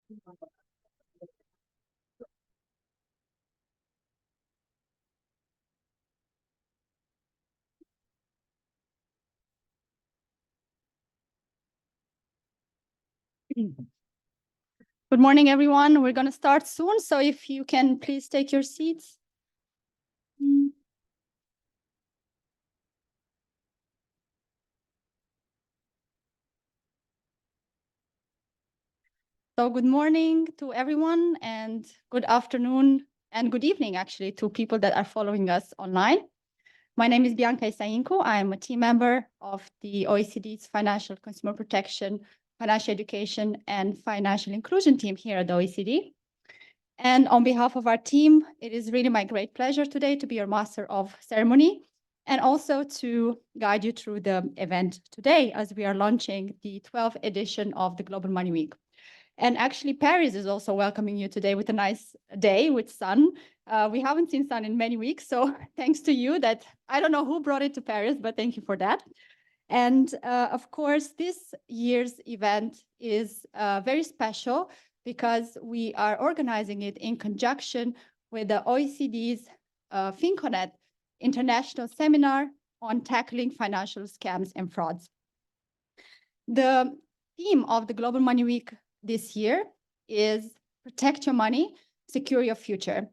Good morning, everyone. We're going to start soon, so if you can please take your seats. So good morning to everyone, and good afternoon and good evening, actually, to people that are following us online. My name is Bianca Isainko. I am a team member of the OECD's Financial Consumer Protection, Financial Education, and Financial Inclusion team here at the OECD. And on behalf of our team, it is really my great pleasure today to be your master of ceremony and also to guide you through the event today as we are launching the 12th edition of the Global Money Week. And actually, Paris is also welcoming you today with a nice day with sun. We haven't seen sun in many weeks, so thanks to you that I don't know who brought it to Paris, but thank you for that. And of course, this year's event is very special because we are organizing it in conjunction with the OECD's FinConnect International Seminar on Tackling Financial Scams and Frauds. The theme of the Global Money Week this year is Protect Your Money, Secure Your Future.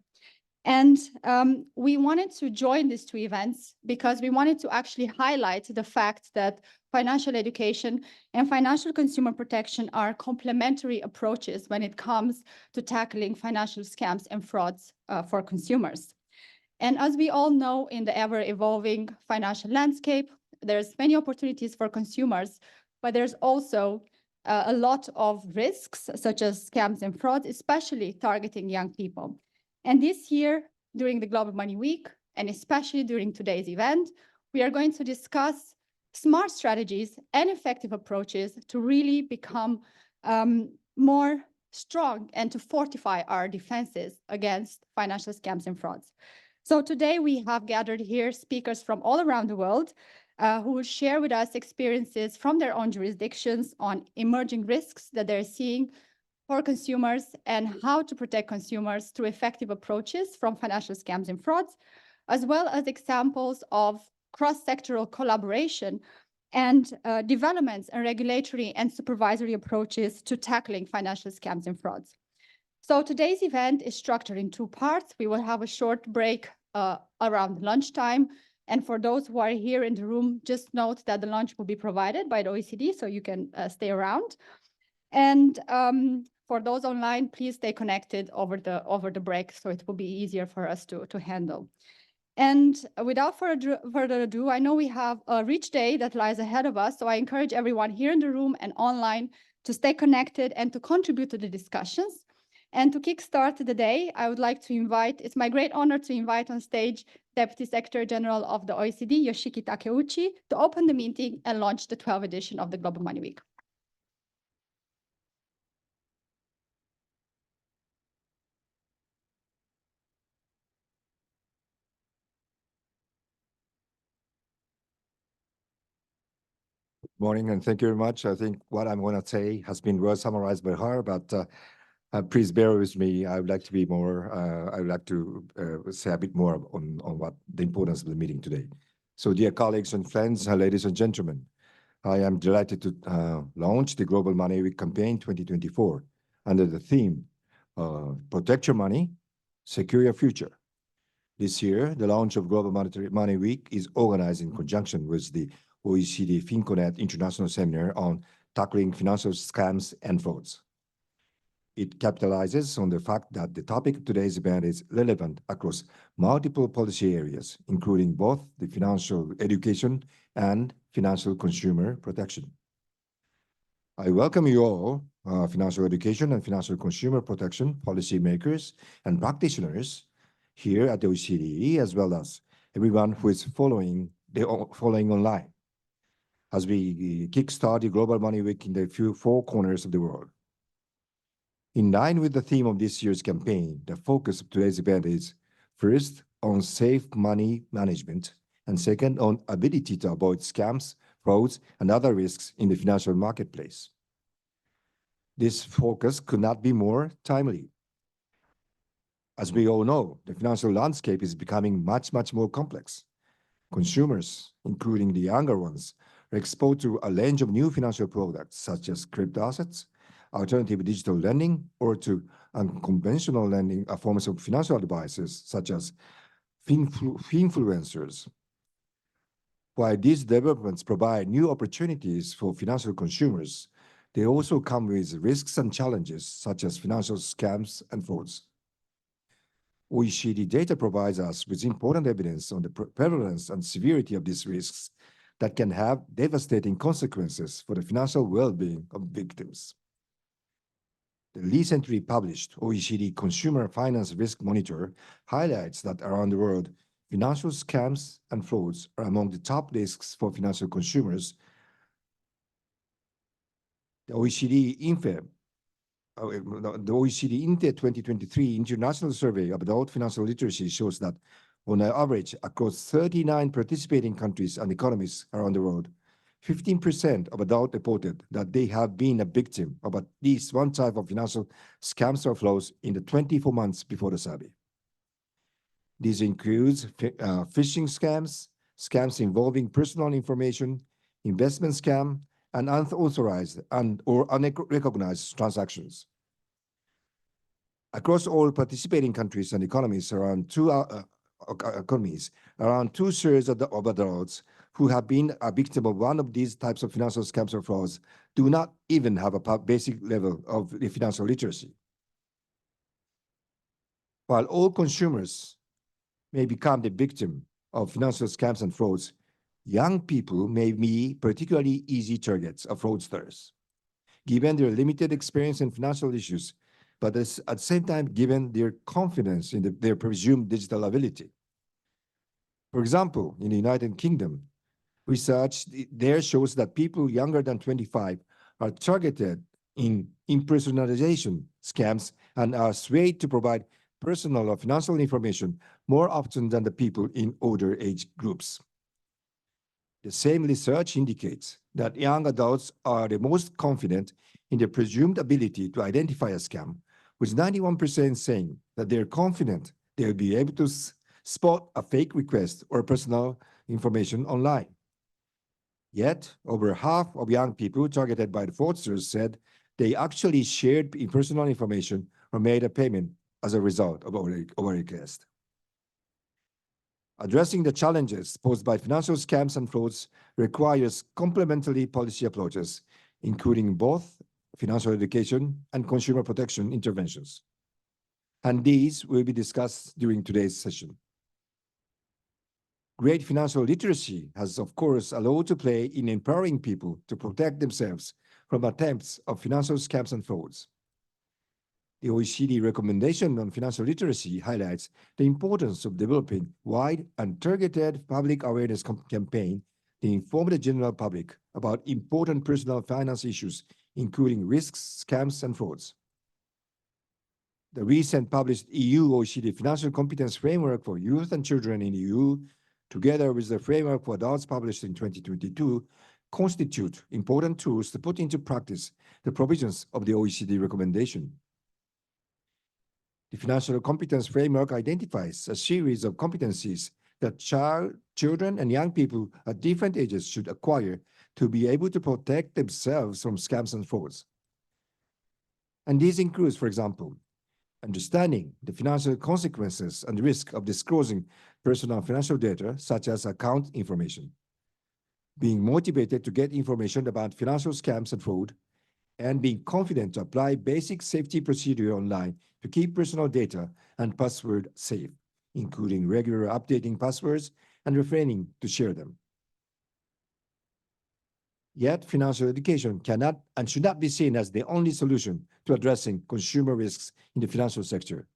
And we wanted to join these two events because we wanted to actually highlight the fact that financial education and financial consumer protection are complementary approaches when it comes to tackling financial scams and frauds for consumers. And as we all know, in the ever-evolving financial landscape, there's many opportunities for consumers, but there's also a lot of risks, such as scams and frauds, especially targeting young people. And this year, during the Global Money Week, and especially during today's event, we are going to discuss smart strategies and effective approaches to really become more strong and to fortify our defenses against financial scams and frauds. So today we have gathered here speakers from all around the world who will share with us experiences from their own jurisdictions on emerging risks that they're seeing for consumers and how to protect consumers through effective approaches from financial scams and frauds, as well as examples of cross-sectoral collaboration and developments and regulatory and supervisory approaches to tackling financial scams and frauds. So today's event is structured in two parts. We will have a short break around lunchtime. And for those who are here in the room, just note that the lunch will be provided by the OECD, so you can stay around. And for those online, please stay connected over the break, so it will be easier for us to handle. And without further ado, I know we have a rich day that lies ahead of us, so I encourage everyone here in the room and online to stay connected and to contribute to the discussions. And to kickstart the day, I would like to invite, it's my great honor to invite on stage Deputy Secretary General of the OECD, Yoshiki Takeuchi, to open the meeting and launch the 12th edition of the Global Money Week. Morning, and thank you very much. I think what I'm going to say has been well summarized by her, but please bear with me. I would like to be more, I would like to say a bit more on what the importance of the meeting today. So dear colleagues and friends, ladies and gentlemen, I am delighted to launch the Global Money Week campaign 2024 under the theme, Protect Your Money, Secure Your Future. This year, the launch of Global Money Week is organized in conjunction with the OECD FinConnect International Seminar on Tackling Financial Scams and Frauds. It capitalizes on the fact that the topic of today's event is relevant across multiple policy areas, including both the financial education and financial consumer protection. I welcome you all, financial education and financial consumer protection policymakers and practitioners here at the OECD, as well as everyone who is following online, as we kickstart the Global Money Week in the four corners of the world. In line with the theme of this year's campaign, the focus of today's event is first on safe money management, and second on ability to avoid scams, frauds, and other risks in the financial marketplace. This focus could not be more timely. As we all know, the financial landscape is becoming much, much more complex. Consumers, including the younger ones, are exposed to a range of new financial products, such as crypto assets, alternative digital lending, or to unconventional lending forms of financial advisors, such as finfluencers. While these developments provide new opportunities for financial consumers, they also come with risks and challenges, such as financial scams and frauds. OECD data provides us with important evidence on the prevalence and severity of these risks that can have devastating consequences for the financial well-being of victims. The recently published OECD Consumer Finance Risk Monitor highlights that around the world, financial scams and frauds are among the top risks for financial consumers. The OECD INTE 2023 International Survey of Adult Financial Literacy shows that, on average, across 39 participating countries and economies around the world, 15% of adults reported that they have been a victim of at least one type of financial scams or frauds in the 24 months before the survey. These includes phishing scams, scams involving personal information, investment scam, and unauthorized or unrecognized transactions. Across all participating countries and economies, around two-thirds of adults who have been a victim of one of these types of financial scams or frauds do not even have a basic level of financial literacy. While all consumers may become the victim of financial scams and frauds, young people may be particularly easy targets of fraudsters, given their limited experience in financial issues, but at the same time, given their confidence in their presumed digital ability. For example, in the United Kingdom, research there shows that people younger than 25 are targeted in impersonalization scams and are swayed to provide personal or financial information more often than the people in older age groups. The same research indicates that young adults are the most confident in their presumed ability to identify a scam, with 91% saying that they're confident they'll be able to spot a fake request or personal information online. Yet, over half of young people targeted by the fraudsters said they actually shared personal information or made a payment as a result of a request. Addressing the challenges posed by financial scams and frauds requires complementary policy approaches, including both financial education and consumer protection interventions. And these will be discussed during today's session. Great financial literacy has, of course, a role to play in empowering people to protect themselves from attempts of financial scams and frauds. The OECD recommendation on financial literacy highlights the importance of developing wide and targeted public awareness campaign to inform the general public about important personal finance issues, including risks, scams, and frauds. The recent published EU OECD Financial Competence Framework for Youth and Children in the EU, together with the Framework for Adults published in 2022, constitute important tools to put into practice the provisions of the OECD recommendation. The Financial Competence Framework identifies a series of competencies that children and young people at different ages should acquire to be able to protect themselves from scams and frauds. And these includes, for example, understanding the financial consequences and risk of disclosing personal financial data, such as account information, being motivated to get information about financial scams and fraud, and being confident to apply basic safety procedure online to keep personal data and password safe, including regular updating passwords and refraining to share them. Yet, financial education cannot and should not be seen as the only solution to addressing consumer risks in the financial sector.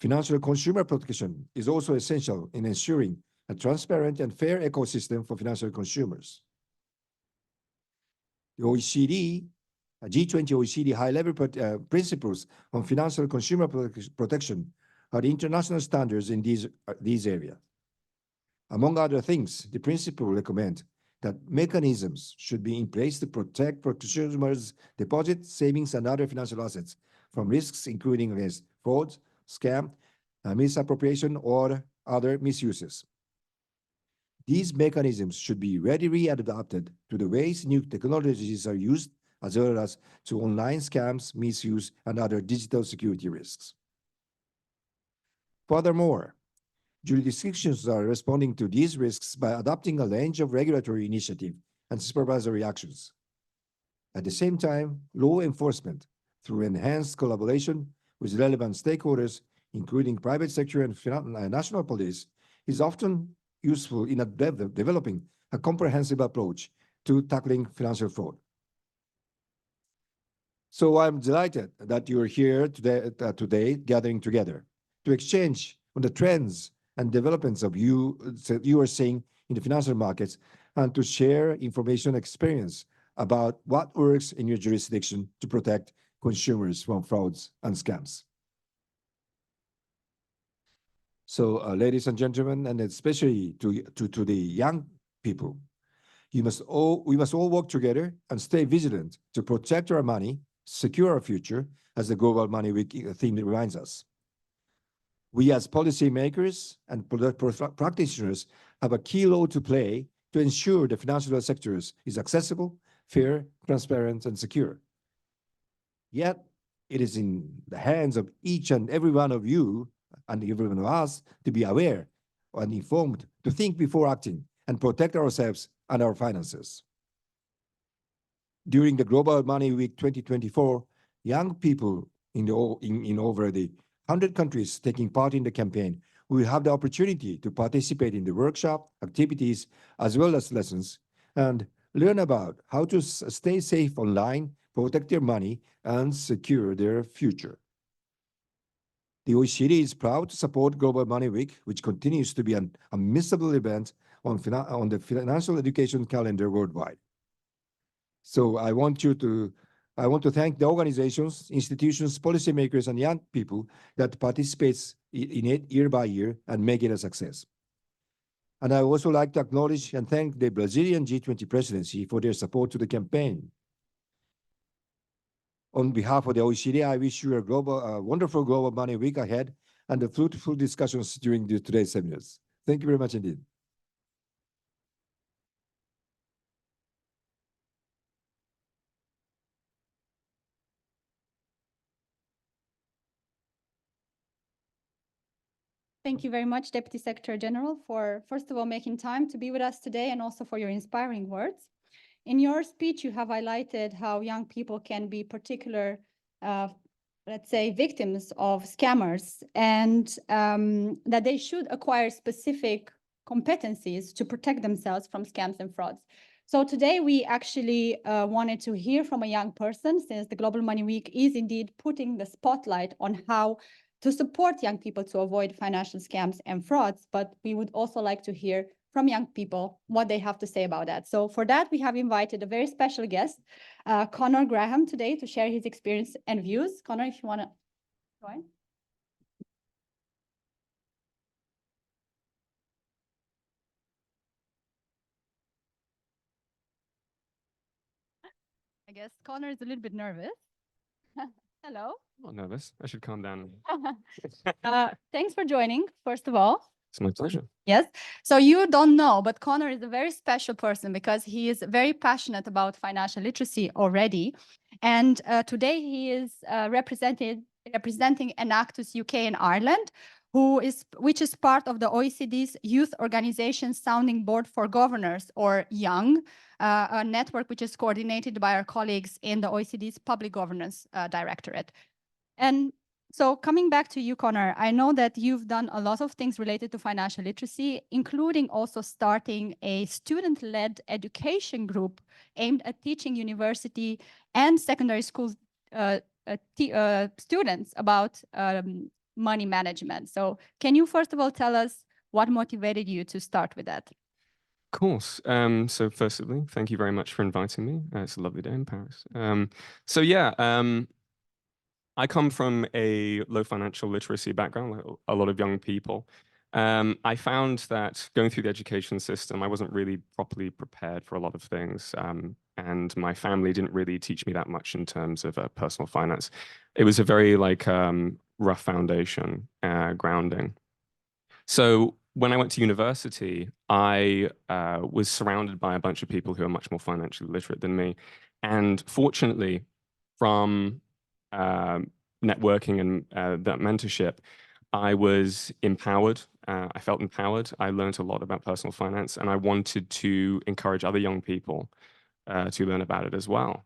Financial consumer protection is also essential in ensuring a transparent and fair ecosystem for financial consumers. The OECD, G20 OECD high-level principles on financial consumer protection are the international standards in these areas. Among other things, the principles recommend that mechanisms should be in place to protect consumers' deposits, savings, and other financial assets from risks, including against fraud, scam, misappropriation, or other misuses. These mechanisms should be readily adapted to the ways new technologies are used, as well as to online scams, misuse, and other digital security risks. Furthermore, jurisdictions are responding to these risks by adopting a range of regulatory initiatives and supervisory actions. At the same time, law enforcement, through enhanced collaboration with relevant stakeholders, including private sector and national police, is often useful in developing a comprehensive approach to tackling financial fraud. So I'm delighted that you're here today gathering together to exchange on the trends and developments of you are seeing in the financial markets, and to share information experience about what works in your jurisdiction to protect consumers from frauds and scams. So, ladies and gentlemen, and especially to the young people, we must all work together and stay vigilant to protect our money, secure our future, as the Global Money Week theme reminds us. We as policymakers and practitioners have a key role to play to ensure the financial sector is accessible, fair, transparent, and secure. Yet, it is in the hands of each and every one of you and every one of us to be aware and informed, to think before acting, and protect ourselves and our finances. During the Global Money Week 2024, young people in over 100 countries taking part in the campaign will have the opportunity to participate in the workshop, activities, as well as lessons, and learn about how to stay safe online, protect their money, and secure their future. The OECD is proud to support Global Money Week, which continues to be an unmissable event on the financial education calendar worldwide. So I want to thank the organizations, institutions, policymakers, and young people that participates in it year by year and make it a success. And I also like to acknowledge and thank the Brazilian G20 presidency for their support to the campaign. On behalf of the OECD, I wish you a wonderful Global Money Week ahead and the fruitful discussions during today's seminars. Thank you very much indeed. Thank you very much, Deputy Secretary General, for first of all making time to be with us today and also for your inspiring words. In your speech, you have highlighted how young people can be particular, let's say, victims of scammers, and that they should acquire specific competencies to protect themselves from scams and frauds. So today we actually wanted to hear from a young person, since the Global Money Week is indeed putting the spotlight on how to support young people to avoid financial scams and frauds, but we would also like to hear from young people what they have to say about that. So for that, we have invited a very special guest, Connor Graham, today to share his experience and views. Connor, if you want to join. I guess Connor is a little bit nervous. Hello. I'm not nervous. I should calm down. Thanks for joining, first of all. It's my pleasure. Yes. So you don't know, but Connor is a very special person because he is very passionate about financial literacy already. And today he is representing Enactus UK in Ireland, which is part of the OECD's Youth Organization Sounding Board for Governors, or YOUNG, a network which is coordinated by our colleagues in the OECD's Public Governance Directorate. And so coming back to you, Connor, I know that you've done a lot of things related to financial literacy, including also starting a student-led education group aimed at teaching university and secondary school students about money management. So can you first of all tell us what motivated you to start with that? Of course. So firstly, thank you very much for inviting me. It's a lovely day in Paris. I come from a low financial literacy background, like a lot of young people. I found that going through the education system, I wasn't really properly prepared for a lot of things. And my family didn't really teach me that much in terms of personal finance. It was a very rough foundation, grounding. So when I went to university, I was surrounded by a bunch of people who are much more financially literate than me. And fortunately, from networking and that mentorship, I was empowered. I felt empowered. I learned a lot about personal finance, and I wanted to encourage other young people to learn about it as well.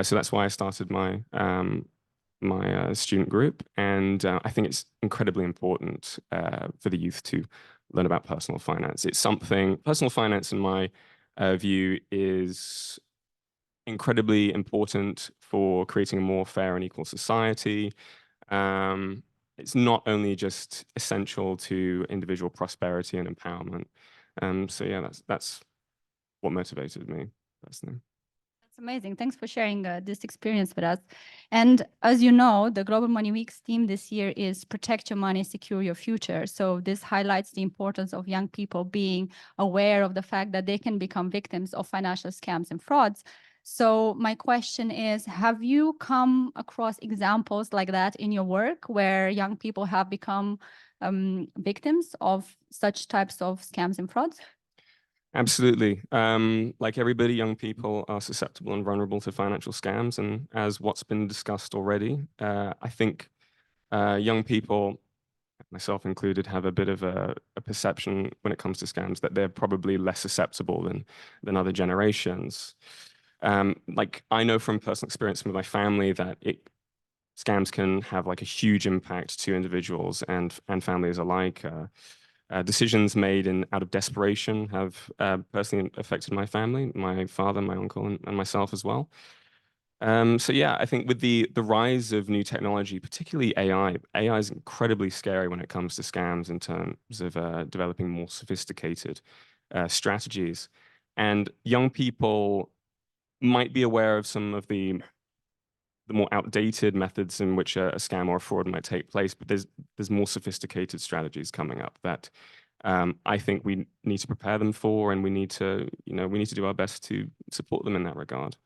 So that's why I started my student group, and I think it's incredibly important for the youth to learn about personal finance. It's something, personal finance in my view is incredibly important for creating a more fair and equal society. It's not only just essential to individual prosperity and empowerment. So yeah, that's what motivated me personally. That's amazing. Thanks for sharing this experience with us. And as you know, the Global Money Week's theme this year is Protect Your Money, Secure Your Future. So this highlights the importance of young people being aware of the fact that they can become victims of financial scams and frauds. So my question is, have you come across examples like that in your work where young people have become victims of such types of scams and frauds? Absolutely. Like everybody, young people are susceptible and vulnerable to financial scams. And as what's been discussed already, I think young people, myself included, have a bit of a perception when it comes to scams that they're probably less susceptible than other generations. Like I know from personal experience with my family that scams can have like a huge impact to individuals and families alike. Decisions made out of desperation have personally affected my family, my father, my uncle, and myself as well. So yeah, I think with the rise of new technology, particularly AI is incredibly scary when it comes to scams in terms of developing more sophisticated strategies. And young people might be aware of some of the more outdated methods in which a scam or a fraud might take place, but there's more sophisticated strategies coming up that I think we need to prepare them for, and we need to do our best to support them in that regard.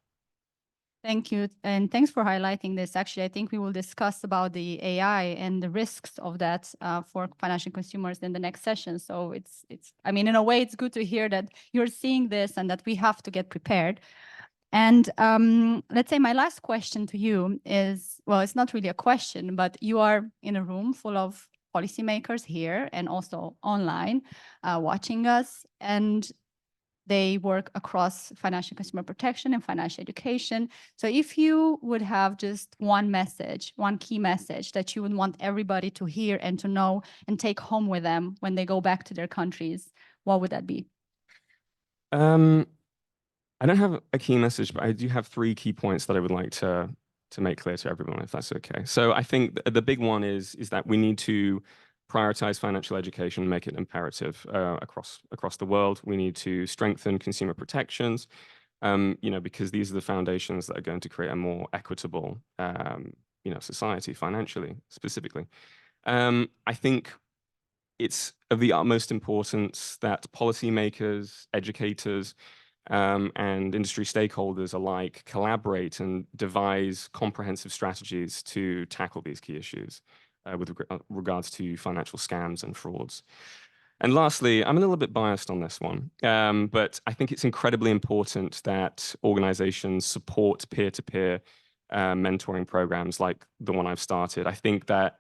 Thank you. And thanks for highlighting this. Actually, I think we will discuss about the AI and the risks of that for financial consumers in the next session. So I mean, in a way, it's good to hear that you're seeing this and that we have to get prepared. And let's say my last question to you is, well, it's not really a question, but you are in a room full of policymakers here and also online watching us, and they work across financial consumer protection and financial education. So if you would have just one message, one key message that you would want everybody to hear and to know and take home with them when they go back to their countries, what would that be? I don't have a key message, but I do have 3 key points that I would like to make clear to everyone, if that's okay. So I think the big one is that we need to prioritize financial education, make it imperative across the world. We need to strengthen consumer protections, because these are the foundations that are going to create a more equitable, society financially, specifically. I think it's of the utmost importance that policymakers, educators, and industry stakeholders alike collaborate and devise comprehensive strategies to tackle these key issues with regards to financial scams and frauds. And lastly, I'm a little bit biased on this one, but I think it's incredibly important that organizations support peer-to-peer mentoring programs like the one I've started. I think that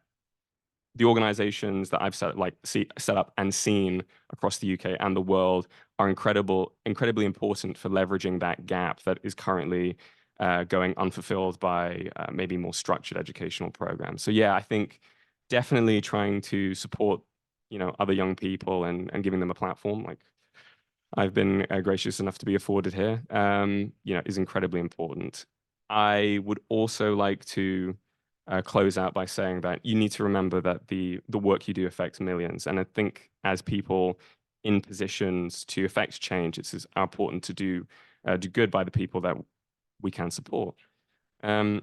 the organizations that I've set up and seen across the UK and the world are incredibly important for leveraging that gap that is currently going unfulfilled by maybe more structured educational programs. So yeah, I think definitely trying to support, other young people and giving them a platform like I've been gracious enough to be afforded here, is incredibly important. I would also like to close out by saying that you need to remember that the work you do affects millions. And I think as people in positions to affect change, it's important to do good by the people that we can support. So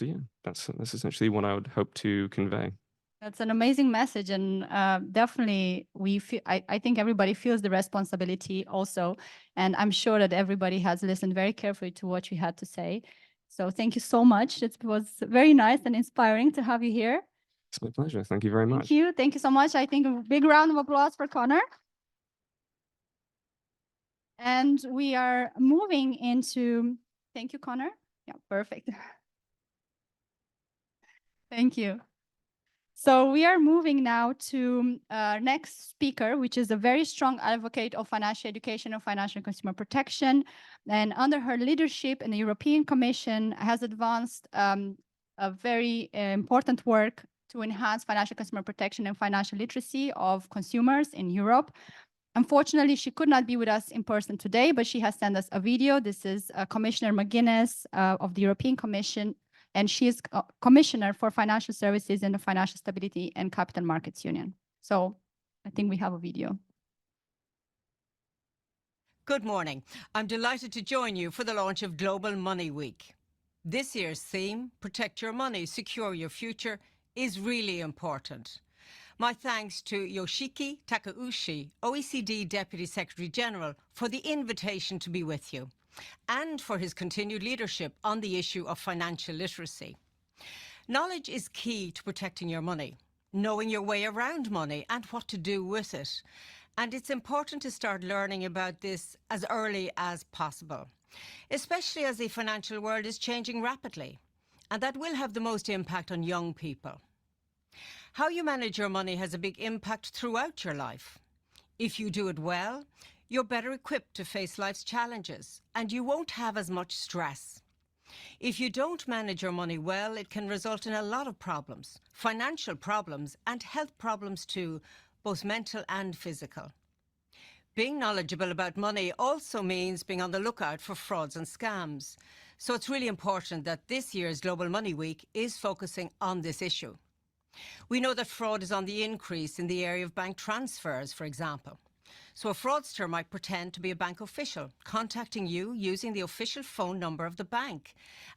yeah, that's essentially what I would hope to convey. That's an amazing message, and definitely we feel. I think everybody feels the responsibility also, and I'm sure that everybody has listened very carefully to what you had to say. So thank you so much. It was very nice and inspiring to have you here. It's my pleasure. Thank you very much. Thank you. Thank you so much. I think a big round of applause for Connor. And we are moving into. Thank you, Connor. Yeah, perfect. Thank you. So we are moving now to our next speaker, which is a very strong advocate of financial education and financial consumer protection. And under her leadership in the European Commission has advanced a very important work to enhance financial consumer protection and financial literacy of consumers in Europe. Unfortunately, she could not be with us in person today, but she has sent us a video. This is Commissioner McGuinness of the European Commission, and she is Commissioner for Financial Services in the Financial Stability and Capital Markets Union. So I think we have a video. Good morning. I'm delighted to join you for the launch of Global Money Week. This year's theme, Protect Your Money, Secure Your Future, is really important. My thanks to Yoshiki Takeuchi, OECD Deputy Secretary General, for the invitation to be with you, and for his continued leadership on the issue of financial literacy. Knowledge is key to protecting your money, knowing your way around money and what to do with it. And it's important to start learning about this as early as possible, especially as the financial world is changing rapidly, and that will have the most impact on young people. How you manage your money has a big impact throughout your life. If you do it well, you're better equipped to face life's challenges, and you won't have as much stress. If you don't manage your money well, it can result in a lot of problems, financial problems and health problems too, both mental and physical. Being knowledgeable about money also means being on the lookout for frauds and scams. So it's really important that this year's Global Money Week is focusing on this issue. We know that fraud is on the increase in the area of bank transfers, for example. So a fraudster might pretend to be a bank official, contacting you using the official phone number of the bank,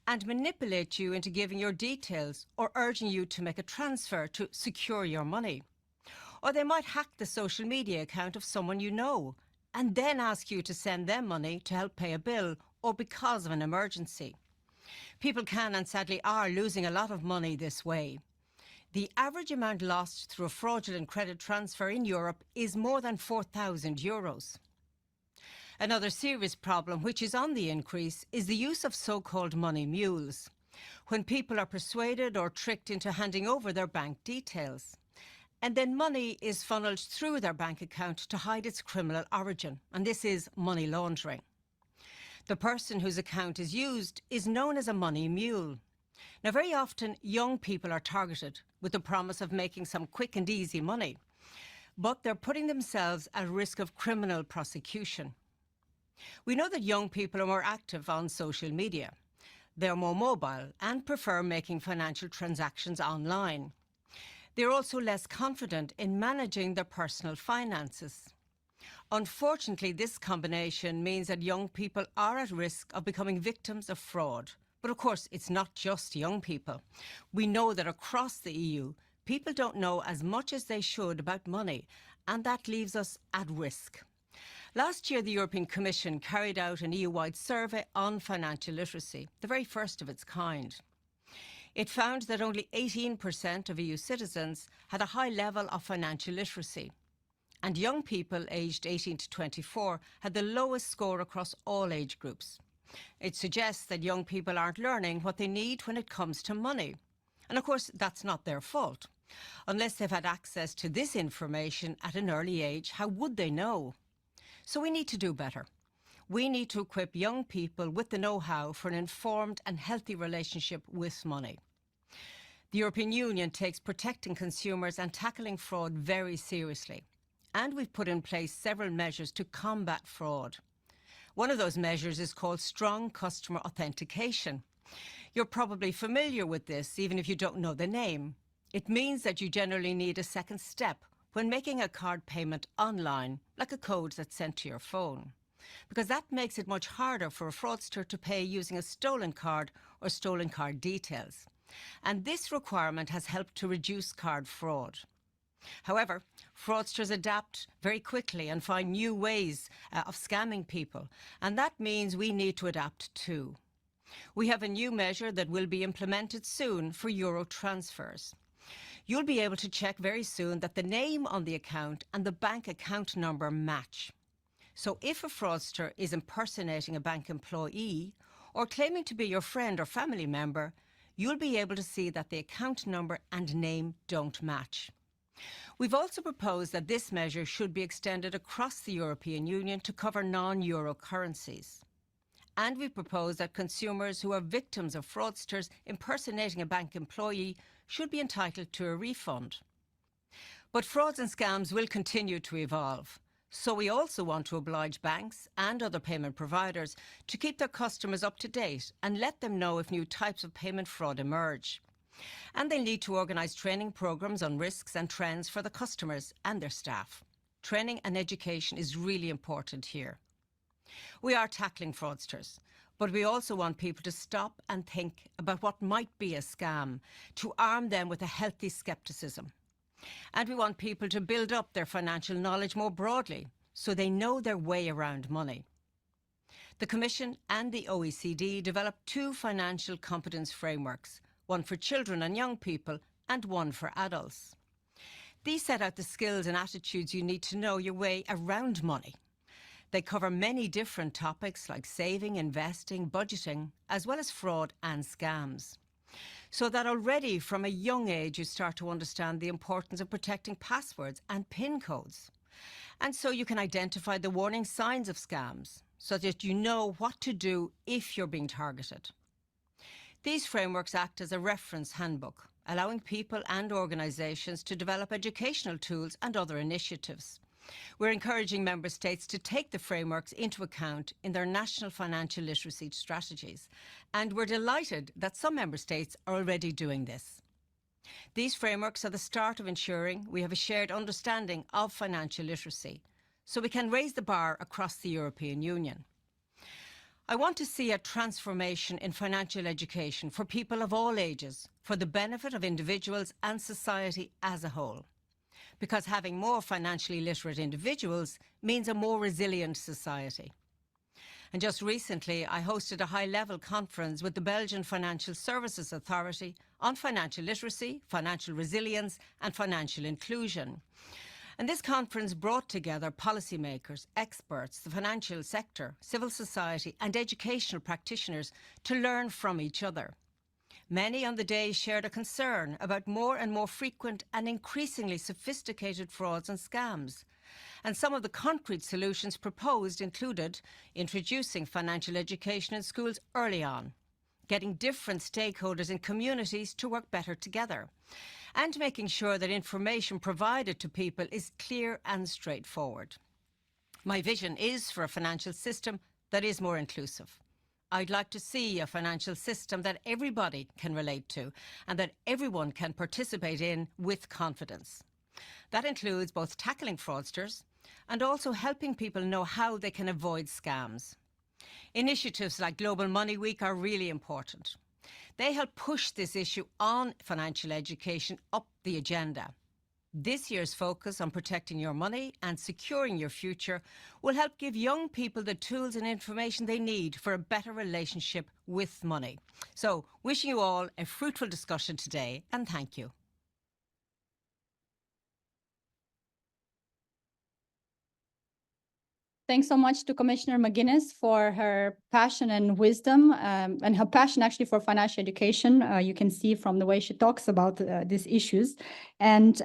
and manipulate you into giving your details or urging you to make a transfer to secure your money. Or they might hack the social media account of someone you know, and then ask you to send them money to help pay a bill or because of an emergency. People can and sadly are losing a lot of money this way. The average amount lost through a fraudulent credit transfer in Europe is more than €4,000. Another serious problem, which is on the increase, is the use of so-called money mules, when people are persuaded or tricked into handing over their bank details. And then money is funneled through their bank account to hide its criminal origin, and this is money laundering. The person whose account is used is known as a money mule. Now, very often, young people are targeted with the promise of making some quick and easy money, but they're putting themselves at risk of criminal prosecution. We know that young people are more active on social media. They're more mobile and prefer making financial transactions online. They're also less confident in managing their personal finances. Unfortunately, this combination means that young people are at risk of becoming victims of fraud. But of course, it's not just young people. We know that across the EU, people don't know as much as they should about money, and that leaves us at risk. Last year, the European Commission carried out an EU-wide survey on financial literacy, the very first of its kind. It found that only 18% of EU citizens had a high level of financial literacy, and young people aged 18 to 24 had the lowest score across all age groups. It suggests that young people aren't learning what they need when it comes to money. And of course, that's not their fault. Unless they've had access to this information at an early age, how would they know? So we need to do better. We need to equip young people with the know-how for an informed and healthy relationship with money. The European Union takes protecting consumers and tackling fraud very seriously. And we've put in place several measures to combat fraud. One of those measures is called strong customer authentication. You're probably familiar with this, even if you don't know the name. It means that you generally need a second step when making a card payment online, like a code that's sent to your phone, because that makes it much harder for a fraudster to pay using a stolen card or stolen card details. And this requirement has helped to reduce card fraud. However, fraudsters adapt very quickly and find new ways of scamming people, and that means we need to adapt too. We have a new measure that will be implemented soon for euro transfers. You'll be able to check very soon that the name on the account and the bank account number match. So if a fraudster is impersonating a bank employee or claiming to be your friend or family member, you'll be able to see that the account number and name don't match. We've also proposed that this measure should be extended across the European Union to cover non-euro currencies. And we propose that consumers who are victims of fraudsters impersonating a bank employee should be entitled to a refund. But frauds and scams will continue to evolve. So we also want to oblige banks and other payment providers to keep their customers up to date and let them know if new types of payment fraud emerge. And they need to organise training programmes on risks and trends for the customers and their staff. Training and education is really important here. We are tackling fraudsters, but we also want people to stop and think about what might be a scam, to arm them with a healthy scepticism. And we want people to build up their financial knowledge more broadly, so they know their way around money. The Commission and the OECD developed 2 financial competence frameworks, one for children and young people and one for adults. These set out the skills and attitudes you need to know your way around money. They cover many different topics like saving, investing, budgeting, as well as fraud and scams. So that already from a young age you start to understand the importance of protecting passwords and PIN codes. And so you can identify the warning signs of scams, so that you know what to do if you're being targeted. These frameworks act as a reference handbook, allowing people and organisations to develop educational tools and other initiatives. We're encouraging Member States to take the frameworks into account in their national financial literacy strategies, and we're delighted that some Member States are already doing this. These frameworks are the start of ensuring we have a shared understanding of financial literacy, so we can raise the bar across the European Union. I want to see a transformation in financial education for people of all ages, for the benefit of individuals and society as a whole. Because having more financially literate individuals means a more resilient society. And just recently, I hosted a high-level conference with the Belgian Financial Services Authority on financial literacy, financial resilience and financial inclusion. And this conference brought together policymakers, experts, the financial sector, civil society and educational practitioners to learn from each other. Many on the day shared a concern about more and more frequent and increasingly sophisticated frauds and scams. And some of the concrete solutions proposed included introducing financial education in schools early on, getting different stakeholders in communities to work better together, and making sure that information provided to people is clear and straightforward. My vision is for a financial system that is more inclusive. I'd like to see a financial system that everybody can relate to and that everyone can participate in with confidence. That includes both tackling fraudsters and also helping people know how they can avoid scams. Initiatives like Global Money Week are really important. They help push this issue on financial education up the agenda. This year's focus on protecting your money and securing your future will help give young people the tools and information they need for a better relationship with money. So, wishing you all a fruitful discussion today, and thank you. Thanks so much to Commissioner McGuinness for her passion and wisdom, and her passion actually for financial education. You can see from the way she talks about these issues. And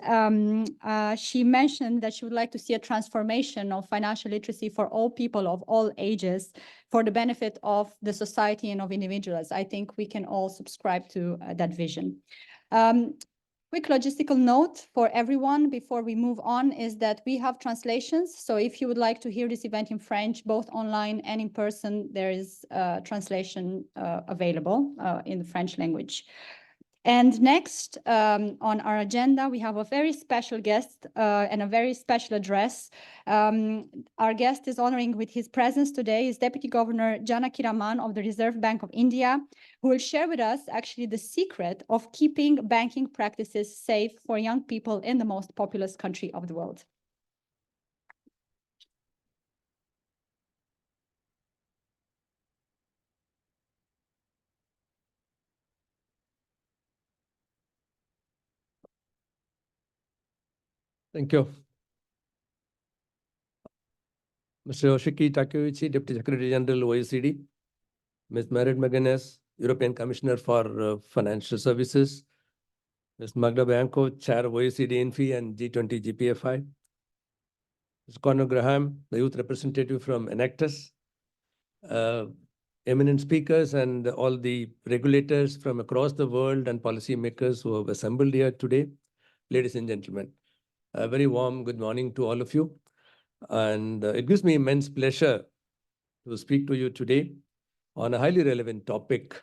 she mentioned that she would like to see a transformation of financial literacy for all people of all ages for the benefit of the society and of individuals. I think we can all subscribe to that vision. Quick logistical note for everyone before we move on is that we have translations. So if you would like to hear this event in French, both online and in person, there is translation available in the French language. And next on our agenda, we have a very special guest and a very special address. Our guest is honoring with his presence today is Deputy Governor Janaki Raman of the Reserve Bank of India, who will share with us actually the secret of keeping banking practices safe for young people in the most populous country of the world. Thank you. Mr. Yoshiki Takeuchi, Deputy Secretary General, OECD. Ms. Merit McGuinness, European Commissioner for Financial Services. Ms. Magda Bianco, Chair of OECD INFI and G20 GPFI. Mr. Conor Graham, the Youth Representative from Enactus. Eminent speakers and all the regulators from across the world and policymakers who have assembled here today. Ladies and gentlemen, a very warm good morning to all of you. And it gives me immense pleasure to speak to you today on a highly relevant topic,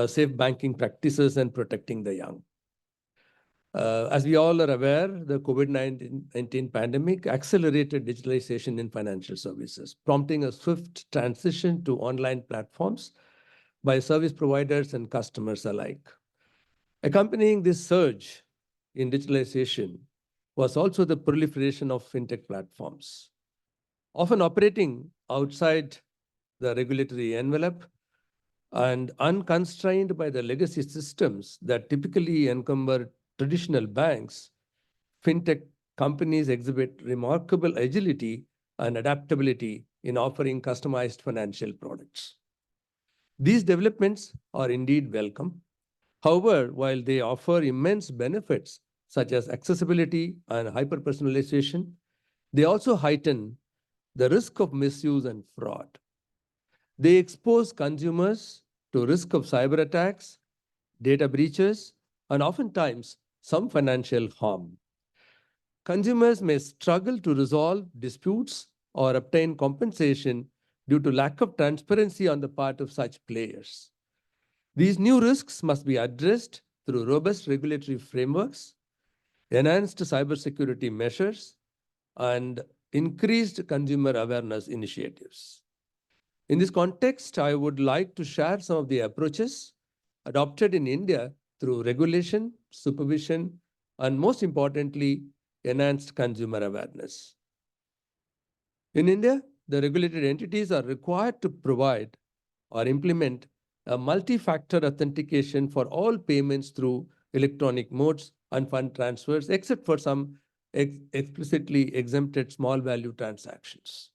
safe banking practices and protecting the young. As we all are aware, the COVID-19 pandemic accelerated digitalization in financial services, prompting a swift transition to online platforms by service providers and customers alike. Accompanying this surge in digitalization was also the proliferation of fintech platforms, often operating outside the regulatory envelope and unconstrained by the legacy systems that typically encumber traditional banks. Fintech companies exhibit remarkable agility and adaptability in offering customized financial products. These developments are indeed welcome. However, while they offer immense benefits such as accessibility and hyper-personalization, they also heighten the risk of misuse and fraud. They expose consumers to risk of cyber attacks, data breaches, and oftentimes some financial harm. Consumers may struggle to resolve disputes or obtain compensation due to lack of transparency on the part of such players. These new risks must be addressed through robust regulatory frameworks, enhanced cybersecurity measures, and increased consumer awareness initiatives. In this context, I would like to share some of the approaches adopted in India through regulation, supervision, and most importantly, enhanced consumer awareness. In India, the regulated entities are required to provide or implement a multi-factor authentication for all payments through electronic modes and fund transfers, except for some explicitly exempted small value transactions.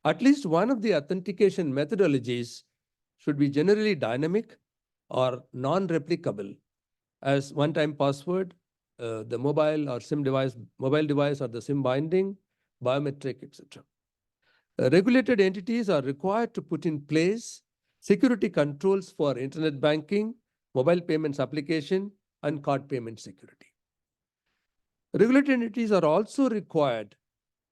At least one of the authentication methodologies should be generally dynamic or non-replicable, as one-time password, the mobile or SIM device, mobile device or the SIM binding, biometric, etc. Regulated entities are required to put in place security controls for internet banking, mobile payments application, and card payment security. Regulated entities are also required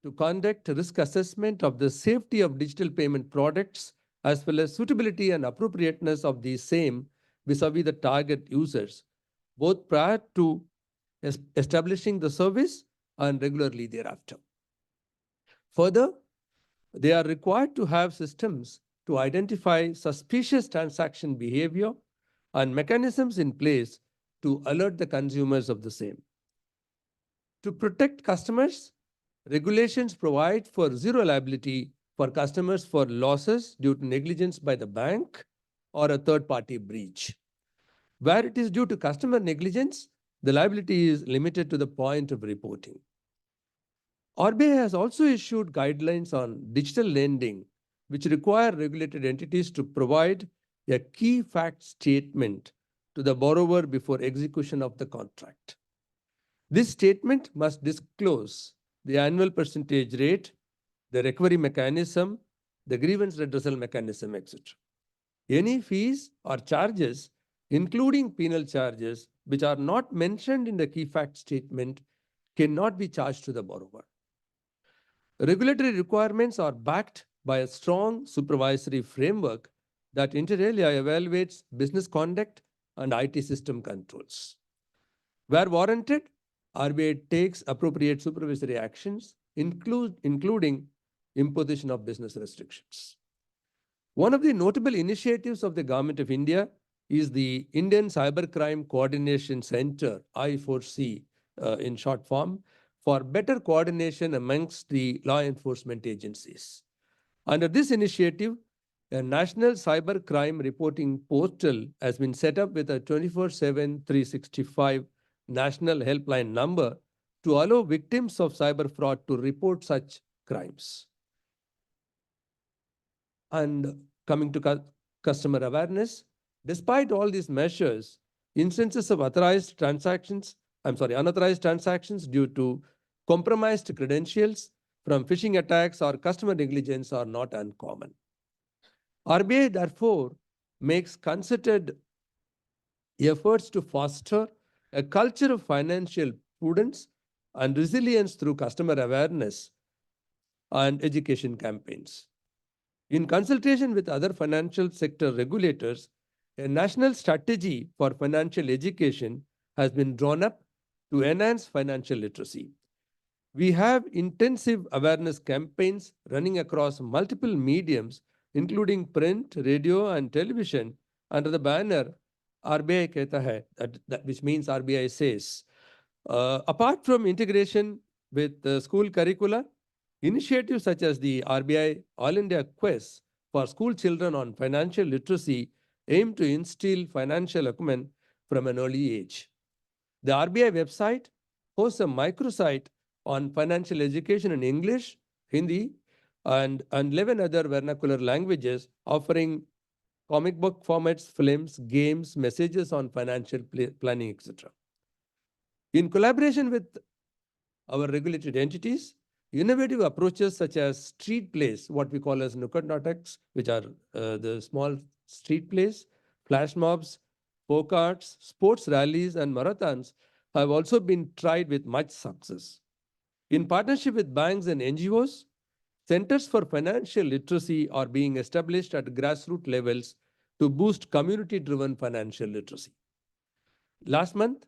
to conduct a risk assessment of the safety of digital payment products, as well as suitability and appropriateness of the same vis-a-vis the target users, both prior to establishing the service and regularly thereafter. Further, they are required to have systems to identify suspicious transaction behavior and mechanisms in place to alert the consumers of the same. To protect customers, regulations provide for zero liability for customers for losses due to negligence by the bank or a third-party breach. Where it is due to customer negligence, the liability is limited to the point of reporting. RBI has also issued guidelines on digital lending, which require regulated entities to provide a key fact statement to the borrower before execution of the contract. This statement must disclose the annual percentage rate, the recovery mechanism, the grievance redressal mechanism, etc. Any fees or charges, including penal charges, which are not mentioned in the key fact statement, cannot be charged to the borrower. Regulatory requirements are backed by a strong supervisory framework that inter alia evaluates business conduct and IT system controls. Where warranted, RBI takes appropriate supervisory actions, including imposition of business restrictions. One of the notable initiatives of the Government of India is the Indian Cybercrime Coordination Center, I4C in short form, for better coordination amongst the law enforcement agencies. Under this initiative, a national cybercrime reporting portal has been set up with a 24/7, 365 national helpline number to allow victims of cyber fraud to report such crimes. And coming to customer awareness, despite all these measures, instances of unauthorized transactions due to compromised credentials from phishing attacks or customer negligence are not uncommon. RBI, therefore, makes concerted efforts to foster a culture of financial prudence and resilience through customer awareness and education campaigns. In consultation with other financial sector regulators, a national strategy for financial education has been drawn up to enhance financial literacy. We have intensive awareness campaigns running across multiple mediums, including print, radio, and television, under the banner RBI Kehta Hai, which means RBI says. Apart from integration with school curricula, initiatives such as the RBI All India Quest for school children on financial literacy aim to instill financial acumen from an early age. The RBI website hosts a microsite on financial education in English, Hindi, and 11 other vernacular languages, offering comic book formats, films, games, messages on financial planning, etc. In collaboration with our regulated entities, innovative approaches such as street plays, what we call as Nukkad Nataks, which are the small street plays, flash mobs, folk arts, sports rallies, and marathons have also been tried with much success. In partnership with banks and NGOs, centers for financial literacy are being established at grassroots levels to boost community-driven financial literacy. Last month,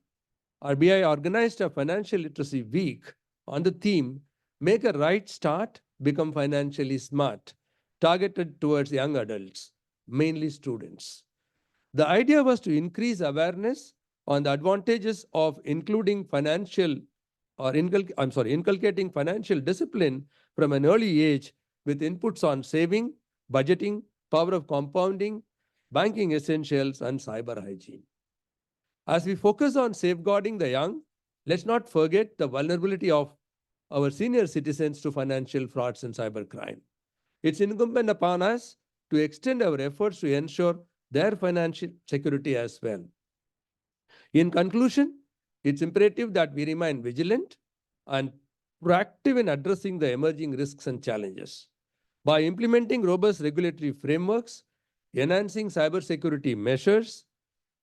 RBI organized a financial literacy week on the theme, Make a Right Start, Become Financially Smart, targeted towards young adults, mainly students. The idea was to increase awareness on the advantages of inculcating financial discipline from an early age, with inputs on saving, budgeting, power of compounding, banking essentials, and cyber hygiene. As we focus on safeguarding the young, let's not forget the vulnerability of our senior citizens to financial frauds and cybercrime. It's incumbent upon us to extend our efforts to ensure their financial security as well. In conclusion, it's imperative that we remain vigilant and proactive in addressing the emerging risks and challenges. By implementing robust regulatory frameworks, enhancing cybersecurity measures,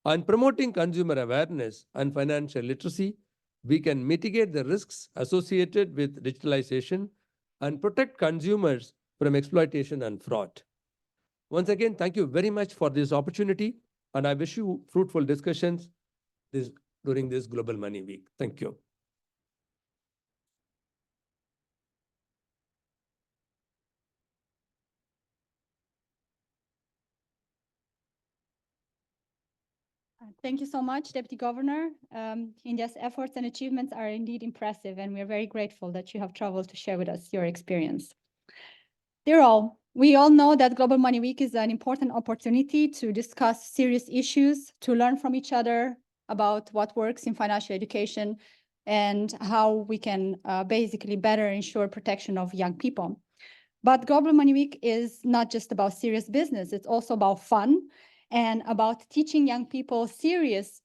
and promoting consumer awareness and financial literacy, we can mitigate the risks associated with digitalization and protect consumers from exploitation and fraud. Once again, thank you very much for this opportunity, and I wish you fruitful discussions during this Global Money Week. Thank you. Thank you so much, Deputy Governor. India's efforts and achievements are indeed impressive, and we're very grateful that you have traveled to share with us your experience. Dear all, we all know that Global Money Week is an important opportunity to discuss serious issues, to learn from each other about what works in financial education and how we can basically better ensure protection of young people. But Global Money Week is not just about serious business, it's also about fun and about teaching young people serious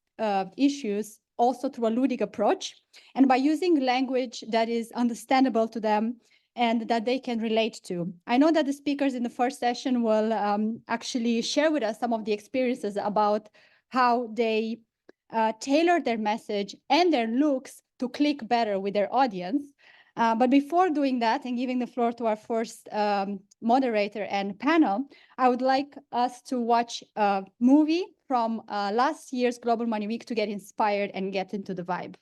issues also through a ludic approach, and by using language that is understandable to them and that they can relate to. I know that the speakers in the first session will actually share with us some of the experiences about how they tailor their message and their looks to click better with their audience. But before doing that and giving the floor to our first moderator and panel, I would like us to watch a movie from from last year's Global Money Week to get inspired and get into the vibe.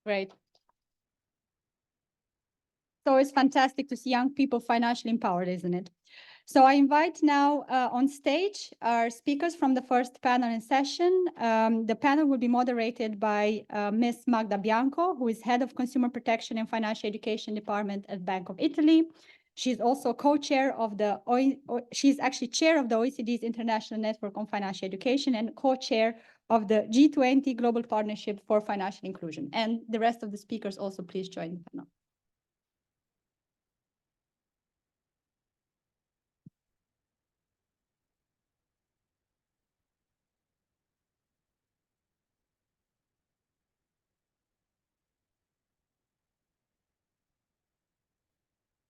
Great. So it's fantastic to see young people financially empowered, isn't it? So I invite now on stage our speakers from the first panel and session. The panel will be moderated by Ms. Magda Bianco, who is Head of Consumer Protection and Financial Education Department at Bank of Italy. She's also co-chair of the, she's actually chair of the OECD's International Network on Financial Education and co-chair of the G20 Global Partnership for Financial Inclusion. And the rest of the speakers also please join the panel.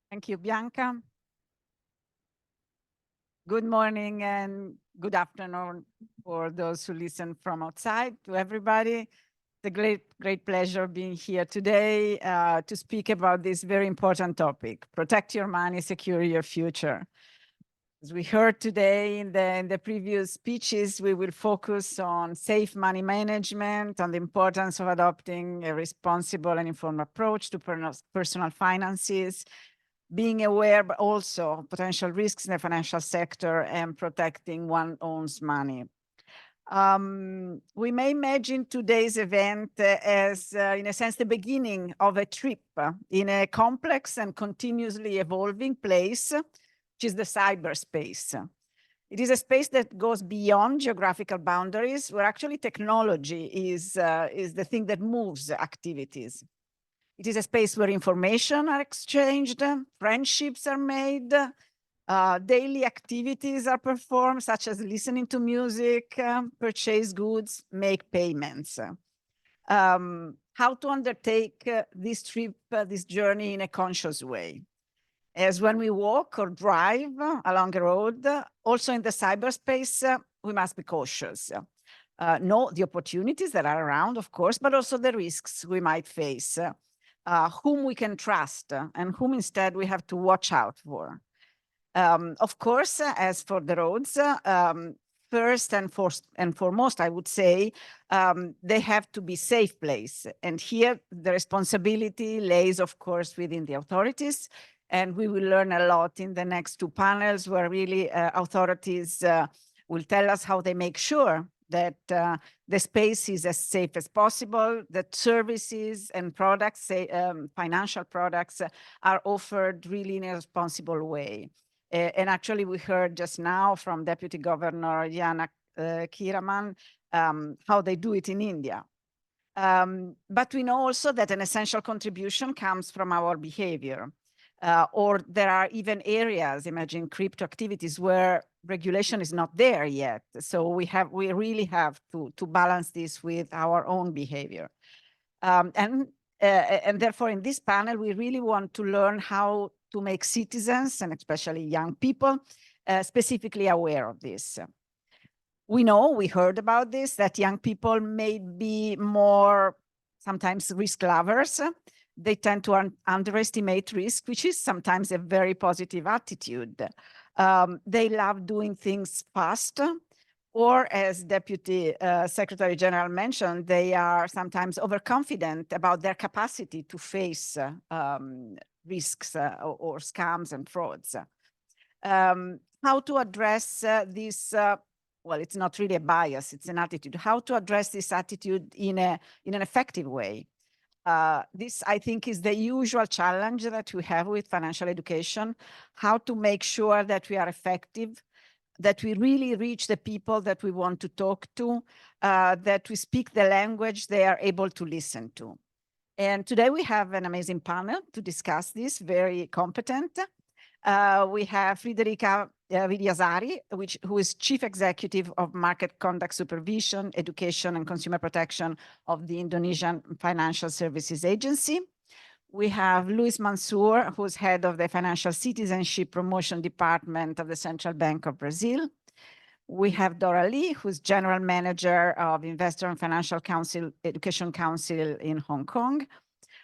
Thank you, Bianca. Good morning and good afternoon for those who listen from outside, to everybody. It's a great pleasure being here today to speak about this very important topic, protect your money, secure your future. As we heard today in the previous speeches, we will focus on safe money management, on the importance of adopting a responsible and informed approach to personal finances, being aware, but also of potential risks in the financial sector and protecting one's own money. We may imagine today's event as, in a sense, the beginning of a trip in a complex and continuously evolving place, which is the cyberspace. It is a space that goes beyond geographical boundaries, where actually technology is the thing that moves activities. It is a space where information are exchanged, friendships are made, daily activities are performed, such as listening to music, purchase goods, make payments. How to undertake this trip, this journey in a conscious way? As when we walk or drive along a road, also in the cyberspace, we must be cautious. Know the opportunities that are around, of course, but also the risks we might face. Whom we can trust and whom instead we have to watch out for. Of course, as for the roads, first and foremost, I would say, they have to be safe place. And here the responsibility lays, of course, within the authorities. And we will learn a lot in the next two panels where really authorities will tell us how they make sure that the space is as safe as possible, that services and products, financial products, are offered really in a responsible way. And actually, we heard just now from Deputy Governor Jana Kiraman how they do it in India. But we know also that an essential contribution comes from our behavior. Or there are even areas, imagine crypto activities, where regulation is not there yet. So we really have to balance this with our own behavior. And therefore, in this panel, we really want to learn how to make citizens, and especially young people, specifically aware of this. We heard about this, that young people may be more sometimes risk lovers. They tend to underestimate risk, which is sometimes a very positive attitude. They love doing things fast, or as Deputy Secretary General mentioned, they are sometimes overconfident about their capacity to face risks or scams and frauds. How to address this well, it's not really a bias, it's an attitude, how to address this attitude in an effective way. This, I think, is the usual challenge that we have with financial education, how to make sure that we are effective, that we really reach the people that we want to talk to, that we speak the language they are able to listen to. And today we have an amazing panel to discuss this, very competent. We have Federica Vidiasari, who is Chief Executive of Market Conduct Supervision, Education and Consumer Protection of the Indonesian Financial Services Agency. We have Luis Mansour, who's head of the Financial Citizenship Promotion Department of the Central Bank of Brazil. We have Dora Lee, who's General Manager of Investor and Financial Council, Education Council in Hong Kong.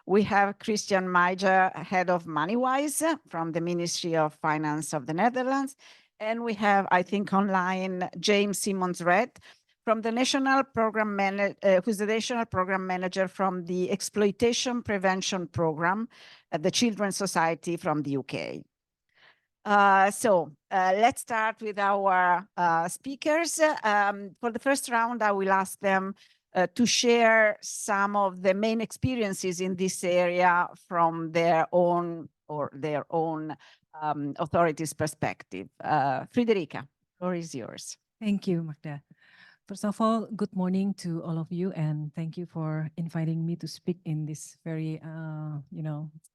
We have Christian Meijer, head of MoneyWise from the Ministry of Finance of the Netherlands. And we have, I think, online, James Simmons-Red, from the National Program Manager, who's the National Program Manager from the Exploitation Prevention Program at the Children's Society from the UK. Let's start with our speakers. For the first round, I will ask them to share some of the main experiences in this area from their own authorities' perspective. Federica, the floor is yours. Thank you, Magda. First of all, good morning to all of you, and thank you for inviting me to speak in this very,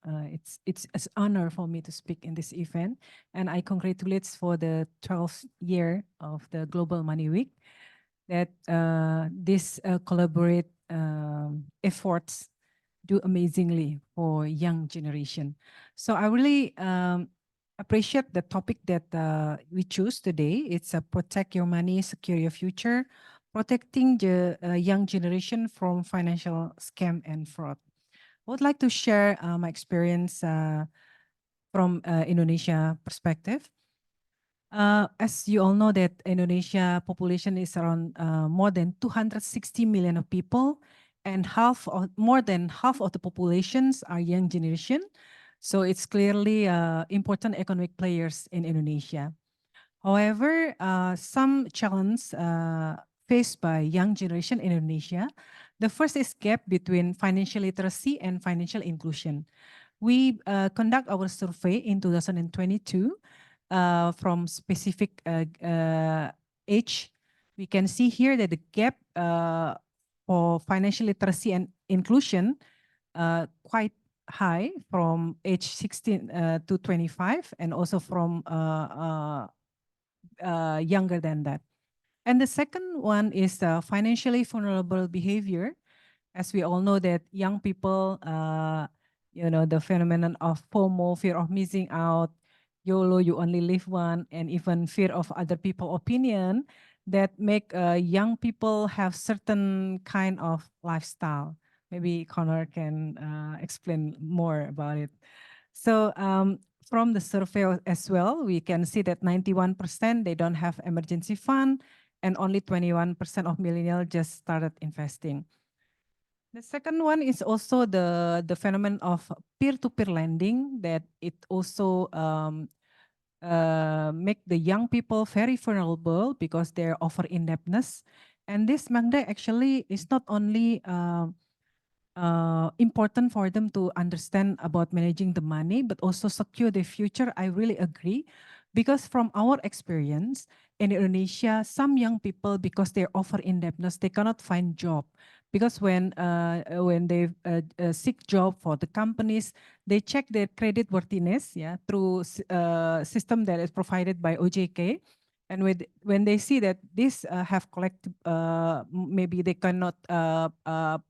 it's an honor for me to speak in this event. And I congratulate for the 12th year of the Global Money Week that this collaborate efforts do amazingly for young generation. So I really appreciate the topic that we choose today. It's protect your money, secure your future, protecting the young generation from financial scam and fraud. I would like to share my experience from Indonesia perspective. As you all know that Indonesia population is around more than 260 million of people, and more than half of the populations are young generation. So it's clearly important economic players in Indonesia. However, some challenges faced by young generation in Indonesia. The first is gap between financial literacy and financial inclusion. We conduct our survey in 2022 from specific age. We can see here that the gap for financial literacy and inclusion quite high from age 16 to 25, and also from younger than that. And the second one is financially vulnerable behavior. As we all know that young people, the phenomenon of FOMO, fear of missing out, YOLO, you only live one, and even fear of other people's opinion that make young people have certain kind of lifestyle. Maybe Connor can explain more about it. So from the survey as well, we can see that 91% they don't have emergency fund, and only 21% of millennials just started investing. The second one is also the phenomenon of peer-to-peer lending, that it also make the young people very vulnerable because they're over indebtedness. And this, Magda, actually is not only important for them to understand about managing the money, but also secure their future. I really agree, because from our experience in Indonesia, some young people, because they're over indebtedness, they cannot find job. Because when they seek job for the companies, they check their credit worthiness, through system that is provided by OJK. And when they see that this have collected, maybe they cannot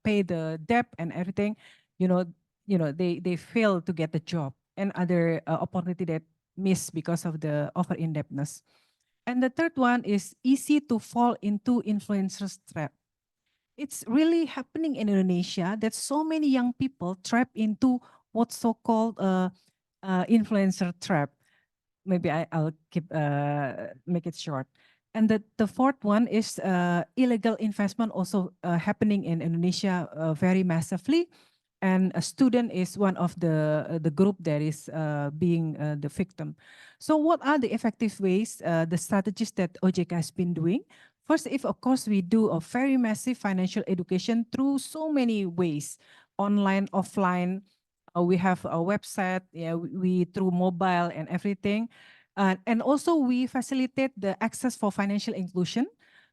pay the debt and everything, they fail to get the job and other opportunity that miss because of the over indebtedness. And the third one is easy to fall into influencers trap. It's really happening in Indonesia that so many young people trap into what's so-called influencer trap. Maybe I'll make it short. And the fourth one is illegal investment also happening in Indonesia very massively. and a student is one of the group that is being the victim. So what are the effective ways, the strategies that OJK has been doing? First, if of course we do a very massive financial education through so many ways, online, offline, we have a website, yeah, we through mobile and everything. And also we facilitate the access for financial inclusion,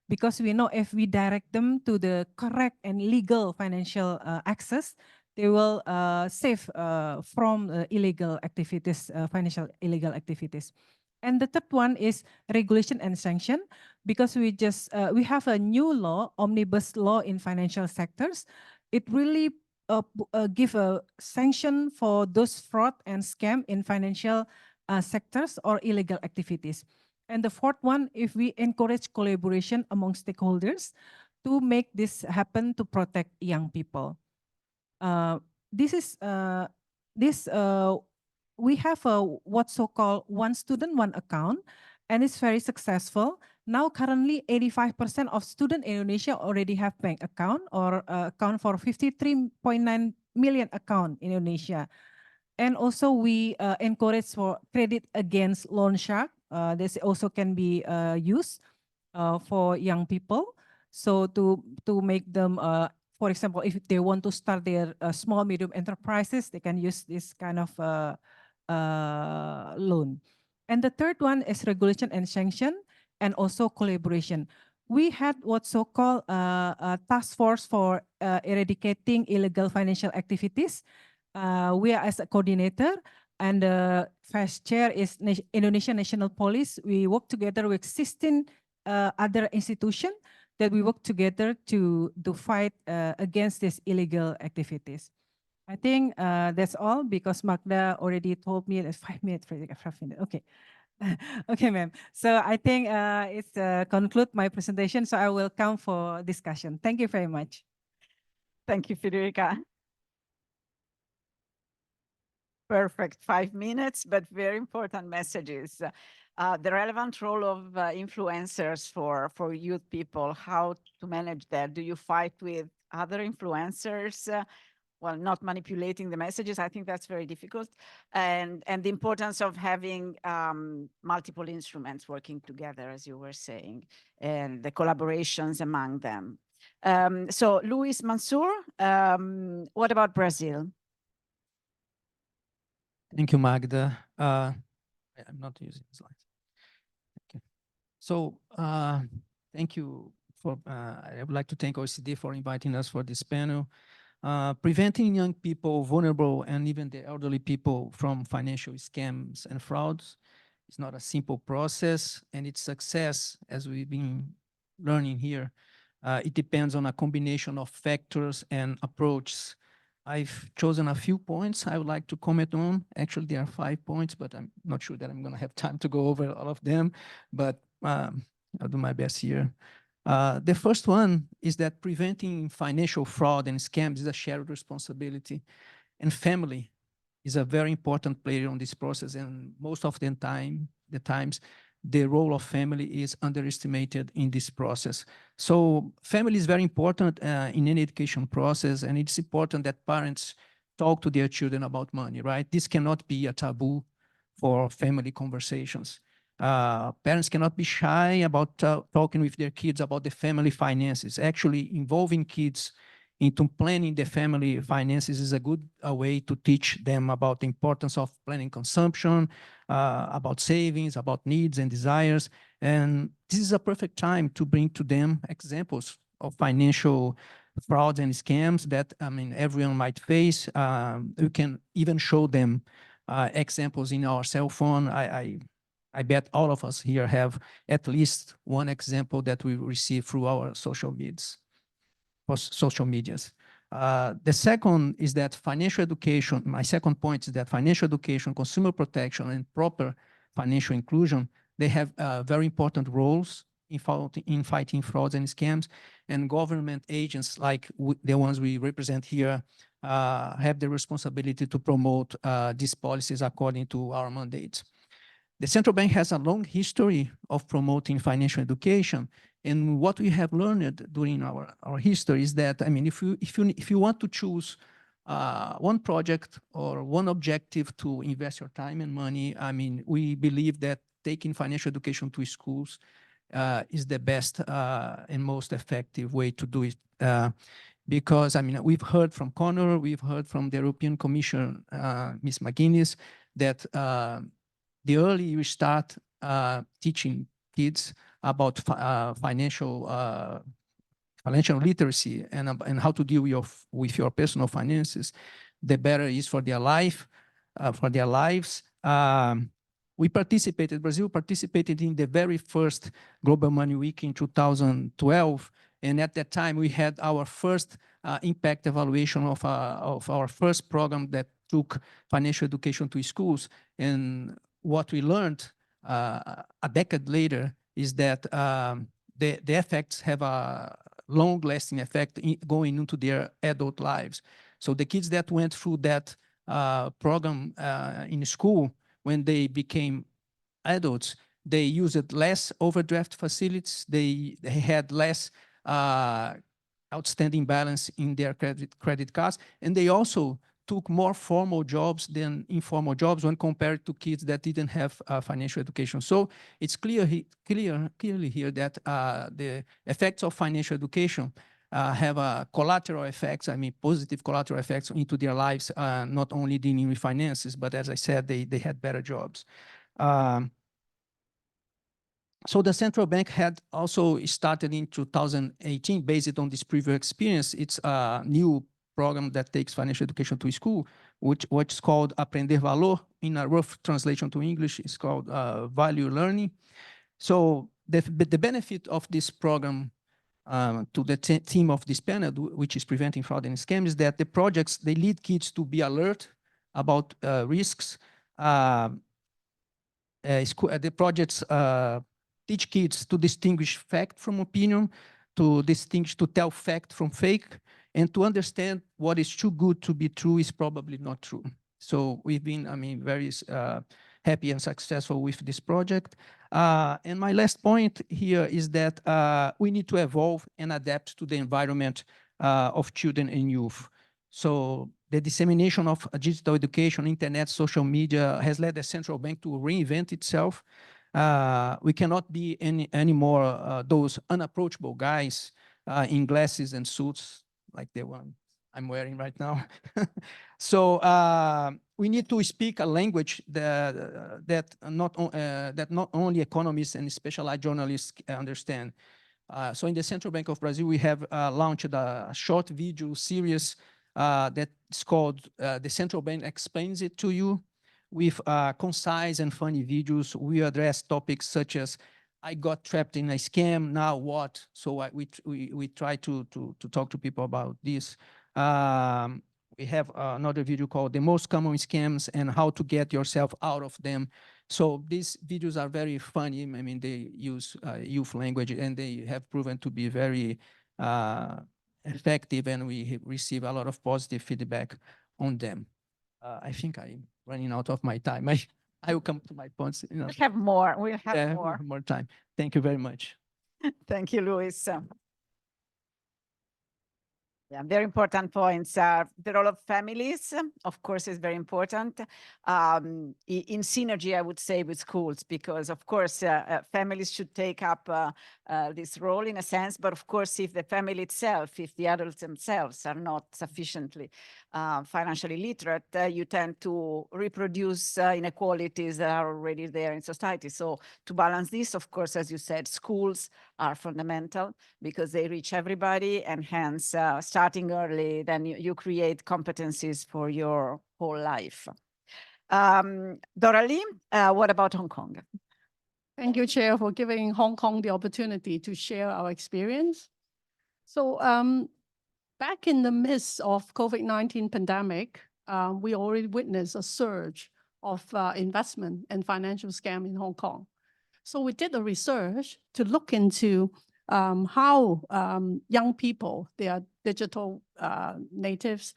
because we know if we direct them to the correct and legal financial access, they will save from illegal activities, financial illegal activities. And the third one is regulation and sanction, because we have a new law, omnibus law in financial sectors. It really give a sanction for those fraud and scam in financial sectors or illegal activities. And the fourth one, if we encourage collaboration among stakeholders to make this happen to protect young people. We have a what's so-called one student, one account, and it's very successful. Now, currently, 85% of students in Indonesia already have bank account or account for 53.9 million account in Indonesia. And also we encourage for credit against loan shark. This also can be used for young people. So to make them, for example, if they want to start their small, medium enterprises, they can use this kind of loan. And the third one is regulation and sanction, and also collaboration. We had what's so-called a task force for eradicating illegal financial activities. We are as a coordinator, and the vice chair is Indonesian National Police. We work together with 16 other institutions that we work together to fight against these illegal activities. I think that's all, because Magda already told me that 5 minutes, 5 minutes. Okay. Okay, ma'am. So I think it's conclude my presentation. So I will come for discussion. Thank you very much. Thank you, Federica. Perfect, 5 minutes, but very important messages. The relevant role of influencers for youth people, how to manage that. Do you fight with other influencers? Well, not manipulating the messages. I think that's very difficult. And the importance of having multiple instruments working together, as you were saying, and the collaborations among them. So Luis Mansour, what about Brazil? Thank you, Magda. I'm not using slides. Okay. So thank you for, I would like to thank OECD for inviting us for this panel. Preventing young people, vulnerable, and even the elderly people from financial scams and frauds is not a simple process, and its success, as we've been learning here, it depends on a combination of factors and approaches. I've chosen a few points I would like to comment on. Actually, there are 5 points, but I'm not sure that I'm going to have time to go over all of them, but I'll do my best here. The first one is that preventing financial fraud and scams is a shared responsibility, and family is a very important player on this process. And most of the times, the role of family is underestimated in this process. So family is very important in any education process, and it's important that parents talk to their children about money, right? This cannot be a taboo for family conversations. Parents cannot be shy about talking with their kids about the family finances. Actually, involving kids into planning the family finances is a good way to teach them about the importance of planning consumption, about savings, about needs and desires. And this is a perfect time to bring to them examples of financial frauds and scams that, I mean, everyone might face. We can even show them examples in our cell phone. I bet all of us here have at least one example that we receive through our social medias. The second is that financial education, my second point is that financial education, consumer protection, and proper financial inclusion, they have very important roles in fighting frauds and scams, and government agents like the ones we represent here have the responsibility to promote these policies according to our mandates. The central bank has a long history of promoting financial education, and what we have learned during our history is that, I mean, if you want to choose one project or one objective to invest your time and money. I mean, we believe that taking financial education to schools is the best and most effective way to do it. Because, I mean, we've heard from Connor, we've heard from the European Commission, Ms. McGuinness, that the early you start teaching kids about financial literacy and how to deal with your personal finances, the better it is for their life, for their lives. Brazil participated in the very first Global Money Week in 2012. And at that time, we had our first impact evaluation of our first program that took financial education to schools. And what we learned a decade later is that the effects have a long-lasting effect going into their adult lives. So the kids that went through that program in school, when they became adults, they used less overdraft facilities, they had less outstanding balance in their credit cards, and they also took more formal jobs than informal jobs when compared to kids that didn't have financial education. So it's clearly here that the effects of financial education have collateral effects, I mean, positive collateral effects into their lives, not only dealing with finances, but as I said, they had better jobs. So the central bank had also started in 2018, based on this previous experience. It's a new program that takes financial education to school, which is called Aprender Valor. In a rough translation to English, it's called Value Learning. So the benefit of this program to the theme of this panel, which is preventing fraud and scams, is that the projects, they lead kids to be alert about risks. The projects teach kids to distinguish fact from opinion, to tell fact from fake, and to understand what is too good to be true is probably not true. So we've been, I mean, very happy and successful with this project. And my last point here is that we need to evolve and adapt to the environment of children and youth. So the dissemination of digital education, internet, social media has led the central bank to reinvent itself. We cannot be anymore those unapproachable guys in glasses and suits like the one I'm wearing right now. So we need to speak a language that not only economists and specialized journalists understand. So in the Central Bank of Brazil, we have launched a short video series that's called The Central Bank Explains It to You. With concise and funny videos, we address topics such as, I got trapped in a scam, now what? So we try to talk to people about this. We have another video called The Most Common Scams and How to Get Yourself Out of Them. So these videos are very funny. I mean, they use youth language, and they have proven to be very effective, and we receive a lot of positive feedback on them. I think I'm running out of my time. I will come to my points. You know. We'll have more. We'll have more time. Thank you very much. Thank you, Luis. Yeah, very important points. The role of families, of course, is very important in synergy, I would say, with schools, because, of course, families should take up this role in a sense. But, of course, if the family itself, if the adults themselves are not sufficiently financially literate, you tend to reproduce inequalities that are already there in society. So to balance this, of course, as you said, schools are fundamental because they reach everybody, and hence starting early, then you create competencies for your whole life. Doralee, what about Hong Kong? Thank you, Chair, for giving Hong Kong the opportunity to share our experience. So back in the midst of COVID-19 pandemic, we already witnessed a surge of investment and financial scam in Hong Kong. So we did a research to look into how young people, they are digital natives,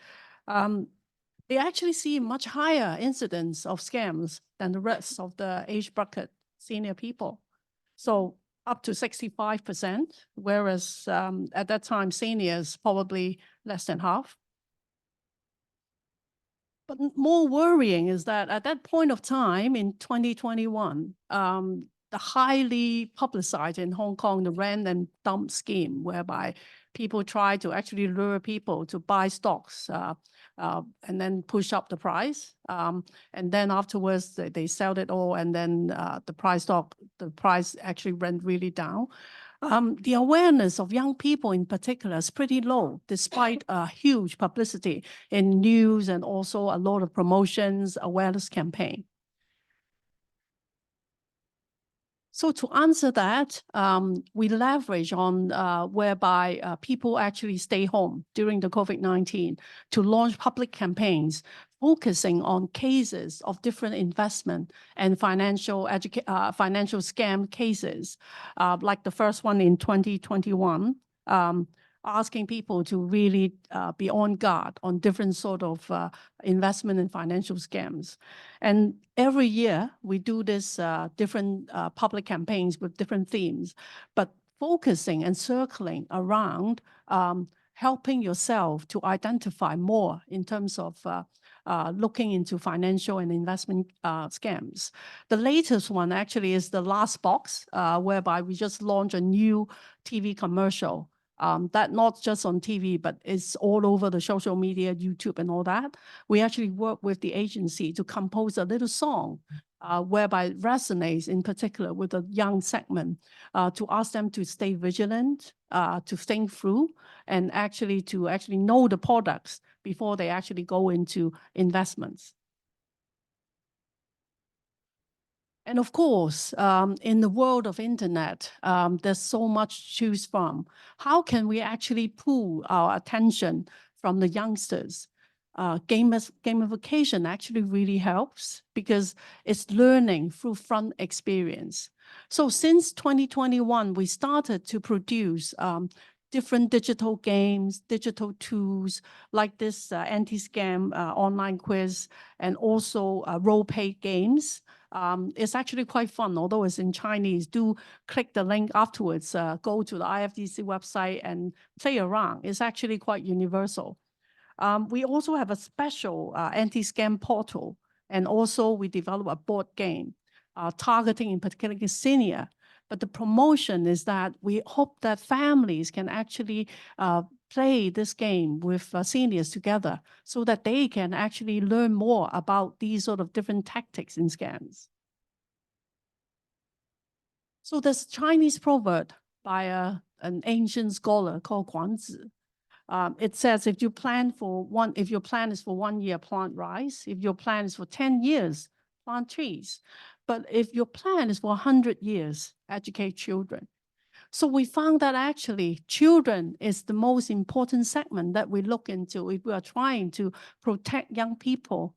they actually see much higher incidence of scams than the rest of the age bracket senior people. So up to 65%, whereas at that time, seniors probably less than half. But more worrying is that at that point of time in 2021, the highly publicized in Hong Kong, the rent and dump scheme, whereby people try to actually lure people to buy stocks and then push up the price. And then afterwards, they sell it all, and then the price actually went really down. The awareness of young people in particular is pretty low, despite a huge publicity in news and also a lot of promotions, awareness campaign. So to answer that, we leverage on whereby people actually stay home during the COVID-19 to launch public campaigns focusing on cases of different investment and financial scam cases, like the first one in 2021, asking people to really be on guard on different sort of investment and financial scams. And every year we do this different public campaigns with different themes, but focusing and circling around helping yourself to identify more in terms of looking into financial and investment scams. The latest one actually is the last box, whereby we just launched a new TV commercial that not just on TV, but it's all over the social media, YouTube and all that. We actually work with the agency to compose a little song whereby it resonates in particular with a young segment to ask them to stay vigilant, to think through, and actually to know the products before they actually go into investments. And of course, in the world of internet, there's so much to choose from. How can we actually pull our attention from the youngsters? Gamification actually really helps because it's learning through fun experience. So since 2021, we started to produce different digital games, digital tools like this anti-scam online quiz, and also role-play games. It's actually quite fun, although it's in Chinese. Do click the link afterwards, go to the IFDC website and play around. It's actually quite universal. We also have a special anti-scam portal, and also we develop a board game targeting in particular senior. But the promotion is that we hope that families can actually play this game with seniors together so that they can actually learn more about these sort of different tactics in scams. So there's a Chinese proverb by an ancient scholar called Guanzi. It says, if your plan is for 1 year, plant rice. If your plan is for 10 years, plant trees. But if your plan is for 100 years, educate children. So we found that actually children is the most important segment that we look into if we are trying to protect young people,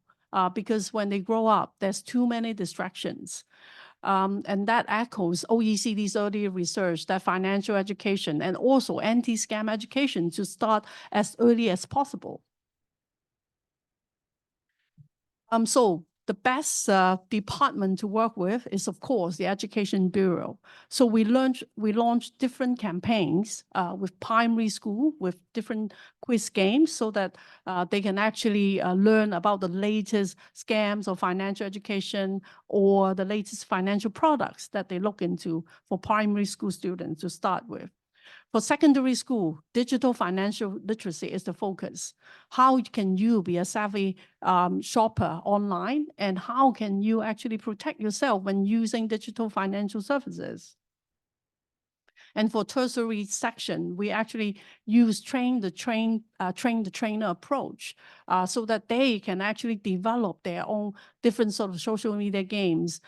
because when they grow up, there's too many distractions. And that echoes OECD's earlier research that financial education and also anti-scam education should start as early as possible. So the best department to work with is, of course, the Education Bureau. So we launched different campaigns with primary school, with different quiz games so that they can actually learn about the latest scams or financial education or the latest financial products that they look into for primary school students to start with. For secondary school, digital financial literacy is the focus. How can you be a savvy shopper online, and how can you actually protect yourself when using digital financial services? And for tertiary section, we actually use train the trainer approach so that they can actually develop their own different sort of social media games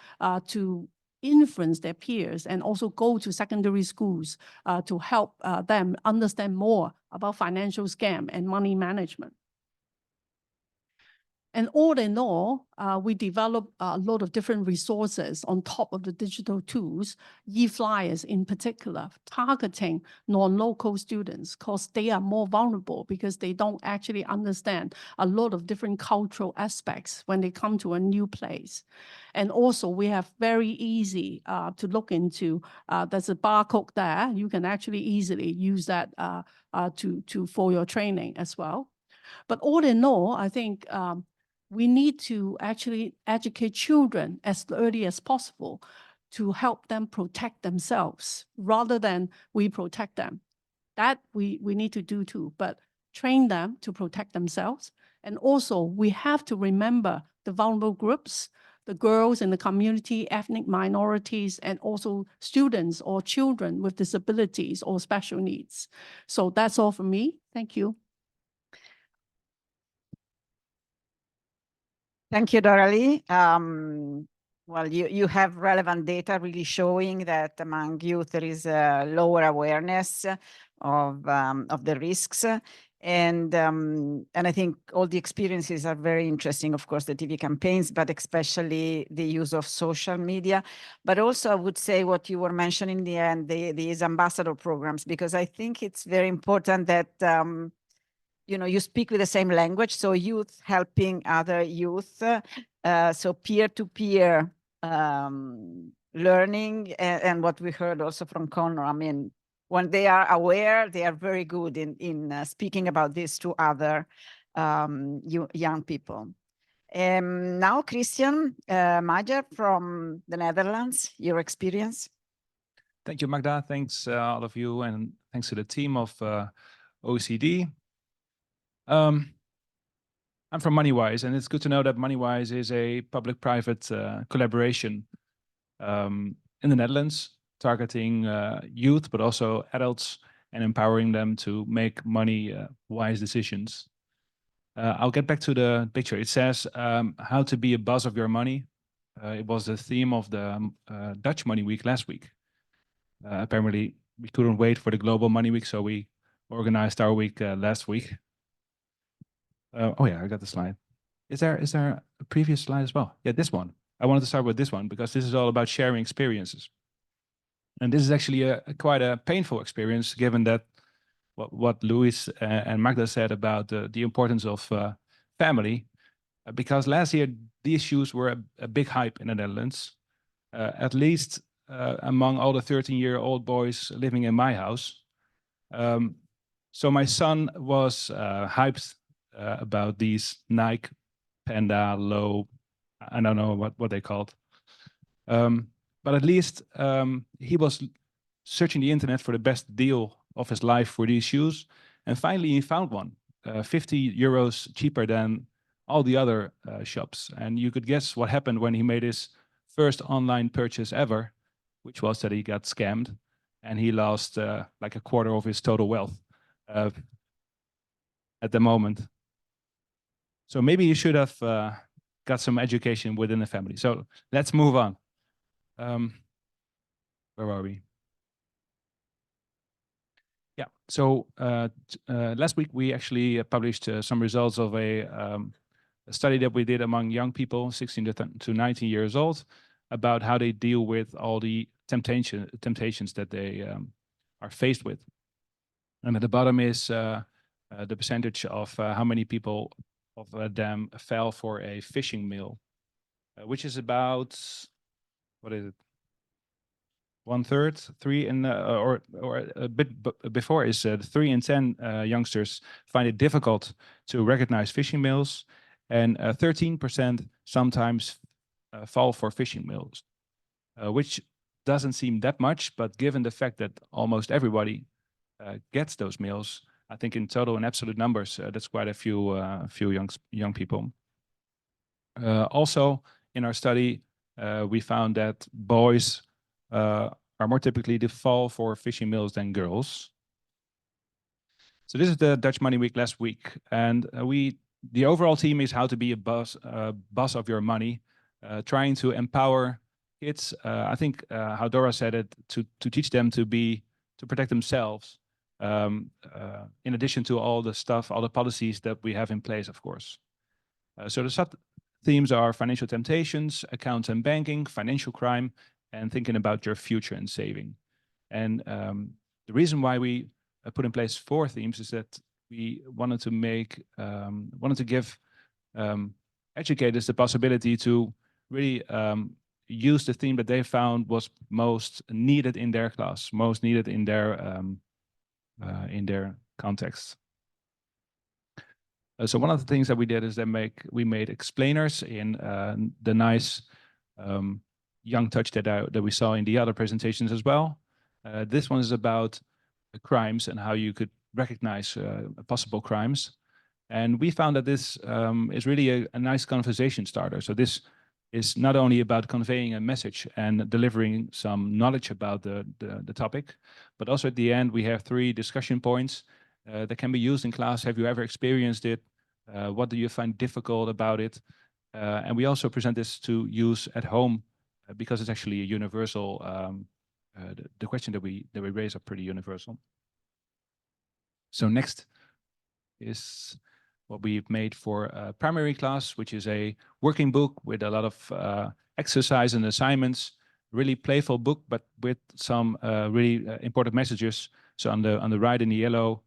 to influence their peers and also go to secondary schools to help them understand more about financial scam and money management. And all in all, we develop a lot of different resources on top of the digital tools, e-flyers in particular, targeting non-local students because they are more vulnerable because they don't actually understand a lot of different cultural aspects when they come to a new place. And also we have very easy to look into, there's a barcode there. You can actually easily use that for your training as well. But all in all, I think we need to actually educate children as early as possible to help them protect themselves rather than we protect them. That we need to do too, but train them to protect themselves. And also we have to remember the vulnerable groups, the girls in the community, ethnic minorities, and also students or children with disabilities or special needs. So that's all for me. Thank you. Thank you, Doralee. Well, you have relevant data really showing that among youth there is a lower awareness of the risks. And I think all the experiences are very interesting, of course, the TV campaigns, but especially the use of social media. But also I would say what you were mentioning in the end, these ambassador programs, because I think it's very important that you know, you speak with the same language, so youth helping other youth, so peer-to-peer learning, and what we heard also from Connor, I mean, when they are aware, they are very good in speaking about this to other young people. Now, Christian Majer from the Netherlands, your experience. Thank you, Magda. Thanks all of you, and thanks to the team of OECD. I'm from MoneyWise, and it's good to know that MoneyWise is a public-private collaboration in the Netherlands, targeting youth, but also adults, and empowering them to make money-wise decisions. I'll get back to the picture. It says how to be a boss of your money. It was the theme of the Dutch Money Week last week. Apparently, we couldn't wait for the Global Money Week, so we organized our week last week. Oh yeah, I got the slide. Is there a previous slide as well? Yeah, this one. I wanted to start with this one because this is all about sharing experiences. And this is actually quite a painful experience, given that what Luis and Magda said about the importance of family. Because last year, these issues were a big hype in the Netherlands, at least among all the 13-year-old boys living in my house. So my son was hyped about these Nike Panda Low, I don't know what they called. But at least he was searching the internet for the best deal of his life for these shoes. And finally he found one, 50 euros cheaper than all the other shops. And you could guess what happened when he made his first online purchase ever, which was that he got scammed and he lost like a quarter of his total wealth at the moment. So maybe you should have got some education within the family. So let's move on. Where are we? Yeah, so last week we actually published some results of a study that we did among young people, 16 to 19 years old, about how they deal with all the temptations that they are faced with. And at the bottom is the percentage of how many people of them fell for a phishing mail, which is about, what is it? 1/3, 3 in, or a bit before is 3 in 10 youngsters find it difficult to recognize phishing mails, and 13% sometimes fall for phishing mails, which doesn't seem that much, but given the fact that almost everybody gets those mails, I think in total, in absolute numbers, that's quite a few young people. Also, in our study, we found that boys are more typically to fall for phishing mails than girls. So this is the Dutch Money Week last week, and the overall theme is how to be a boss of your money, trying to empower kids. I think how Dora said it, to teach them to protect themselves. In addition to all the policies that we have in place, of course. So the sub-themes are financial temptations, accounts and banking, financial crime, and thinking about your future and saving. And the reason why we put in place 4 themes is that we wanted to give educators the possibility to really use the theme that they found was most needed in their class, most needed in their context. So one of the things that we did is we made explainers in the nice young touch that we saw in the other presentations as well. This one is about crimes and how you could recognize possible crimes. And we found that this is really a nice conversation starter. So this is not only about conveying a message and delivering some knowledge about the topic, but also at the end we have 3 discussion points that can be used in class. Have you ever experienced it? What do you find difficult about it? And we also present this to use at home because it's actually a universal. The question that we raise are pretty universal. So next is what we've made for primary class, which is a working book with a lot of exercise and assignments. Really playful book, but with some really important messages. So on the right in the yellow,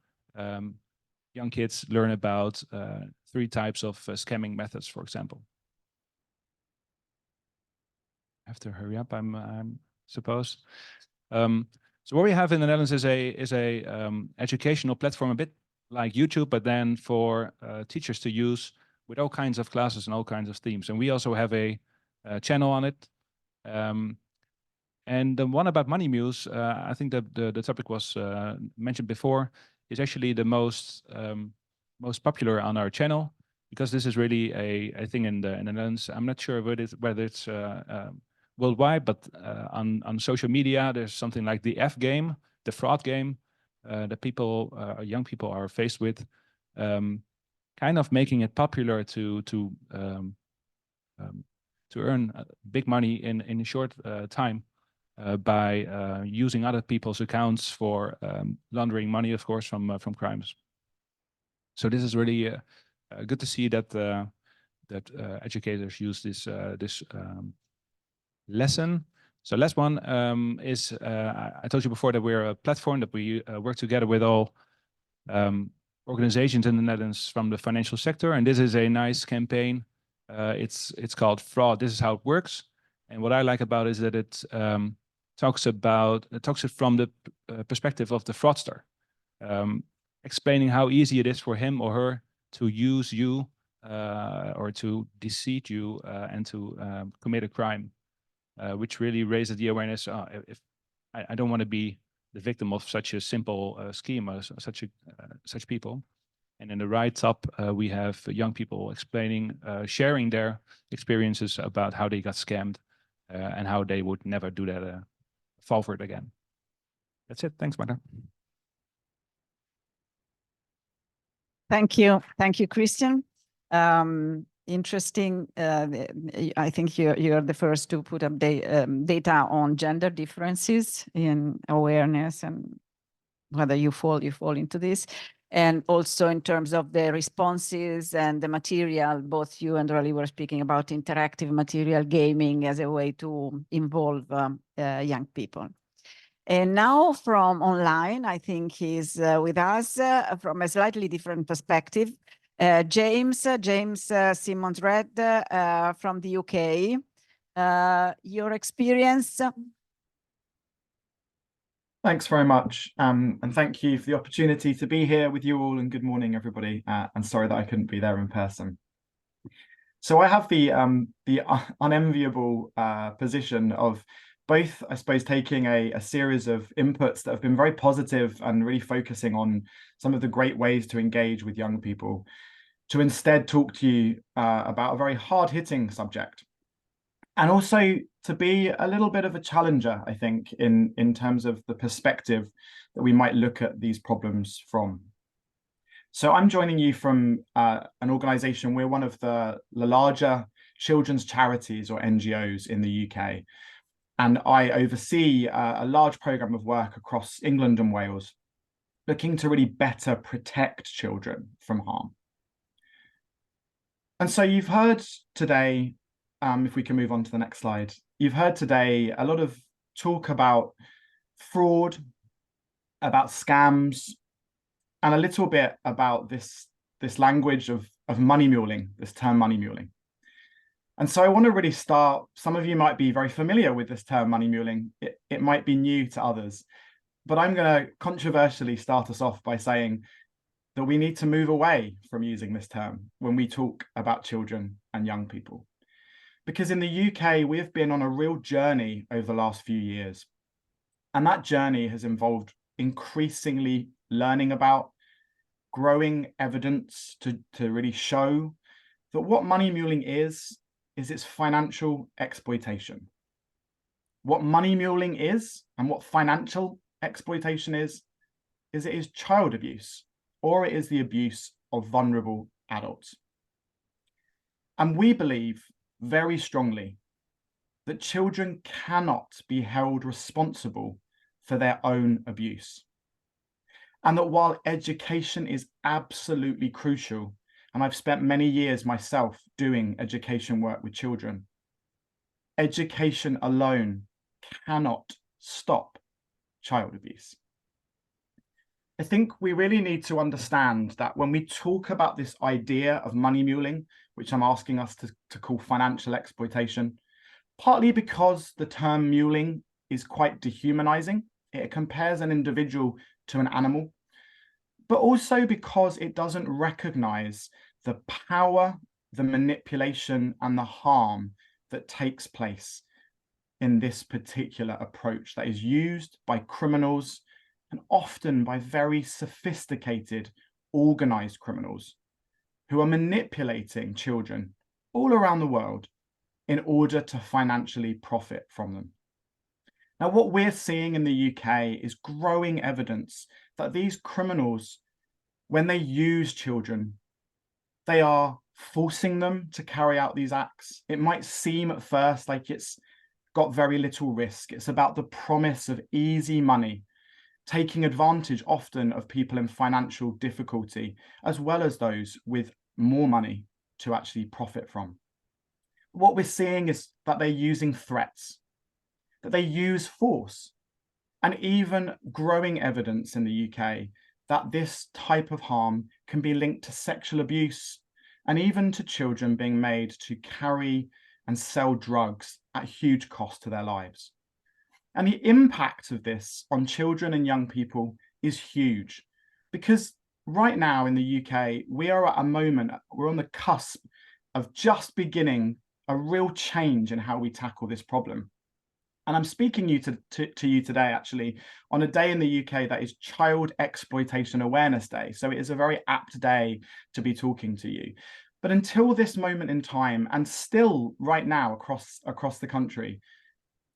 young kids learn about 3 types of scamming methods, for example. I have to hurry up, I'm suppose. So what we have in the Netherlands is a educational platform, a bit like YouTube, but then for teachers to use with all kinds of classes and all kinds of themes. And we also have a channel on it. And the one about Money Mules, I think the topic was mentioned before, is actually the most popular on our channel, because this is really a thing in the Netherlands. I'm not sure whether it's worldwide, but on social media, there's something like the F game, the fraud game, that young people are faced with, kind of making it popular to earn big money in a short time by using other people's accounts for laundering money, of course, from crimes. So this is really good to see that educators use this lesson. So last one is, I told you before that we're a platform that we work together with all organizations in the Netherlands from the financial sector. And this is a nice campaign. It's called Fraud. This is how it works. And what I like about it is that it talks it from the perspective of the fraudster, explaining how easy it is for him or her to use you or to deceive you and to commit a crime. Which really raises the awareness. If I don't want to be the victim of such a simple scheme, such people. And in the right top, we have young people explaining, sharing their experiences about how they got scammed and how they would never do that, fall for it again. That's it. Thanks, Marta. Thank you, Christian. Interesting. I think you're the first to put up data on gender differences in awareness and whether you fall into this. And also in terms of the responses and the material, both you and Raleigh were speaking about interactive material gaming as a way to involve young people. And now from online, I think he's with us from a slightly different perspective. James Simmons-Red from the UK. Your experience? Thanks very much. And thank you for the opportunity to be here with you all, and good morning, everybody. And sorry that I couldn't be there in person. So I have the unenviable position of both, I suppose, taking a series of inputs that have been very positive and really focusing on some of the great ways to engage with young people, to instead talk to you about a very hard-hitting subject. And also to be a little bit of a challenger, I think, in terms of the perspective that we might look at these problems from. So I'm joining you from an organization. We're one of the larger children's charities or NGOs in the UK. And I oversee a large program of work across England and Wales, looking to really better protect children from harm. And so you've heard today, if we can move on to the next slide, you've heard today a lot of talk about fraud, about scams, and a little bit about this language of money muling, this term money muling. And so I want to really start, some of you might be very familiar with this term money muling. It might be new to others, but I'm going to controversially start us off by saying that we need to move away from using this term when we talk about children and young people. Because in the UK, we have been on a real journey over the last few years. And that journey has involved increasingly learning about, growing evidence to really show that what money muling is its financial exploitation. What money muling is and what financial exploitation is it is child abuse, or it is the abuse of vulnerable adults. And we believe very strongly that children cannot be held responsible for their own abuse. And that while education is absolutely crucial, and I've spent many years myself doing education work with children, education alone cannot stop child abuse. I think we really need to understand that when we talk about this idea of money muling, which I'm asking us to call financial exploitation, partly because the term muling is quite dehumanizing. It compares an individual to an animal, but also because it doesn't recognize the power, the manipulation, and the harm that takes place in this particular approach that is used by criminals, and often by very sophisticated, organized criminals who are manipulating children all around the world in order to financially profit from them. Now, what we're seeing in the UK is growing evidence that these criminals, when they use children, they are forcing them to carry out these acts. It might seem at first like it's got very little risk. It's about the promise of easy money, taking advantage often of people in financial difficulty, as well as those with more money to actually profit from. What we're seeing is that they're using threats, that they use force, and even growing evidence in the UK that this type of harm can be linked to sexual abuse and even to children being made to carry and sell drugs at huge cost to their lives. And the impact of this on children and young people is huge, because right now in the UK, we are at a moment, we're on the cusp of just beginning a real change in how we tackle this problem. And I'm speaking to you today, actually, on a day in the UK that is Child Exploitation Awareness Day. So it is a very apt day to be talking to you. But until this moment in time, and still right now across the country,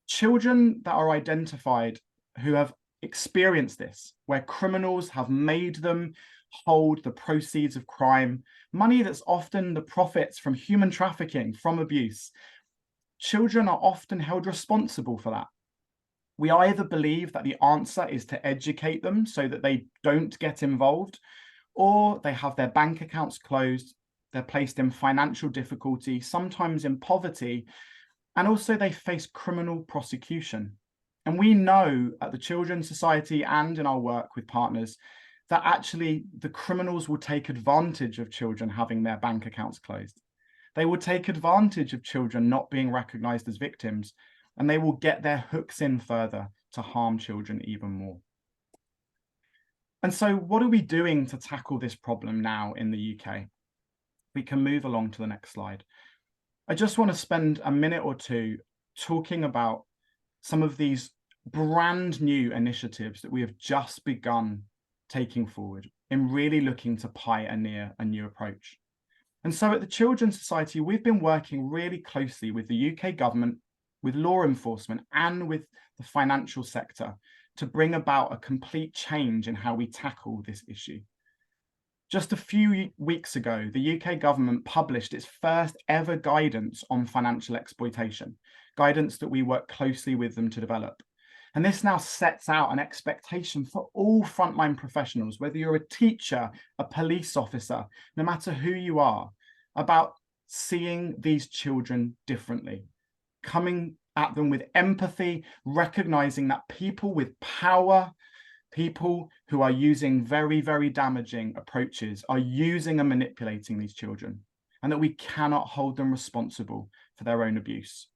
children that are identified who have experienced this, where criminals have made them hold the proceeds of crime, money that's often the profits from human trafficking, from abuse, children are often held responsible for that. We either believe that the answer is to educate them so that they don't get involved, or they have their bank accounts closed, they're placed in financial difficulty, sometimes in poverty, and also they face criminal prosecution. And we know at the Children's Society and in our work with partners that actually the criminals will take advantage of children having their bank accounts closed. They will take advantage of children not being recognized as victims, and they will get their hooks in further to harm children even more. And so what are we doing to tackle this problem now in the UK? We can move along to the next slide. I just want to spend a minute or two talking about some of these brand new initiatives that we have just begun taking forward in really looking to pioneer a new approach. And so at the Children's Society, we've been working really closely with the UK government, with law enforcement, and with the financial sector to bring about a complete change in how we tackle this issue. Just a few weeks ago, the UK government published its first ever guidance on financial exploitation, guidance that we work closely with them to develop. And this now sets out an expectation for all frontline professionals, whether you're a teacher, a police officer, no matter who you are, about seeing these children differently, coming at them with empathy, recognizing that people with power, people who are using very, very damaging approaches are using and manipulating these children, and that we cannot hold them responsible for their own abuse.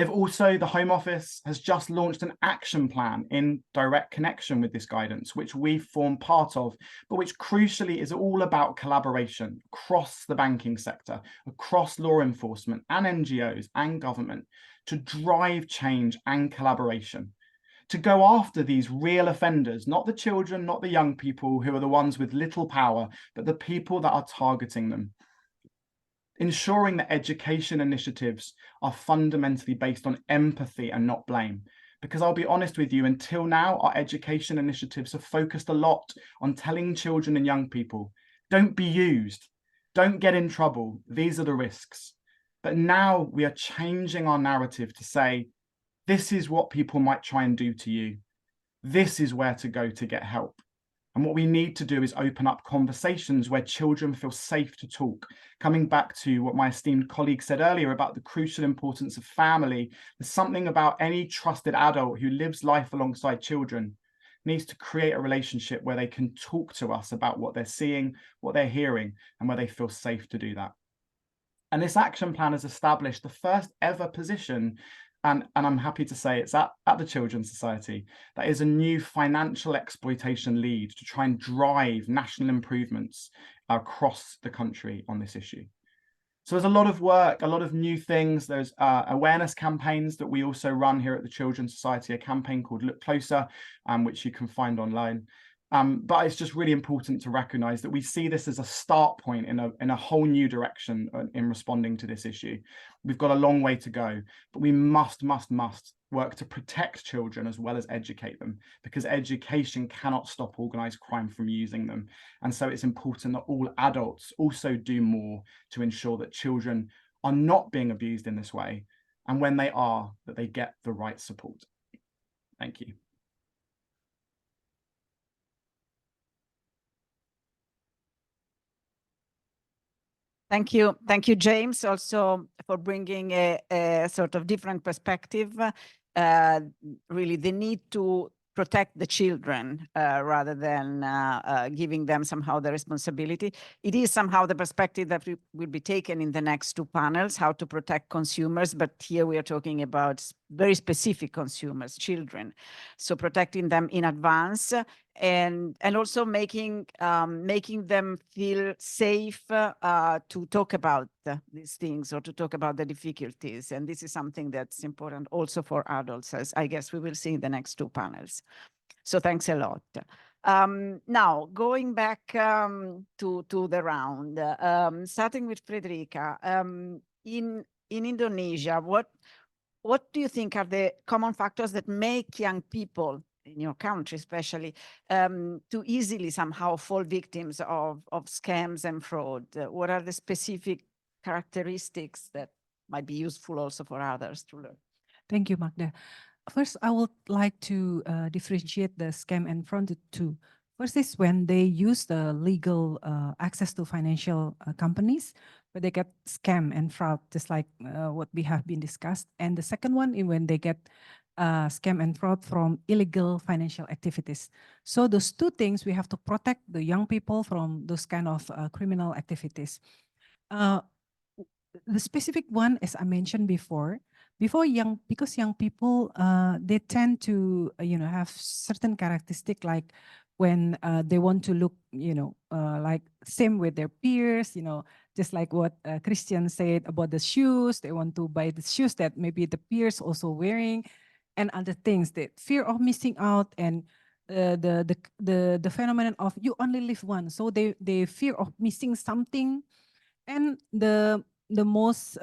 The Home Office has just launched an action plan in direct connection with this guidance, which we form part of, but which crucially is all about collaboration across the banking sector, across law enforcement and NGOs and government to drive change and collaboration, to go after these real offenders, not the children, not the young people who are the ones with little power, but the people that are targeting them. Ensuring that education initiatives are fundamentally based on empathy and not blame. Because I'll be honest with you, until now, our education initiatives have focused a lot on telling children and young people, don't be used, don't get in trouble, these are the risks. But now we are changing our narrative to say, this is what people might try and do to you. This is where to go to get help. And what we need to do is open up conversations where children feel safe to talk. Coming back to what my esteemed colleague said earlier about the crucial importance of family, there's something about any trusted adult who lives life alongside children needs to create a relationship where they can talk to us about what they're seeing, what they're hearing, and where they feel safe to do that. And this action plan has established the first ever position, and I'm happy to say it's at the Children's Society, that is a new financial exploitation lead to try and drive national improvements across the country on this issue. So there's a lot of work, a lot of new things. There's awareness campaigns that we also run here at the Children's Society, a campaign called Look Closer, which you can find online. But it's just really important to recognize that we see this as a start point in a whole new direction in responding to this issue. We've got a long way to go, but we must work to protect children as well as educate them, because education cannot stop organized crime from using them. And so it's important that all adults also do more to ensure that children are not being abused in this way, and when they are, that they get the right support. Thank you. Thank you, James, also for bringing a sort of different perspective. Really, the need to protect the children rather than giving them somehow the responsibility. It is somehow the perspective that will be taken in the next two panels, how to protect consumers, but here we are talking about very specific consumers, children. So protecting them in advance and also making them feel safe to talk about these things or to talk about the difficulties. And this is something that's important also for adults, as I guess we will see in the next two panels. So thanks a lot. Now, going back to the round, starting with Frederica, in Indonesia, what do you think are the common factors that make young people in your country especially to easily somehow fall victims of scams and fraud? What are the specific characteristics that might be useful also for others to learn? Thank you, Magda. First, I would like to differentiate the scam and fraud into two. First is when they use the legal access to financial companies, but they get scam and fraud, just like what we have been discussed. And the second one is when they get scam and fraud from illegal financial activities. So those two things, we have to protect the young people from those kind of criminal activities. The specific one, as I mentioned before because young people, they tend to, have certain characteristic, like when they want to look, like same with their peers, just like what Christian said about the shoes. They want to buy the shoes that maybe the peers also wearing, and other things. The fear of missing out, and the phenomenon of you only live once, so they fear of missing something. And the most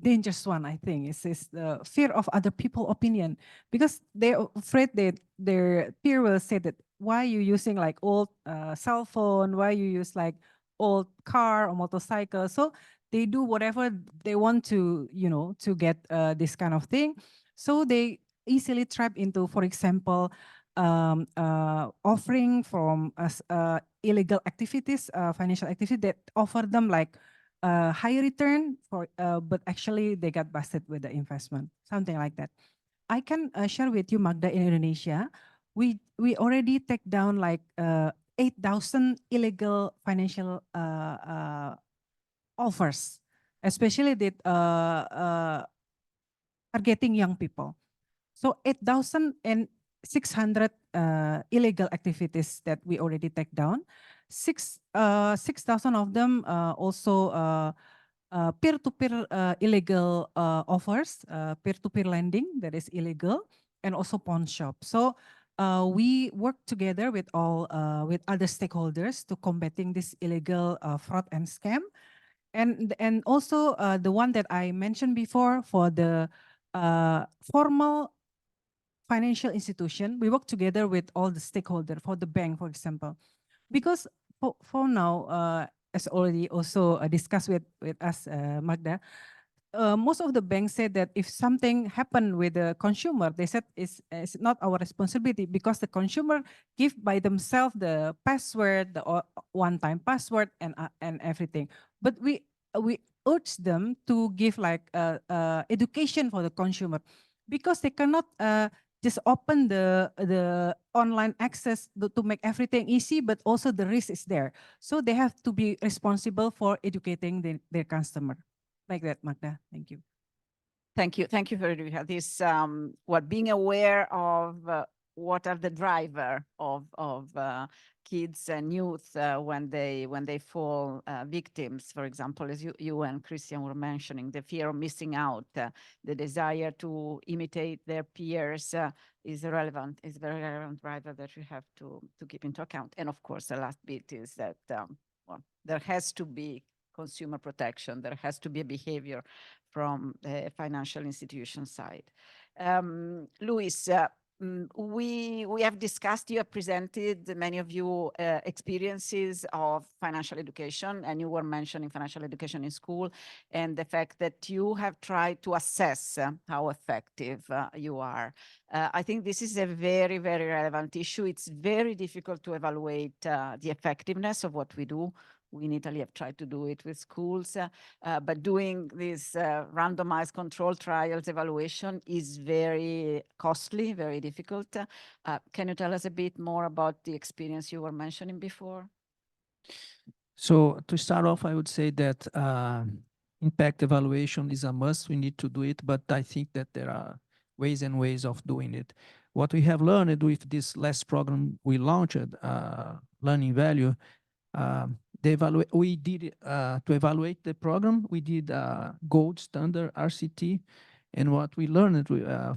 dangerous one, I think, is the fear of other people's opinion, because they're afraid that their peer will say that, why you using like old cell phone, why you use like old car or motorcycle. So they do whatever they want to, to get this kind of thing. So they easily trap into, for example, offering from illegal activities, financial activities that offer them like higher return for, but actually they got busted with the investment, something like that. I can share with you, Magda, in Indonesia, we already take down like 8,000 illegal financial offers. especially that targeting young people. So 8,600 illegal activities that we already take down. 6,000 of them also peer-to-peer illegal offers, peer-to-peer lending that is illegal, and also pawn shop. So we work together with all with other stakeholders to combating this illegal fraud and scam, and also the one that I mentioned before for the formal financial institution. We work together with all the stakeholders for the bank, for example, because for now, as already also discussed with us, Magda, most of the banks said that if something happened with the consumer, they said it's not our responsibility because the consumer give by themselves the password, the one-time password, and everything. But we urge them to give like education for the consumer, because they cannot just open the online access to make everything easy, but also the risk is there. So they have to be responsible for educating their customer. Like that, Magda. Thank you. Thank you. Thank you, Federica. This, being aware of what are the driver of kids and youth when they fall victims, for example, as you and Christian were mentioning, the fear of missing out, the desire to imitate their peers is very relevant driver that we have to keep into account. And of course, the last bit is that there has to be consumer protection. There has to be a behavior from the financial institution side. Luis, we have discussed, you have presented, many of you, experiences of financial education, and you were mentioning financial education in school and the fact that you have tried to assess how effective you are. I think this is a very, very relevant issue. It's very difficult to evaluate the effectiveness of what we do. We in Italy have tried to do it with schools, but doing this randomized control trials evaluation is very costly, very difficult. Can you tell us a bit more about the experience you were mentioning before? So to start off, I would say that impact evaluation is a must. We need to do it, but I think that there are ways and ways of doing it. What we have learned with this last program we launched, Learning Value, we did to evaluate the program, we did gold standard RCT, and what we learned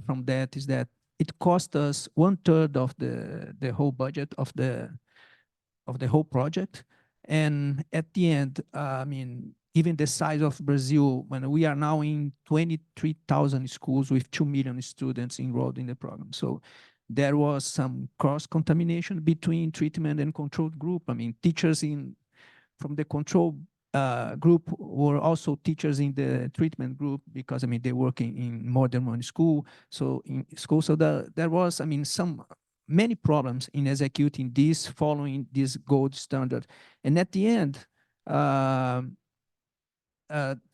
from that is that it cost us 1/3 of the whole budget of the whole project. And at the end, I mean, given the size of Brazil, when we are now in 23,000 schools with 2 million students enrolled in the program. So there was some cross-contamination between treatment and controlled group. I mean, teachers from the control group were also teachers in the treatment group because, I mean, they work in more than one school. So there was, I mean, many problems in executing this, following this gold standard. And at the end,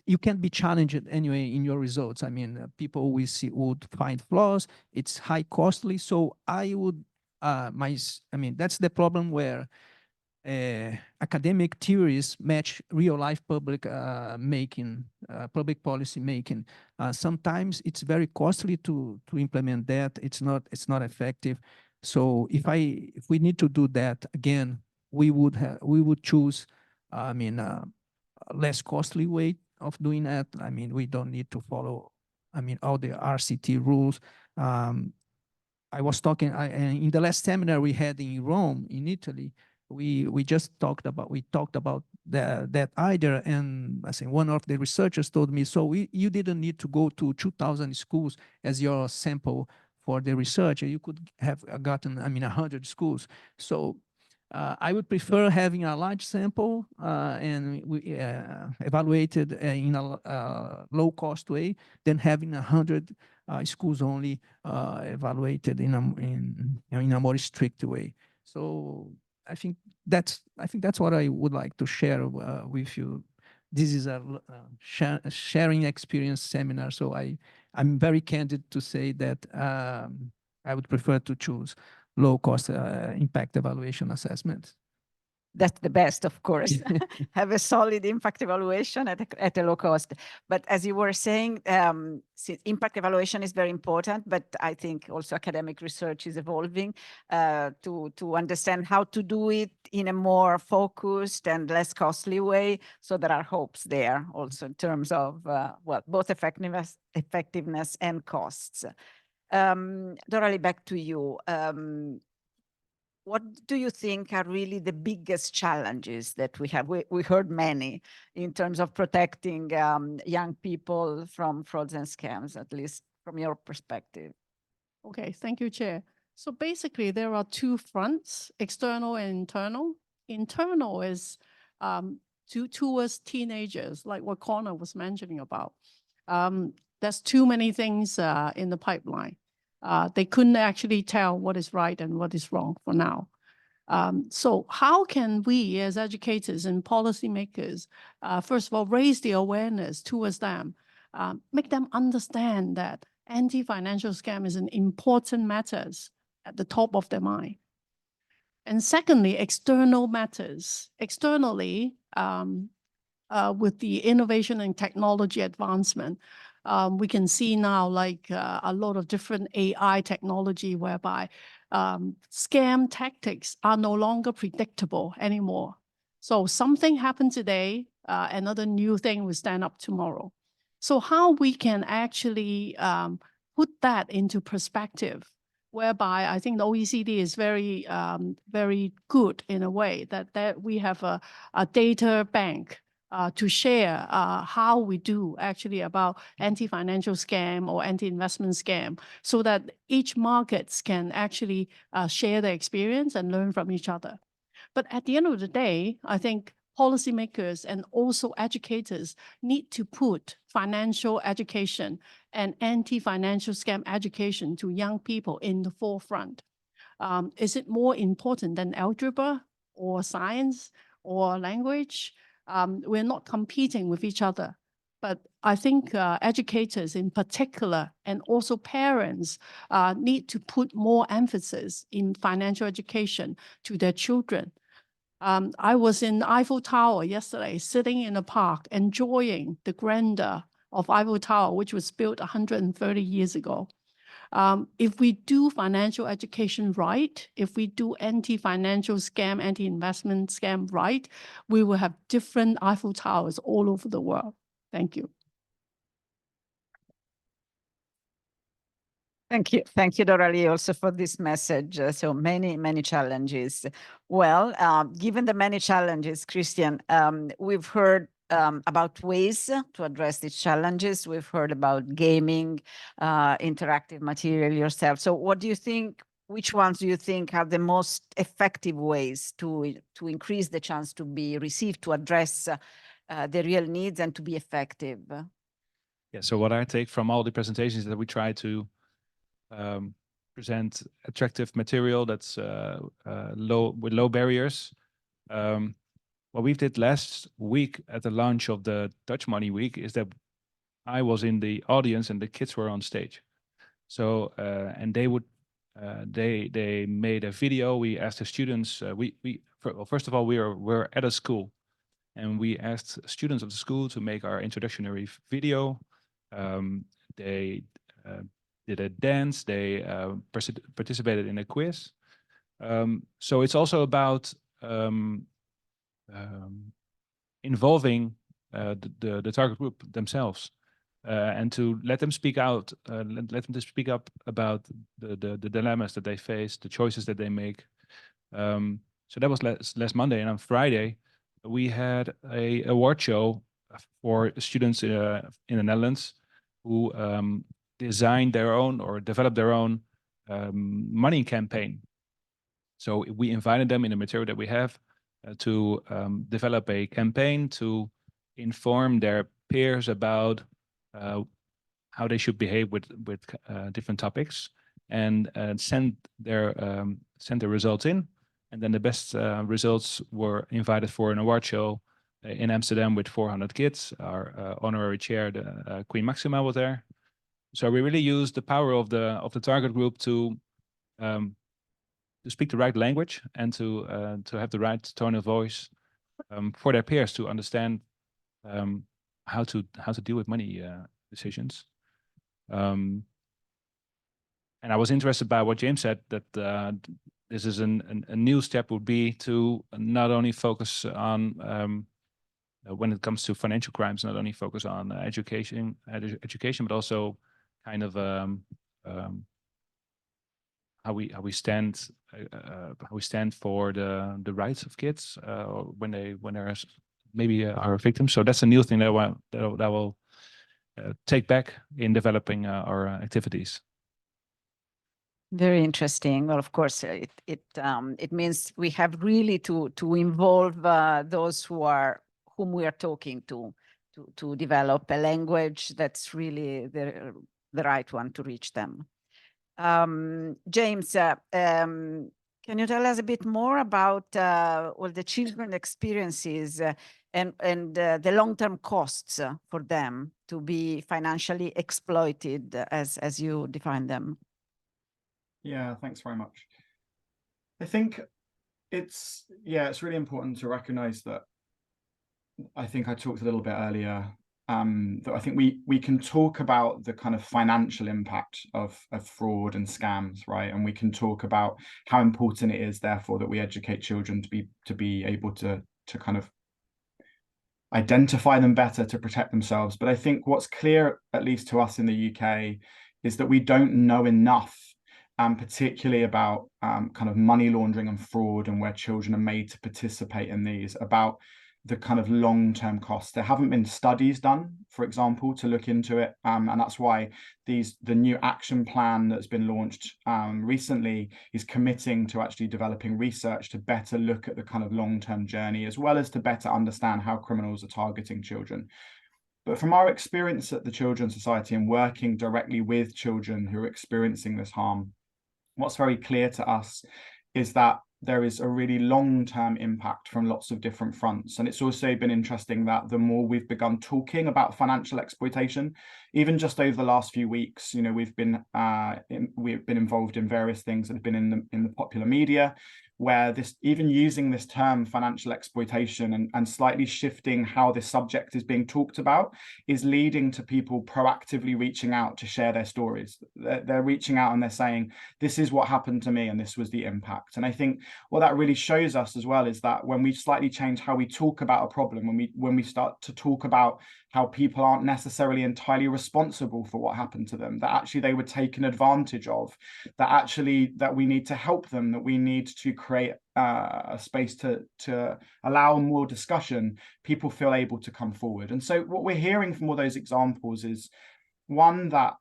you can be challenged anyway in your results. I mean, people would find flaws. It's high costly. So I would, I mean, that's the problem where academic theories match real life public public policy making. Sometimes it's very costly to implement that. It's not effective. So if we need to do that again, we would choose, I mean, a less costly way of doing that. I mean, we don't need to follow, I mean, all the RCT rules. I was talking in the last seminar we had in Rome, in Italy. We talked about that idea, and I think one of the researchers told me, so you didn't need to go to 2,000 schools as your sample for the research. You could have gotten, I mean, 100 schools. So I would prefer having a large sample and we evaluated in a low-cost way than having 100 schools only evaluated in a more strict way. So I think that's what I would like to share with you. This is a sharing experience seminar, so I'm very candid to say that I would prefer to choose low-cost impact evaluation assessments. That's the best, of course. Have a solid impact evaluation at a low cost. But as you were saying, impact evaluation is very important, but I think also academic research is evolving to understand how to do it in a more focused and less costly way. So there are hopes there also in terms of, well, both effectiveness and costs. Doralie, back to you. What do you think are really the biggest challenges that we have? We heard many in terms of protecting young people from frauds and scams, at least from your perspective. Okay, thank you, Chair. So basically, there are two fronts, external and internal. Internal is towards teenagers, like what Connor was mentioning about. There's too many things in the pipeline. They couldn't actually tell what is right and what is wrong for now. So how can we as educators and policymakers, first of all, raise the awareness towards them, make them understand that anti-financial scam is an important matters at the top of their mind. And secondly, external matters. Externally, with the innovation and technology advancement, we can see now like a lot of different AI technology whereby scam tactics are no longer predictable anymore. So something happened today, another new thing will stand up tomorrow. So how we can actually put that into perspective, whereby I think the OECD is very, very good in a way that we have a data bank to share how we do actually about anti-financial scam or anti-investment scam, so that each markets can actually share their experience and learn from each other. But at the end of the day, I think policymakers and also educators need to put financial education and anti-financial scam education to young people in the forefront. Is it more important than algebra or science or language? We're not competing with each other, but I think educators in particular and also parents need to put more emphasis in financial education to their children. I was in Eiffel Tower yesterday, sitting in a park, enjoying the grandeur of Eiffel Tower, which was built 130 years ago. If we do financial education right, if we do anti-financial scam, anti-investment scam right, we will have different Eiffel Towers all over the world. Thank you. Thank you. Thank you, Doralie, also for this message. So many challenges. Well, given the many challenges, Christian, we've heard about ways to address these challenges. We've heard about gaming, interactive material yourself. So what do you think, which ones do you think are the most effective ways to increase the chance to be received, to address the real needs and to be effective? Yeah, so what I take from all the presentations is that we try to present attractive material that's with low barriers. What we did last week at the launch of the Dutch Money Week is that I was in the audience and the kids were on stage. So and they made a video. We asked the students. First of all, we're at a school, and we asked students of the school to make our introductory video. They did a dance. They participated in a quiz. So it's also about involving the target group themselves, and to let them speak out, let them speak up about the dilemmas that they face, the choices that they make. So that was last Monday, and on Friday we had a award show for students in the Netherlands who designed their own or developed their own money campaign. So we invited them in the material that we have to develop a campaign to inform their peers about how they should behave with different topics, and send their results in. And then the best results were invited for an award show in Amsterdam with 400 kids. Our honorary chair, Queen Maxima, was there. So we really used the power of the target group to speak the right language and to have the right tone of voice for their peers to understand how to deal with money decisions. And I was interested by what James said, that this is a new step would be to not only focus on when it comes to financial crimes, not only focus on education, but also kind of how we stand for the rights of kids when they're maybe are victims. So that's a new thing that will take back in developing our activities. Very interesting. Well, of course, it means we have really to involve those whom we are talking to develop a language that's really the right one to reach them. James, can you tell us a bit more about all the children experiences and the long-term costs for them to be financially exploited as you define them? Yeah, thanks very much. I think it's really important to recognize that. I think I talked a little bit earlier that I think we can talk about the kind of financial impact of fraud and scams, right? And we can talk about how important it is, therefore, that we educate children to be able to kind of identify them better, to protect themselves. But I think what's clear, at least to us in the UK, is that we don't know enough, particularly about kind of money laundering and fraud and where children are made to participate in these, about the kind of long-term costs. There haven't been studies done, for example, to look into it. And that's why the new action plan that's been launched recently is committing to actually developing research to better look at the kind of long-term journey, as well as to better understand how criminals are targeting children. But from our experience at the Children's Society and working directly with children who are experiencing this harm, what's very clear to us is that there is a really long-term impact from lots of different fronts. And it's also been interesting that the more we've begun talking about financial exploitation, even just over the last few weeks, you know, we've been involved in various things that have been in the popular media, where even using this term financial exploitation and slightly shifting how this subject is being talked about is leading to people proactively reaching out to share their stories. They're reaching out and they're saying, this is what happened to me and this was the impact. And I think what that really shows us as well is that when we slightly change how we talk about a problem, when we start to talk about how people aren't necessarily entirely responsible for what happened to them, that actually they were taken advantage of, that we need to help them, that we need to create a space to allow more discussion, people feel able to come forward. And so what we're hearing from all those examples is, one, that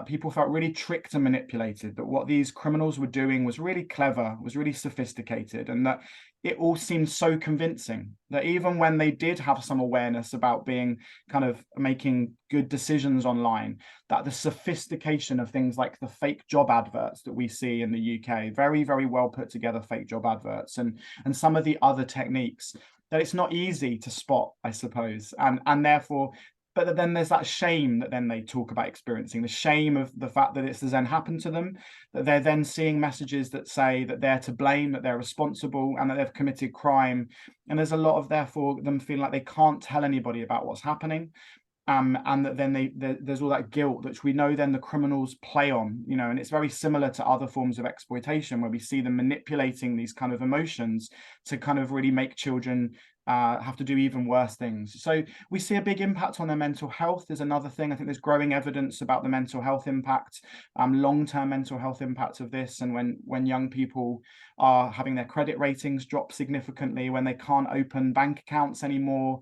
people felt really tricked and manipulated, that what these criminals were doing was really clever, was really sophisticated, and that it all seemed so convincing that even when they did have some awareness about being kind of making good decisions online, that the sophistication of things like the fake job adverts that we see in the UK, very, very well put together fake job adverts, and some of the other techniques, that it's not easy to spot, I suppose, and therefore. But then there's that shame that then they talk about experiencing, the shame of the fact that this has then happened to them, that they're then seeing messages that say that they're to blame, that they're responsible, and that they've committed crime. And there's a lot of, therefore, them feeling like they can't tell anybody about what's happening. And that then there's all that guilt, which we know then the criminals play on, you know, and it's very similar to other forms of exploitation where we see them manipulating these kind of emotions to kind of really make children have to do even worse things. So we see a big impact on their mental health. There's another thing. I think there's growing evidence about the mental health impact, long-term mental health impact of this. And when young people are having their credit ratings drop significantly, when they can't open bank accounts anymore,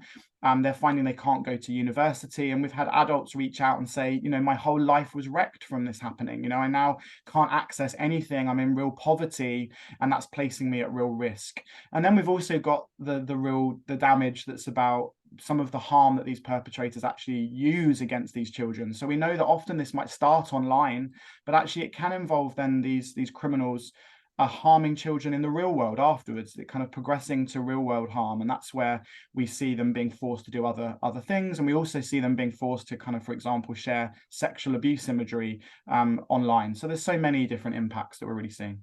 they're finding they can't go to university. And we've had adults reach out and say, you know, my whole life was wrecked from this happening. You know, I now can't access anything. I'm in real poverty, and that's placing me at real risk. And then we've also got the damage that's about some of the harm that these perpetrators actually use against these children. So we know that often this might start online, but actually it can involve then these criminals are harming children in the real world afterwards, it kind of progressing to real world harm. And that's where we see them being forced to do other things. And we also see them being forced to kind of, for example, share sexual abuse imagery online. So there's so many different impacts that we're really seeing.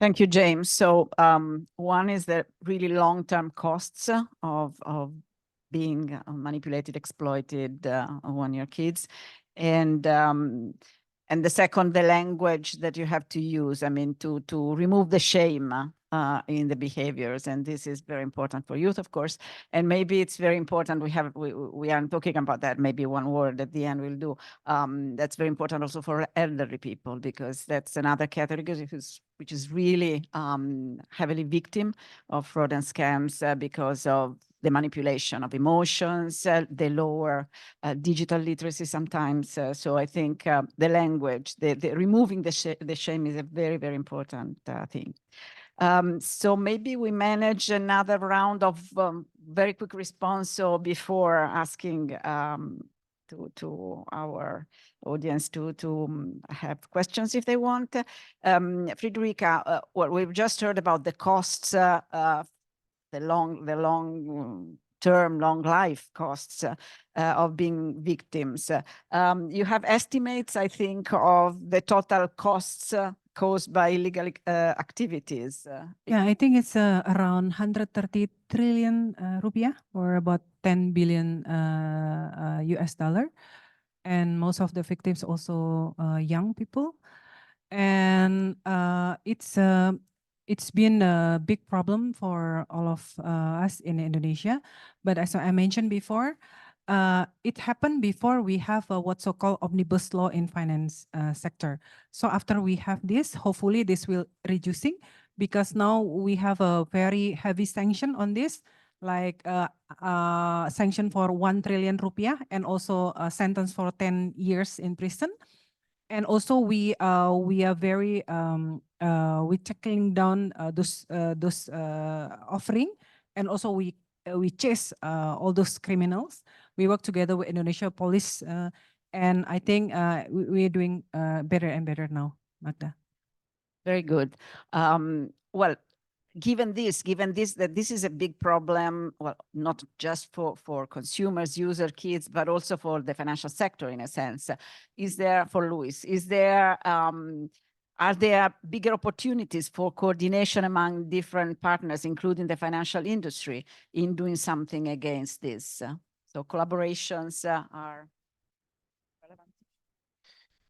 Thank you, James. So one is the really long-term costs of being manipulated, exploited when you're kids. And the second, the language that you have to use, I mean, to remove the shame in the behaviors. And this is very important for youth, of course. And maybe it's very important, we aren't talking about that, maybe one word at the end we'll do. That's very important also for elderly people, because that's another category which is really heavily victim of fraud and scams because of the manipulation of emotions, the lower digital literacy sometimes. So I think the language, the removing the shame is a very, very important thing. So maybe we manage another round of very quick response. So before asking to our audience to have questions if they want. Friederike, well, we've just heard about the costs, the long-term, long life costs of being victims. You have estimates, I think, of the total costs caused by illegal activities. Yeah, I think it's around 130 trillion rupiah, or about 10 billion US dollar. And most of the victims also young people. And it's been a big problem for all of us in Indonesia. But as I mentioned before, it happened before we have what's so-called omnibus law in finance sector. So after we have this, hopefully this will reducing, because now we have a very heavy sanction on this, like sanction for 1 trillion rupiah, and also a sentence for 10 years in prison. And also we are very we tackling down those offering, and also we chase all those criminals. We work together with Indonesia Police, and I think we are doing better and better now, Magda. Very good. Well, given this, that this is a big problem, well, not just for consumers, user, kids, but also for the financial sector in a sense. Is there, for Luis, are there bigger opportunities for coordination among different partners, including the financial industry, in doing something against this? So collaborations are relevant.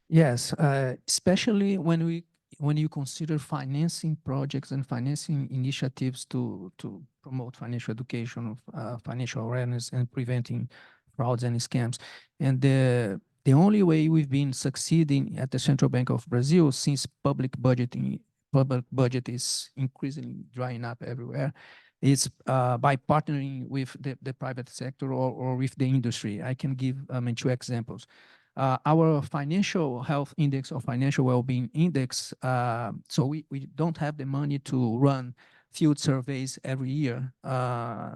Yes, especially when you consider financing projects and financing initiatives to promote financial education, financial awareness, and preventing frauds and scams. And the only way we've been succeeding at the Central Bank of Brazil, since public budget is increasingly drying up everywhere, is by partnering with the private sector or with the industry. I can give 2 examples. Our financial health index or financial well-being index, so we don't have the money to run field surveys every year.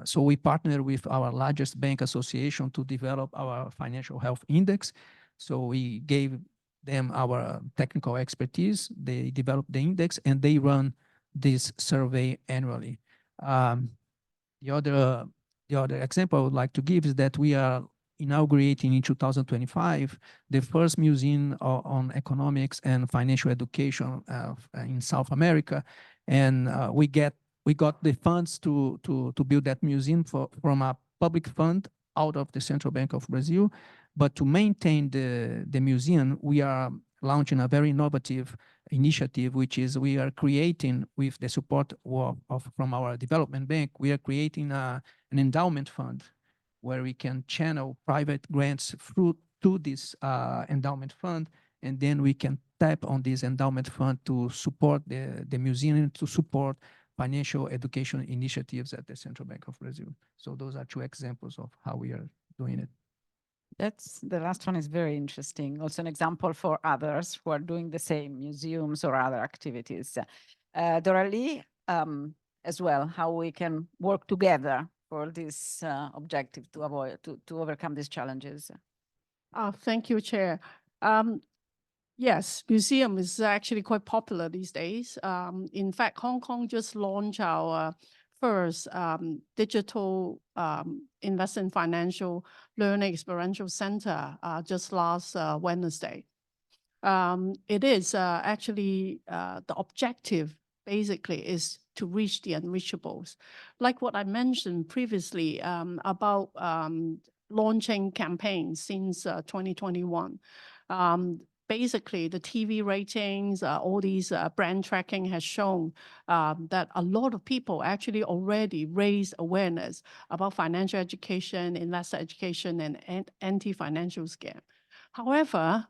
So we partner with our largest bank association to develop our financial health index. So we gave them our technical expertise, they developed the index, and they run this survey annually. The other example I would like to give is that we are inaugurating in 2025 the first museum on economics and financial education in South America, and we got the funds to build that museum from a public fund out of the Central Bank of Brazil. But to maintain the museum, we are launching a very innovative initiative, which is we are creating, with the support from our development bank, we are creating an endowment fund where we can channel private grants through to this endowment fund, and then we can tap on this endowment fund to support the museum, to support financial education initiatives at the Central Bank of Brazil. So those are 2 examples of how we are doing it. That's the last one is very interesting. Also an example for others who are doing the same, museums or other activities. Doralee, as well, how we can work together for this objective to overcome these challenges. Thank you, Chair. Yes, museum is actually quite popular these days. In fact, Hong Kong just launched our first digital investment financial learning experiential center just last Wednesday. It is actually the objective basically is to reach the unreachables. Like what I mentioned previously about launching campaigns since 2021. Basically, the TV ratings, all these brand tracking has shown that a lot of people actually already raise awareness about financial education, investor education, and anti-financial scam. However,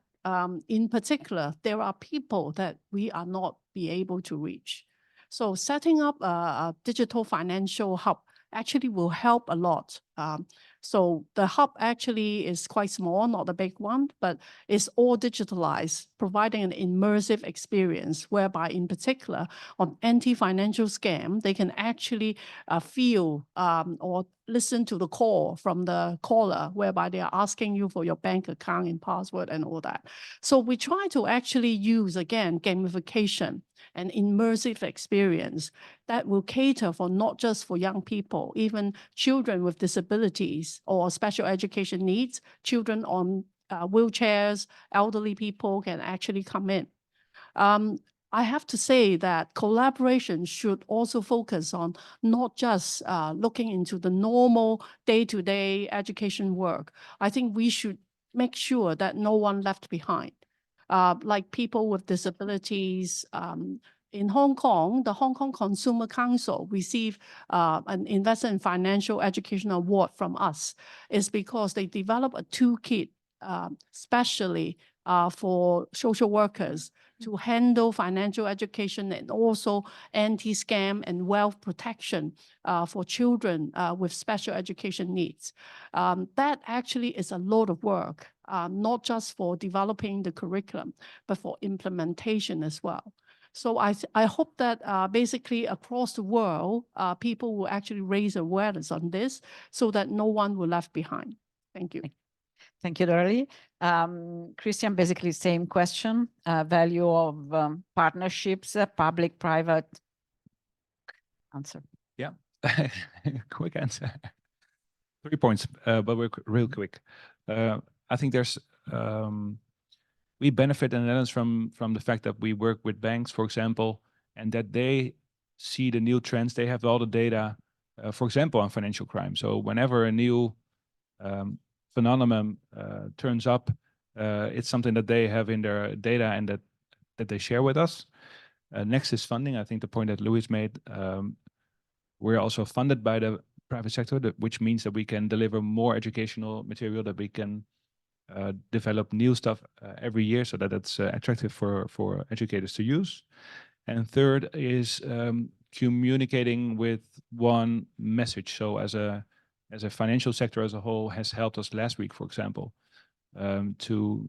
in particular, there are people that we are not be able to reach. So setting up a digital financial hub actually will help a lot. So the hub actually is quite small, not a big one, but it's all digitalized, providing an immersive experience whereby in particular on anti-financial scam, they can actually feel or listen to the call from the caller, whereby they are asking you for your bank account and password and all that. So we try to actually use, again, gamification and immersive experience that will cater for not just for young people, even children with disabilities or special education needs, children on wheelchairs, elderly people can actually come in. I have to say that collaboration should also focus on not just looking into the normal day-to-day education work. I think we should make sure that no one left behind. Like people with disabilities, in Hong Kong, the Hong Kong Consumer Council received an Investment in Financial Education Award from us. It's because they developed a toolkit specially for social workers to handle financial education and also anti-scam and wealth protection for children with special education needs. That actually is a lot of work, not just for developing the curriculum, but for implementation as well. So I hope that basically across the world, people will actually raise awareness on this so that no one will left behind. Thank you. Thank you, Dorothy. Christian, basically same question, value of partnerships, public-private. Answer. Yeah, quick answer. 3 points, but we're real quick. I think there's, we benefit in the Netherlands from the fact that we work with banks, for example, and that they see the new trends. They have all the data, for example, on financial crime. So whenever a new phenomenon turns up, it's something that they have in their data and that they share with us. Next is funding. I think the point that Louis made, we're also funded by the private sector, which means that we can deliver more educational material, that we can develop new stuff every year so that it's attractive for educators to use. And third is communicating with one message. So as a financial sector as a whole has helped us last week, for example, to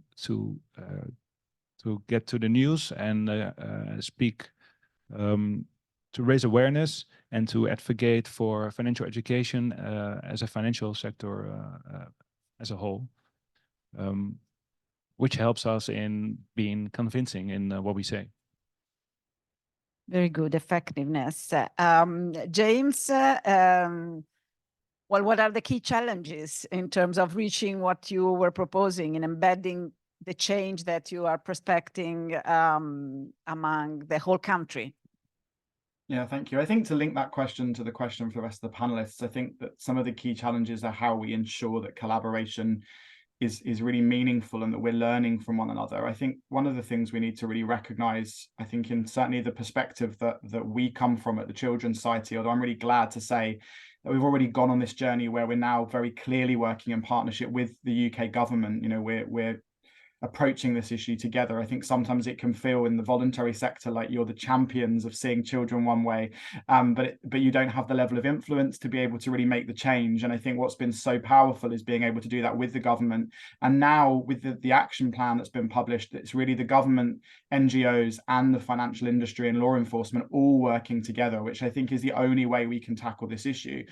get to the news and speak, to raise awareness and to advocate for financial education as a financial sector as a whole, which helps us in being convincing in what we say. Very good effectiveness. James, well, what are the key challenges in terms of reaching what you were proposing and embedding the change that you are prospecting among the whole country? Yeah, thank you. I think to link that question to the question for the rest of the panelists, I think that some of the key challenges are how we ensure that collaboration is really meaningful and that we're learning from one another. I think one of the things we need to really recognize, I think in certainly the perspective that we come from at the Children's Society, although I'm really glad to say that we've already gone on this journey where we're now very clearly working in partnership with the UK government. You know, we're approaching this issue together. I think sometimes it can feel in the voluntary sector like you're the champions of seeing children one way, but you don't have the level of influence to be able to really make the change. And I think what's been so powerful is being able to do that with the government. And now with the action plan that's been published, it's really the government, NGOs and the financial industry and law enforcement all working together, which I think is the only way we can tackle this issue.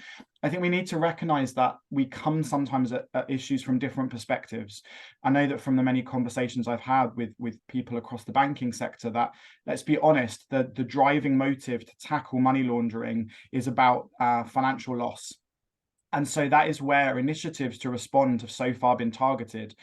I think we need to recognize that we come sometimes at issues from different perspectives. I know that from the many conversations I've had with people across the banking sector that, let's be honest, the driving motive to tackle money laundering is about financial loss. And so that is where initiatives to respond have so far been targeted.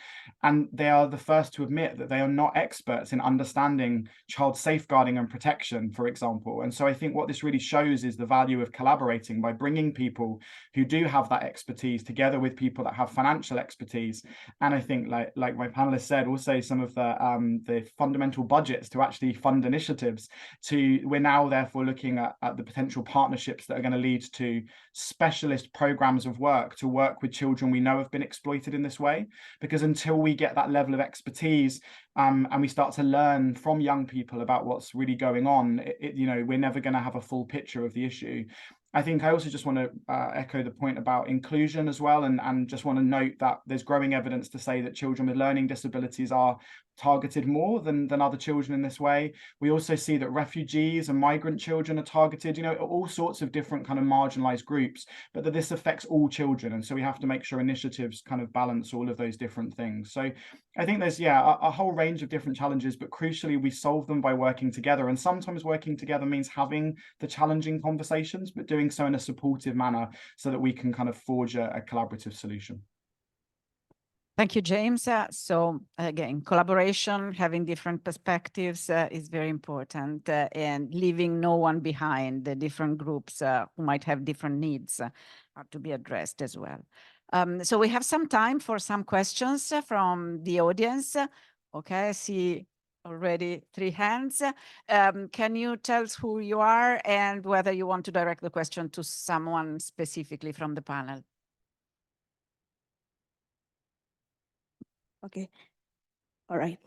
And they are the first to admit that they are not experts in understanding child safeguarding and protection, for example. And so I think what this really shows is the value of collaborating by bringing people who do have that expertise together with people that have financial expertise. And I think, like my panelists said, also some of the fundamental budgets to actually fund initiatives. We're now therefore looking at the potential partnerships that are going to lead to specialist programs of work to work with children we know have been exploited in this way. Because until we get that level of expertise and we start to learn from young people about what's really going on, we're never going to have a full picture of the issue. I think I also just want to echo the point about inclusion as well, and just want to note that there's growing evidence to say that children with learning disabilities are targeted more than other children in this way. We also see that refugees and migrant children are targeted, all sorts of different kind of marginalized groups, but that this affects all children. And so we have to make sure initiatives kind of balance all of those different things. So I think there's, a whole range of different challenges, but crucially, we solve them by working together. And sometimes working together means having the challenging conversations, but doing so in a supportive manner so that we can kind of forge a collaborative solution. Thank you, James. So again, collaboration, having different perspectives is very important, and leaving no one behind. The different groups who might have different needs are to be addressed as well. So we have some time for some questions from the audience. Okay, I see already 3 hands. Can you tell us who you are and whether you want to direct the question to someone specifically from the panel? Okay. All right.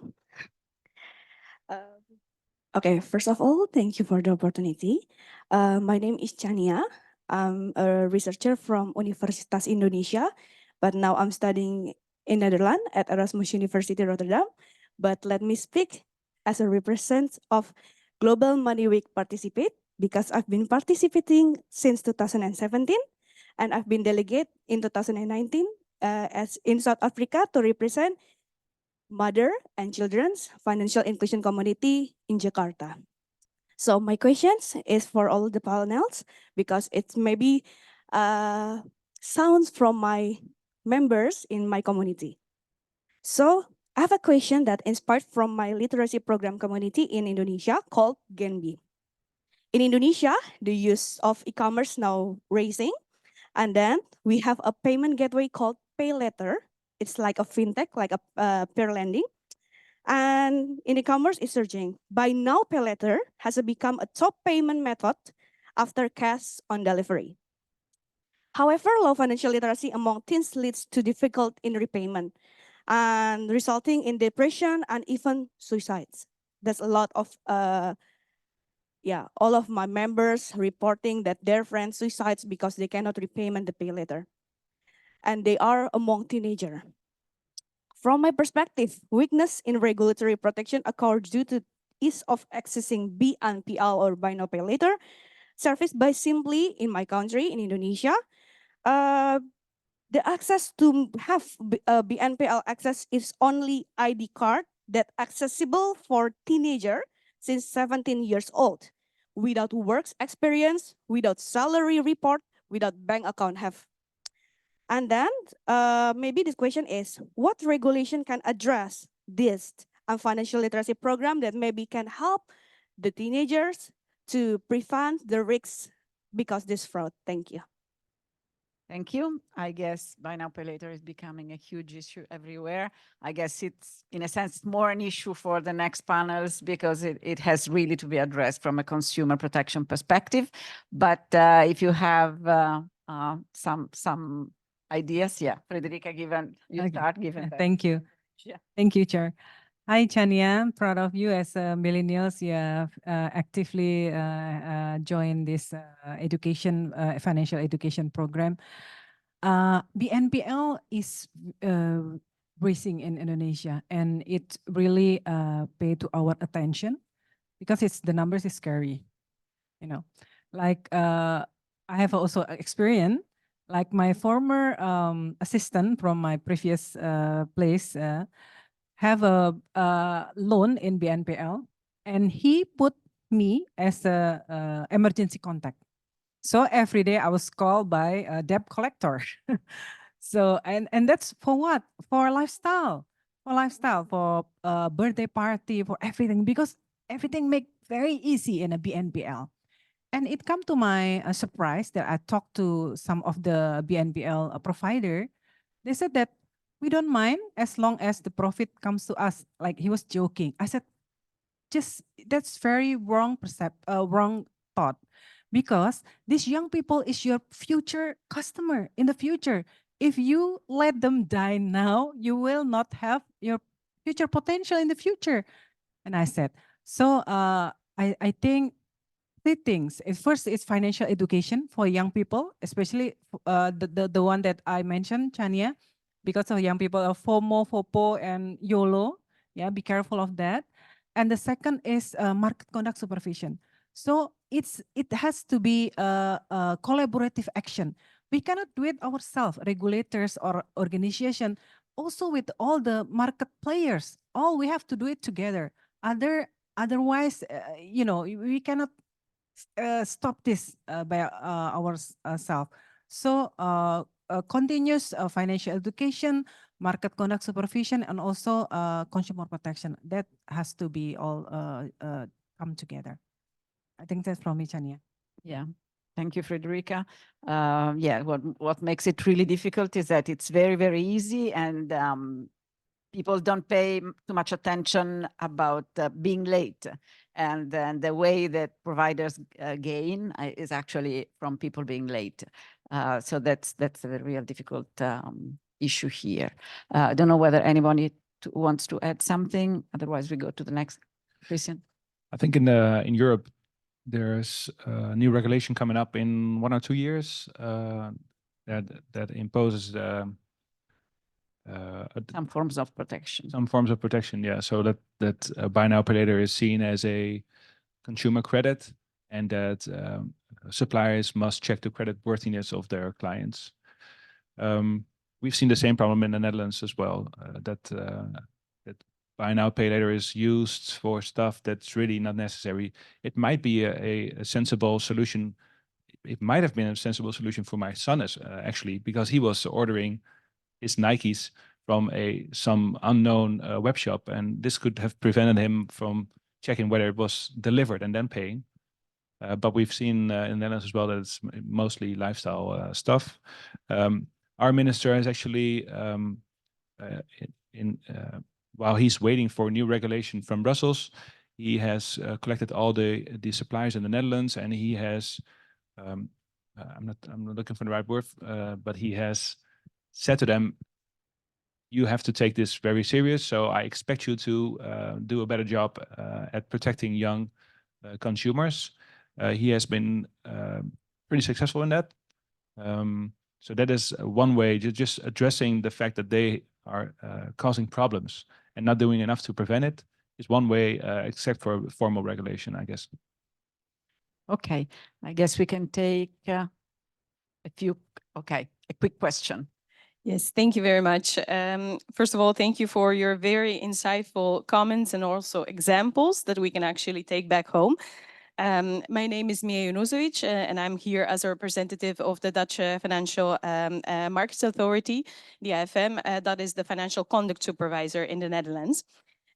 Okay, first of all, thank you for the opportunity. My name is Chania. I'm a researcher from Universitas Indonesia, but now I'm studying in Netherlands at Erasmus University Rotterdam. But let me speak as a representative of Global Money Week participate, because I've been participating since 2017, and I've been delegate in 2019 as in South Africa to represent mother and children's financial inclusion community in Jakarta. So my questions is for all the panels, because it maybe sounds from my members in my community. So I have a question that inspired from my literacy program community in Indonesia called Genbi. In Indonesia, the use of e-commerce now rising, and then we have a payment gateway called PayLater. It's like a fintech, like a peer lending. And in e-commerce is surging. By now, PayLater has become a top payment method after cash on delivery. However, low financial literacy among teens leads to difficulty in repayment and resulting in depression and even suicides. There's a lot of, all of my members reporting that their friends suicides because they cannot repayment the PayLater. And they are among teenagers. From my perspective, weakness in regulatory protection occurs due to ease of accessing BNPL or Buy Now Pay Later service by simply in my country, in Indonesia. The access to have BNPL access is only ID card that accessible for teenager since 17 years old, without works experience, without salary report, without bank account have. And then maybe this question is, what regulation can address this financial literacy program that maybe can help the teenagers to prevent the risks because this fraud? Thank you. Thank you. I guess Buy Now Pay Later is becoming a huge issue everywhere. I guess it's, in a sense, more an issue for the next panels because it has really to be addressed from a consumer protection perspective. But if you have some ideas, Frederica, start. Thank you. Yeah. Thank you, Chair. Hi, Chania. I'm proud of you as millennials. You have actively joined this financial education program. BNPL is rising in Indonesia, and it really paid to our attention because the numbers is scary. Like I have also experience. Like my former assistant from my previous place have a loan in BNPL, and he put me as a emergency contact. So every day I was called by a debt collector. So, and that's for what? For lifestyle, for birthday party, for everything, because everything make very easy in a BNPL. And it come to my surprise that I talked to some of the BNPL provider. They said that we don't mind as long as the profit comes to us. Like he was joking. I said, just that's very wrong wrong thought, because these young people is your future customer in the future. If you let them die now, you will not have your future potential in the future. And I said, so I think three things. First is financial education for young people, especially the one that I mentioned, Chania, because of young people of FOMO, FOPO, and YOLO. Yeah, be careful of that. And the second is market conduct supervision. So it has to be a collaborative action. We cannot do it ourselves, regulators or organization, also with all the market players. All we have to do it together. Otherwise, we cannot stop this by ourselves. So continuous financial education, market conduct supervision, and also consumer protection. That has to be all come together. I think that's from me, Chania. Yeah. Thank you, Frederica. Yeah, what makes it really difficult is that it's very, very easy, and people don't pay too much attention about being late. And then the way that providers gain is actually from people being late. So that's a real difficult issue here. I don't know whether anyone wants to add something. Otherwise, we go to the next. Christian. I think in Europe, there's a new regulation coming up in 1 or 2 years that imposes some forms of protection. Some forms of protection, yeah. So that buy now pay later is seen as a consumer credit, and that suppliers must check the credit worthiness of their clients. We've seen the same problem in the Netherlands as well. That buy now pay later is used for stuff that's really not necessary. It might be a sensible solution. It might have been a sensible solution for my son actually, because he was ordering his Nikes from some unknown web shop, and this could have prevented him from checking whether it was delivered and then paying. But we've seen in the Netherlands as well that it's mostly lifestyle stuff. Our minister has actually, while he's waiting for new regulation from Brussels, he has collected all the suppliers in the Netherlands, and he has, I'm not looking for the right word, but he has said to them, you have to take this very serious. So I expect you to do a better job at protecting young consumers. He has been pretty successful in that. So that is one way, just addressing the fact that they are causing problems and not doing enough to prevent it is one way, except for formal regulation, I guess. Okay, I guess we can take a quick question. Yes, thank you very much. First of all, thank you for your very insightful comments and also examples that we can actually take back home. My name is Mia Junuzovic, and I'm here as a representative of the Dutch Financial Markets Authority, the AFM, that is the financial conduct supervisor in the Netherlands.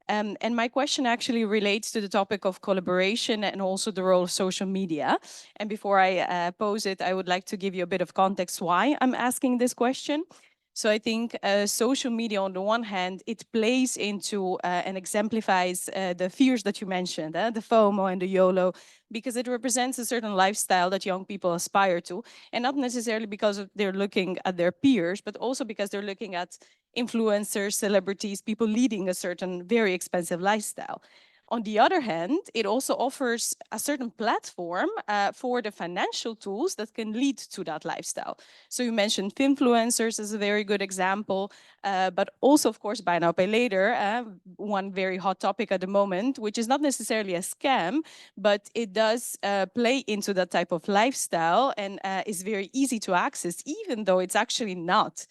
And my question actually relates to the topic of collaboration and also the role of social media. And before I pose it, I would like to give you a bit of context why I'm asking this question. So I think social media, on the one hand, it plays into and exemplifies the fears that you mentioned, the FOMO and the YOLO, because it represents a certain lifestyle that young people aspire to, and not necessarily because they're looking at their peers, but also because they're looking at influencers, celebrities, people leading a certain very expensive lifestyle. On the other hand, it also offers a certain platform for the financial tools that can lead to that lifestyle. So you mentioned influencers as a very good example, but also, of course, buy now, pay later, one very hot topic at the moment, which is not necessarily a scam, but it does play into that type of lifestyle and is very easy to access, even though it's actually not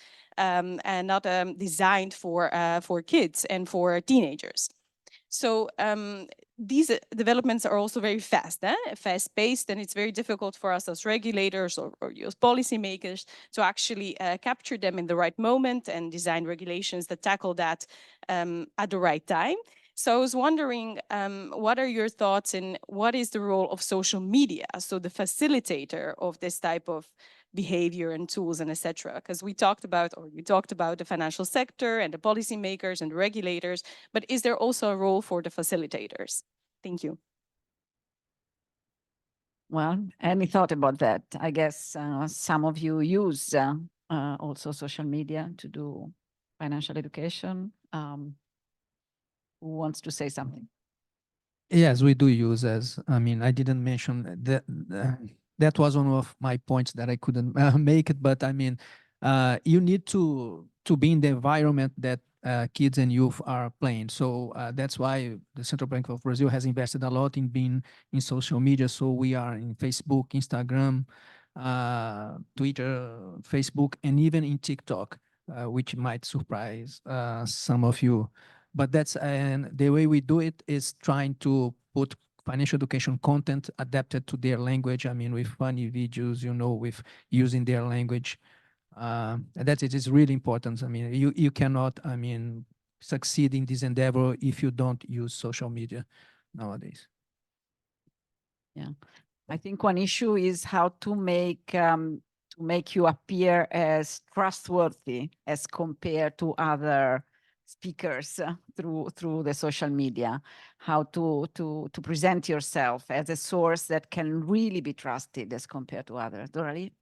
designed for kids and for teenagers. So these developments are also very fast, fast-paced, and it's very difficult for us as regulators or as policymakers to actually capture them in the right moment and design regulations that tackle that at the right time. So I was wondering, what are your thoughts and what is the role of social media, so the facilitator of this type of behavior and tools and etc. Because you talked about the financial sector and the policymakers and the regulators, but is there also a role for the facilitators? Thank you. Well, any thought about that? I guess some of you use also social media to do financial education. Who wants to say something? Yes, we do use I mean, I didn't mention that. That was one of my points that I couldn't make it, but I mean, you need to be in the environment that kids and youth are playing. So that's why the Central Bank of Brazil has invested a lot in being in social media. So we are in Facebook, Instagram, Twitter, Facebook, and even in TikTok, which might surprise some of you. But and the way we do it is trying to put financial education content adapted to their language. I mean, with funny videos, with using their language. That it is really important. I mean, you cannot, I mean, succeed in this endeavor if you don't use social media nowadays. Yeah, I think one issue is how to make you appear as trustworthy as compared to other speakers through the social media, how to present yourself as a source that can really be trusted as compared to others. Doralee?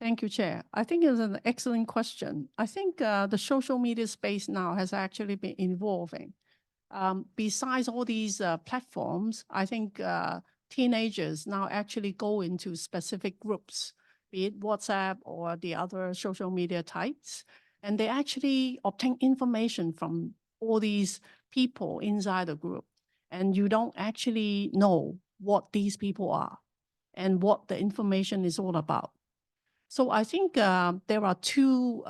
Thank you, Chair. I think it's an excellent question. I think the social media space now has actually been evolving. Besides all these platforms, I think teenagers now actually go into specific groups, be it WhatsApp or the other social media types, and they actually obtain information from all these people inside the group. And you don't actually know what these people are and what the information is all about. So I think there are two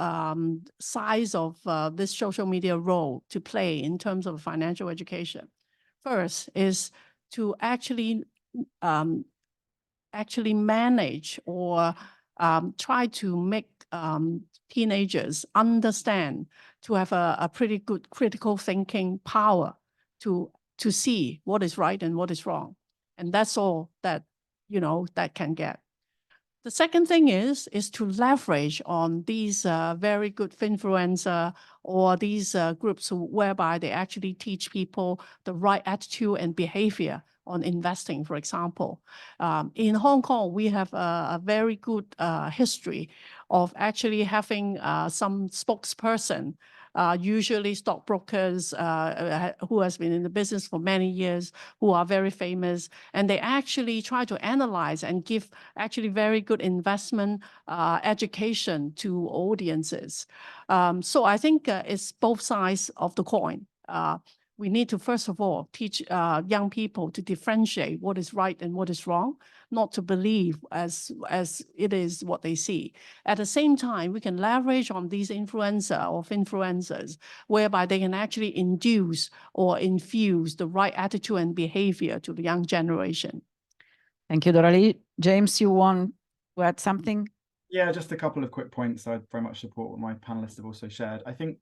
sides of this social media role to play in terms of financial education. First is to actually manage or try to make teenagers understand, to have a pretty good critical thinking power to see what is right and what is wrong. And that's all that, that can get. The second thing is to leverage on these very good influencer or these groups whereby they actually teach people the right attitude and behavior on investing, for example. In Hong Kong, we have a very good history of actually having some spokesperson, usually stockbrokers who has been in the business for many years, who are very famous, and they actually try to analyze and give actually very good investment education to audiences. So I think it's both sides of the coin. We need to, first of all, teach young people to differentiate what is right and what is wrong, not to believe as it is what they see. At the same time, we can leverage on these influencers, whereby they can actually induce or infuse the right attitude and behavior to the young generation. Thank you, Doralee. James, you want to add something? Yeah, just a couple of quick points. I very much support what my panelists have also shared. I think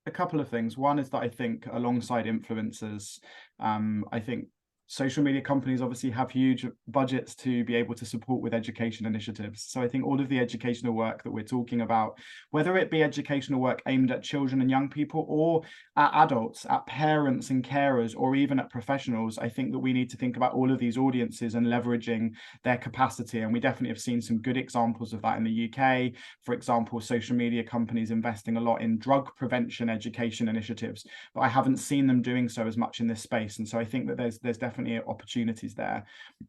a couple of things. One is that I think alongside influencers, I think social media companies obviously have huge budgets to be able to support with education initiatives. So I think all of the educational work that we're talking about, whether it be educational work aimed at children and young people or at adults, at parents and carers, or even at professionals, I think that we need to think about all of these audiences and leveraging their capacity. And we definitely have seen some good examples of that in the UK. For example, social media companies investing a lot in drug prevention education initiatives, but I haven't seen them doing so as much in this space. And so I think that there's definitely opportunities there.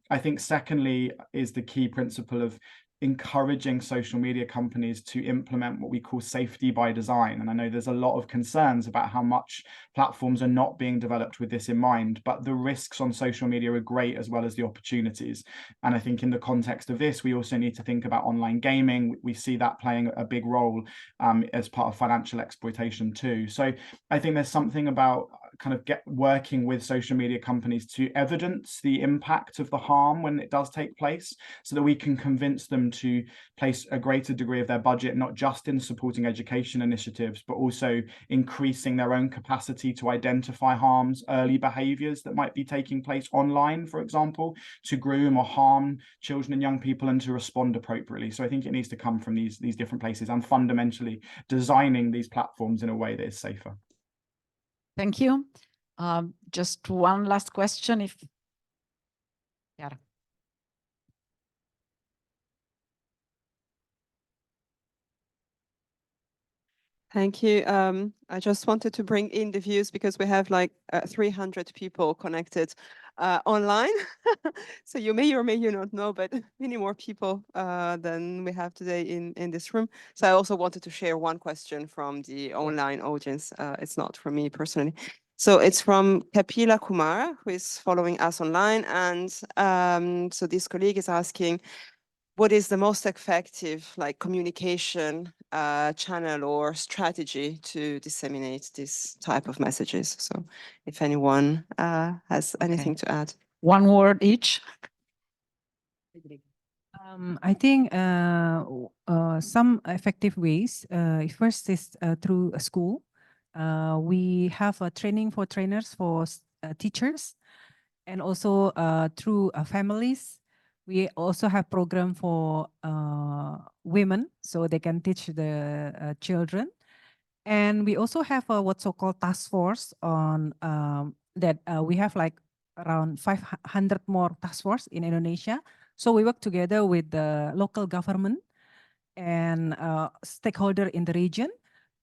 I think secondly is the key principle of encouraging social media companies to implement what we call safety by design. And I know there's a lot of concerns about how much platforms are not being developed with this in mind, but the risks on social media are great as well as the opportunities. And I think in the context of this, we also need to think about online gaming. We see that playing a big role as part of financial exploitation too. So I think there's something about kind of working with social media companies to evidence the impact of the harm when it does take place, so that we can convince them to place a greater degree of their budget, not just in supporting education initiatives, but also increasing their own capacity to identify harms, early behaviors that might be taking place online, for example, to groom or harm children and young people, and to respond appropriately. So I think it needs to come from these different places, and fundamentally designing these platforms in a way that is safer. Thank you. Just one last question, if Chiara. Thank you. I just wanted to bring in the views because we have like 300 people connected online. So you may or may not know, but many more people than we have today in this room. So I also wanted to share one question from the online audience. It's not from me personally. So it's from Kapila Kumar, who is following us online. And so this colleague is asking, what is the most effective communication channel or strategy to disseminate this type of messages? So if anyone has anything to add. One word each. I think some effective ways. First is through a school. We have a training for trainers, for teachers, and also through families. We also have program for women, so they can teach the children. And we also have a what's so-called task force on that we have like around 500 more task force in Indonesia. So we work together with the local government and stakeholder in the region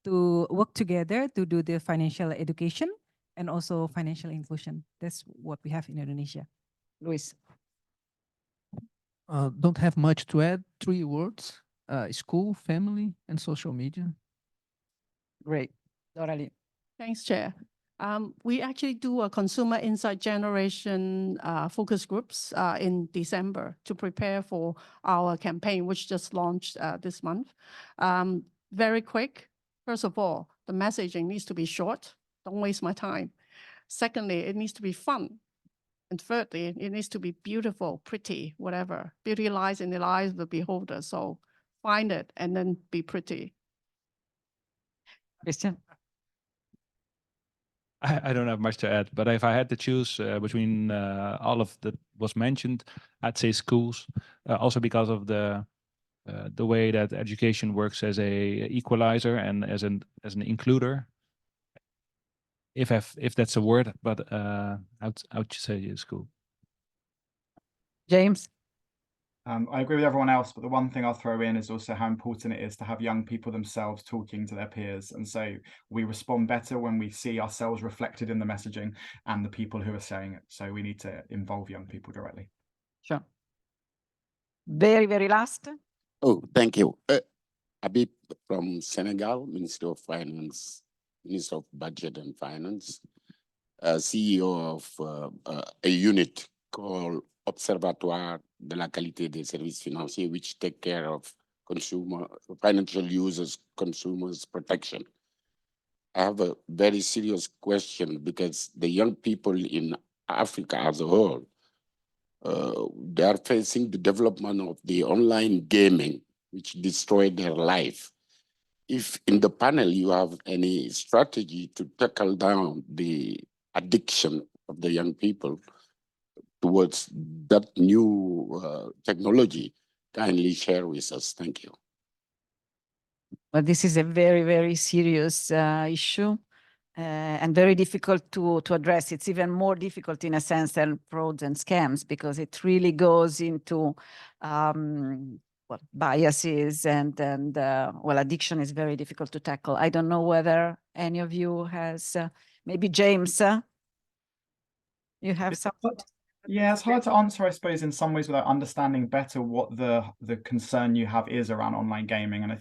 to work together to do the financial education and also financial inclusion. That's what we have in Indonesia. Luis. Don't have much to add. 3 words: school, family, and social media. Great. Doralee. Thanks, Chair. We actually do a consumer insight generation focus groups in December to prepare for our campaign, which just launched this month. Very quick. First of all, the messaging needs to be short. Don't waste my time. Secondly, it needs to be fun. And thirdly, it needs to be beautiful, pretty, whatever. Beauty lies in the eyes of the beholder. So find it and then be pretty. Christian. I don't have much to add, but if I had to choose between all of that was mentioned, I'd say schools, also because of the way that education works as a equalizer and as an includer. If that's a word, but I would say school. James. I agree with everyone else, but the one thing I'll throw in is also how important it is to have young people themselves talking to their peers. And so we respond better when we see ourselves reflected in the messaging and the people who are saying it. So we need to involve young people directly. Sure. Very, very last. Oh, thank you. Habib from Senegal, Ministry of Finance, Minister of Budget and Finance, CEO of a unit called Observatoire de la Qualité des Services Financiers, which take care of financial users, consumers protection. I have a very serious question because the young people in Africa as a whole, they are facing the development of the online gaming, which destroyed their life. If in the panel you have any strategy to tackle down the addiction of the young people towards that new technology, kindly share with us. Thank you. Well, this is a very, very serious issue and very difficult to address. It's even more difficult in a sense than frauds and scams, because it really goes into biases and well, addiction is very difficult to tackle. I don't know whether any of you has, maybe James, you have something. Yeah, it's hard to answer, I suppose, in some ways without understanding better what the concern you have is around online gaming. And I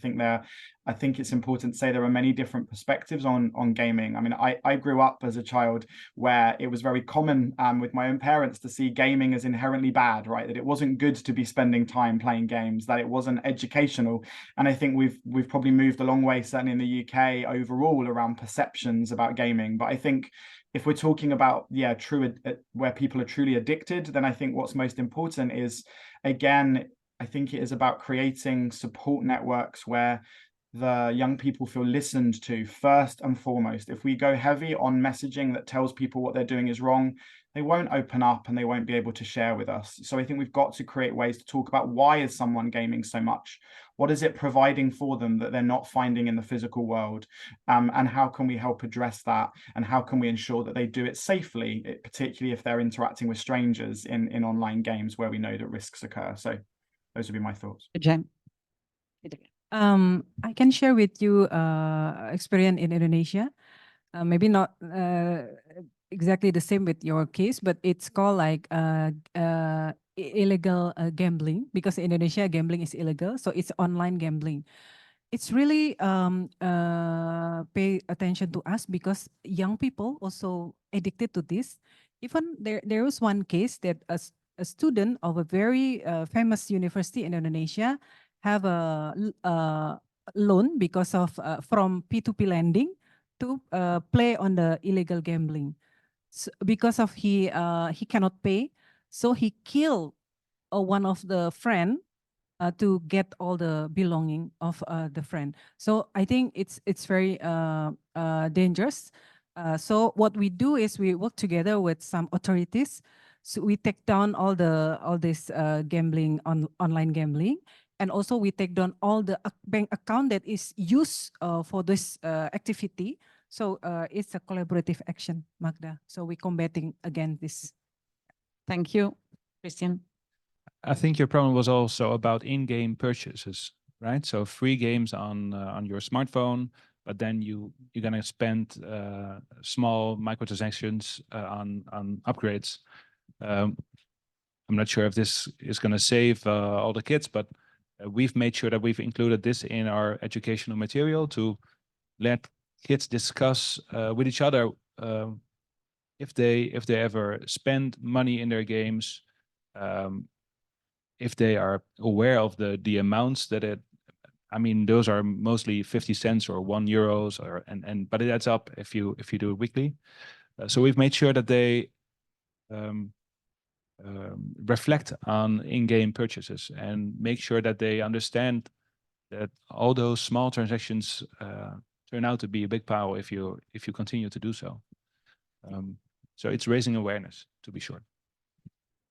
think it's important to say there are many different perspectives on gaming. I mean, I grew up as a child where it was very common with my own parents to see gaming as inherently bad, right? That it wasn't good to be spending time playing games, that it wasn't educational. And I think we've probably moved a long way, certainly in the UK overall, around perceptions about gaming. But I think if we're talking about where people are truly addicted, then I think what's most important is, again, I think it is about creating support networks where the young people feel listened to first and foremost. If we go heavy on messaging that tells people what they're doing is wrong, they won't open up and they won't be able to share with us. So I think we've got to create ways to talk about, why is someone gaming so much? What is it providing for them that they're not finding in the physical world? And how can we help address that? And how can we ensure that they do it safely, particularly if they're interacting with strangers in online games where we know that risks occur? So those would be my thoughts. Jen. I can share with you experience in Indonesia. Maybe not exactly the same with your case, but it's called like illegal gambling, because in Indonesia gambling is illegal, so it's online gambling. It's really pay attention to us because young people also addicted to this. Even there was one case that a student of a very famous university in Indonesia have a loan because of from P2P lending to play on the illegal gambling. So because of he cannot pay, so he killed one of the friend to get all the belonging of the friend. So I think it's very dangerous. So what we do is we work together with some authorities. So we take down all this gambling online gambling, and also we take down all the bank account that is used for this activity. So it's a collaborative action, Magda. So we're combating against this. Thank you, Christian. I think your problem was also about in-game purchases, right? So free games on your smartphone, but then you're gonna spend small microtransactions on upgrades. I'm not sure if this is gonna save all the kids, but we've made sure that we've included this in our educational material to let kids discuss with each other if they ever spend money in their games. If they are aware of the amounts that I mean, those are mostly 50 cents or €1, but it adds up if you do it weekly. So we've made sure that they reflect on in-game purchases and make sure that they understand that all those small transactions turn out to be a big power if you continue to do so. So it's raising awareness, to be sure.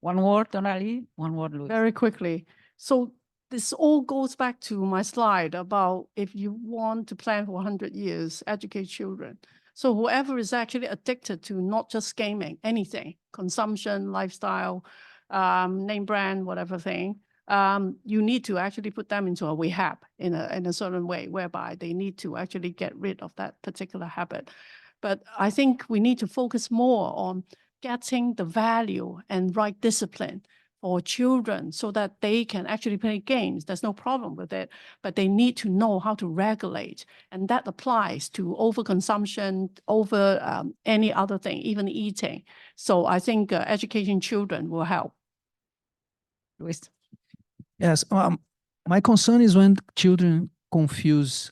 One word, Donali. One word, Luis. Very quickly. So this all goes back to my slide about if you want to plan for 100 years, educate children. So whoever is actually addicted to not just gaming, anything, consumption, lifestyle, name brand, whatever thing, you need to actually put them into a rehab in a certain way, whereby they need to actually get rid of that particular habit. But I think we need to focus more on getting the value and right discipline for children so that they can actually play games. There's no problem with it, but they need to know how to regulate. And that applies to overconsumption, over any other thing, even eating. So I think educating children will help. Luis. Yes, my concern is when children confuse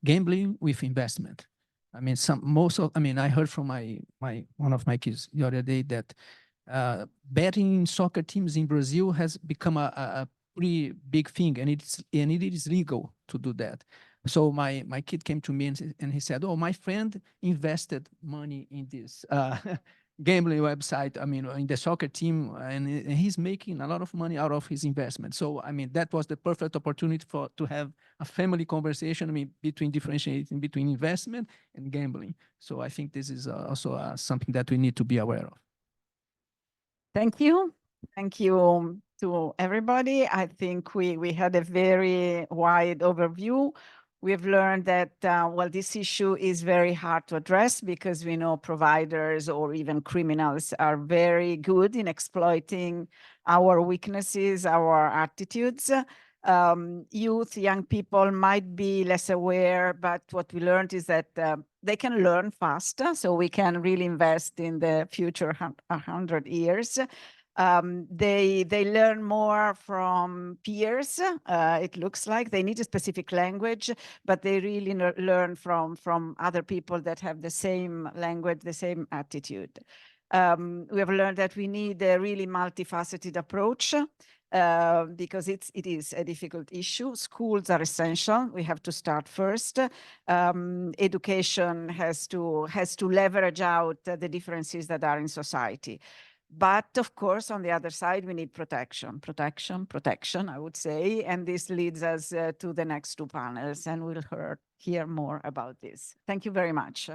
gambling with investment. I mean, I heard from one of my kids the other day that betting soccer teams in Brazil has become a pretty big thing, and it is legal to do that. So my kid came to me and he said, "Oh, my friend invested money in this gambling website. I mean, in the soccer team, and he's making a lot of money out of his investment." So I mean, that was the perfect opportunity to have a family conversation. I mean, differentiating between investment and gambling. So I think this is also something that we need to be aware of. Thank you. Thank you to everybody. I think we had a very wide overview. we've learned that, well, this issue is very hard to address because we know providers or even criminals are very good in exploiting our weaknesses, our attitudes. Youth, young people might be less aware, but what we learned is that they can learn faster, so we can really invest in the future 100 years. They learn more from peers. It looks like they need a specific language, but they really learn from other people that have the same language, the same attitude. We have learned that we need a really multifaceted approach because it is a difficult issue. Schools are essential. We have to start first. Education has to leverage out the differences that are in society. But of course, on the other side, we need protection, I would say. And this leads us to the next two panels, and we'll hear more about this. Thank you very much.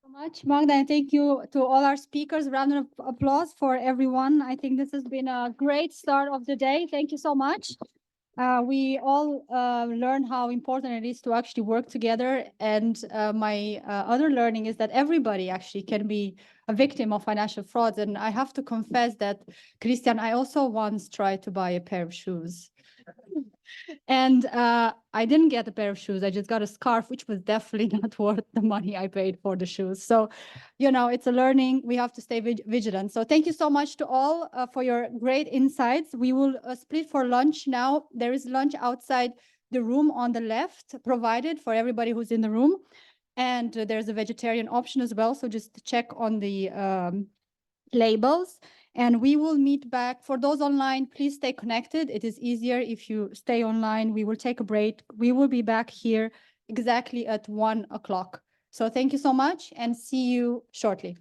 Much, Magda, and thank you to all our speakers. Round of applause for everyone. I think this has been a great start of the day. Thank you so much. We all learn how important it is to actually work together. And my other learning is that everybody actually can be a victim of financial frauds. And I have to confess that, Christian, I also once tried to buy a pair of shoes. And I didn't get a pair of shoes. I just got a scarf, which was definitely not worth the money I paid for the shoes. So, you know, it's a learning. We have to stay vigilant. So thank you so much to all for your great insights. We will split for lunch now. There is lunch outside the room on the left, provided for everybody who's in the room. And there's a vegetarian option as well. So just check on the labels. And we will meet back. For those online, please stay connected. It is easier if you stay online. We will take a break. We will be back here exactly at 1 o'clock. So thank you so much and see you shortly.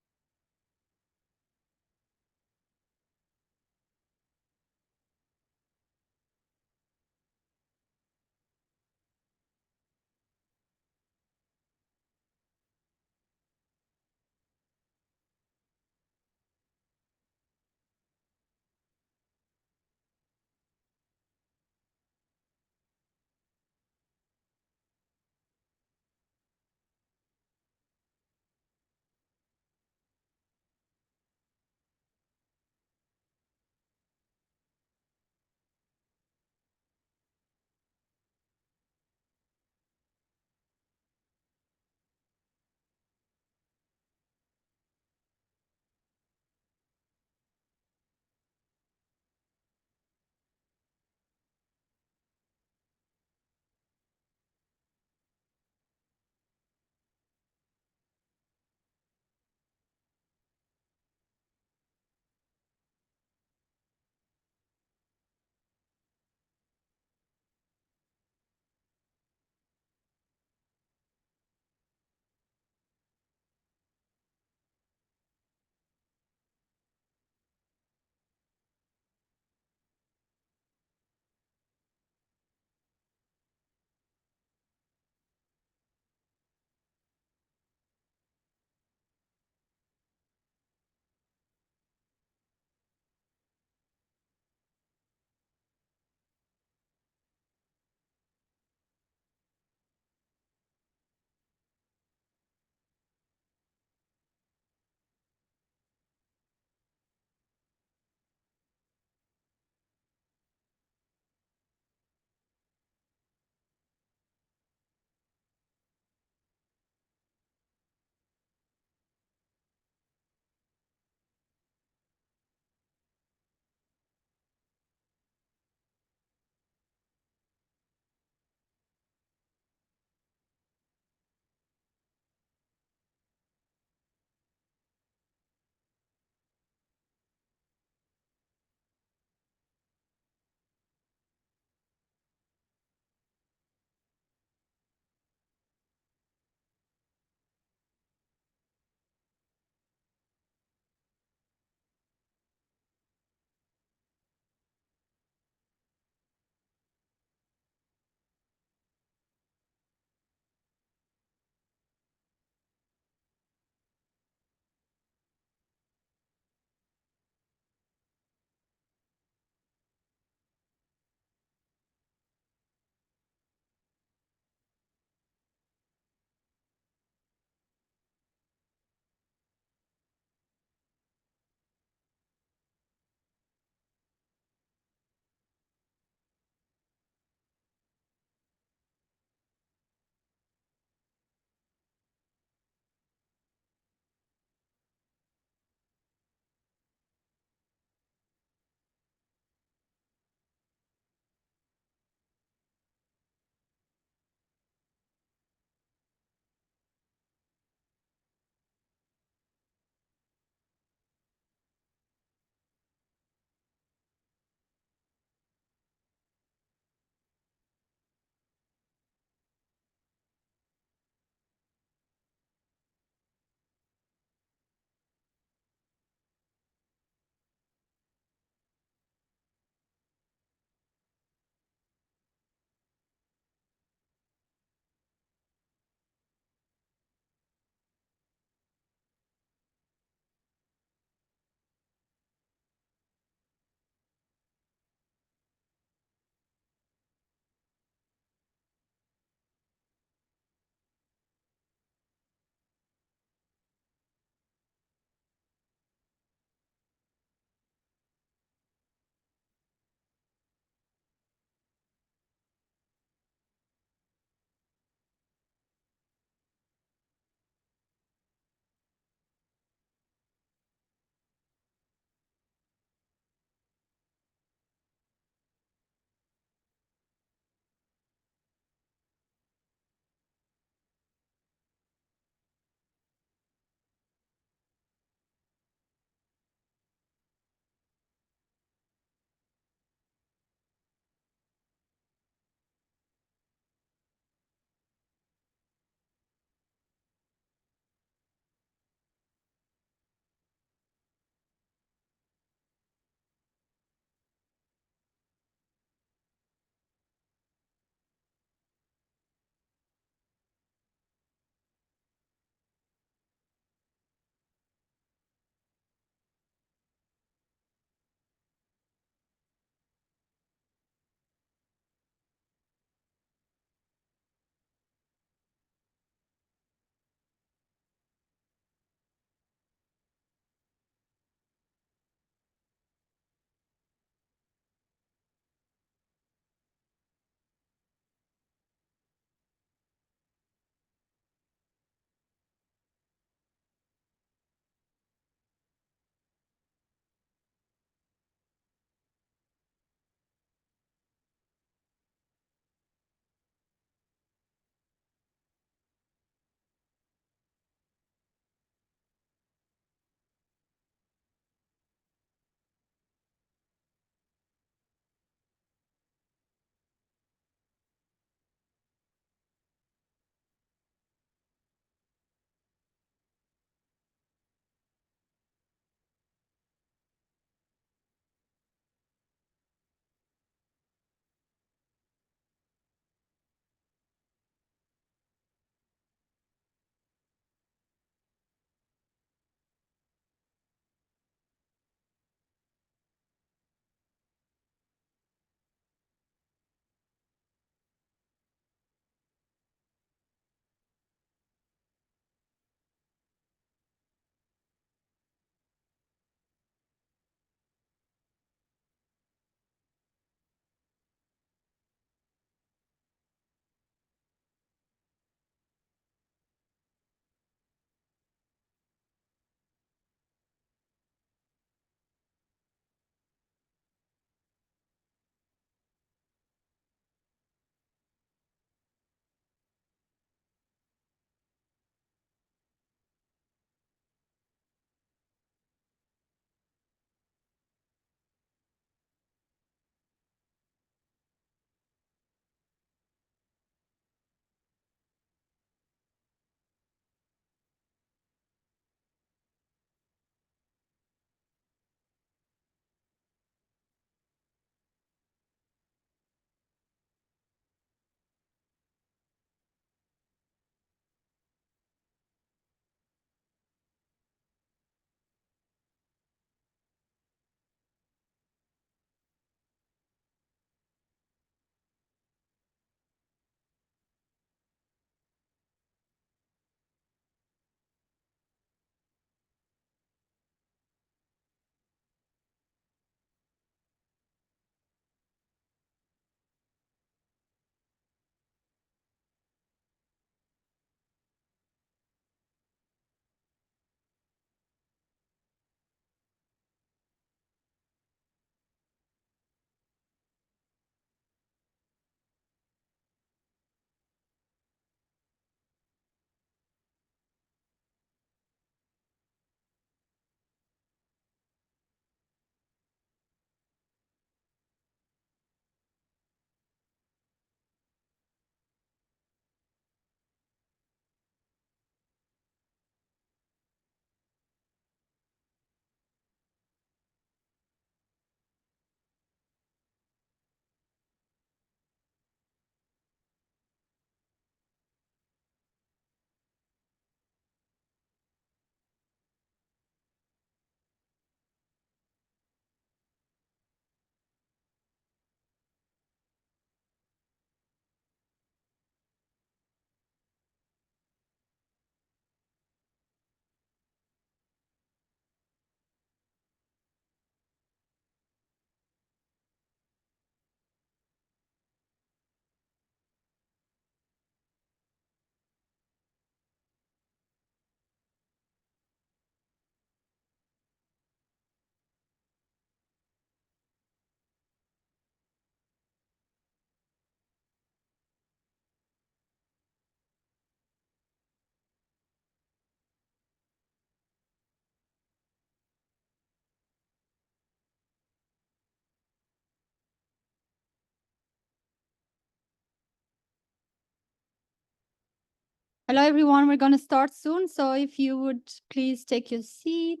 Hello, everyone. We're going to start soon. So if you would please take your seat.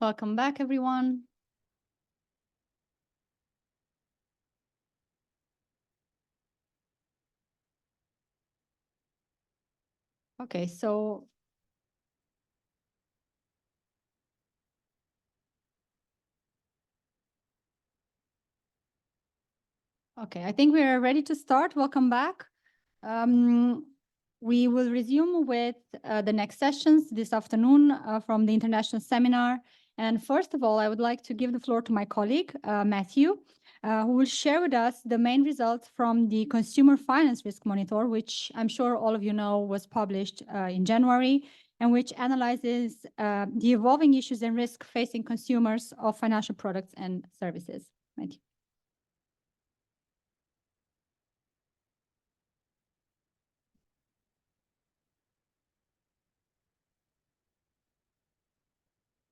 Welcome back, everyone. Okay, so I think we are ready to start. Welcome back. We will resume with the next sessions this afternoon from the international seminar. And first of all, I would like to give the floor to my colleague, Matthew, who will share with us the main results from the Consumer Finance Risk Monitor, which I'm sure all of you know was published in January, and which analyzes the evolving issues and risk facing consumers of financial products and services. Matthew.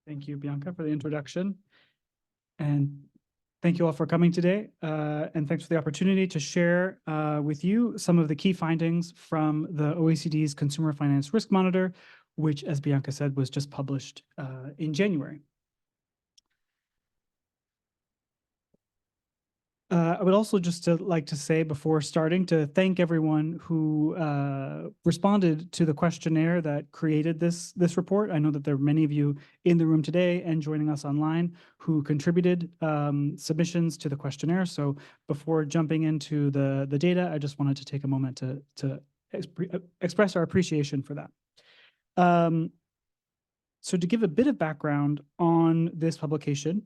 Thank you, Bianca, for the introduction. And thank you all for coming today. And thanks for the opportunity to share with you some of the key findings from the OECD's Consumer Finance Risk Monitor, which, as Bianca said, was just published in January. I would also just like to say before starting to thank everyone who responded to the questionnaire that created this report. I know that there are many of you in the room today and joining us online who contributed submissions to the questionnaire. So before jumping into the data, I just wanted to take a moment to express our appreciation for that. So to give a bit of background on this publication,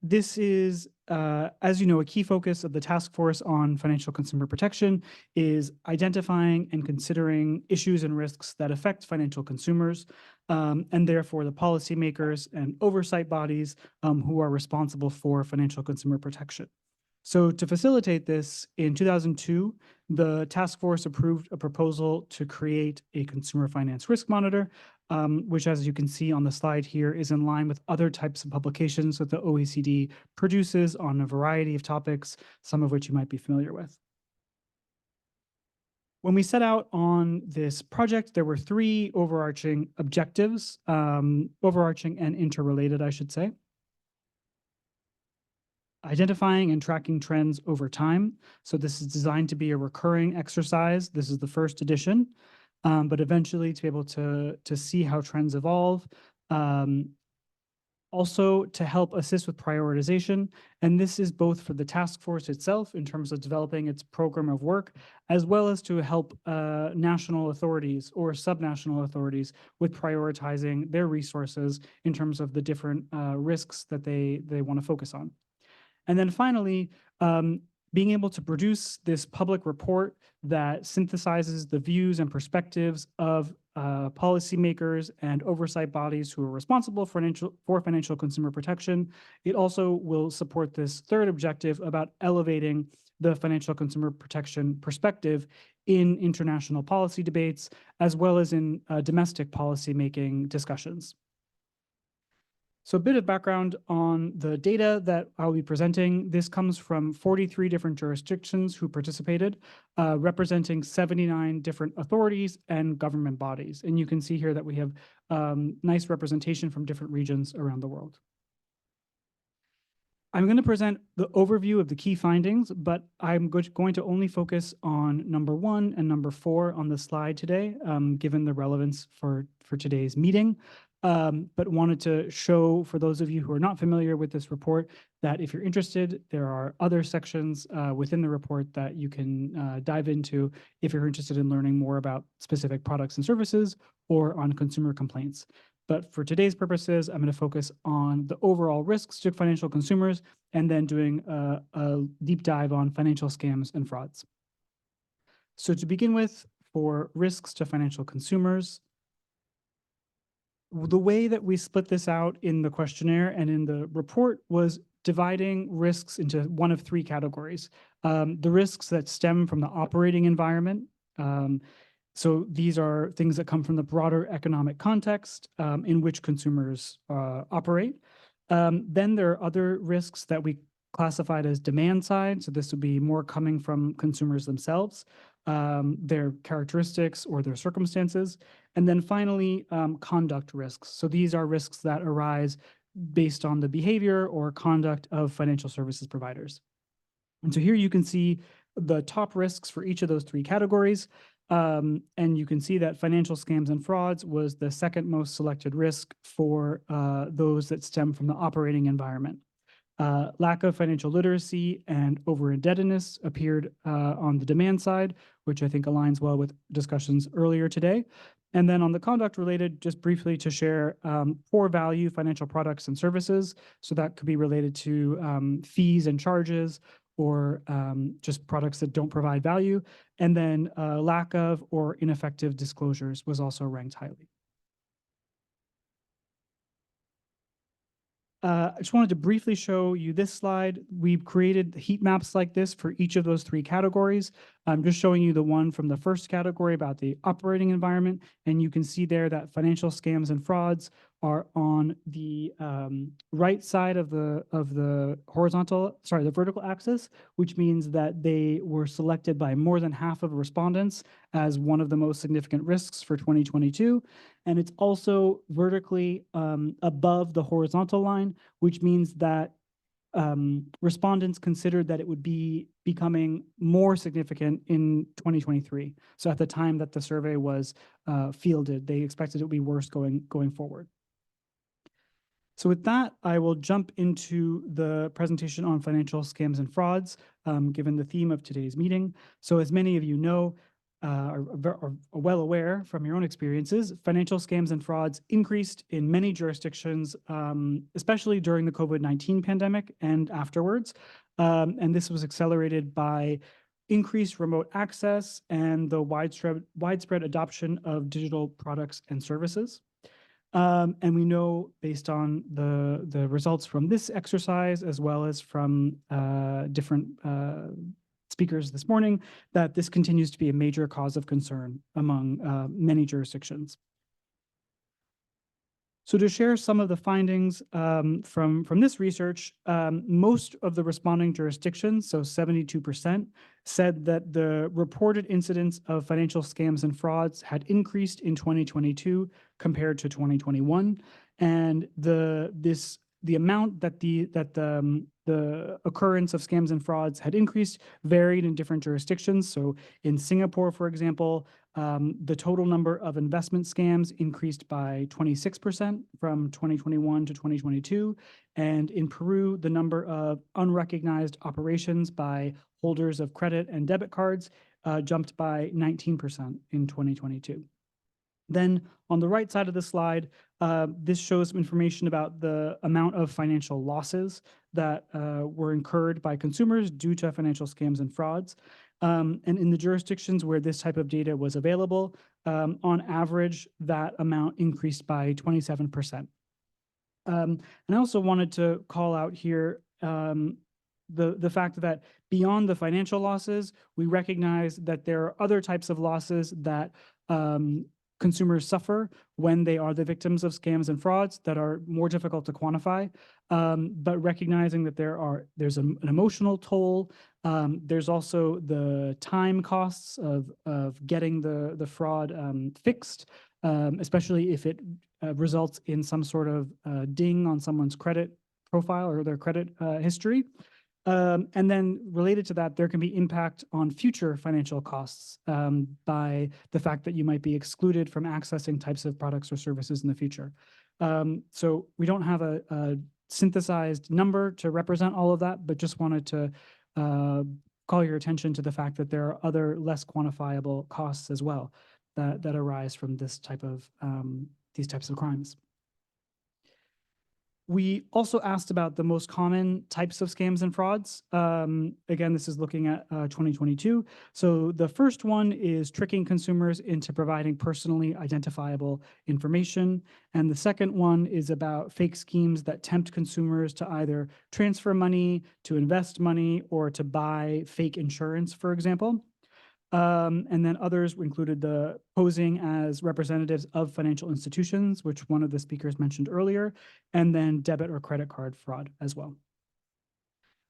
this is, as you know, a key focus of the Task Force on Financial Consumer Protection is identifying and considering issues and risks that affect financial consumers, and therefore the policymakers and oversight bodies who are responsible for financial consumer protection. So to facilitate this, in 2002, the task force approved a proposal to create a consumer finance risk monitor, which, as you can see on the slide here, is in line with other types of publications that the OECD produces on a variety of topics, some of which you might be familiar with. When we set out on this project, there were three overarching objectives, overarching and interrelated, I should say. Identifying and tracking trends over time. So this is designed to be a recurring exercise. This is the first edition, but eventually to be able to see how trends evolve. Also to help assist with prioritization. And this is both for the task force itself in terms of developing its program of work, as well as to help national authorities or subnational authorities with prioritizing their resources in terms of the different risks that they want to focus on. And then finally, being able to produce this public report that synthesizes the views and perspectives of policymakers and oversight bodies who are responsible for financial consumer protection. It also will support this third objective about elevating the financial consumer protection perspective in international policy debates, as well as in domestic policymaking discussions. So a bit of background on the data that I'll be presenting. This comes from 43 different jurisdictions who participated, representing 79 different authorities and government bodies. And you can see here that we have nice representation from different regions around the world. I'm going to present the overview of the key findings, but I'm going to only focus on number 1 and number 4 on the slide today, given the relevance for today's meeting. But wanted to show, for those of you who are not familiar with this report, that if you're interested, there are other sections within the report that you can dive into if you're interested in learning more about specific products and services or on consumer complaints. But for today's purposes, I'm going to focus on the overall risks to financial consumers and then doing a deep dive on financial scams and frauds. So to begin with, for risks to financial consumers, the way that we split this out in the questionnaire and in the report was dividing risks into one of three categories. The risks that stem from the operating environment. So these are things that come from the broader economic context in which consumers operate. Then there are other risks that we classified as demand side. So this would be more coming from consumers themselves, their characteristics or their circumstances. And then finally, conduct risks. So these are risks that arise based on the behavior or conduct of financial services providers. And so here you can see the top risks for each of those three categories. And you can see that financial scams and frauds was the second most selected risk for those that stem from the operating environment. Lack of financial literacy and over-indebtedness appeared on the demand side, which I think aligns well with discussions earlier today. And then on the conduct related, just briefly to share poor value financial products and services. So that could be related to fees and charges or just products that don't provide value. And then lack of or ineffective disclosures was also ranked highly. I just wanted to briefly show you this slide. We've created heat maps like this for each of those three categories. I'm just showing you the one from the first category about the operating environment. And you can see there that financial scams and frauds are on the right side of the vertical axis, which means that they were selected by more than half of respondents as one of the most significant risks for 2022. And it's also vertically above the horizontal line, which means that respondents considered that it would be becoming more significant in 2023. So at the time that the survey was fielded, they expected it would be worse going forward. So with that, I will jump into the presentation on financial scams and frauds, given the theme of today's meeting. So as many of you know, are well aware from your own experiences, financial scams and frauds increased in many jurisdictions, especially during the COVID-19 pandemic and afterwards. And this was accelerated by increased remote access and the widespread adoption of digital products and services. And we know, based on the results from this exercise, as well as from different speakers this morning, that this continues to be a major cause of concern among many jurisdictions. So to share some of the findings from this research, most of the responding jurisdictions, so 72%, said that the reported incidence of financial scams and frauds had increased in 2022 compared to 2021. And the amount that the occurrence of scams and frauds had increased varied in different jurisdictions. So in Singapore, for example, the total number of investment scams increased by 26% from 2021 to 2022. And in Peru, the number of unrecognized operations by holders of credit and debit cards jumped by 19% in 2022. Then on the right side of the slide, this shows some information about the amount of financial losses that were incurred by consumers due to financial scams and frauds. And in the jurisdictions where this type of data was available, on average, that amount increased by 27%. And I also wanted to call out here the fact that beyond the financial losses, we recognize that there are other types of losses that consumers suffer when they are the victims of scams and frauds that are more difficult to quantify. But recognizing that there's an emotional toll, there's also the time costs of getting the fraud fixed, especially if it results in some sort of ding on someone's credit profile or their credit history. And then related to that, there can be impact on future financial costs by the fact that you might be excluded from accessing types of products or services in the future. So we don't have a synthesized number to represent all of that, but just wanted to call your attention to the fact that there are other less quantifiable costs as well that arise from this type of these types of crimes. We also asked about the most common types of scams and frauds. Again, this is looking at 2022. So the first one is tricking consumers into providing personally identifiable information. And the second one is about fake schemes that tempt consumers to either transfer money, to invest money, or to buy fake insurance, for example. And then others included the posing as representatives of financial institutions, which one of the speakers mentioned earlier, and then debit or credit card fraud as well.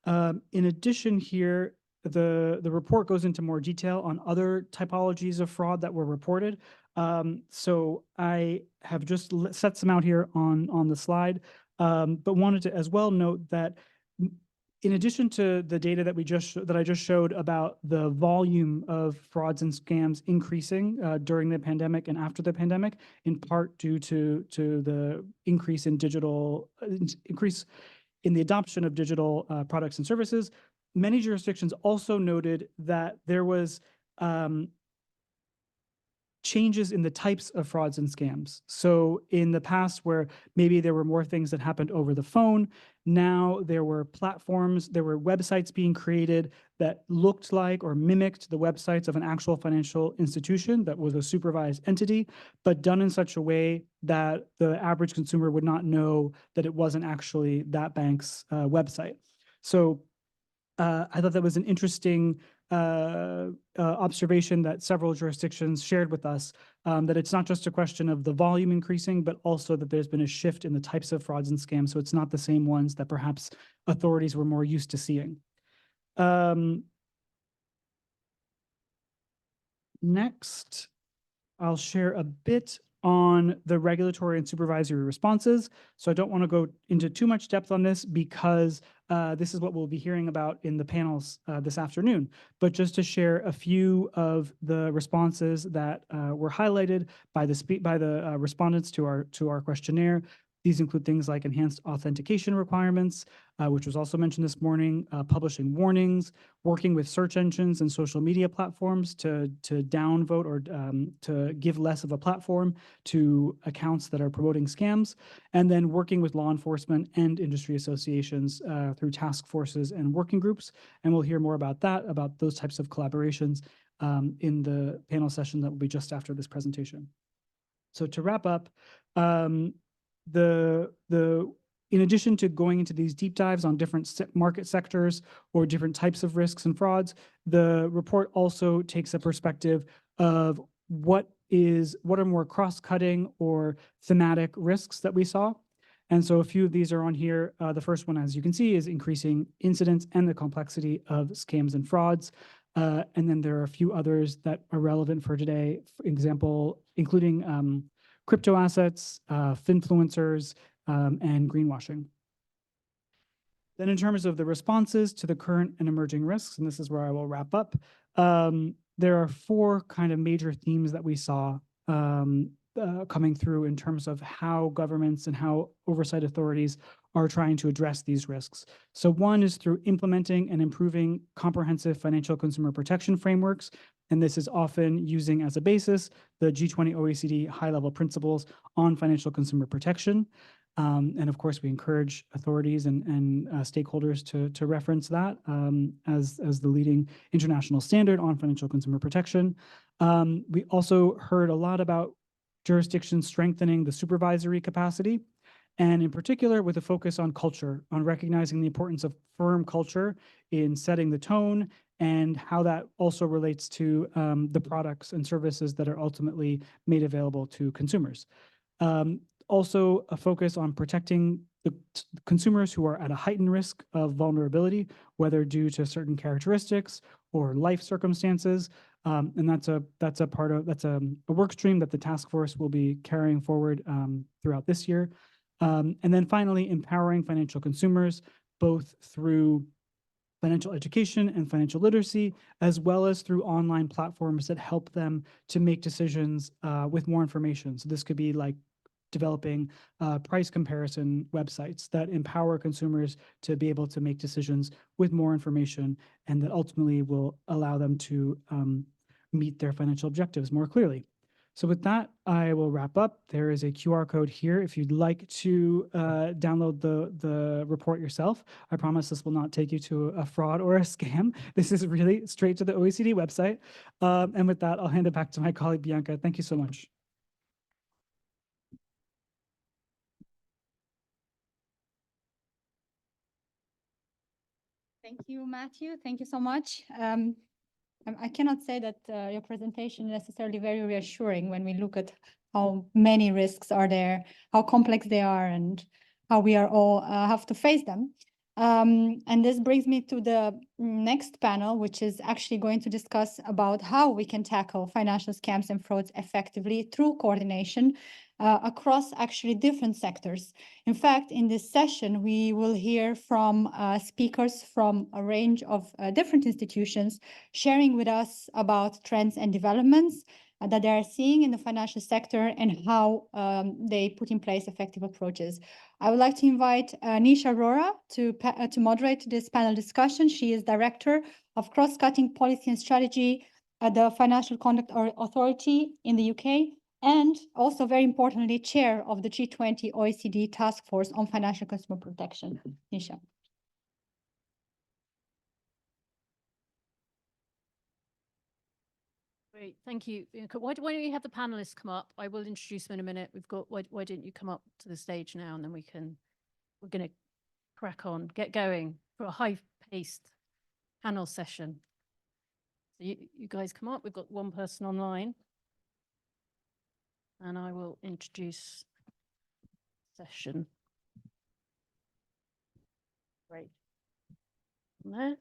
In addition here, the report goes into more detail on other typologies of fraud that were reported. So I have just set some out here on the slide, but wanted to as well note that in addition to the data that I just showed about the volume of frauds and scams increasing during the pandemic and after the pandemic, in part due to the increase in increase in the adoption of digital products and services, many jurisdictions also noted that there was changes in the types of frauds and scams. So in the past where maybe there were more things that happened over the phone, now there were platforms, there were websites being created that looked like or mimicked the websites of an actual financial institution that was a supervised entity, but done in such a way that the average consumer would not know that it wasn't actually that bank's website. So I thought that was an interesting observation that several jurisdictions shared with us, that it's not just a question of the volume increasing, but also that there's been a shift in the types of frauds and scams. So it's not the same ones that perhaps authorities were more used to seeing. Next, I'll share a bit on the regulatory and supervisory responses. So I don't want to go into too much depth on this because this is what we'll be hearing about in the panels this afternoon. But just to share a few of the responses that were highlighted by the respondents to our questionnaire. These include things like enhanced authentication requirements, which was also mentioned this morning, publishing warnings, working with search engines and social media platforms to downvote or to give less of a platform to accounts that are promoting scams, and then working with law enforcement and industry associations through task forces and working groups. And we'll hear more about that, about those types of collaborations in the panel session that will be just after this presentation. So to wrap up, in addition to going into these deep dives on different market sectors or different types of risks and frauds, the report also takes a perspective of what are more cross-cutting or thematic risks that we saw. And so a few of these are on here. The first one, as you can see, is increasing incidence and the complexity of scams and frauds. And then there are a few others that are relevant for today, for example, including crypto assets, finfluencers, and greenwashing. Then in terms of the responses to the current and emerging risks, and this is where I will wrap up, there are four kind of major themes that we saw coming through in terms of how governments and how oversight authorities are trying to address these risks. So one is through implementing and improving comprehensive financial consumer protection frameworks. And this is often using as a basis the G20 OECD high-level principles on financial consumer protection. And of course, we encourage authorities and stakeholders to reference that as the leading international standard on financial consumer protection. We also heard a lot about jurisdictions strengthening the supervisory capacity, and in particular with a focus on culture, on recognizing the importance of firm culture in setting the tone and how that also relates to the products and services that are ultimately made available to consumers. Also a focus on protecting the consumers who are at a heightened risk of vulnerability, whether due to certain characteristics or life circumstances. And that's a work stream that the task force will be carrying forward throughout this year. And then finally, empowering financial consumers, both through financial education and financial literacy, as well as through online platforms that help them to make decisions with more information. So this could be like developing price comparison websites that empower consumers to be able to make decisions with more information, and that ultimately will allow them to meet their financial objectives more clearly. So with that, I will wrap up. There is a QR code here if you'd like to download the report yourself. I promise this will not take you to a fraud or a scam. This is really straight to the OECD website. And with that, I'll hand it back to my colleague, Bianca. Thank you so much. Thank you, Matthew. Thank you so much. I cannot say that your presentation is necessarily very reassuring when we look at how many risks are there, how complex they are, and how we are all have to face them. And this brings me to the next panel, which is actually going to discuss about how we can tackle financial scams and frauds effectively through coordination across actually different sectors. In fact, in this session, we will hear from speakers from a range of different institutions sharing with us about trends and developments that they are seeing in the financial sector and how they put in place effective approaches. I would like to invite Nisha Arora to moderate this panel discussion. She is Director of Cross-Cutting Policy and Strategy at the Financial Conduct Authority in the UK, and also very importantly, Chair of the G20 OECD Task Force on Financial Consumer Protection. Nisha. Great, thank you, Bianca. Why don't you have the panelists come up? I will introduce them in a minute. We've got, why don't you come up to the stage now, and then we're going to crack on, get going for a high-paced panel session. So you guys come up. We've got one person online, and I will introduce session. Great. There.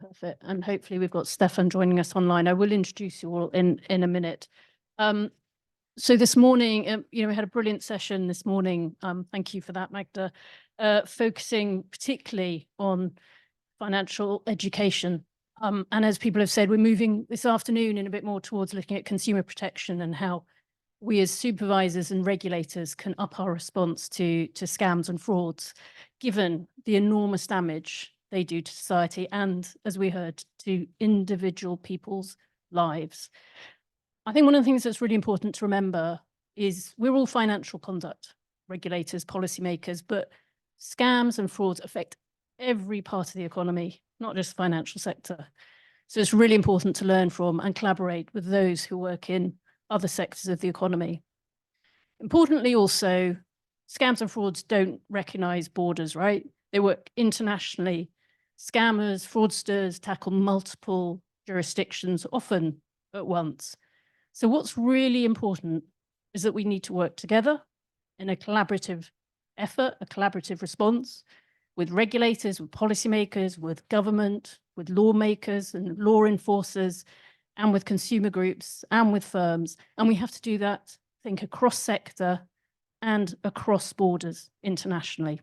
Perfect. And hopefully we've got Stefan joining us online. I will introduce you all in a minute. So this morning, we had a brilliant session this morning. Thank you for that, Magda, focusing particularly on financial education. And as people have said, we're moving this afternoon in a bit more towards looking at consumer protection and how we as supervisors and regulators can up our response to scams and frauds, given the enormous damage they do to society and, as we heard, to individual people's lives. I think one of the things that's really important to remember is we're all financial conduct regulators, policymakers, but scams and frauds affect every part of the economy, not just the financial sector. So it's really important to learn from and collaborate with those who work in other sectors of the economy. Importantly also, scams and frauds don't recognize borders, right? They work internationally. Scammers, fraudsters tackle multiple jurisdictions, often at once. So what's really important is that we need to work together in a collaborative effort, a collaborative response with regulators, with policymakers, with government, with lawmakers and law enforcers, and with consumer groups and with firms. And we have to do that, I think, across sector and across borders internationally.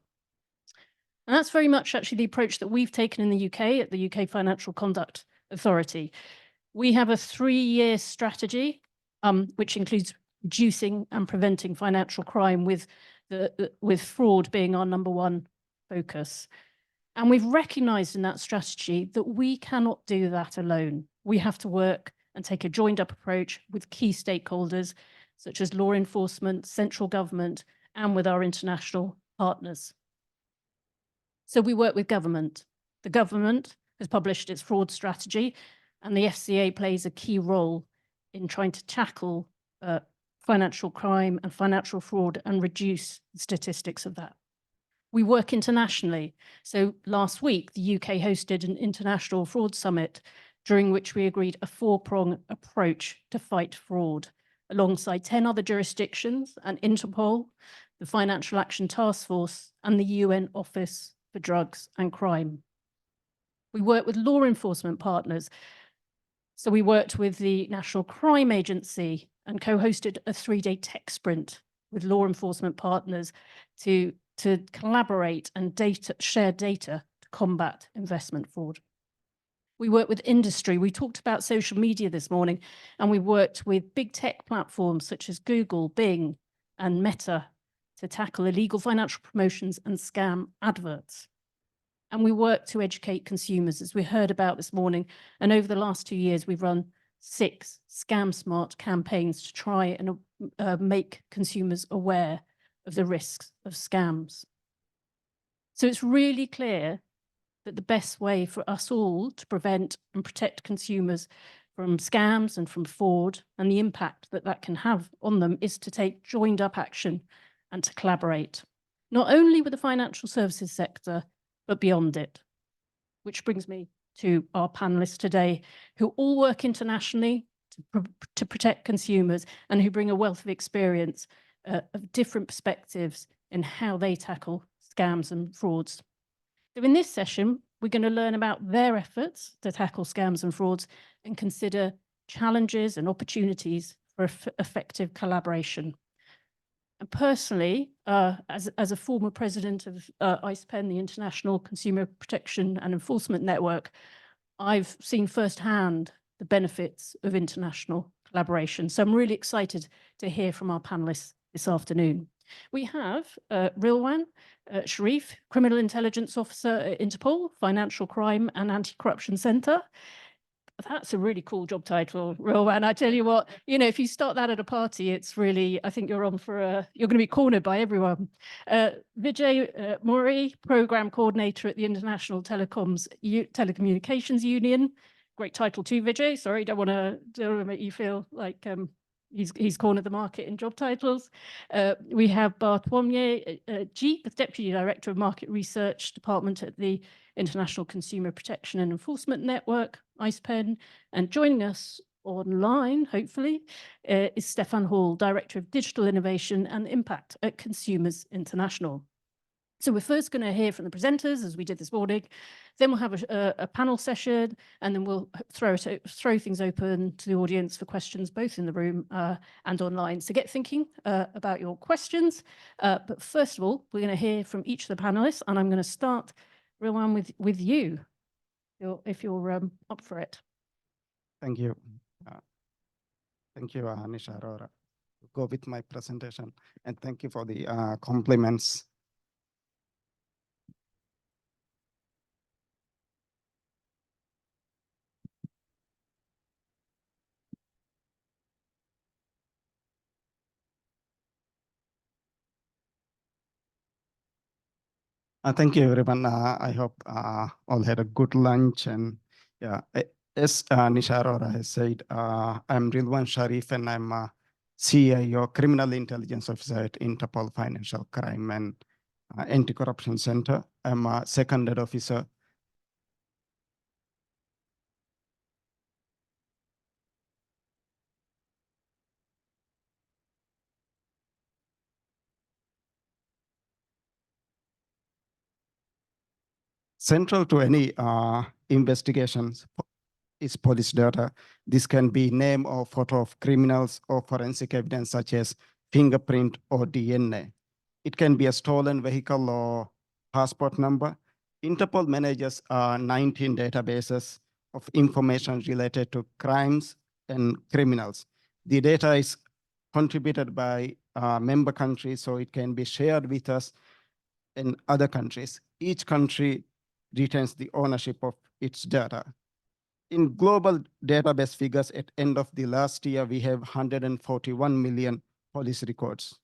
And that's very much actually the approach that we've taken in the UK at the UK Financial Conduct Authority. We have a 3-year strategy, which includes reducing and preventing financial crime with fraud being our #1 focus. And we've recognized in that strategy that we cannot do that alone. We have to work and take a joined up approach with key stakeholders, such as law enforcement, central government, and with our international partners. So we work with government. The government has published its fraud strategy, and the FCA plays a key role in trying to tackle financial crime and financial fraud and reduce the statistics of that. We work internationally. So last week, the UK hosted an international fraud summit, during which we agreed a 4-prong approach to fight fraud, alongside 10 other jurisdictions and Interpol, the Financial Action Task Force, and the UN Office for Drugs and Crime. We work with law enforcement partners. So we worked with the National Crime Agency and co-hosted a 3-day tech sprint with law enforcement partners to collaborate and share data to combat investment fraud. We work with industry. We talked about social media this morning, and we worked with big tech platforms such as Google, Bing, and Meta to tackle illegal financial promotions and scam adverts. and we work to educate consumers, as we heard about this morning. And over the last 2 years, we've run 6 Scam Smart campaigns to try and make consumers aware of the risks of scams. So it's really clear that the best way for us all to prevent and protect consumers from scams and from fraud and the impact that that can have on them is to take joined up action and to collaborate, not only with the financial services sector, but beyond it. Which brings me to our panelists today, who all work internationally to protect consumers and who bring a wealth of experience of different perspectives in how they tackle scams and frauds. So in this session, we're going to learn about their efforts to tackle scams and frauds and consider challenges and opportunities for effective collaboration. And personally, as a former president of ICEPEN, the International Consumer Protection and Enforcement Network, I've seen firsthand the benefits of international collaboration. So I'm really excited to hear from our panelists this afternoon. We have Rilwan Sharif, Criminal Intelligence Officer at Interpol, Financial Crime and Anti-Corruption Center. That's a really cool job title, Rilwan. I tell you what, you know, if you start that at a party, it's really, I think you're on for you're going to be cornered by everyone. Vijay Murray, Program Coordinator at the International Telecommunications Union. Great title too, Vijay. Sorry, don't want to make you feel like he's cornered the market in job titles. We have Bartolomé G, the Deputy Director of Market Research Department at the International Consumer Protection and Enforcement Network, ICEPEN. And joining us online, hopefully, is Stefan Hall, Director of Digital Innovation and Impact at Consumers International. So we're first going to hear from the presenters, as we did this morning. Then we'll have a panel session, and then we'll throw things open to the audience for questions, both in the room and online. So get thinking about your questions. But first of all, we're going to hear from each of the panelists, and I'm going to start, Rilwan, with you, if you're up for it. Thank you. Thank you, Nisha Arora. Go with my presentation, and thank you for the compliments. Thank you, everyone. I hope all had a good lunch. And yeah, as Nisha Arora has said, I'm Rilwan Sharif, and I'm CIO, Criminal Intelligence Officer at Interpol Financial Crime and Anti-Corruption Center. I'm a seconded officer. Central to any investigations is police data. This can be name or photo of criminals or forensic evidence such as fingerprint or DNA. It can be a stolen vehicle or passport number. Interpol manages 19 databases of information related to crimes and criminals. The data is contributed by member countries, so it can be shared with us in other countries. Each country retains the ownership of its data. In global database figures at end of the last year, we have 141 million police records.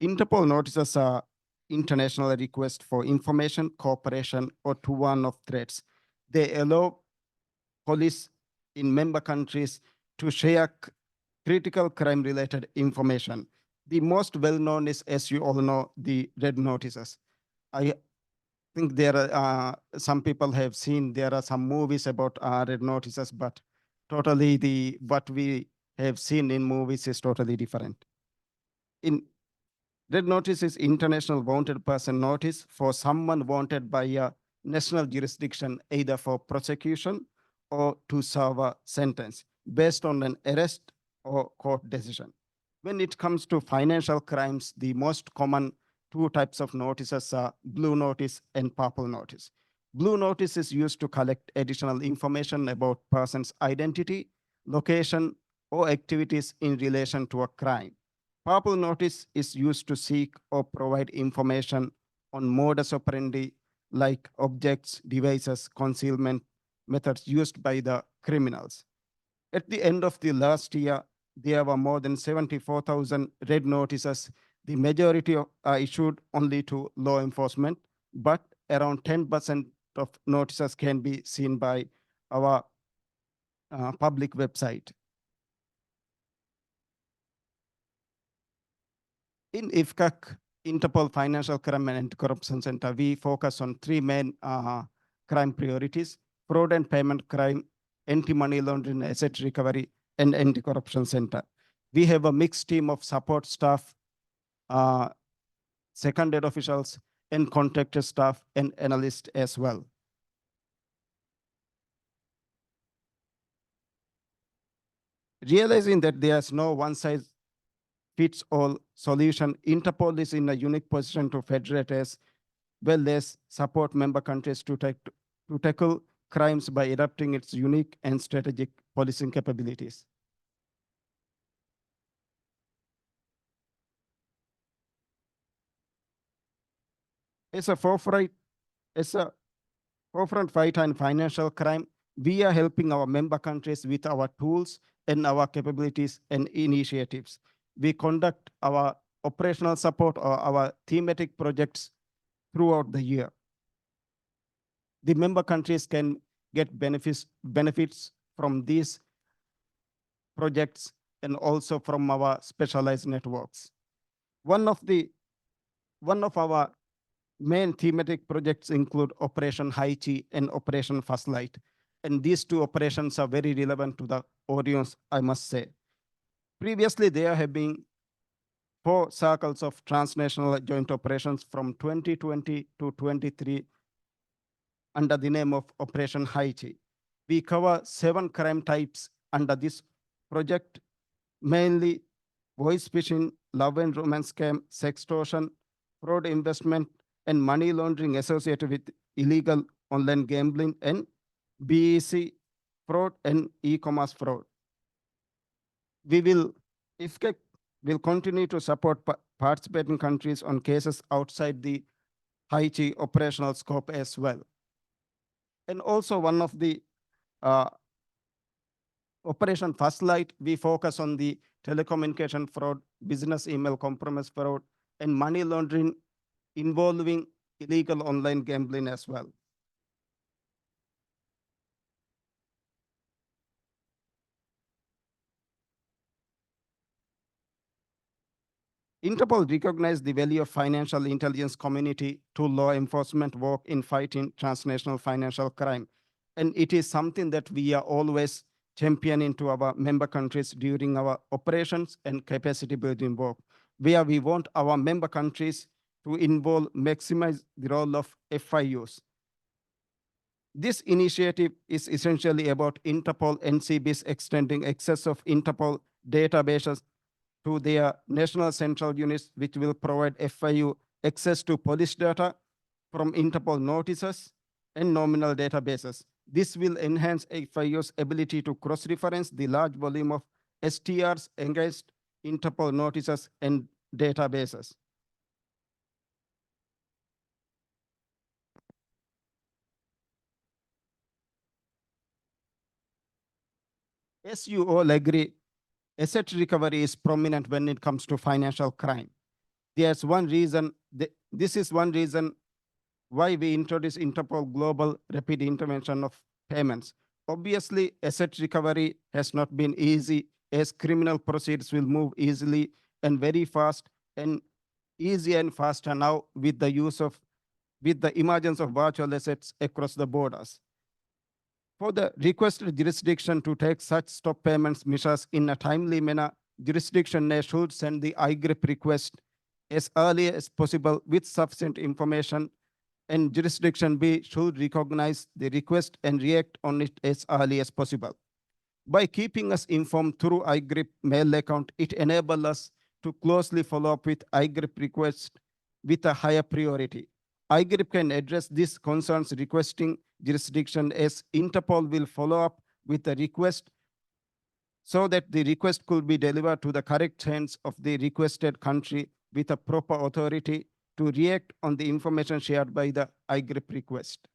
Interpol notices are international request for information, cooperation, or to warn of threats. They allow police in member countries to share critical crime-related information. The most well-known is, as you all know, the red notices. I think there are some people have seen, there are some movies about red notices, but totally what we have seen in movies is totally different. In red notice is international wanted person notice for someone wanted by a national jurisdiction, either for prosecution or to serve a sentence based on an arrest or court decision. When it comes to financial crimes, the most common two types of notices are blue notice and purple notice. Blue notice is used to collect additional information about person's identity, location, or activities in relation to a crime. Purple notice is used to seek or provide information on modus operandi like objects, devices, concealment methods used by the criminals. At the end of the last year, there were more than 74,000 red notices. The majority are issued only to law enforcement, but around 10% of notices can be seen by our public website. In IFCAC, Interpol Financial Crime and Anti-Corruption Center, we focus on three main crime priorities: fraud and payment crime, anti-money laundering, asset recovery, and anti-corruption center. We have a mixed team of support staff, seconded officials, and contractor staff and analysts as well. Realizing that there's no one-size-fits-all solution, Interpol is in a unique position to federate as well as support member countries to tackle crimes by adapting its unique and strategic policing capabilities. As a forefront fighter in financial crime, we are helping our member countries with our tools and our capabilities and initiatives. We conduct our operational support or our thematic projects throughout the year. The member countries can get benefits from these projects and also from our specialized networks. One of our main thematic projects include Operation Haichi and Operation First Light. And these two operations are very relevant to the audience, I must say. Previously, there have been 4 circles of transnational joint operations from 2020 to 23 under the name of Operation Haichi. We cover 7 crime types under this project, mainly voice phishing, love and romance scam, sextortion, fraud investment, and money laundering associated with illegal online gambling, and BEC fraud and e-commerce fraud. IFCAC will continue to support participating countries on cases outside the Haichi operational scope as well. And also one of the Operation First Light, we focus on the telecommunication fraud, business email compromise fraud, and money laundering involving illegal online gambling as well. Interpol recognized the value of financial intelligence community to law enforcement work in fighting transnational financial crime. And it is something that we are always championing to our member countries during our operations and capacity building work, where we want our member countries to maximize the role of FIUs. This initiative is essentially about Interpol NCBs extending access of Interpol databases to their national central units, which will provide FIU access to police data from Interpol notices and nominal databases. This will enhance FIU's ability to cross-reference the large volume of STRs against Interpol notices and databases. As you all agree, asset recovery is prominent when it comes to financial crime. This is one reason why we introduced Interpol Global Rapid Intervention of Payments. Obviously, asset recovery has not been easy, as criminal proceeds will move easily and very fast, and easy and faster now with the emergence of virtual assets across the borders. For the requested jurisdiction to take such stop payments measures in a timely manner, jurisdiction A should send the IGRIP request as early as possible with sufficient information, and jurisdiction B should recognize the request and react on it as early as possible. By keeping us informed through IGRIP mail account, it enables us to closely follow up with IGRIP requests with a higher priority. IGRIP can address these concerns requesting jurisdiction as Interpol will follow up with the request so that the request could be delivered to the correct hands of the requested country with a proper authority to react on the information shared by the IGRIP request.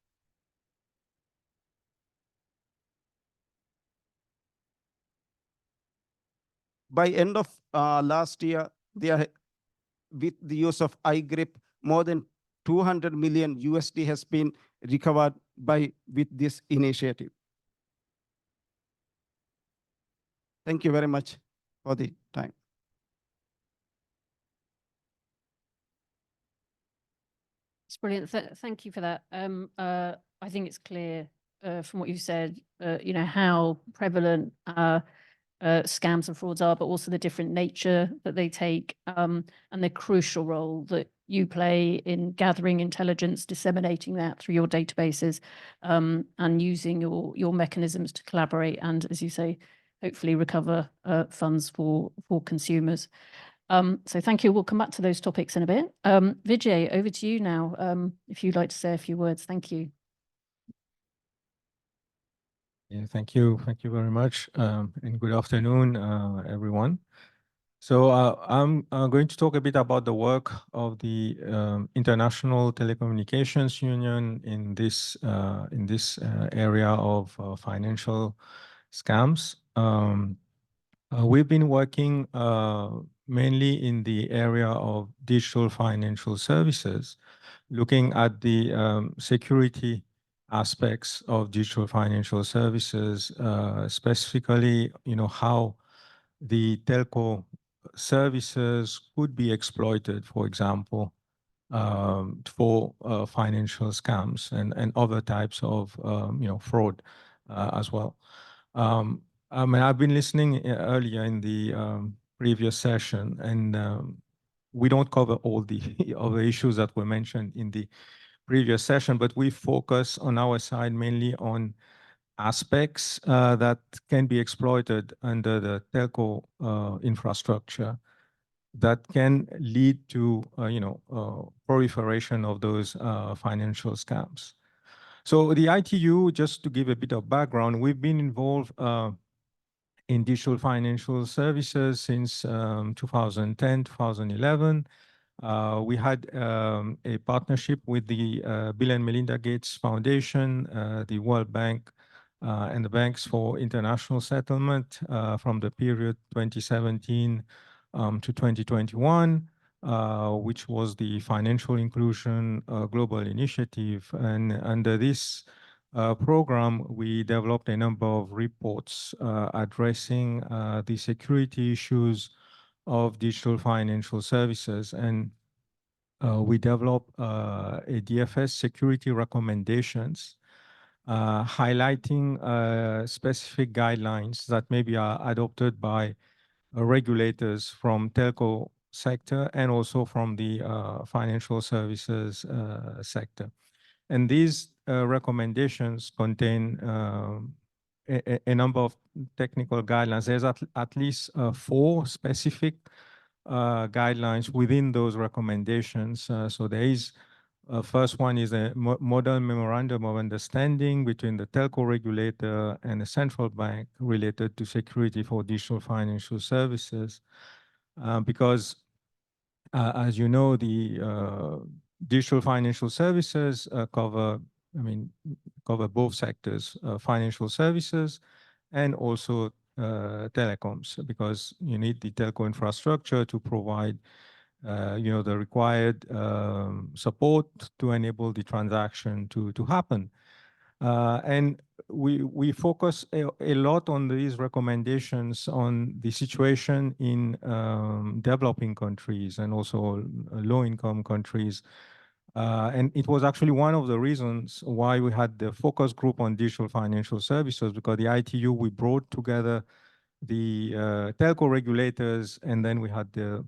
By end of last year, with the use of IGRIP, more than 200 million USD has been recovered with this initiative. Thank you very much for the time. It's brilliant. Thank you for that. I think it's clear from what you've said, how prevalent scams and frauds are, but also the different nature that they take, and the crucial role that you play in gathering intelligence, disseminating that through your databases, and using your mechanisms to collaborate and, as you say, hopefully recover funds for consumers. So thank you. We'll come back to those topics in a bit. Vijay, over to you now, if you'd like to say a few words. Thank you. Yeah, thank you. Thank you very much. And good afternoon, everyone. So I'm going to talk a bit about the work of the International Telecommunications Union in this area of financial scams. We've been working mainly in the area of digital financial services, looking at the security aspects of digital financial services, specifically, how the telco services could be exploited, for example, for financial scams and other types of, fraud as well. I've been listening earlier in the previous session, and we don't cover all the other issues that were mentioned in the previous session, but we focus on our side mainly on aspects that can be exploited under the telco infrastructure that can lead to, proliferation of those financial scams. So the ITU, just to give a bit of background, we've been involved in digital financial services since 2010, 2011. We had a partnership with the Bill and Melinda Gates Foundation, the World Bank, and the Banks for International Settlement from the period 2017 to 2021, which was the Financial Inclusion Global Initiative. And under this program, we developed a number of reports addressing the security issues of digital financial services. And we developed a DFS security recommendations highlighting specific guidelines that maybe are adopted by regulators from telco sector and also from the financial services sector. And these recommendations contain a number of technical guidelines. There's at least 4 specific guidelines within those recommendations. So there is first one is a model memorandum of understanding between the telco regulator and the central bank related to security for digital financial services, because as you know, the digital financial services cover both sectors, financial services and also telecoms, because you need the telco infrastructure to provide the required support to enable the transaction to happen. And we focus a lot on these recommendations on the situation in developing countries and also low-income countries. And it was actually one of the reasons why we had the focus group on digital financial services, because the ITU, we brought together the telco regulators, and then we had the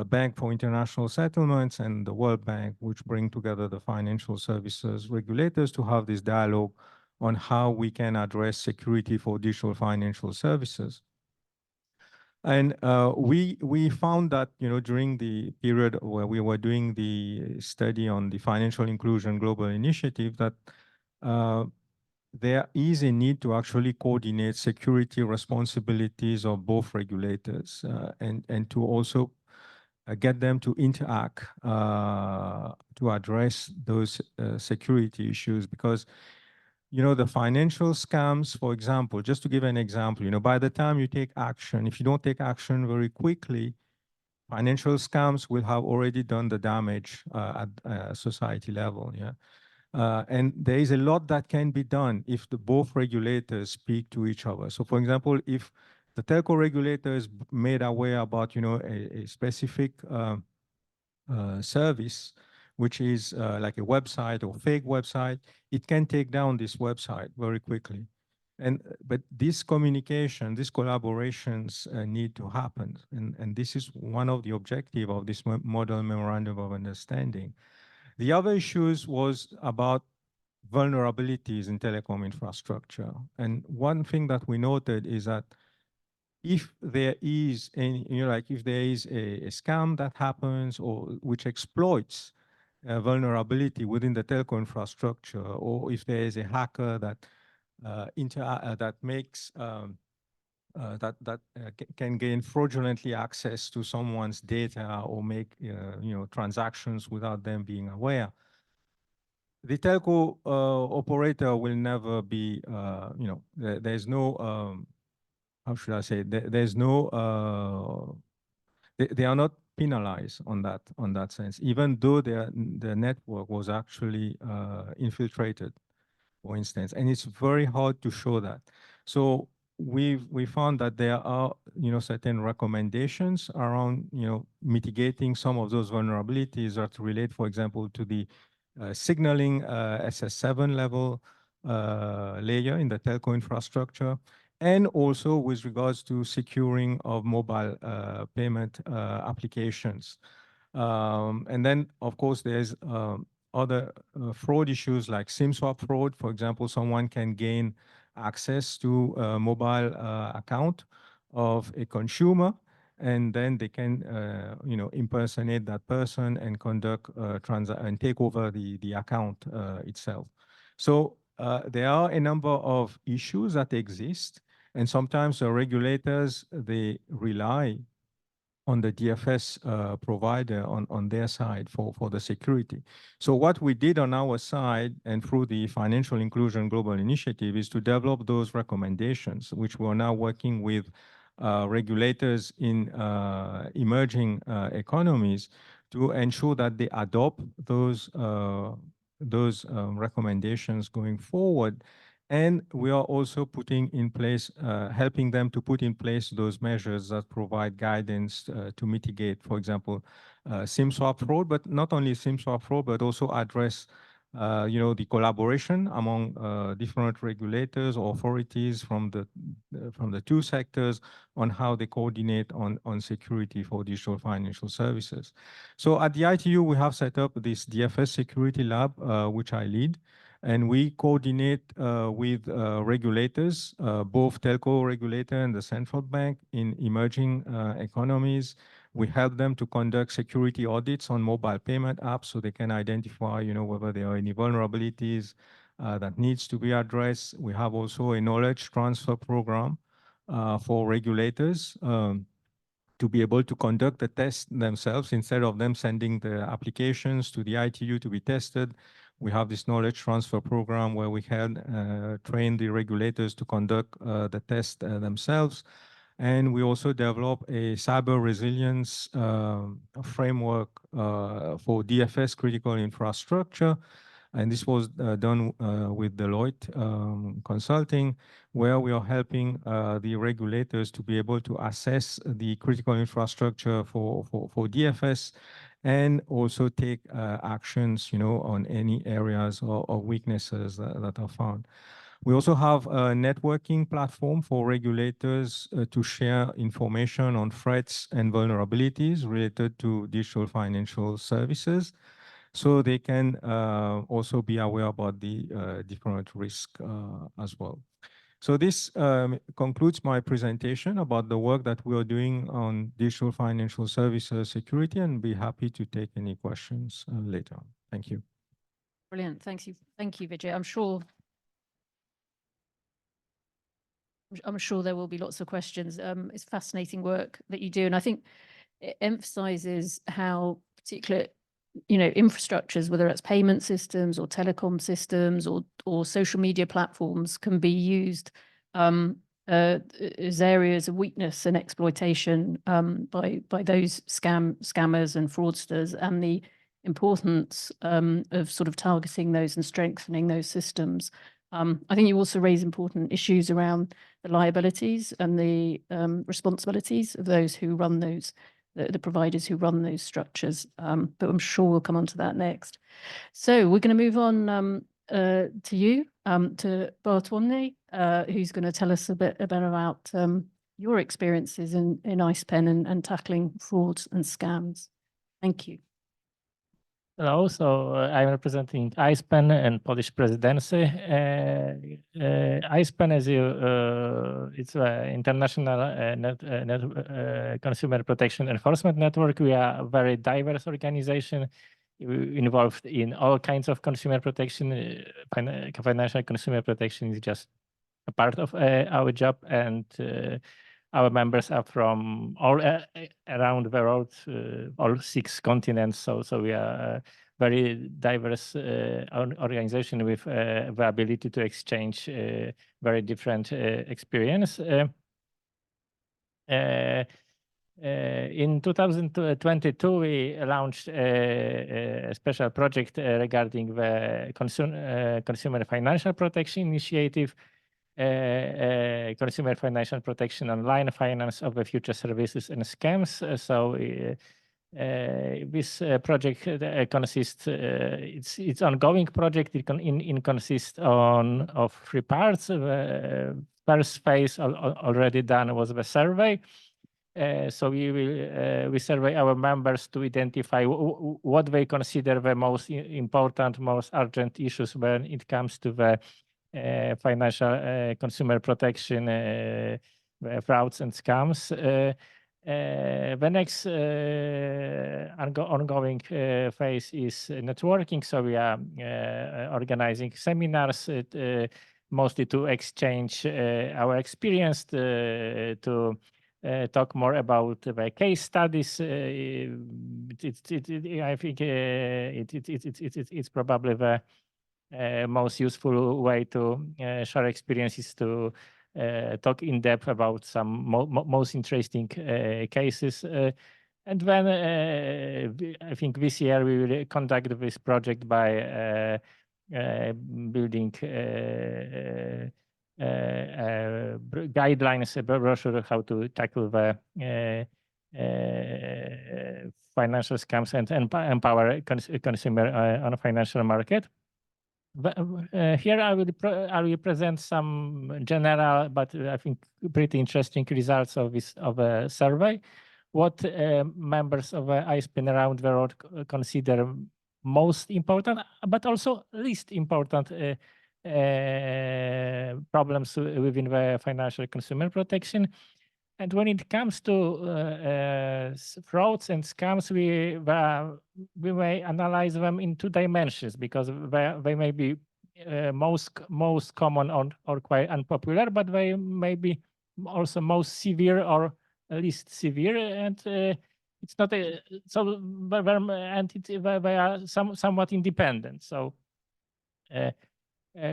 Bank for International Settlements and the World Bank, which bring together the financial services regulators to have this dialogue on how we can address security for digital financial services. And we found that, during the period where we were doing the study on the Financial Inclusion Global Initiative, that there is a need to actually coordinate security responsibilities of both regulators and to also get them to interact to address those security issues. Because the financial scams, for example, just to give an example, by the time you take action, if you don't take action very quickly, financial scams will have already done the damage at society level. Yeah. And there is a lot that can be done if both regulators speak to each other. So for example, if the telco regulator is made aware about, a specific service, which is like a website or fake website, it can take down this website very quickly. But this communication, these collaborations need to happen. And this is one of the objectives of this model memorandum of understanding. The other issues was about vulnerabilities in telecom infrastructure. And one thing that we noted is that if there is if there is a scam that happens or which exploits a vulnerability within the telco infrastructure, or if there is a hacker that that makes can gain fraudulently access to someone's data or make transactions without them being aware, the telco operator will never be there's no how should I say, there's no they are not penalized on that sense, even though their network was actually infiltrated, for instance, and it's very hard to show that. So we found that there are certain recommendations around mitigating some of those vulnerabilities that relate, for example, to the signaling SS7 level layer in the telco infrastructure, and also with regards to securing of mobile payment applications. And then, of course, there's other fraud issues like SIM swap fraud. For example, someone can gain access to a mobile account of a consumer, and then they can impersonate that person and conduct and take over the account itself. So there are a number of issues that exist, and sometimes the regulators, they rely on the DFS provider on their side for the security. So what we did on our side and through the Financial Inclusion Global Initiative is to develop those recommendations, which we're now working with regulators in emerging economies to ensure that they adopt those recommendations going forward. And we are also putting in place, helping them to put in place those measures that provide guidance to mitigate, for example, SIM swap fraud, but not only SIM swap fraud, but also address the collaboration among different regulators or authorities from the two sectors on how they coordinate on security for digital financial services. So at the ITU, we have set up this DFS Security Lab, which I lead. And we coordinate with regulators, both telco regulator and the central bank in emerging economies. We help them to conduct security audits on mobile payment apps so they can identify, whether there are any vulnerabilities that needs to be addressed. We have also a knowledge transfer program for regulators to be able to conduct the test themselves instead of them sending the applications to the ITU to be tested. We have this knowledge transfer program where we can train the regulators to conduct the test themselves. And we also develop a cyber resilience framework for DFS critical infrastructure. And this was done with Deloitte Consulting, where we are helping the regulators to be able to assess the critical infrastructure for DFS and also take actions, on any areas or weaknesses that are found. We also have a networking platform for regulators to share information on threats and vulnerabilities related to digital financial services, so they can also be aware about the different risks as well. So this concludes my presentation about the work that we are doing on digital financial services security, and be happy to take any questions later on. Thank you. Brilliant. Thank you. Thank you, Vijay. I'm sure I'm sure there will be lots of questions. It's fascinating work that you do, and I think it emphasizes how particular, infrastructures, whether it's payment systems or telecom systems or social media platforms, can be used as areas of weakness and exploitation by those scammers and fraudsters, and the importance of sort of targeting those and strengthening those systems. I think you also raise important issues around the liabilities and the responsibilities of those who run those, the providers who run those structures. But I'm sure we'll come on to that next. So we're going to move on to you, to Bartłomiej, who's going to tell us a bit about your experiences in IcePen and tackling frauds and scams. Thank you. Hello, so I'm representing IcePen and Polish presidency. IcePen is it's an international consumer protection enforcement network. We are a very diverse organization involved in all kinds of consumer protection. Financial consumer protection is just a part of our job, and our members are from all around the world, all 6 continents. So we are a very diverse organization with the ability to exchange very different experience. In 2022, we launched a special project regarding the Consumer Financial Protection Initiative, Consumer Financial Protection Online, Finance of the Future Services and Scams. So this project consists, it's ongoing project. It consists of 3 parts. The first phase already done was the survey. So we survey our members to identify what they consider the most important, most urgent issues when it comes to the financial consumer protection, frauds and scams. The next ongoing phase is networking. So we are organizing seminars, mostly to exchange our experience, to talk more about the case studies. I think it's probably the most useful way to share experiences, to talk in depth about some most interesting cases. And then I think this year we will conduct this project by building guidelines, a brochure how to tackle the financial scams and empower consumer on a financial market. Here I will present some general, but I think pretty interesting results of this survey. What members of IcePen around the world consider most important, but also least important problems within the financial consumer protection. And when it comes to frauds and scams, we may analyze them in 2 dimensions, because they may be most common or quite unpopular, but they may be also most severe or least severe. And it's not so, and they are somewhat independent. So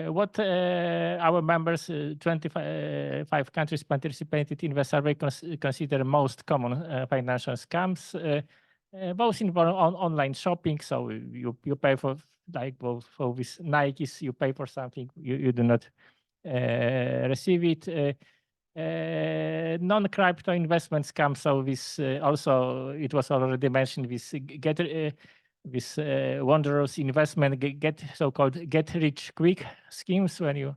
what our members, 25 countries participated in the survey, consider most common financial scams, both involve online shopping. So you pay for, like, for this Nikes, you pay for something, you do not receive it. Non-crypto investment scams. So this also, it was already mentioned, this wondrous investment, so-called get-rich-quick schemes, when you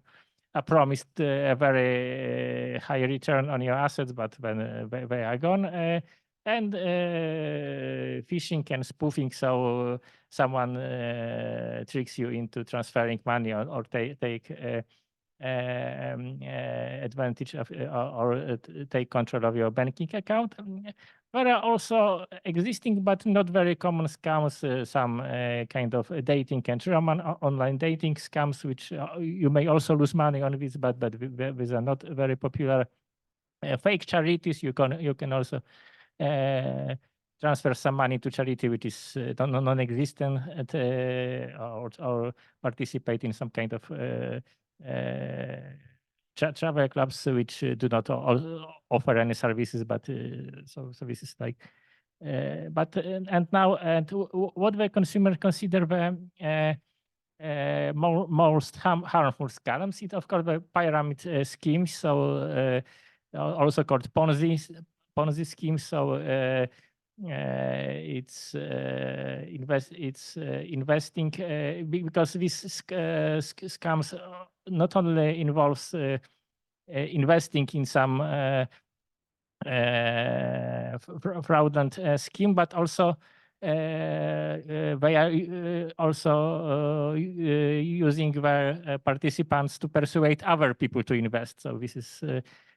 are promised a very high return on your assets, but when they are gone. And phishing and spoofing. So someone tricks you into transferring money or take advantage of or take control of your banking account. There are also existing but not very common scams, some kind of dating and online dating scams, which you may also lose money on this, but these are not very popular. Fake charities, you can also transfer some money to charity which is non-existent, or participate in some kind of travel clubs which do not offer any services, but so this is like what the consumer consider the most harmful scams. It of course the pyramid schemes, so also called Ponzi schemes. So it's investing because these scams not only involves investing in some fraudulent scheme, but also they are also using their participants to persuade other people to invest. So this is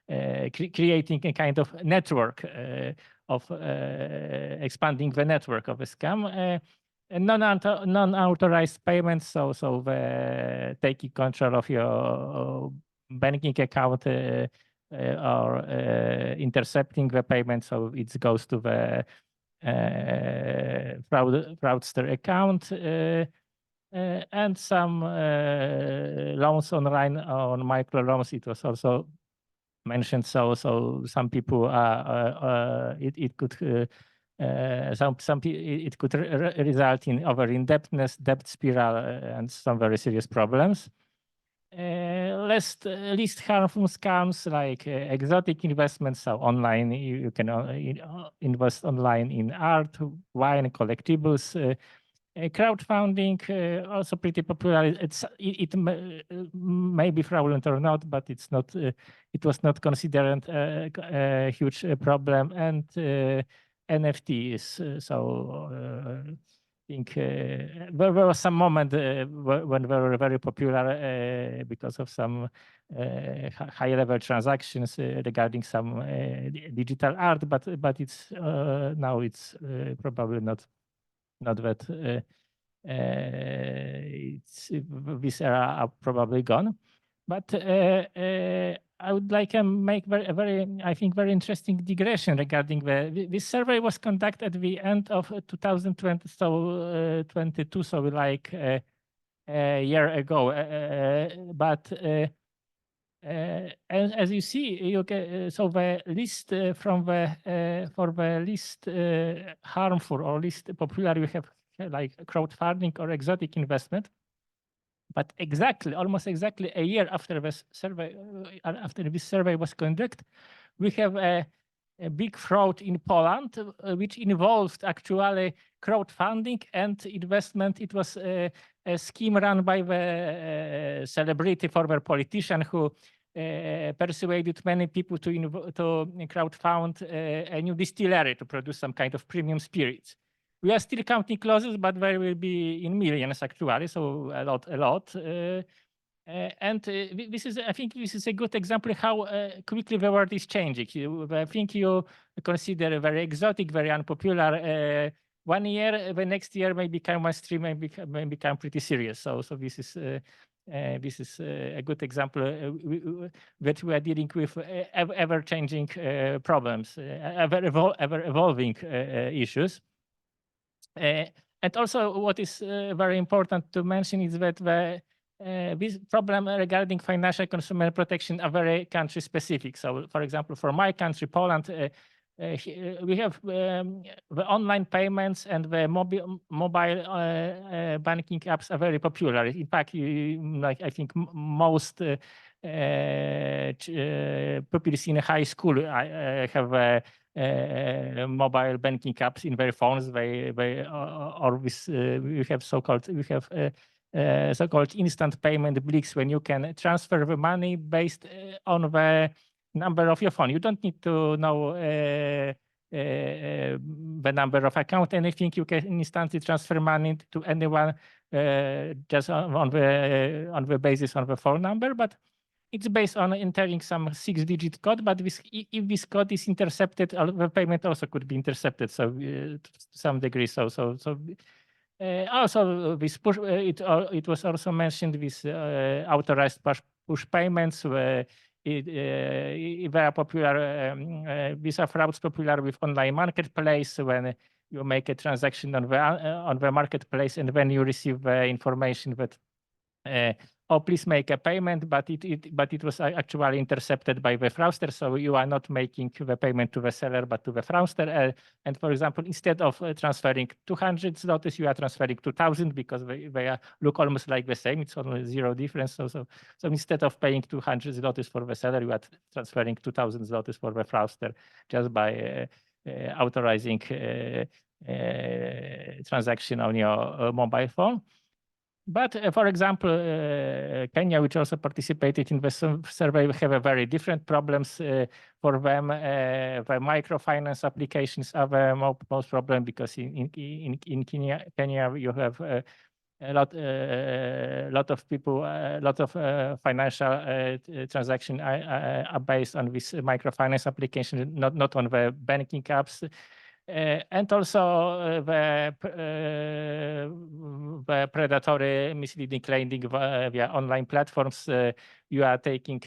creating a kind of network of expanding the network of a scam. Non-authorized payments, so the taking control of your banking account or intercepting the payment, so it goes to the fraudster account, and some loans online on micro loans. It was also mentioned. So some people it could it could result in over indebtedness, debt spiral, and some very serious problems. Least harmful scams like exotic investments. So online, you can invest online in art, wine, collectibles. Crowdfunding, also pretty popular. It may be fraudulent or not, but it's not. It was not considered a huge problem. And NFTs. So I think there was some moment when they were very popular because of some high-level transactions regarding some digital art, but it's now it's probably not that. These are probably gone. But I would like to make a very interesting digression regarding this survey was conducted at the end of 2020, so 22, so like a year ago. But as you see, you get so the list from the for the least harmful or least popular, we have like crowdfunding or exotic investment. But almost exactly a year after this survey, was conducted, we have a big fraud in Poland, which involved actually crowdfunding and investment. It was a scheme run by the celebrity former politician who persuaded many people to crowdfund a new distillery to produce some kind of premium spirits. We are still counting losses, but there will be in millions actually, so a lot. And this is, I think, this is a good example how quickly the world is changing. I think you consider very exotic, very unpopular. 1 year, the next year may become mainstream, may become pretty serious. So this is a good example that we are dealing with ever-changing problems, ever-evolving issues. And also, what is very important to mention is that this problem regarding financial consumer protection are very country specific. So, for example, for my country, Poland, we have the online payments and the mobile banking apps are very popular. In fact, like I think most pupils in high school have mobile banking apps in their phones. We have so-called instant payment bricks when you can transfer the money based on the number of your phone. You don't need to know the number of account, anything. You can instantly transfer money to anyone just on the basis of the phone number. But it's based on entering some 6-digit code, but if this code is intercepted, the payment also could be intercepted. So to some degree, also this push, it was also mentioned with authorized push payments. Where very popular. These are frauds popular with online marketplace when you make a transaction on the marketplace and when you receive information that oh, please make a payment, but it was actually intercepted by the fraudster. So you are not making the payment to the seller, but to the fraudster. And for example, instead of transferring 200 zlotys, you are transferring 2,000 because they look almost like the same. It's only 0 difference. So instead of paying 200 zlotys for the seller, you are transferring 2,000 zlotys for the fraudster just by authorizing transaction on your mobile phone. But for example, Kenya, which also participated in the survey, have a very different problems for them. The microfinance applications are the most problem because in Kenya you have a lot of people, a lot of financial transaction are based on this microfinance application, not on the banking apps. And also the predatory misleading lending via online platforms. You are taking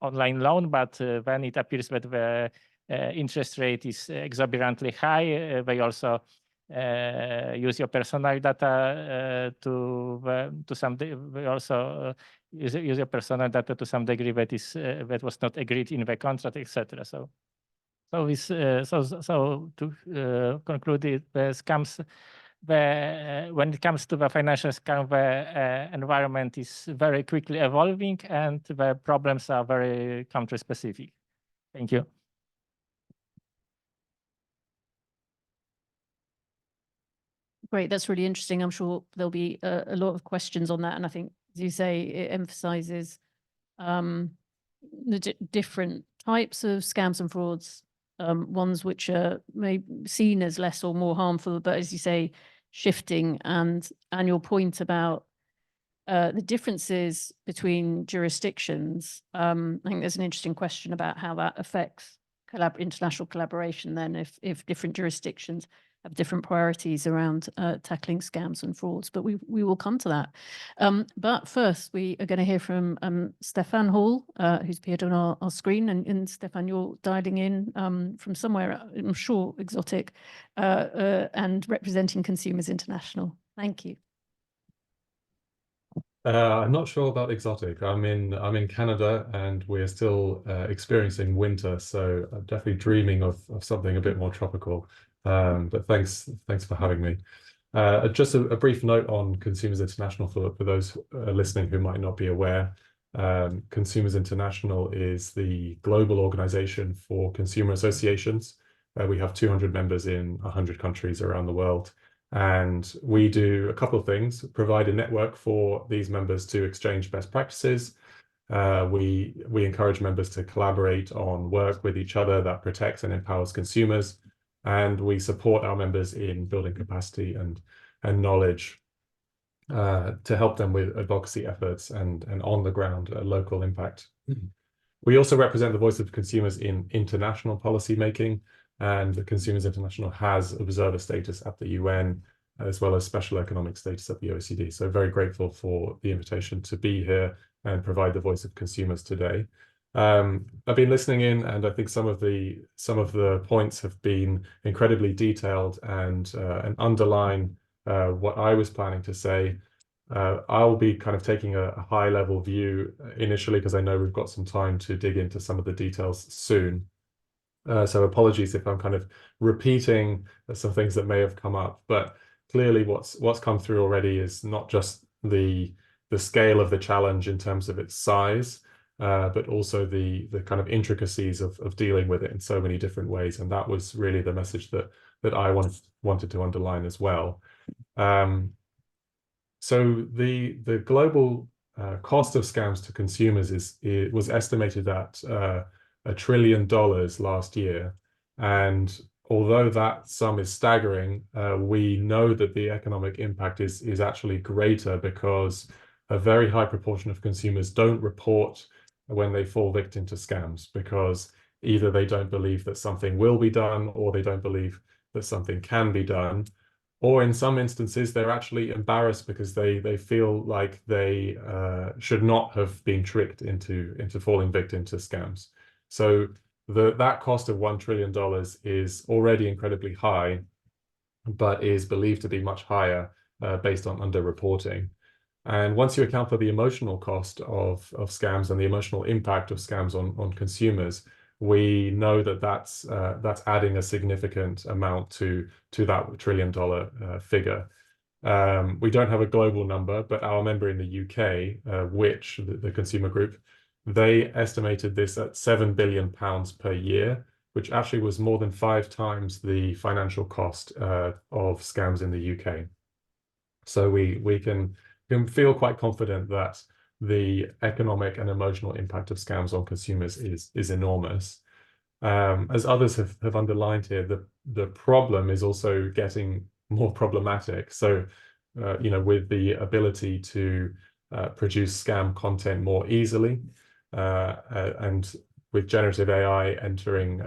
online loan, but when it appears that the interest rate is exorbitantly high, they also use your personal data to some. They also use your personal data to some degree that was not agreed in the contract, etc. So to conclude, the scams, when it comes to the financial scam, the environment is very quickly evolving and the problems are very country specific. Thank you. Great, that's really interesting. I'm sure there'll be a lot of questions on that. And I think, as you say, it emphasizes the different types of scams and frauds. Ones which are maybe seen as less or more harmful, but as you say, shifting. And your point about the differences between jurisdictions, I think there's an interesting question about how that affects international collaboration then, if different jurisdictions have different priorities around tackling scams and frauds, but we will come to that. But first, we are going to hear from Stefan Hall, who's appeared on our screen. And Stefan, you're dialing in from somewhere, I'm sure, exotic, and representing Consumers International. Thank you. I'm not sure about exotic. I'm in Canada and we're still experiencing winter, so I'm definitely dreaming of something a bit more tropical. But thanks for having me. Just a brief note on Consumers International for those listening who might not be aware. Consumers International is the global organization for consumer associations. We have 200 members in 100 countries around the world. And we do a couple of things: provide a network for these members to exchange best practices. We encourage members to collaborate on work with each other that protects and empowers consumers. And we support our members in building capacity and knowledge to help them with advocacy efforts and on the ground local impact. We also represent the voice of consumers in international policy making, and the Consumers International has observer status at the UN, as well as special economic status at the OECD. So very grateful for the invitation to be here and provide the voice of consumers today. I've been listening in, and I think some of the points have been incredibly detailed and underline what I was planning to say. I'll be kind of taking a high-level view initially because I know we've got some time to dig into some of the details soon. So apologies if I'm kind of repeating some things that may have come up, but clearly what's come through already is not just the scale of the challenge in terms of its size, but also the kind of intricacies of dealing with it in so many different ways. And that was really the message that I wanted to underline as well. So the global cost of scams to consumers was estimated at $1 trillion last year. And although that sum is staggering, we know that the economic impact is actually greater because a very high proportion of consumers don't report when they fall victim to scams, because either they don't believe that something will be done, or they don't believe that something can be done, or in some instances they're actually embarrassed because they feel like they should not have been tricked into falling victim to scams. So that cost of $1 trillion is already incredibly high, but is believed to be much higher based on underreporting. And once you account for the emotional cost of scams and the emotional impact of scams on consumers, we know that that's adding a significant amount to that $1 trillion figure. We don't have a global number, but our member in the UK, Which, the consumer group, they estimated this at £7 billion per year, which actually was more than 5 times the financial cost of scams in the UK. So we can feel quite confident that the economic and emotional impact of scams on consumers is enormous. As others have underlined here, the problem is also getting more problematic. So, with the ability to produce scam content more easily, and with generative AI entering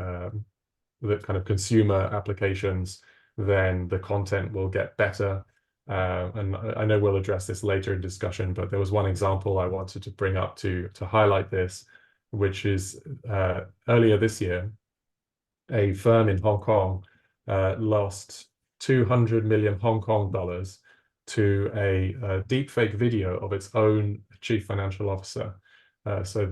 the kind of consumer applications, then the content will get better. And I know we'll address this later in discussion, but there was one example I wanted to bring up to highlight this, which is earlier this year, a firm in Hong Kong lost 200 million Hong Kong dollars to a deepfake video of its own chief financial officer. So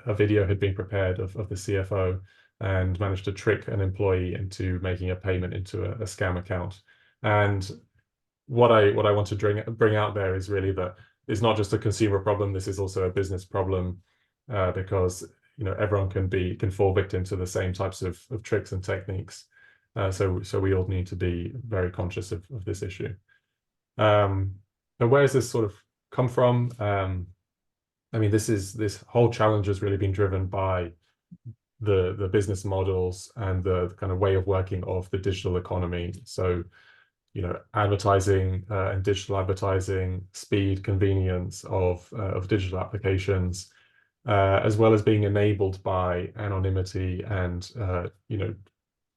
a video had been prepared of the CFO and managed to trick an employee into making a payment into a scam account. And what I want to bring out there is really that it's not just a consumer problem. This is also a business problem, because everyone can fall victim to the same types of tricks and techniques. So we all need to be very conscious of this issue. And where does this sort of come from? I mean, this whole challenge has really been driven by the business models and the kind of way of working of the digital economy. So, advertising and digital advertising, speed, convenience of digital applications, as well as being enabled by anonymity and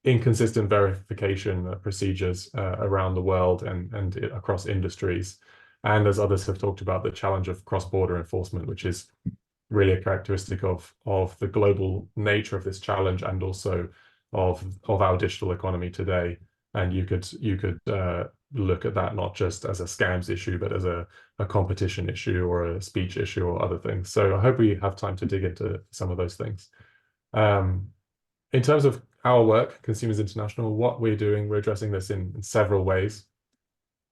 inconsistent verification procedures around the world and across industries. And as others have talked about, the challenge of cross-border enforcement, which is really a characteristic of the global nature of this challenge and also of our digital economy today. And you could look at that not just as a scams issue, but as a competition issue or a speech issue or other things. So I hope we have time to dig into some of those things. In terms of our work, Consumers International, what we're doing, we're addressing this in several ways.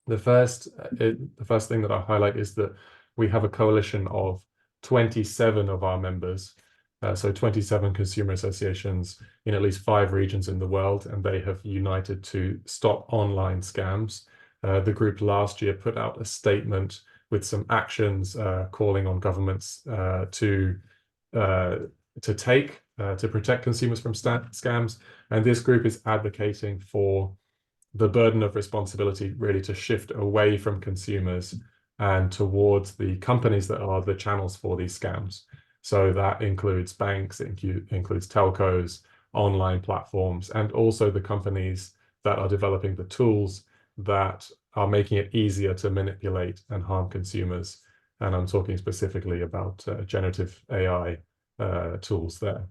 The first thing that I'll highlight is that we have a coalition of 27 of our members, so 27 consumer associations in at least 5 regions in the world, and they have united to stop online scams. The group last year put out a statement with some actions calling on governments to protect consumers from scams. And this group is advocating for the burden of responsibility really to shift away from consumers and towards the companies that are the channels for these scams. So that includes banks, it includes telcos, online platforms, and also the companies that are developing the tools that are making it easier to manipulate and harm consumers. And I'm talking specifically about generative AI tools there.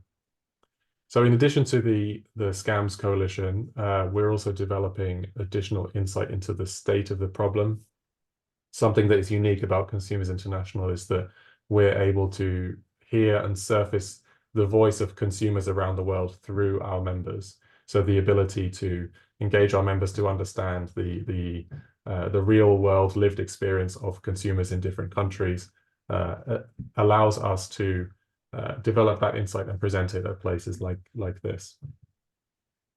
So in addition to the Scams Coalition, we're also developing additional insight into the state of the problem. Something that is unique about Consumers International is that we're able to hear and surface the voice of consumers around the world through our members. So the ability to engage our members to understand the real world lived experience of consumers in different countries allows us to develop that insight and present it at places like this.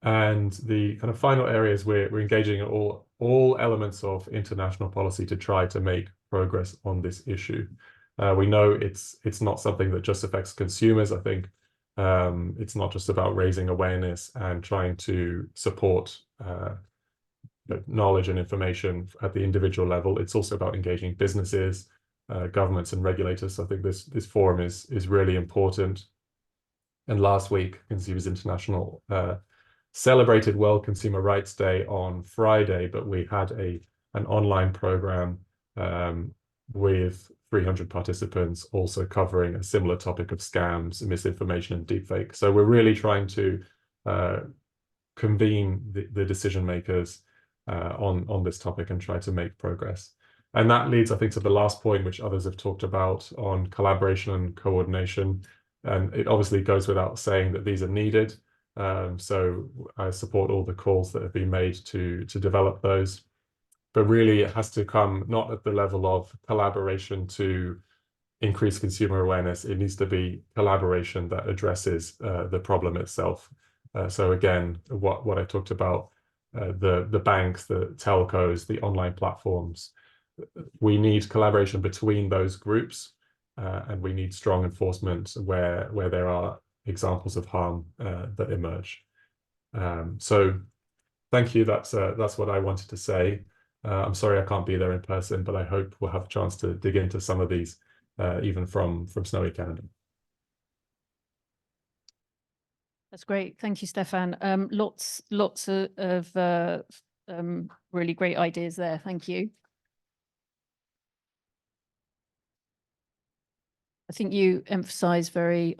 And the kind of final areas we're engaging in all elements of international policy to try to make progress on this issue. We know it's not something that just affects consumers. I think it's not just about raising awareness and trying to support knowledge and information at the individual level. It's also about engaging businesses, governments and regulators. So I think this forum is really important. And last week, Consumers International celebrated World Consumer Rights Day on Friday, but we had an online program with 300 participants also covering a similar topic of scams, misinformation, and deepfake. So we're really trying to convene the decision makers on this topic and try to make progress. And that leads, I think, to the last point, which others have talked about on collaboration and coordination. And it obviously goes without saying that these are needed. So I support all the calls that have been made to develop those. But really, it has to come not at the level of collaboration to increase consumer awareness. It needs to be collaboration that addresses the problem itself. So again, what I talked about, the banks, the telcos, the online platforms, we need collaboration between those groups, and we need strong enforcement where there are examples of harm that emerge. So thank you. That's what I wanted to say. I'm sorry I can't be there in person, but I hope we'll have a chance to dig into some of these, even from snowy Canada. That's great. Thank you, Stefan. Lots of really great ideas there. Thank you. I think you emphasize very,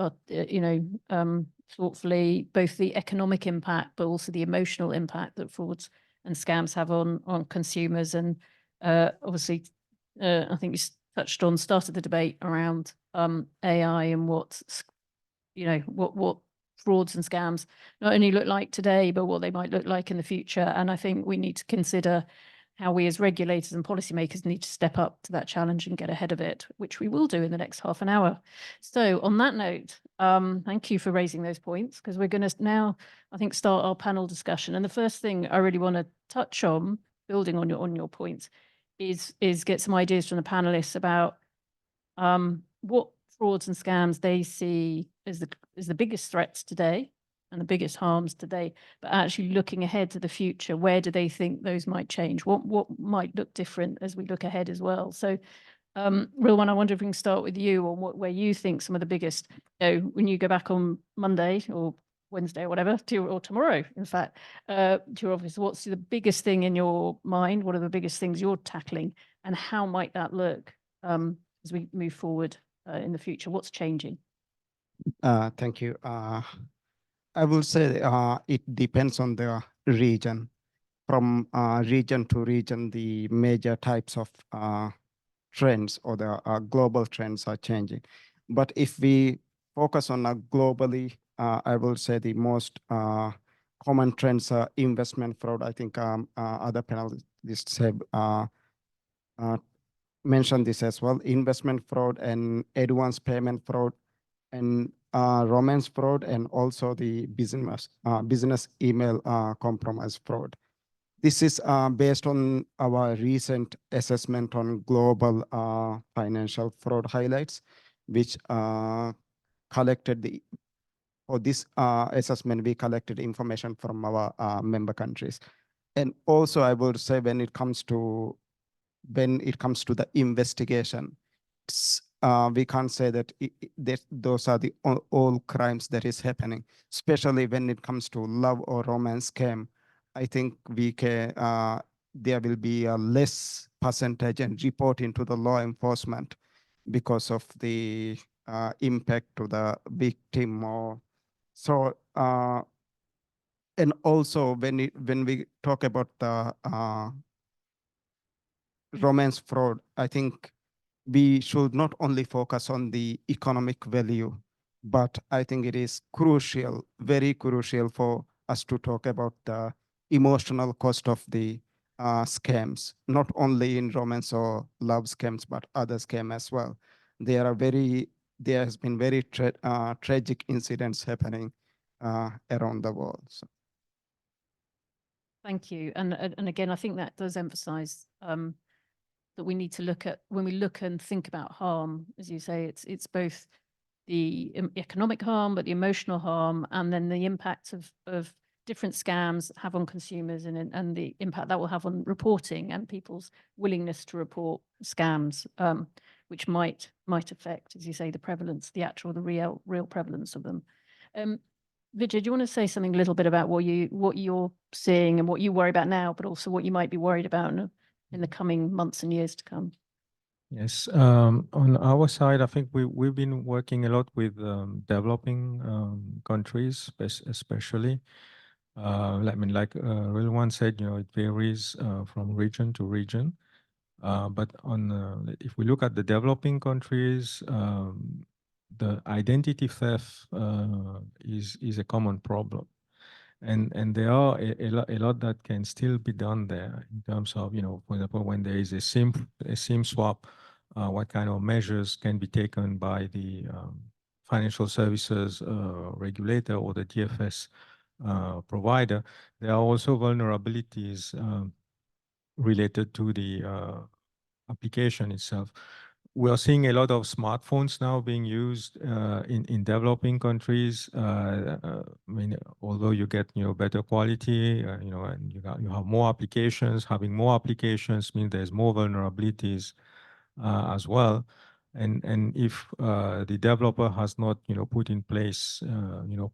thoughtfully, both the economic impact, but also the emotional impact that frauds and scams have on consumers. And obviously, I think you started the debate around AI and what frauds and scams not only look like today, but what they might look like in the future. And I think we need to consider how we as regulators and policymakers need to step up to that challenge and get ahead of it, which we will do in the next half an hour. So on that note, thank you for raising those points, because we're going to now, I think, start our panel discussion. And the first thing I really want to touch on, building on your points, is get some ideas from the panelists about what frauds and scams they see as the biggest threats today and the biggest harms today, but actually looking ahead to the future, where do they think those might change? What might look different as we look ahead as well? So, Rilwan, I wonder if we can start with you on where you think some of the biggest, when you go back on Monday or Wednesday or whatever, or tomorrow, in fact, to your office, what's the biggest thing in your mind? What are the biggest things you're tackling, and how might that look as we move forward in the future? What's changing? Thank you. I will say it depends on the region. From region to region, the major types of trends or the global trends are changing. But if we focus on globally, I will say the most common trends are investment fraud. I think other panelists have mentioned this as well. Investment fraud and advance payment fraud and romance fraud, and also the business email compromise fraud. This is based on our recent assessment on global financial fraud highlights, which collected for this assessment, we collected information from our member countries. And also I would say when it comes to the investigation, we can't say that those are the all crimes that is happening, especially when it comes to love or romance scam. I think there will be a less percentage and report into the law enforcement because of the impact to the victim. And also when we talk about the romance fraud, I think we should not only focus on the economic value, but I think it is crucial, very crucial for us to talk about the emotional cost of the scams, not only in romance or love scams, but other scams as well. There has been very tragic incidents happening around the world. So. Thank you. And again, I think that does emphasize that we need to look at, when we look and think about harm, as you say, it's both the economic harm, but the emotional harm, and then the impact of different scams have on consumers, and the impact that will have on reporting and people's willingness to report scams. which might affect, as you say, the prevalence, the real prevalence of them. Vijay, do you want to say something a little bit about what you're seeing and what you worry about now, but also what you might be worried about in the coming months and years to come? Yes, on our side, I think we've been working a lot with developing countries, especially. I mean, like Rilwan said, it varies from region to region. But if we look at the developing countries, the identity theft is a common problem. And there are a lot that can still be done there in terms of, for example, when there is a SIM swap, what kind of measures can be taken by the financial services regulator or the DFS provider. There are also vulnerabilities related to the application itself. We are seeing a lot of smartphones now being used in developing countries. I mean, although you get better quality, and you have more applications. Having more applications means there's more vulnerabilities as well. And if the developer has not put in place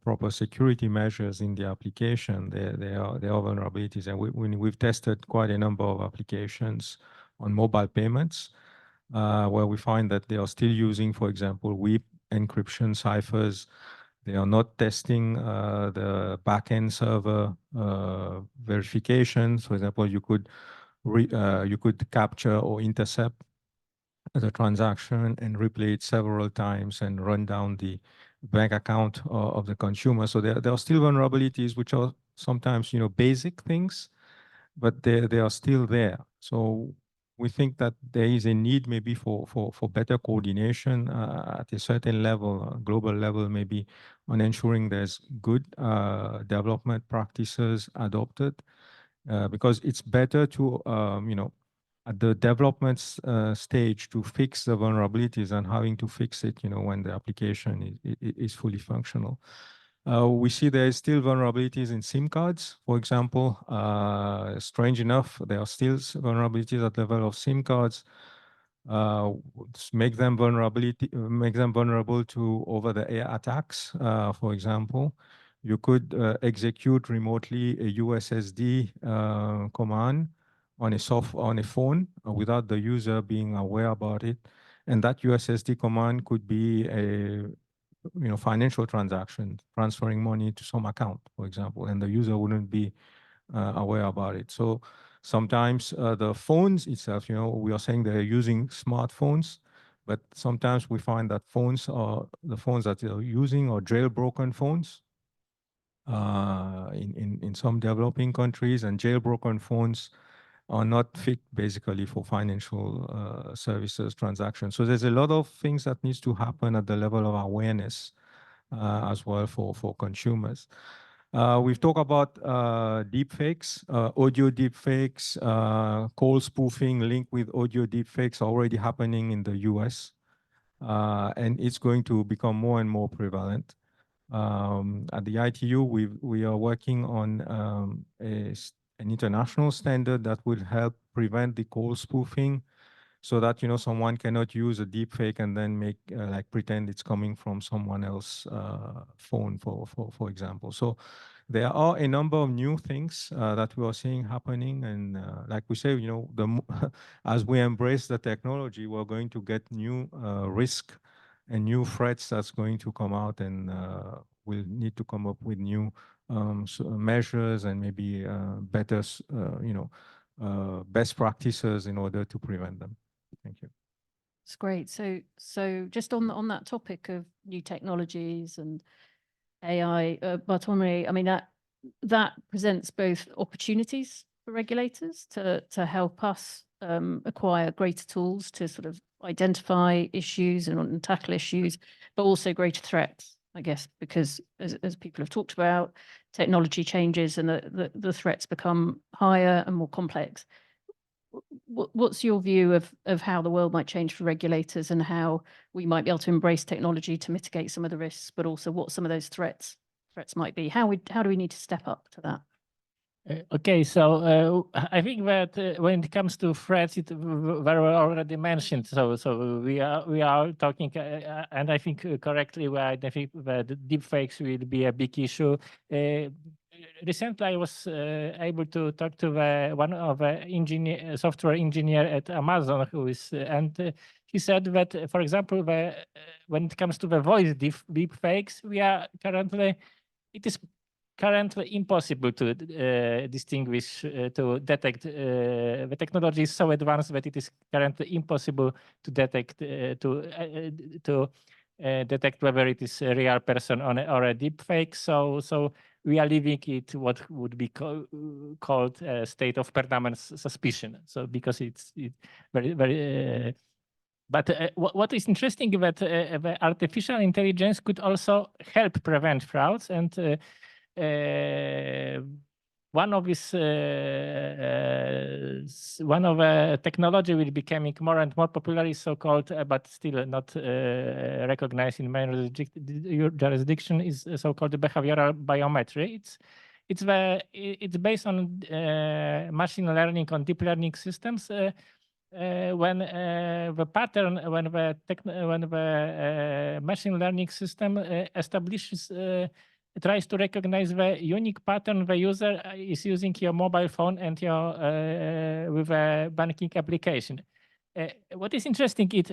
proper security measures in the application, there are vulnerabilities. And we've tested quite a number of applications on mobile payments, where we find that they are still using, for example, WIP encryption ciphers. They are not testing the backend server verifications. For example, you could capture or intercept the transaction and replay it several times and run down the bank account of the consumer. So there are still vulnerabilities which are sometimes basic things, but they are still there. So we think that there is a need maybe for better coordination at a certain level, global level, maybe on ensuring there's good development practices adopted, because it's better to, at the development stage to fix the vulnerabilities and having to fix it, when the application is fully functional. We see there is still vulnerabilities in SIM cards, for example. Strange enough, there are still vulnerabilities at the level of SIM cards. Make them vulnerable to over-the-air attacks. For example, you could execute remotely a USSD command on a phone without the user being aware about it, and that USSD command could be a financial transaction, transferring money to some account, for example, and the user wouldn't be aware about it. So sometimes the phones itself, we are saying they're using smartphones, but sometimes we find that the phones that they're using are jailbroken phones in some developing countries, and jailbroken phones are not fit basically for financial services transactions. So there's a lot of things that needs to happen at the level of awareness as well for consumers. We've talked about deepfakes, audio deepfakes, call spoofing linked with audio deepfakes already happening in the US. And it's going to become more and more prevalent. At the ITU, we are working on an international standard that will help prevent the call spoofing, so that someone cannot use a deepfake and then make pretend it's coming from someone else's phone, for example. So there are a number of new things that we are seeing happening, and like we say, as we embrace the technology, we're going to get new risk and new threats that's going to come out, and we'll need to come up with new measures and maybe better, best practices in order to prevent them. Thank you. It's great. So just on that topic of new technologies and AI, Bartolomé, I mean, that presents both opportunities for regulators to help us acquire greater tools to sort of identify issues and tackle issues, but also greater threats, I guess, because as people have talked about, technology changes and the threats become higher and more complex. What's your view of how the world might change for regulators and how we might be able to embrace technology to mitigate some of the risks, but also what some of those threats might be? How do we need to step up to that? Okay, so I think that when it comes to threats, it very well already mentioned. So we are talking, and I think correctly, I think that deepfakes will be a big issue. Recently, I was able to talk to one of the software engineer at Amazon, who is and he said that, for example, when it comes to the voice deepfakes, it is currently impossible to distinguish, to detect. The technology is so advanced that it is currently impossible to detect detect whether it is a real person or a deep fake. So we are leaving it what would be called a state of permanent suspicion. So because it's very. But what is interesting is that the artificial intelligence could also help prevent frauds, and one of technology will becoming more and more popular is so-called, but still not recognized in many jurisdiction, is so-called behavioral biometry. It's based on machine learning, on deep learning systems. When the pattern, when the machine learning system establishes, tries to recognize the unique pattern the user is using your mobile phone and your with a banking application. What is interesting is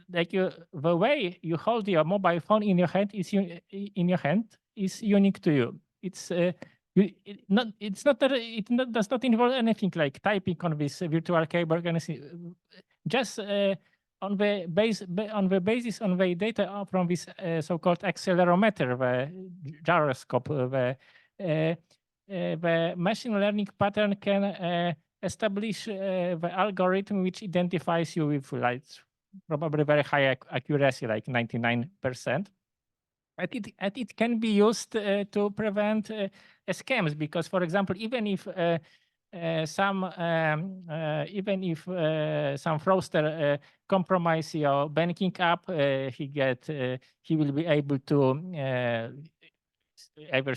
the way you hold your mobile phone in your hand is unique to you. It does not involve anything like typing on this virtual keyboard, anything. Just on the basis on the data from this so-called accelerometer, the gyroscope, the machine learning pattern can establish the algorithm which identifies you with like probably very high accuracy, like 99%. And it can be used to prevent scams, because, for example, even if some fraudster compromise your banking app, he will be able to either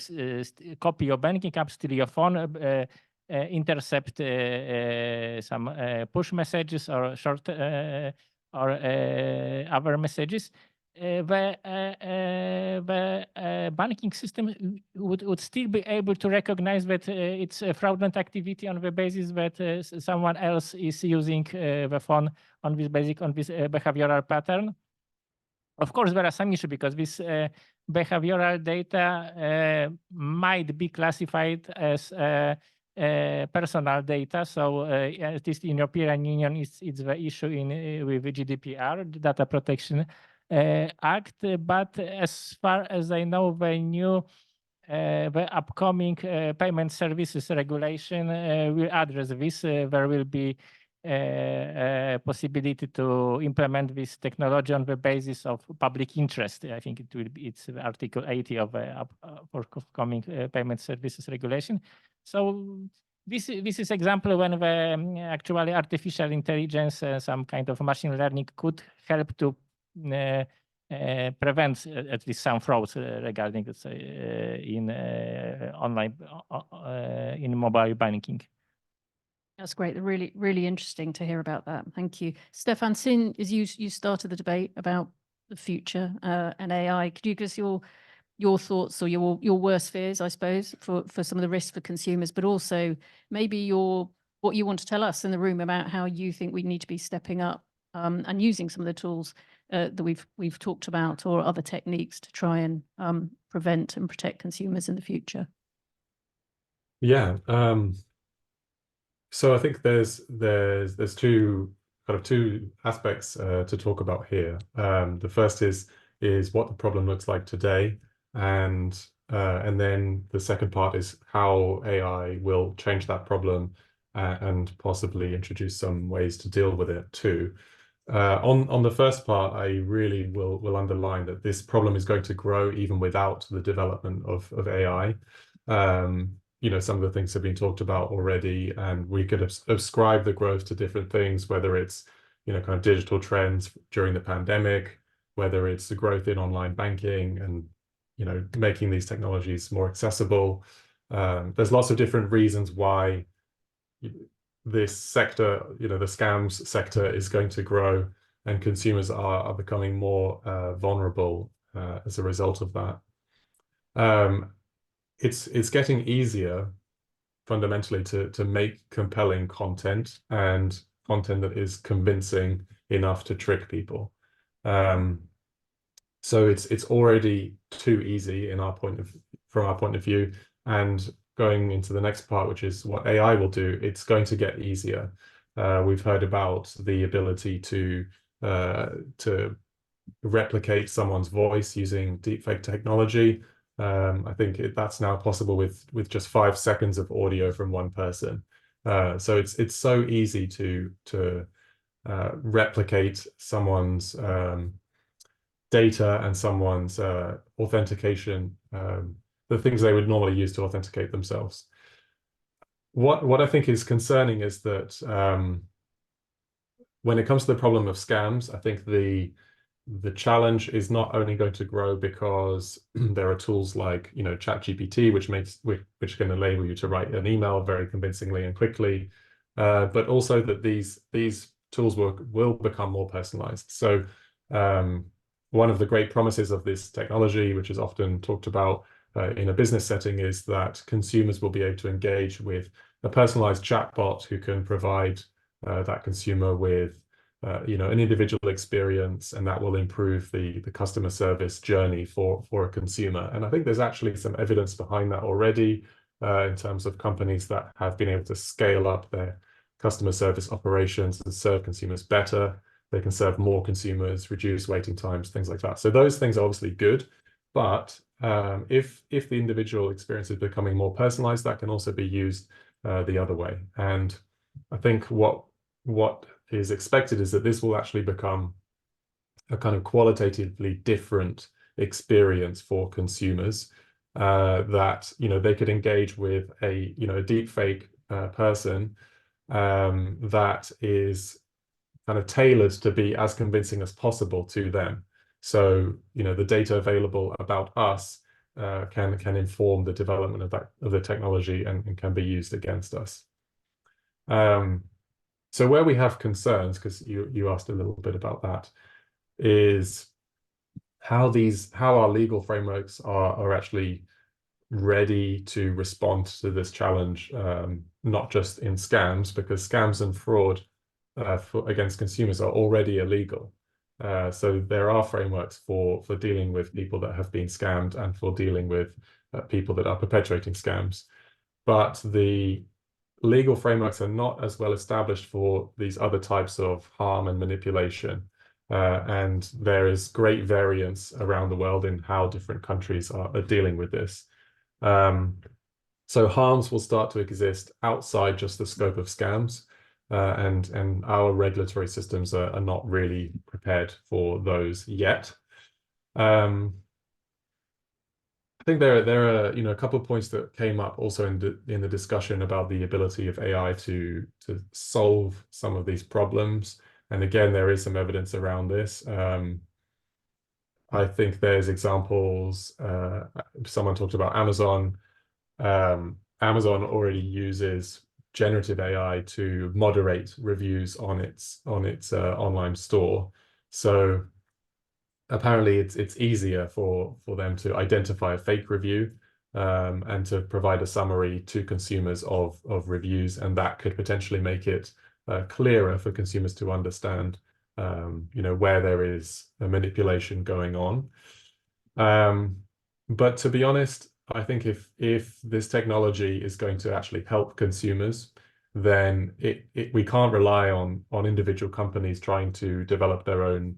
copy your banking app, steal your phone, intercept some push messages or short or other messages. The banking system would still be able to recognize that it's a fraudulent activity on the basis that someone else is using the phone on this behavioral pattern. Of course, there are some issues because this behavioral data might be classified as personal data. So at least in European Union, it's the issue with the GDPR, the Data Protection Act. But as far as I know, the upcoming payment services regulation will address this. There will be a possibility to implement this technology on the basis of public interest. I think it's Article 80 of the forthcoming payment services regulation. So this is example when the actually artificial intelligence, some kind of machine learning could help to prevent at least some frauds regarding, let's say, in online in mobile banking. That's great. Really, really interesting to hear about that. Thank you. Stefan, as you started the debate about the future and AI, could you give us your thoughts or your worst fears, I suppose, for some of the risks for consumers, but also maybe what you want to tell us in the room about how you think we need to be stepping up and using some of the tools that we've talked about, or other techniques to try and prevent and protect consumers in the future? Yeah. So I think there's two aspects to talk about here. The first is what the problem looks like today, and then the second part is how AI will change that problem and possibly introduce some ways to deal with it too. On the first part, I really will underline that this problem is going to grow even without the development of AI. Some of the things have been talked about already, and we could ascribe the growth to different things, whether it's kind of digital trends during the pandemic, whether it's the growth in online banking and making these technologies more accessible, There's lots of different reasons why this sector, the scams sector, is going to grow, and consumers are becoming more vulnerable as a result of that. It's getting easier fundamentally to make compelling content, and content that is convincing enough to trick people. So it's already too easy from our point of view. And going into the next part, which is what AI will do, it's going to get easier. We've heard about the ability to replicate someone's voice using deepfake technology. I think that's now possible with just 5 seconds of audio from one person. So it's so easy to replicate someone's data and someone's authentication, the things they would normally use to authenticate themselves. What I think is concerning is that when it comes to the problem of scams, I think the challenge is not only going to grow because there are tools like ChatGPT, which can enable you to write an email very convincingly and quickly, but also that these tools will become more personalized. So one of the great promises of this technology, which is often talked about in a business setting, is that consumers will be able to engage with a personalized chatbot who can provide that consumer with an individual experience, and that will improve the customer service journey for a consumer. And I think there's actually some evidence behind that already in terms of companies that have been able to scale up their customer service operations and serve consumers better. They can serve more consumers, reduce waiting times, things like that. So those things are obviously good, but if the individual experience is becoming more personalized, that can also be used the other way. And I think what is expected is that this will actually become a kind of qualitatively different experience for consumers, that they could engage with a deep fake person that is kind of tailored to be as convincing as possible to them. So the data available about us can inform the development of the technology and can be used against us. So where we have concerns, because you asked a little bit about that, is how our legal frameworks are actually ready to respond to this challenge, not just in scams, because scams and fraud against consumers are already illegal. So there are frameworks for dealing with people that have been scammed and for dealing with people that are perpetuating scams. But the legal frameworks are not as well established for these other types of harm and manipulation. And there is great variance around the world in how different countries are dealing with this. So harms will start to exist outside just the scope of scams. And our regulatory systems are not really prepared for those yet. I think there are a couple of points that came up also in the discussion about the ability of AI to solve some of these problems. And again, there is some evidence around this. I think there's examples. Someone talked about Amazon. Amazon already uses generative AI to moderate reviews on its online store. So apparently it's easier for them to identify a fake review and to provide a summary to consumers of reviews, and that could potentially make it clearer for consumers to understand where there is a manipulation going on. But to be honest, I think if this technology is going to actually help consumers, then we can't rely on individual companies trying to develop their own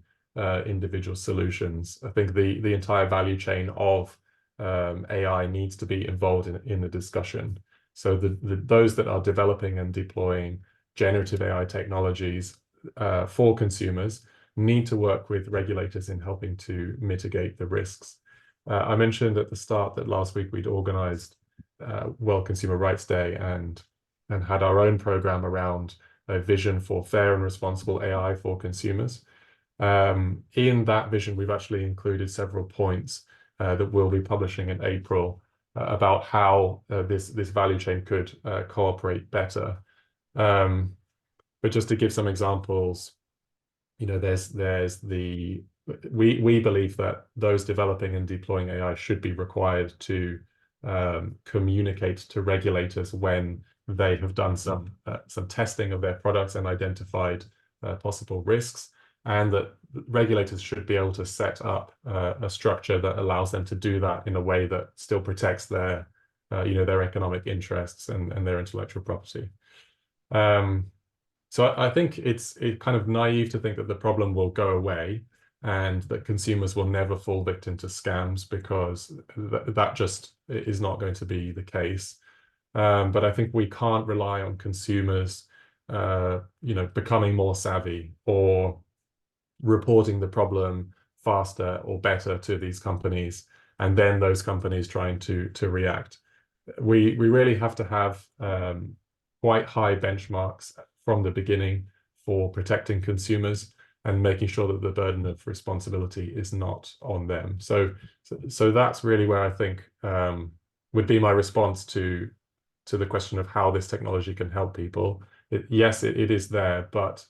individual solutions. I think the entire value chain of AI needs to be involved in the discussion. So those that are developing and deploying generative AI technologies for consumers need to work with regulators in helping to mitigate the risks. I mentioned at the start that last week we'd organized World Consumer Rights Day and had our own program around a vision for fair and responsible AI for consumers. In that vision, we've actually included several points that we'll be publishing in April about how this value chain could cooperate better. But just to give some examples, you know, we believe that those developing and deploying AI should be required to communicate to regulators when they have done some testing of their products and identified possible risks, and that regulators should be able to set up a structure that allows them to do that in a way that still protects their you know, their economic interests and their intellectual property. So I think it's kind of naive to think that the problem will go away and that consumers will never fall victim to scams, because that just is not going to be the case. But I think we can't rely on consumers, you know, becoming more savvy or reporting the problem faster or better to these companies, and then those companies trying to react. We really have to have quite high benchmarks from the beginning for protecting consumers and making sure that the burden of responsibility is not on them. So that's really where I think would be my response to the question of how this technology can help people. Yes, it is there, but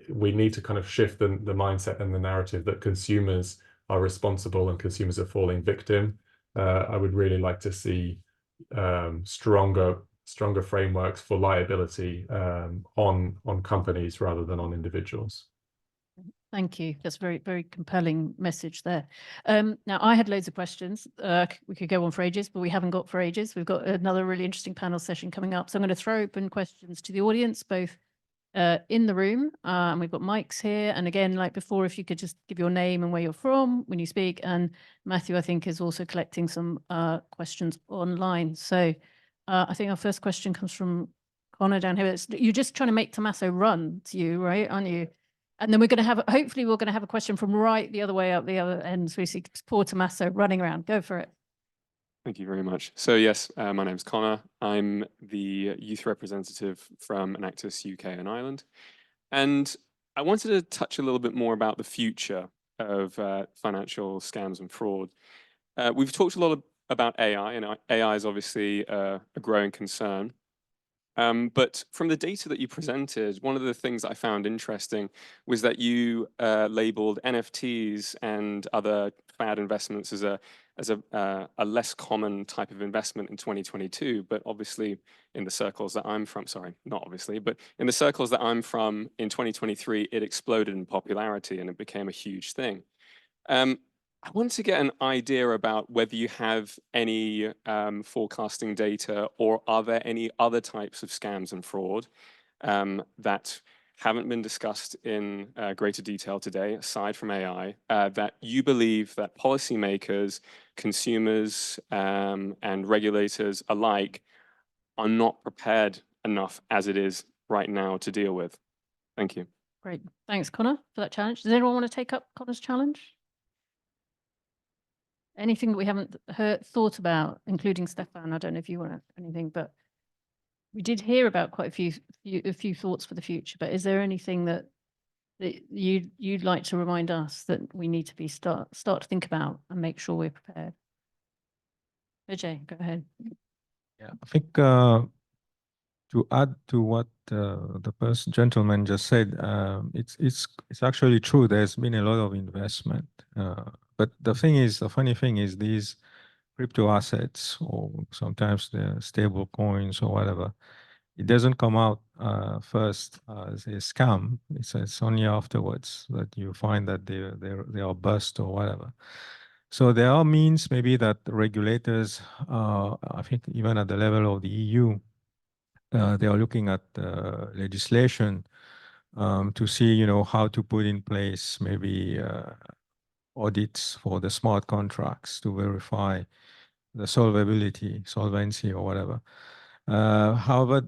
we need to kind of shift the mindset and the narrative that consumers are responsible and consumers are falling victim. I would really like to see stronger frameworks for liability on companies rather than on individuals. Thank you. That's a very, very compelling message there. Now, I had loads of questions. We could go on for ages, but we haven't got for ages. We've got another really interesting panel session coming up. So I'm going to throw open questions to the audience, both in the room, and we've got mics here. And again, like before, if you could just give your name and where you're from when you speak. And Matthew, I think, is also collecting some questions online. So I think our first question comes from Connor down here. You're just trying to make Tommaso run to you, right? Aren't you? And then we're going to have, hopefully we're going to have a question from right the other way up the other end. So we see poor Tommaso running around. Go for it. Thank you very much. So yes, my name's Connor. I'm the youth representative from Enactus UK and Ireland. And I wanted to touch a little bit more about the future of financial scams and fraud. We've talked a lot about AI, and AI is obviously a growing concern. But from the data that you presented, one of the things I found interesting was that you labeled NFTs and other fad investments as a less common type of investment in 2022. But obviously, in the circles that I'm from, sorry, not obviously, but in the circles that I'm from in 2023, it exploded in popularity and it became a huge thing. I want to get an idea about whether you have any forecasting data, or are there any other types of scams and fraud that haven't been discussed in greater detail today, aside from AI, that you believe that policymakers, consumers, and regulators alike are not prepared enough as it is right now to deal with? Thank you. Great. Thanks, Connor, for that challenge. Does anyone want to take up Connor's challenge? Anything that we haven't thought about, including Stefan? I don't know if you want anything, but we did hear about quite a few thoughts for the future. But is there anything that you'd like to remind us that we need to start to think about and make sure we're prepared? Vijay, go ahead. Yeah, I think to add to what the gentleman just said, it's actually true. There's been a lot of investment. But the funny thing is these crypto assets, or sometimes the stable coins or whatever, it doesn't come out first as a scam. It's only afterwards that you find that they are bust or whatever. So there are means maybe that the regulators, I think even at the level of the EU, they are looking at legislation to see, how to put in place maybe audits for the smart contracts to verify the solvency or whatever. However,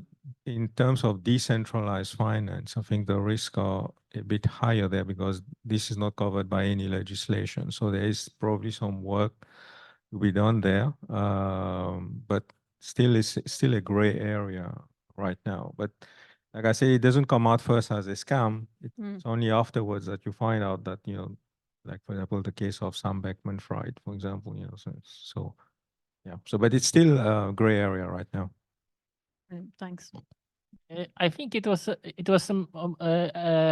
in terms of decentralized finance, I think the risks are a bit higher there because this is not covered by any legislation. So there is probably some work to be done there, but it's still a gray area right now. But like I say, it doesn't come out first as a scam. It's only afterwards that you find out that, like for example, the case of Sam Beckman-Fried, for example, so Yeah. So, but it's still a gray area right now. Thanks. I think it was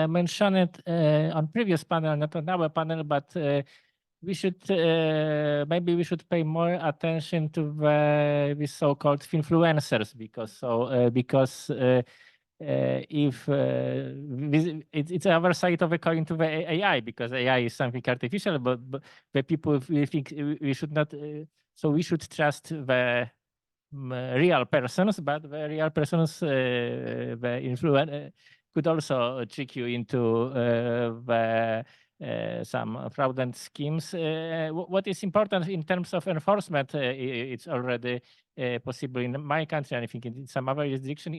mentioned on previous panel, not on our panel, but we should maybe we should pay more attention to the so-called influencers because if it's our side of the coin to the AI, because AI is something artificial, but the people we think we should not. So we should trust the real persons, but the real persons, the influence could also trick you into some fraudulent schemes. What is important in terms of enforcement, it's already possible in my country, and I think in some other jurisdiction,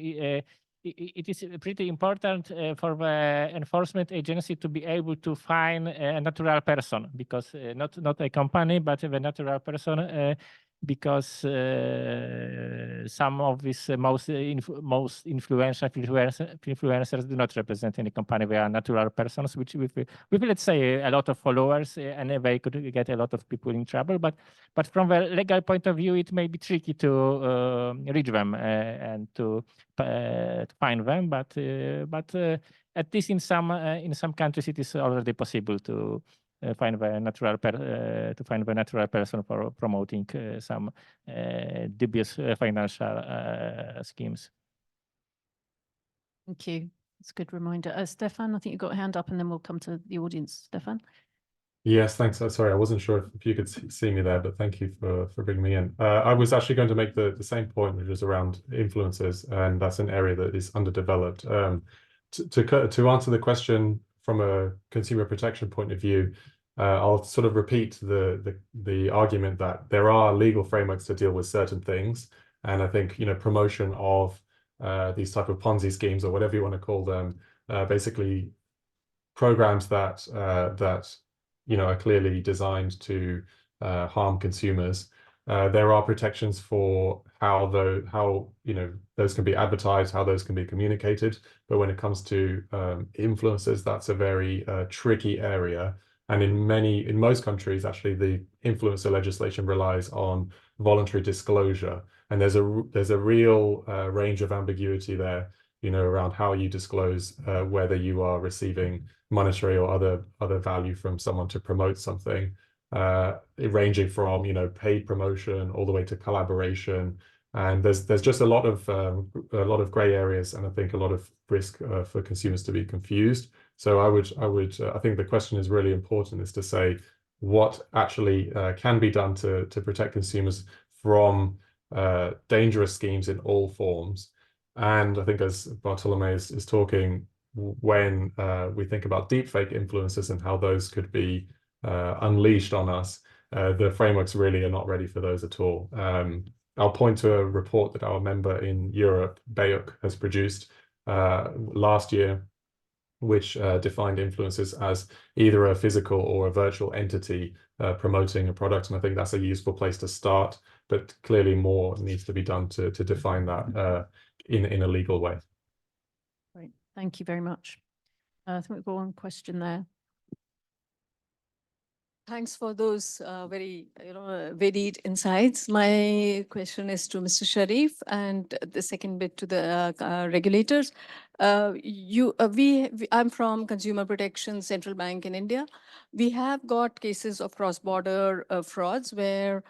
it is pretty important for the enforcement agency to be able to find a natural person, because not a company, but the natural person, because some of these most influential influencers do not represent any company. They are natural persons, which with let's say a lot of followers, and they could get a lot of people in trouble. But from a legal point of view, it may be tricky to reach them and to find them. But at least in some countries, it is already possible to find the natural person for promoting some dubious financial schemes. Thank you. It's a good reminder. Stefan, I think you got a hand up, and then we'll come to the audience. Stefan. Yes, thanks. Sorry, I wasn't sure if you could see me there, but thank you for bringing me in. I was actually going to make the same point, which is around influencers, and that's an area that is underdeveloped. To answer the question from a consumer protection point of view, I'll sort of repeat the argument that there are legal frameworks to deal with certain things, and I think promotion of these type of Ponzi schemes, or whatever you want to call them, basically programs that are clearly designed to harm consumers. There are protections for how those can be advertised, how those can be communicated, but when it comes to influencers, that's a very tricky area. And in most countries, actually, the influencer legislation relies on voluntary disclosure, and there's a real range of ambiguity there, around how you disclose whether you are receiving monetary or other value from someone to promote something, ranging from paid promotion all the way to collaboration. And there's just a lot of gray areas, and I think a lot of risk for consumers to be confused. So I think the question is really important, is to say what actually can be done to protect consumers from dangerous schemes in all forms. And I think, as Bartolome is talking, when we think about deepfake influencers and how those could be unleashed on us, the frameworks really are not ready for those at all. I'll point to a report that our member in Europe, BEUC, has produced last year, which defined influencers as either a physical or a virtual entity promoting a product. And I think that's a useful place to start, but clearly more needs to be done to define that in a legal way. Great, thank you very much. I think we've got one question there. Thanks for those very varied insights. My question is to Mr. Sharif, and the second bit to the regulators. I'm from Consumer Protection Central Bank in India. We have got cases of cross-border frauds, where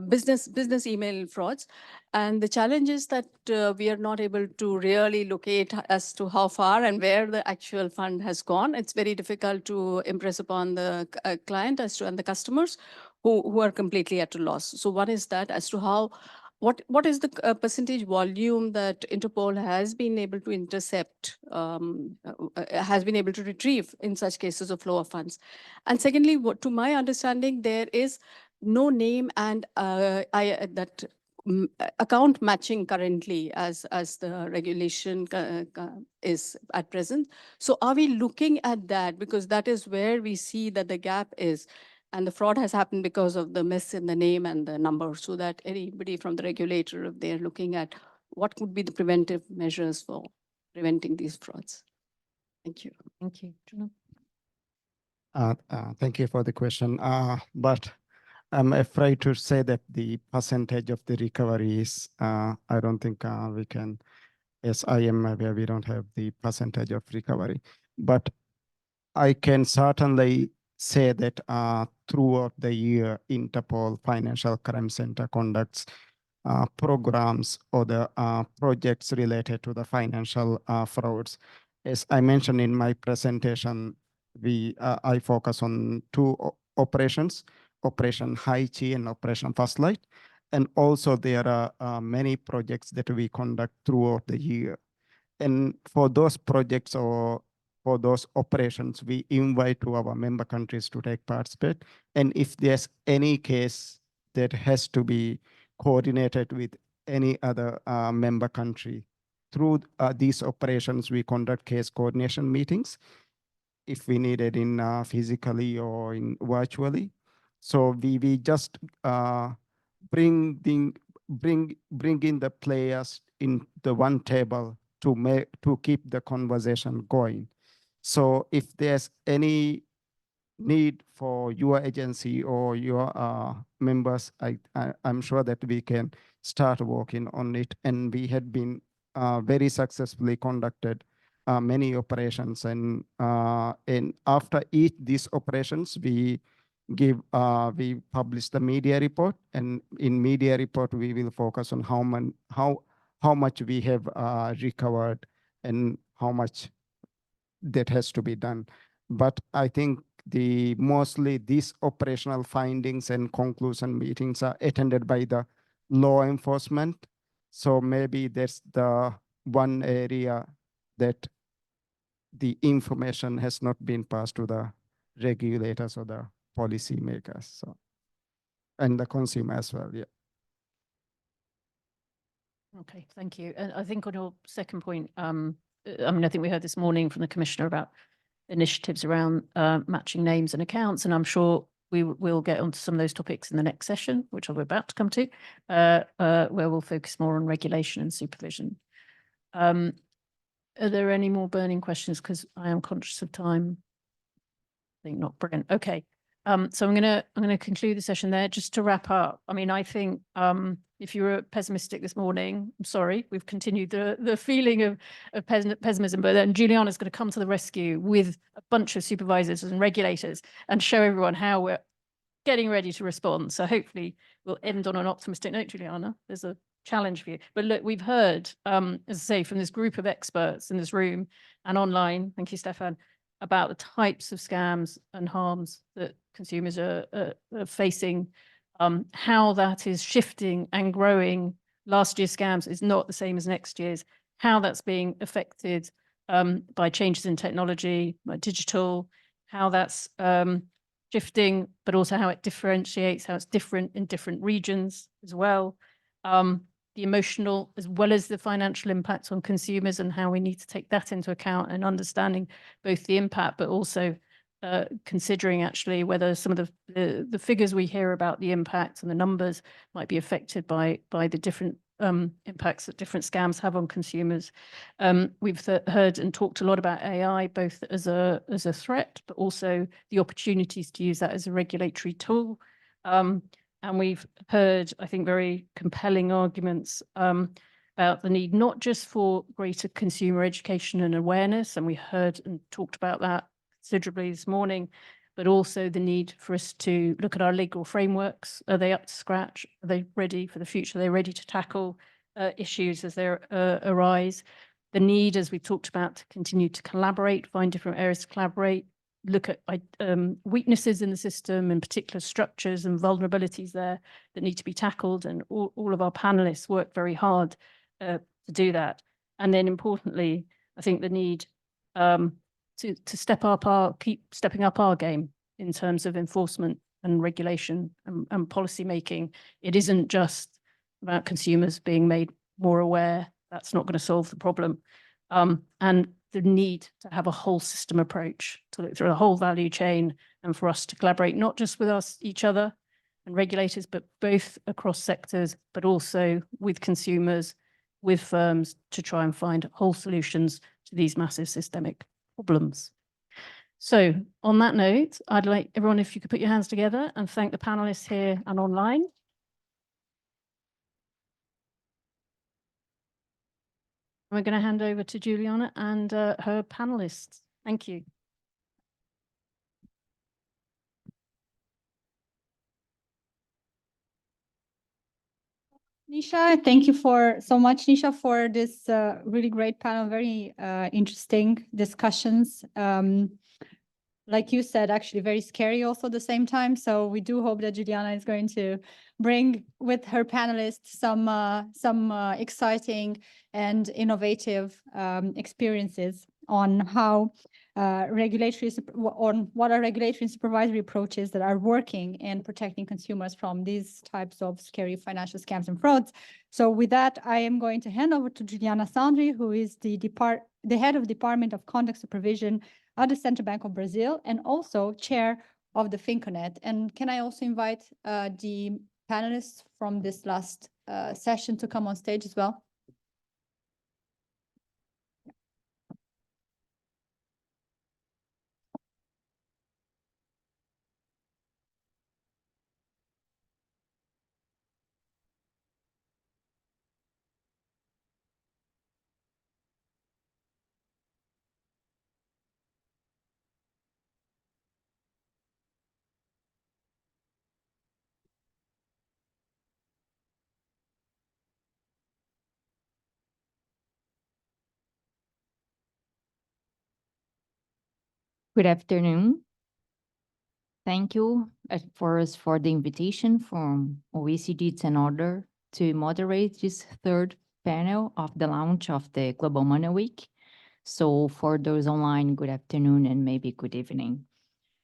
business email frauds, and the challenge is that we are not able to really locate as to how far and where the actual fund has gone. It's very difficult to impress upon the client and the customers who are completely at a loss. So one is that, as to how, what is the percentage volume that Interpol has been able to intercept, has been able to retrieve in such cases of flow of funds? And secondly, to my understanding, there is no name and account matching currently as the regulation is at present. So are we looking at that? Because that is where we see that the gap is, and the fraud has happened because of the miss in the name and the number, so that anybody from the regulator, if they're looking at what could be the preventive measures for preventing these frauds. Thank you. Thank you. Thank you for the question. But I'm afraid to say that the percentage of the recovery is, I don't think we can, as I am aware, we don't have the percentage of recovery. But I can certainly say that throughout the year, Interpol Financial Crime Center conducts programs or the projects related to the financial frauds. As I mentioned in my presentation, I focus on two operations, Operation Haichi and Operation First Light. And also there are many projects that we conduct throughout the year. And for those projects or for those operations, we invite to our member countries to take participate. And if there's any case that has to be coordinated with any other member country, through these operations, we conduct case coordination meetings if we need it in physically or in virtually. So we just bring in the players in the one table to keep the conversation going. So if there's any need for your agency or your members, I'm sure that we can start working on it. And we had been very successfully conducted many operations. And after each these operations, we publish the media report. And in media report, we will focus on how much we have recovered and how much that has to be done. But I think mostly these operational findings and conclusion meetings are attended by the law enforcement. So maybe that's the one area that the information has not been passed to the regulators or the policy makers. So, and the consumer as well, yeah. Okay, thank you. And I think on your second point, I mean, I think we heard this morning from the Commissioner about initiatives around matching names and accounts, and I'm sure we will get onto some of those topics in the next session, which I'm about to come to, where we'll focus more on regulation and supervision. Are there any more burning questions? Because I am conscious of time. I think not. Brilliant. Okay. So I'm gonna conclude the session there. Just to wrap up, I mean, I think if you were pessimistic this morning, I'm sorry, we've continued the feeling of pessimism, but then Juliana's going to come to the rescue with a bunch of supervisors and regulators and show everyone how we're getting ready to respond. So hopefully we'll end on an optimistic note, Juliana. There's a challenge for you. But look, we've heard, as I say, from this group of experts in this room and online, thank you, Stefan, about the types of scams and harms that consumers are facing, how that is shifting and growing. Last year's scams is not the same as next year's, how that's being affected by changes in technology, by digital, how that's shifting, but also how it differentiates, how it's different in different regions as well. The emotional as well as the financial impact on consumers and how we need to take that into account and understanding both the impact, but also considering actually whether some of the figures we hear about the impact and the numbers might be affected by the different impacts that different scams have on consumers. We've heard and talked a lot about AI, both as a threat, but also the opportunities to use that as a regulatory tool. And we've heard, I think, very compelling arguments about the need not just for greater consumer education and awareness, and we heard and talked about that considerably this morning, but also the need for us to look at our legal frameworks. Are they up to scratch? Are they ready for the future? Are they ready to tackle issues as they arise? The need, as we talked about, to continue to collaborate, find different areas to collaborate, look at weaknesses in the system, in particular structures and vulnerabilities there that need to be tackled. And all of our panelists work very hard to do that. And then importantly, I think the need to keep stepping up our game in terms of enforcement and regulation and policy making. It isn't just about consumers being made more aware. That's not going to solve the problem. And the need to have a whole system approach to look through the whole value chain and for us to collaborate, not just with each other and regulators, but both across sectors, but also with consumers, with firms to try and find whole solutions to these massive systemic problems. So on that note, I'd like everyone, if you could put your hands together and thank the panelists here and online. We're going to hand over to Juliana and her panelists. Thank you. Nisha, thank you so much, Nisha, for this really great panel, very interesting discussions. Like you said, actually very scary also at the same time. So we do hope that Juliana is going to bring with her panelists some exciting and innovative experiences on how on what are regulatory and supervisory approaches that are working in protecting consumers from these types of scary financial scams and frauds. So with that, I am going to hand over to Juliana Sandri, who is the head of Department of Conduct Supervision at the Central Bank of Brazil and also chair of the FinConet. And can I also invite the panelists from this last session to come on stage as well? Good afternoon. Thank you for the invitation from OECD. It's an honor to moderate this third panel of the launch of the Global Money Week. So for those online, good afternoon and maybe good evening.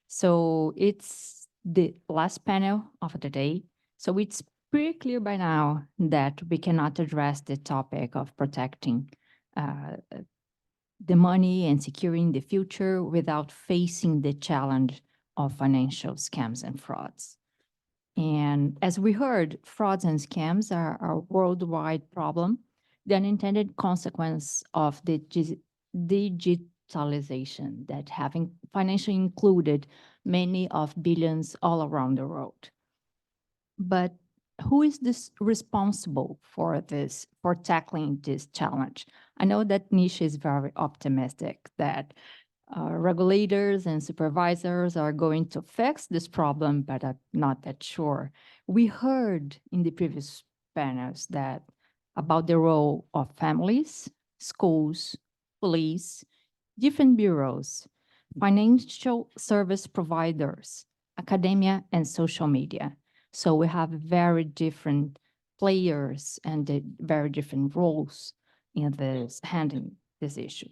So it's the last panel of the day. So it's pretty clear by now that we cannot address the topic of protecting the money and securing the future without facing the challenge of financial scams and frauds. And as we heard, frauds and scams are a worldwide problem, the unintended consequence of the digitalization that having financially included many of billions all around the world. But who is responsible for tackling this challenge? I know that Nisha is very optimistic that regulators and supervisors are going to fix this problem, but I'm not that sure. We heard in the previous panels about the role of families, schools, police, different bureaus, financial service providers, academia, and social media. So we have very different players and very different roles in handling this issue.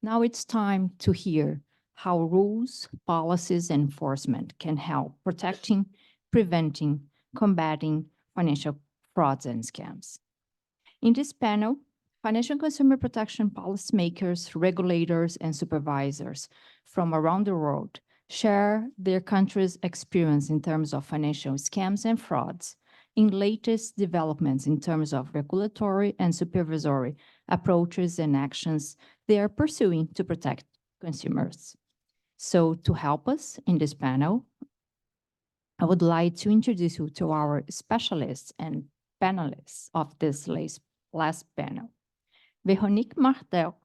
Now it's time to hear how rules, policies, and enforcement can help protecting, preventing, combating financial frauds and scams. In this panel, financial consumer protection policymakers, regulators, and supervisors from around the world share their country's experience in terms of financial scams and frauds, in latest developments in terms of regulatory and supervisory approaches and actions they are pursuing to protect consumers. So to help us in this panel, I would like to introduce you to our specialists and panelists of this last panel. Véronique Martel,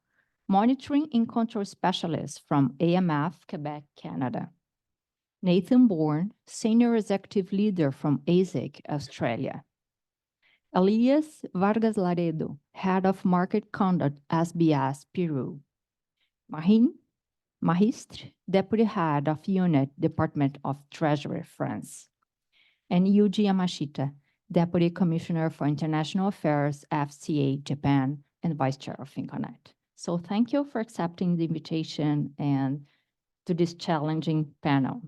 Monitoring and Control Specialist from AMF, Quebec, Canada. Nathan Bourne, Senior Executive Leader from ASIC, Australia. Elias Vargas Laredo, Head of Market Conduct, SBS, Peru. Mahin Mahistre, Deputy Head of Unit, Department of Treasury, France. And Yuji Yamashita, Deputy Commissioner for International Affairs, FCA, Japan, and Vice Chair of FinConet. So thank you for accepting the invitation and to this challenging panel.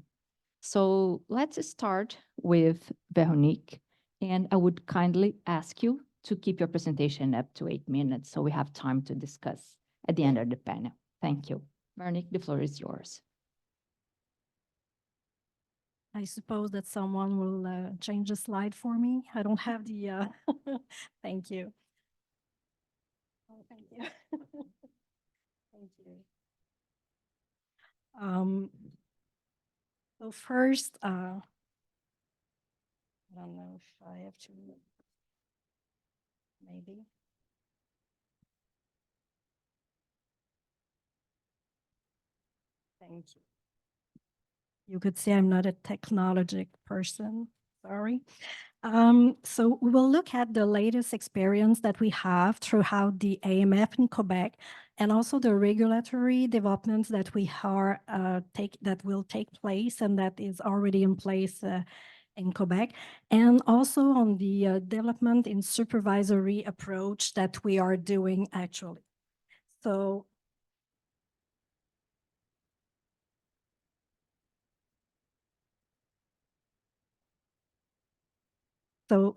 So let's start with Véronique, and I would kindly ask you to keep your presentation up to 8 minutes so we have time to discuss at the end of the panel. Thank you. Véronique, the floor is yours. I suppose that someone will change the slide for me. I don't have the, thank you. Oh, thank you. Thank you. So first, I don't know if I have to, maybe. Thank you. You could say I'm not a technologic person, sorry. So we will look at the latest experience that we have throughout the AMF in Quebec, and also the regulatory developments that we are that will take place and that is already in place in Quebec, and also on the development in supervisory approach that we are doing actually. So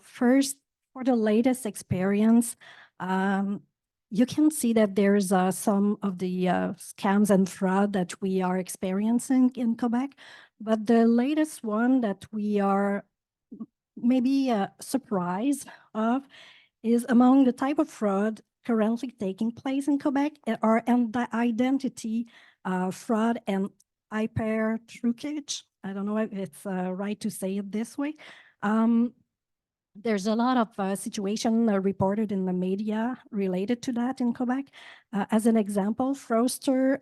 first, for the latest experience, you can see that there's some of the scams and fraud that we are experiencing in Quebec. But the latest one that we are maybe surprised of is among the type of fraud currently taking place in Quebec are identity fraud and hyper trucage. I don't know if it's right to say it this way. There's a lot of situation reported in the media related to that in Quebec. As an example, fraudsters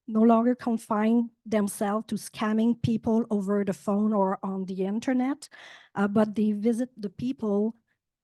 no longer confine themselves to scamming people over the phone or on the internet, but they visit the people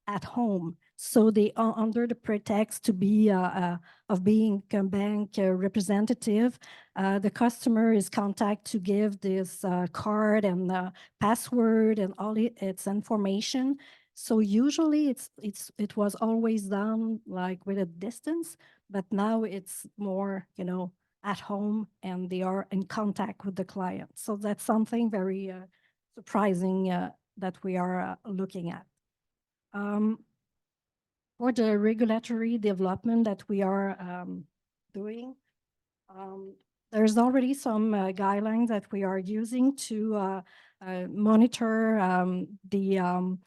at home. So they are under the pretext to be of being a bank representative. The customer is contacted to give this card and password and all its information. So usually it was always done like with a distance, but now it's more, you know, at home and they are in contact with the client. So that's something very surprising that we are looking at. For the regulatory development that we are doing, there's already some guidelines that we are using to monitor the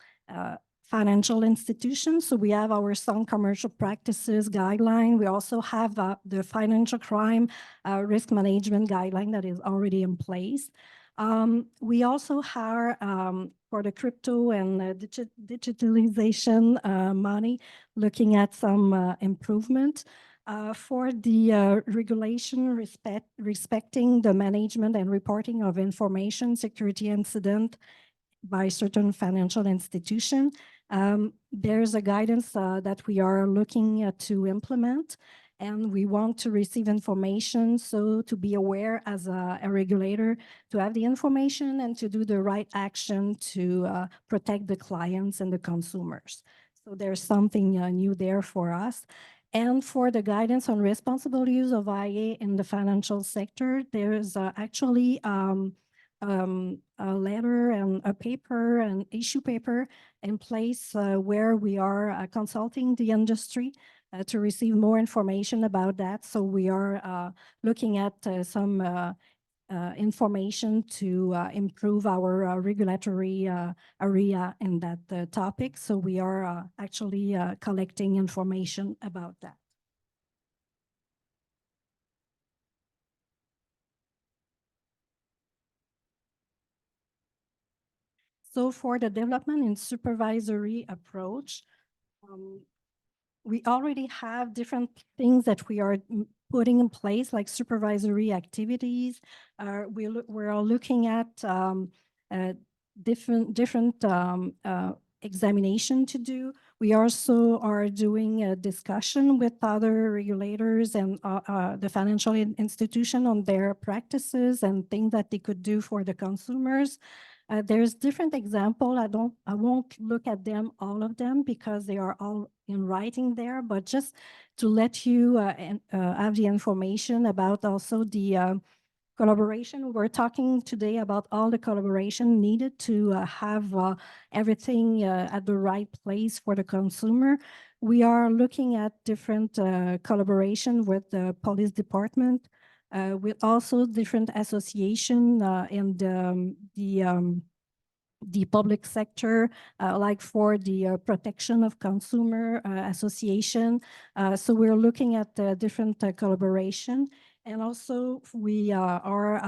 financial institutions. So we have our sound commercial practices guideline. We also have the financial crime risk management guideline that is already in place. We also have for the crypto and digitalization money, looking at some improvement. For the regulation respecting the management and reporting of information security incident by certain financial institution, there's a guidance that we are looking to implement. And we want to receive information, so to be aware as a regulator, to have the information and to do the right action to protect the clients and the consumers. So there's something new there for us. And for the guidance on responsible use of IA in the financial sector, there is actually a letter and a paper, an issue paper in place where we are consulting the industry to receive more information about that. So we are looking at some information to improve our regulatory area in that topic. So we are actually collecting information about that. So for the development in supervisory approach, we already have different things that we are putting in place, like supervisory activities. We're looking at different examination to do. We also are doing a discussion with other regulators and the financial institution on their practices and things that they could do for the consumers. There's different example. I won't look at them, all of them, because they are all in writing there, but just to let you have the information about also the collaboration. We're talking today about all the collaboration needed to have everything at the right place for the consumer. We are looking at different collaboration with the police department, with also different association and the the public sector, like for the Protection of Consumer Association. So we're looking at different collaboration. And also we are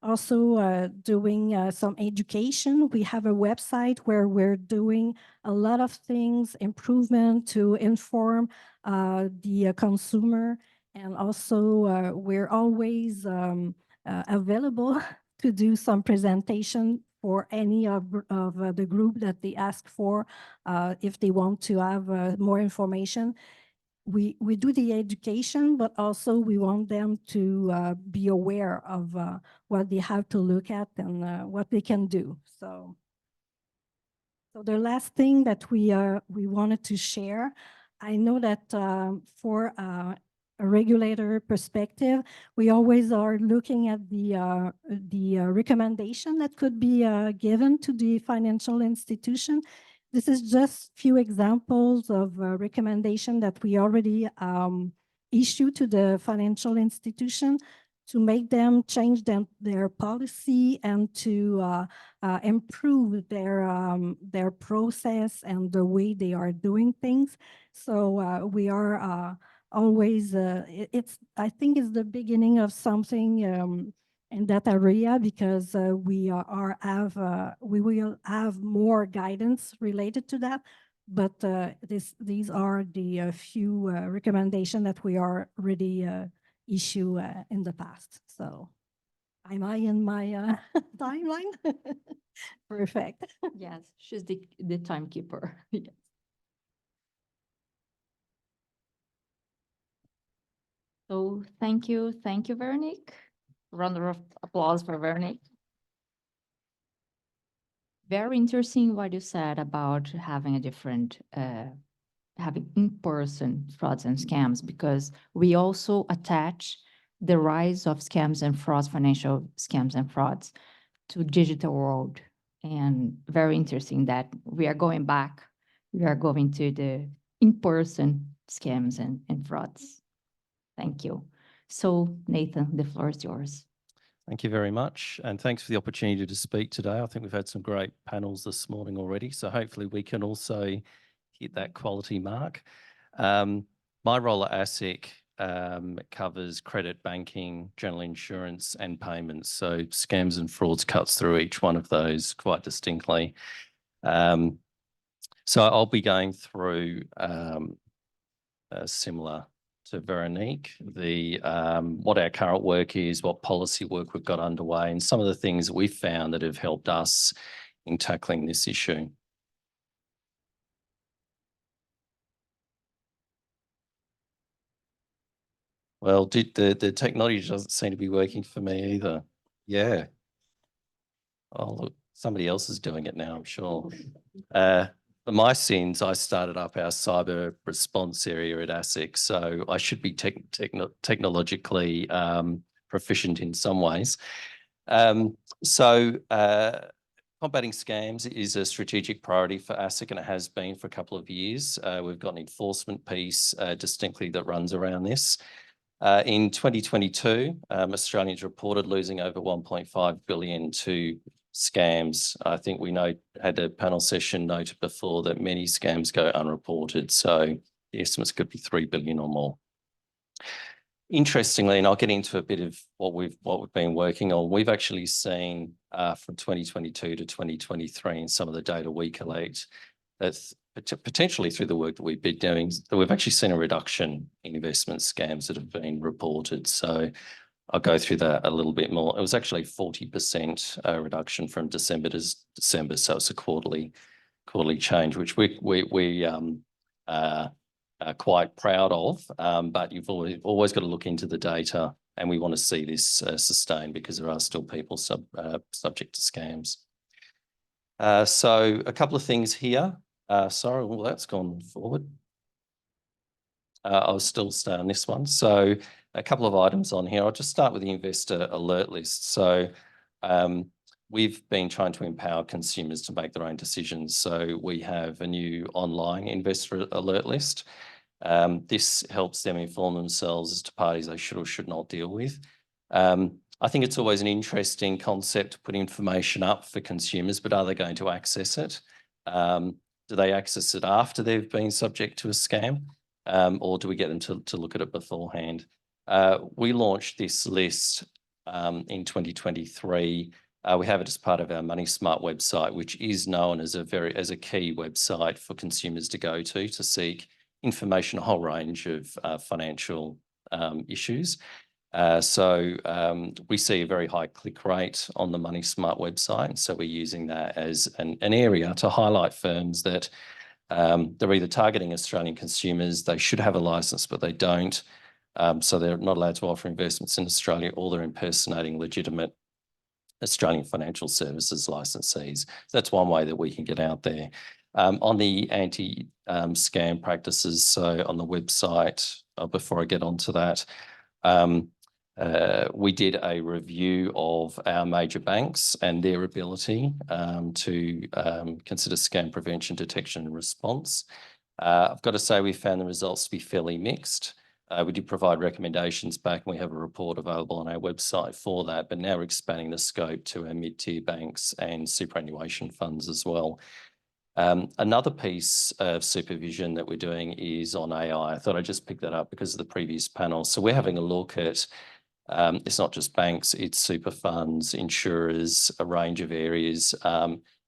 also doing some education. We have a website where we're doing a lot of things, improvement to inform the consumer. And also we're always available to do some presentation for any of the group that they ask for if they want to have more information. We do the education, but also we want them to be aware of what they have to look at and what they can do. So the last thing that we wanted to share, I know that for a regulator perspective, we always are looking at the recommendation that could be given to the financial institution. This is just few examples of recommendation that we already issue to the financial institution to make them change their policy and to improve their process and the way they are doing things. So we are always, I think it's the beginning of something in that area, because we will have more guidance related to that. But these are the few recommendations that we are already issue in the past. So am I in my timeline? Perfect. Yes, she's the timekeeper. Yes. So thank you, Veronique. Round of applause for Veronique. Very interesting what you said about having a different, having in-person frauds and scams, because we also attach the rise of scams and frauds, financial scams and frauds, to digital world. And very interesting that we are going back, we are going to the in-person scams and frauds. Thank you. So Nathan, the floor is yours. Thank you very much. And thanks for the opportunity to speak today. I think we've had some great panels this morning already. So hopefully we can also hit that quality mark. My role at ASIC covers credit, banking, general insurance and payments. So scams and frauds cuts through each one of those quite distinctly. So I'll be going through similar to Veronique, what our current work is, what policy work we've got underway, and some of the things that we've found that have helped us in tackling this issue. Well, the technology doesn't seem to be working for me either. Yeah. Oh, look, somebody else is doing it now, I'm sure. For my sins, I started up our cyber response area at ASIC, so I should be technologically proficient in some ways. Combating scams is a strategic priority for ASIC, and it has been for a couple of years. We've got an enforcement piece distinctly that runs around this. In 2022, Australians reported losing over 1.5 billion to scams. I think we had a panel session noted before that many scams go unreported, so the estimates could be 3 billion or more. Interestingly, and I'll get into a bit of what we've been working on, we've actually seen from 2022 to 2023 in some of the data we collect, that potentially through the work that we've been doing, that we've actually seen a reduction in investment scams that have been reported. So I'll go through that a little bit more. It was actually 40% reduction from December to December, so it's a quarterly change, which we are quite proud of. But you've always got to look into the data, and we want to see this sustained because there are still people subject to scams. So a couple of things here. Sorry, well, that's gone forward. I'll still stay on this one. So a couple of items on here. I'll just start with the investor alert list. So we've been trying to empower consumers to make their own decisions. So we have a new online investor alert list. This helps them inform themselves as to parties they should or should not deal with. I think it's always an interesting concept to put information up for consumers, but are they going to access it? Do they access it after they've been subject to a scam? Or do we get them to look at it beforehand? We launched this list in 2023. We have it as part of our Money Smart website, which is known as a key website for consumers to go to seek information, a whole range of financial issues. We see a very high click rate on the Money Smart website. So we're using that as an area to highlight firms that they're either targeting Australian consumers, they should have a license, but they don't. So they're not allowed to offer investments in Australia, or they're impersonating legitimate Australian financial services licensees. So that's one way that we can get out there. On the anti-scam practices, so on the website, before I get onto that, we did a review of our major banks and their ability to consider scam prevention, detection and response. I've got to say we found the results to be fairly mixed. We did provide recommendations back, and we have a report available on our website for that, but now we're expanding the scope to our mid-tier banks and superannuation funds as well. Another piece of supervision that we're doing is on AI. I thought I'd just pick that up because of the previous panel. So we're having a look at, it's not just banks, it's super funds, insurers, a range of areas.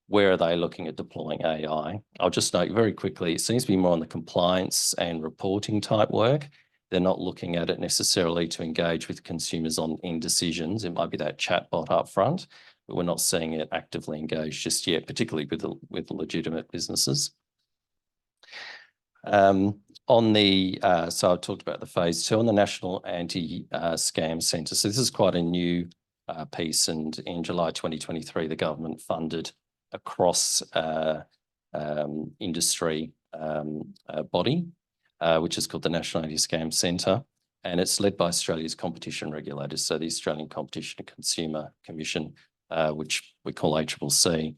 Where are they looking at deploying AI? I'll just note very quickly, it seems to be more on the compliance and reporting type work. They're not looking at it necessarily to engage with consumers in decisions. It might be that chatbot up front, but we're not seeing it actively engaged just yet, particularly with legitimate businesses. So I've talked about the phase 2 on the National Anti-Scam Centre. So this is quite a new piece, and in July 2023, the government funded a cross industry body, which is called the National Anti-Scam Centre, and it's led by Australia's competition regulators, so the Australian Competition and Consumer Commission, which we call ACCC.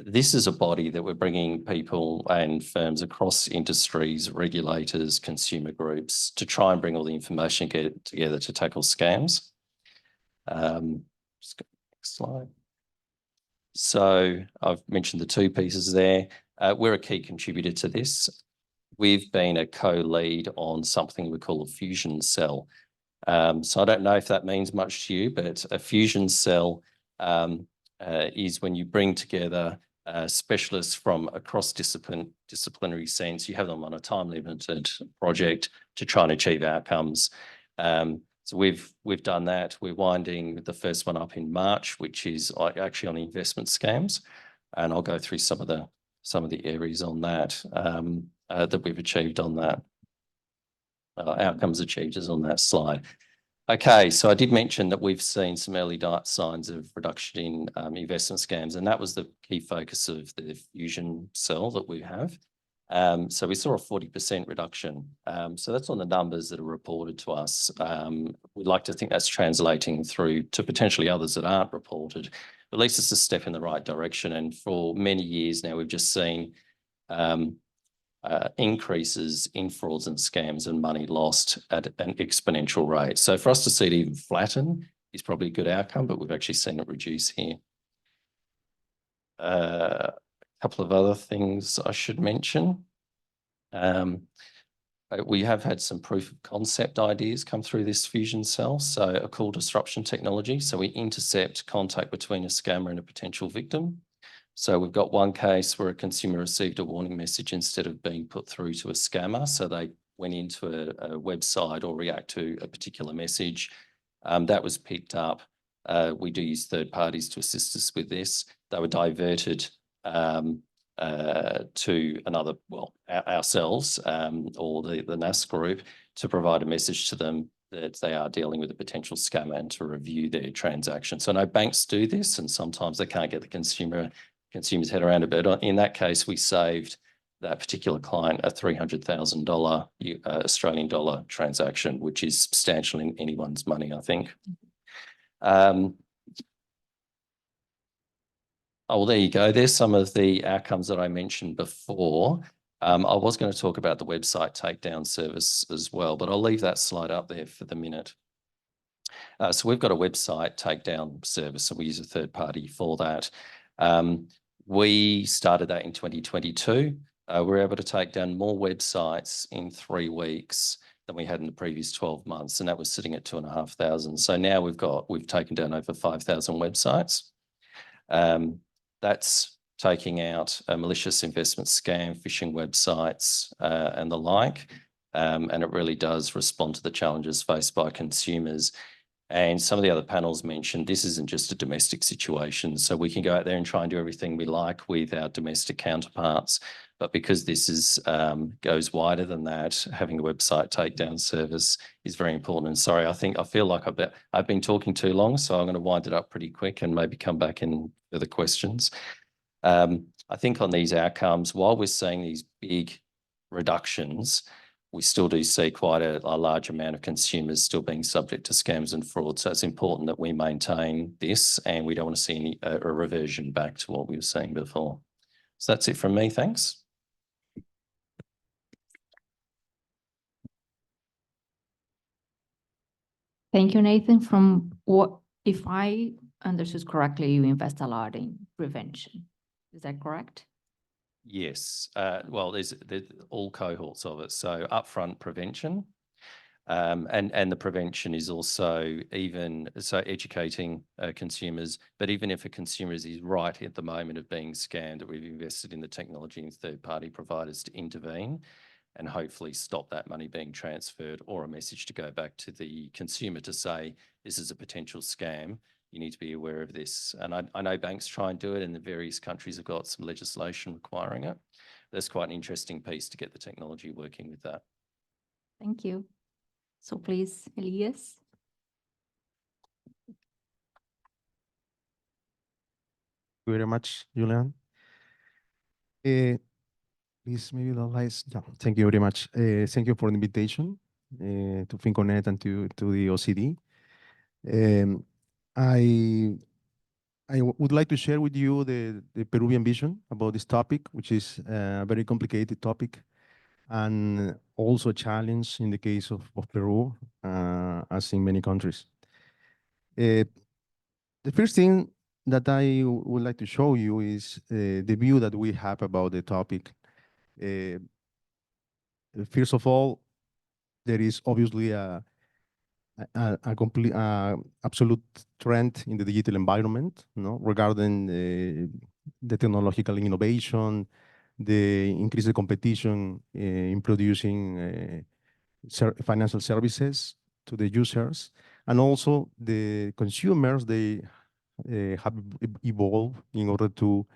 This is a body that we're bringing people and firms across industries, regulators, consumer groups, to try and bring all the information together to tackle scams. Just go to the next slide. So I've mentioned the 2 pieces there. We're a key contributor to this. We've been a co-lead on something we call a fusion cell. So I don't know if that means much to you, but a fusion cell is when you bring together specialists from a cross-disciplinary sense. You have them on a time-limited project to try and achieve outcomes. So we've done that. We're winding the first one up in March, which is actually on investment scams, and I'll go through some of the areas on that that we've achieved on that. Outcomes achieved is on that slide. Okay, so I did mention that we've seen some early signs of reduction in investment scams, and that was the key focus of the fusion cell that we have. So we saw a 40% reduction. So that's on the numbers that are reported to us. We'd like to think that's translating through to potentially others that aren't reported. At least it's a step in the right direction. And for many years now, we've just seen increases in frauds and scams and money lost at an exponential rate. So for us to see it even flatten is probably a good outcome, but we've actually seen it reduce here. A couple of other things I should mention. We have had some proof of concept ideas come through this fusion cell, so a call disruption technology. So we intercept contact between a scammer and a potential victim. So we've got one case where a consumer received a warning message instead of being put through to a scammer. So they went into a website or react to a particular message. That was picked up. We do use third parties to assist us with this. They were diverted to another, ourselves or the NAS group, to provide a message to them that they are dealing with a potential scammer and to review their transaction. So I know banks do this, and sometimes they can't get the consumer's head around it. But in that case, we saved that particular client a $300,000 Australian dollar transaction, which is substantial in anyone's money, I think. Oh, there you go. There's some of the outcomes that I mentioned before. I was going to talk about the website takedown service as well, but I'll leave that slide up there for the minute. So we've got a website takedown service, and we use a third party for that. We started that in 2022. We were able to take down more websites in 3 weeks than we had in the previous 12 months, and that was sitting at 2,500. So now we've taken down over 5,000 websites. That's taking out malicious investment scam, phishing websites, and the like. And it really does respond to the challenges faced by consumers. And some of the other panels mentioned this isn't just a domestic situation. So we can go out there and try and do everything we like with our domestic counterparts. But because this goes wider than that, having a website takedown service is very important. And sorry, I feel like I've been talking too long, so I'm going to wind it up pretty quick and maybe come back in for the questions. I think on these outcomes, while we're seeing these big reductions, we still do see quite a large amount of consumers still being subject to scams and fraud. So it's important that we maintain this, and we don't want to see a reversion back to what we were seeing before. So that's it from me. Thanks. Thank you, Nathan. If I understood correctly, you invest a lot in prevention. Is that correct? Yes. Well, there's all cohorts of it. So upfront prevention, and the prevention is also educating consumers. But even if a consumer is right at the moment of being scammed, we've invested in the technology and third-party providers to intervene and hopefully stop that money being transferred, or a message to go back to the consumer to say, this is a potential scam. You need to be aware of this. And I know banks try and do it, and the various countries have got some legislation requiring it. That's quite an interesting piece to get the technology working with that. Thank you. So please, Elias. Thank you very much, Julian. Please, maybe the lights. Yeah, thank you very much. Thank you for the invitation to FinConnect and to the OECD. I would like to share with you the Peruvian vision about this topic, which is a very complicated topic and also a challenge in the case of Peru, as in many countries. The first thing that I would like to show you is the view that we have about the topic. First of all, there is obviously a complete absolute trend in the digital environment, regarding the technological innovation, the increased competition in producing financial services to the users, and also the consumers. They have evolved in order to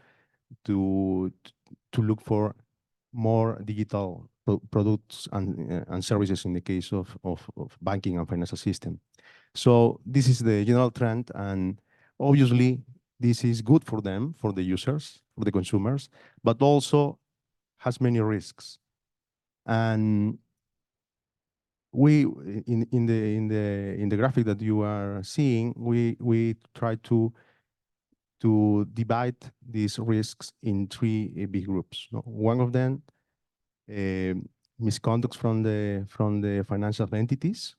look for more digital products and services in the case of banking and financial system. So this is the general trend, and obviously this is good for them, for the users, for the consumers, but also has many risks. And we in the graphic that you are seeing, we try to divide these risks in 3 big groups. One of them, misconduct from the financial entities,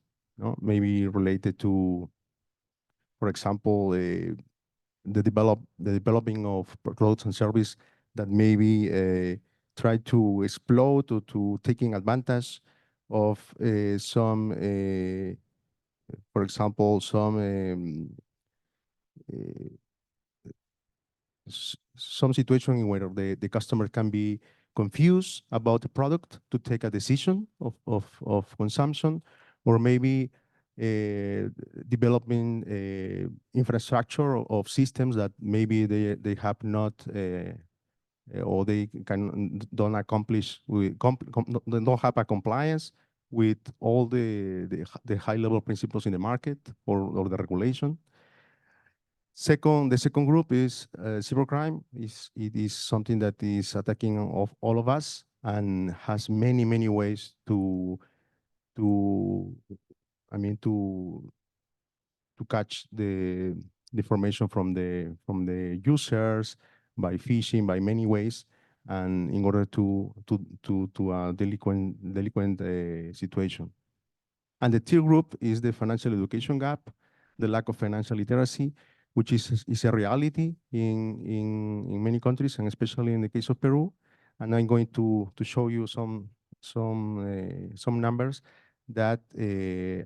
maybe related to, for example, the developing of products and service that maybe try to exploit or to taking advantage of some, for example, some situation where the customer can be confused about the product to take a decision of consumption, or maybe developing infrastructure of systems that maybe they have not or they don't accomplish don't have a compliance with all the high level principles in the market or the regulation. The second group is cybercrime. It is something that is attacking of all of us and has many ways to catch the information from the users by phishing, by many ways, and in order to a delinquent situation. And the third group is the financial education gap. the lack of financial literacy, which is a reality in many countries, and especially in the case of Peru. And I'm going to show you some numbers that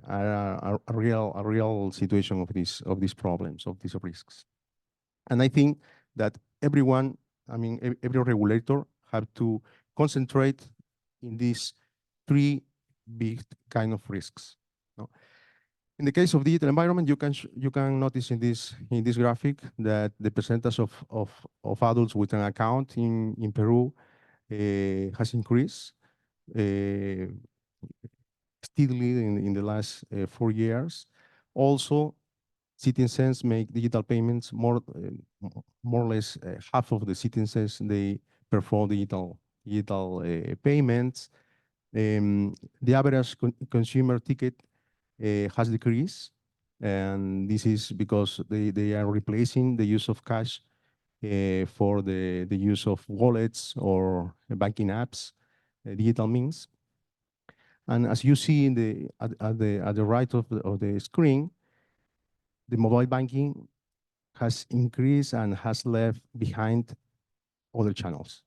are a real situation of these problems, of these risks. And I think that everyone, I mean, every regulator have to concentrate in these three big kind of risks. No? In the case of digital environment, you can notice in this graphic that the percentage of adults with an account in Peru has increased steadily in the last 4 years. Also, citizens make digital payments more or less half of the citizens they perform digital payments. The average consumer ticket has decreased, and this is because they are replacing the use of cash for the use of wallets or banking apps, digital means. And as you see at the right of the screen, the mobile banking has increased and has left behind other channels.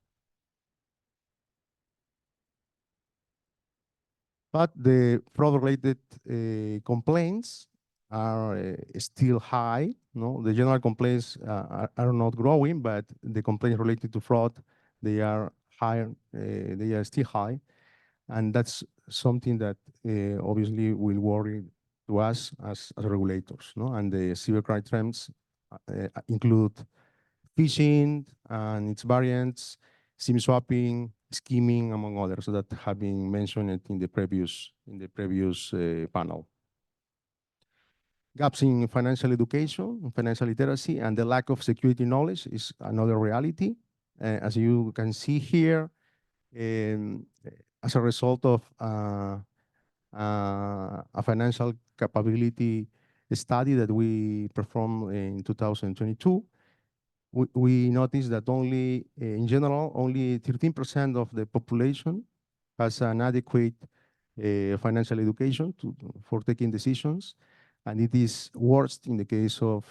But the fraud-related complaints are still high. No, the general complaints are not growing, but the complaints related to fraud, they are higher. They are still high, and that's something that obviously will worry to us as regulators. No, and the cybercrime trends include phishing and its variants, SIM swapping, skimming, among others that have been mentioned in the previous panel. Gaps in financial education, financial literacy, and the lack of security knowledge is another reality. As you can see here, as a result of a financial capability study that we performed in 2022, we noticed that only, in general, only 13% of the population has an adequate financial education for taking decisions. And it is worst in the case of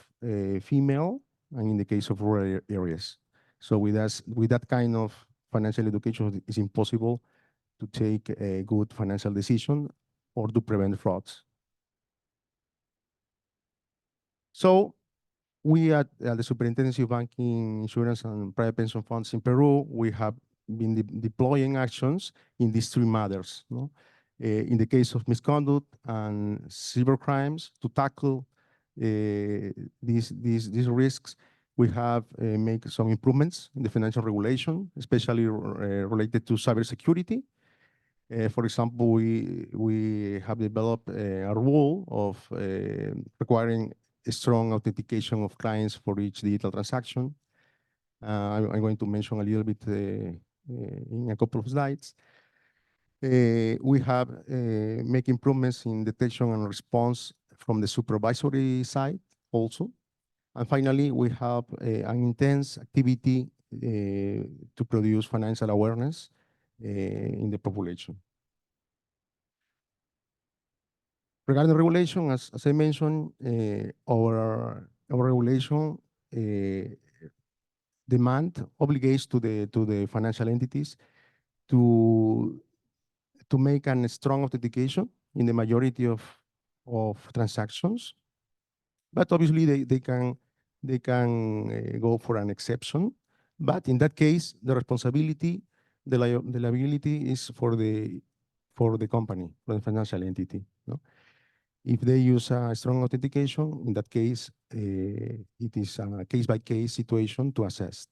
female and in the case of rural areas. So with that kind of financial education, it's impossible to take a good financial decision or to prevent frauds. So we at the Superintendency of Banking, Insurance, and Private Pension Funds in Peru, we have been deploying actions in these three matters. No? In the case of misconduct and cybercrimes, to tackle these risks, we have made some improvements in the financial regulation, especially related to cybersecurity. For example, we have developed a rule of requiring a strong authentication of clients for each digital transaction. I'm going to mention a little bit in a couple of slides. We have make improvements in detection and response from the supervisory side also. And finally, we have an intense activity to produce financial awareness in the population. Regarding regulation, as I mentioned, our regulation obligates to the financial entities to make a strong authentication in the majority of transactions. But obviously they can go for an exception. But in that case, the responsibility, the liability is for the company, for the financial entity. No? If they use a strong authentication, in that case, it is a case-by-case situation to assess.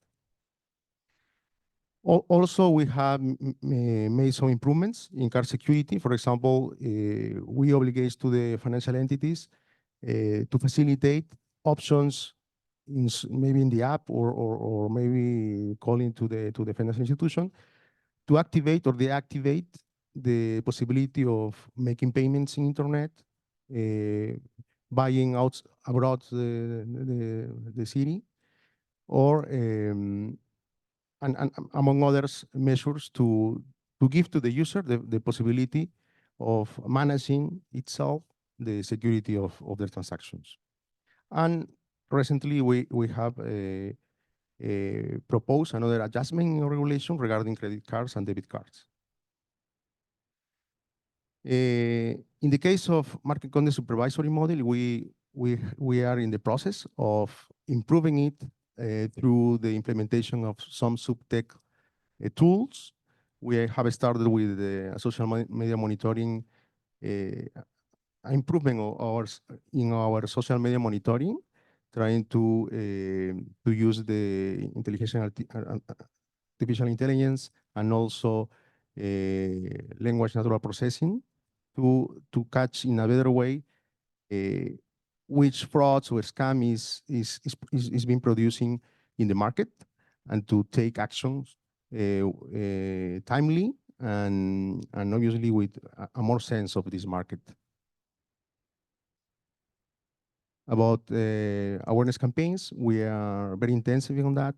Also, we have made some improvements in card security. For example, we obligate to the financial entities to facilitate options maybe in the app or maybe calling to the financial institution to activate or deactivate the possibility of making payments in internet, buying out abroad the city, or and among others measures to give to the user the possibility of managing itself the security of their transactions. And recently, we have proposed another adjustment in regulation regarding credit cards and debit cards. In the case of market conduct supervisory model, we are in the process of improving it through the implementation of some subtech tools. We have started with the social media monitoring, improvement in our social media monitoring, trying to use the artificial intelligence and also language natural processing to catch in a better way which frauds or scam is being producing in the market, and to take actions timely and obviously with a more sense of this market. About awareness campaigns, we are very intensive on that.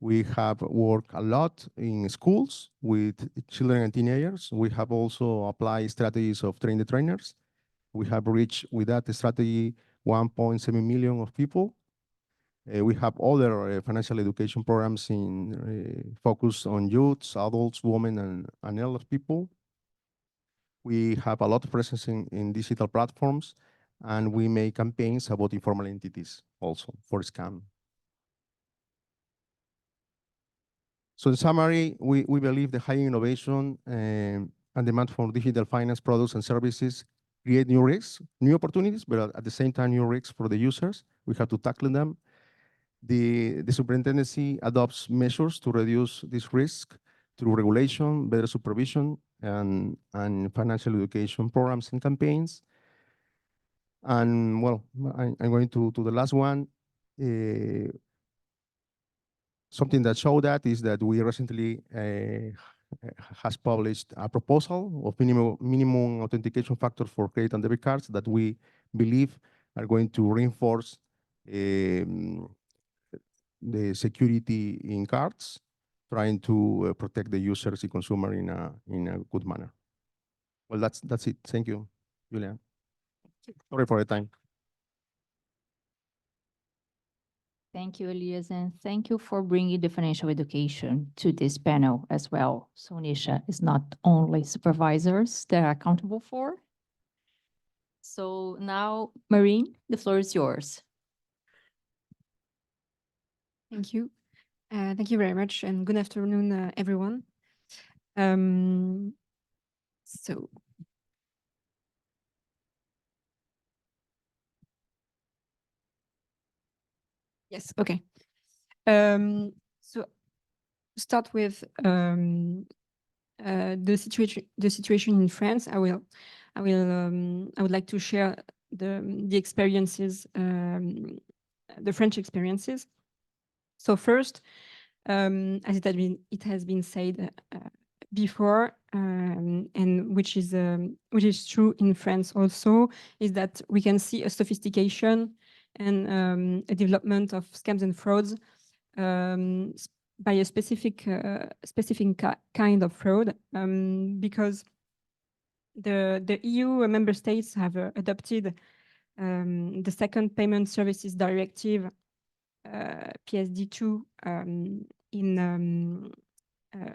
We have worked a lot in schools with children and teenagers. We have also applied strategies of train the trainers. We have reached with that strategy 1.7 million of people. We have other financial education programs in focus on youths, adults, women, and elder people. We have a lot of presence in digital platforms, and we make campaigns about informal entities also for scam. So in summary, we believe the high innovation and demand for digital finance products and services create new risks, new opportunities, but at the same time, new risks for the users. We have to tackle them. The superintendency adopts measures to reduce this risk through regulation, better supervision, and financial education programs and campaigns. And well, I'm going to the last one. Something that showed that is that we recently has published a proposal of minimum authentication factors for credit and debit cards that we believe are going to reinforce the security in cards, trying to protect the users, the consumer in a good manner. Well, that's it. Thank you, Julia. Sorry for the time. Thank you, Elias, and thank you for bringing the financial education to this panel as well. So Nisha, it's not only supervisors that are accountable for. So now, Marine, the floor is yours. Thank you. Thank you very much, and good afternoon, everyone. Yes, okay. So to start with the situation in France, I would like to share the experiences, the French experiences. So first, as it has been said before, and which is true in France also, is that we can see a sophistication and a development of scams and frauds by a specific kind of fraud, because the EU member states have adopted the second Payment Services Directive, PSD2,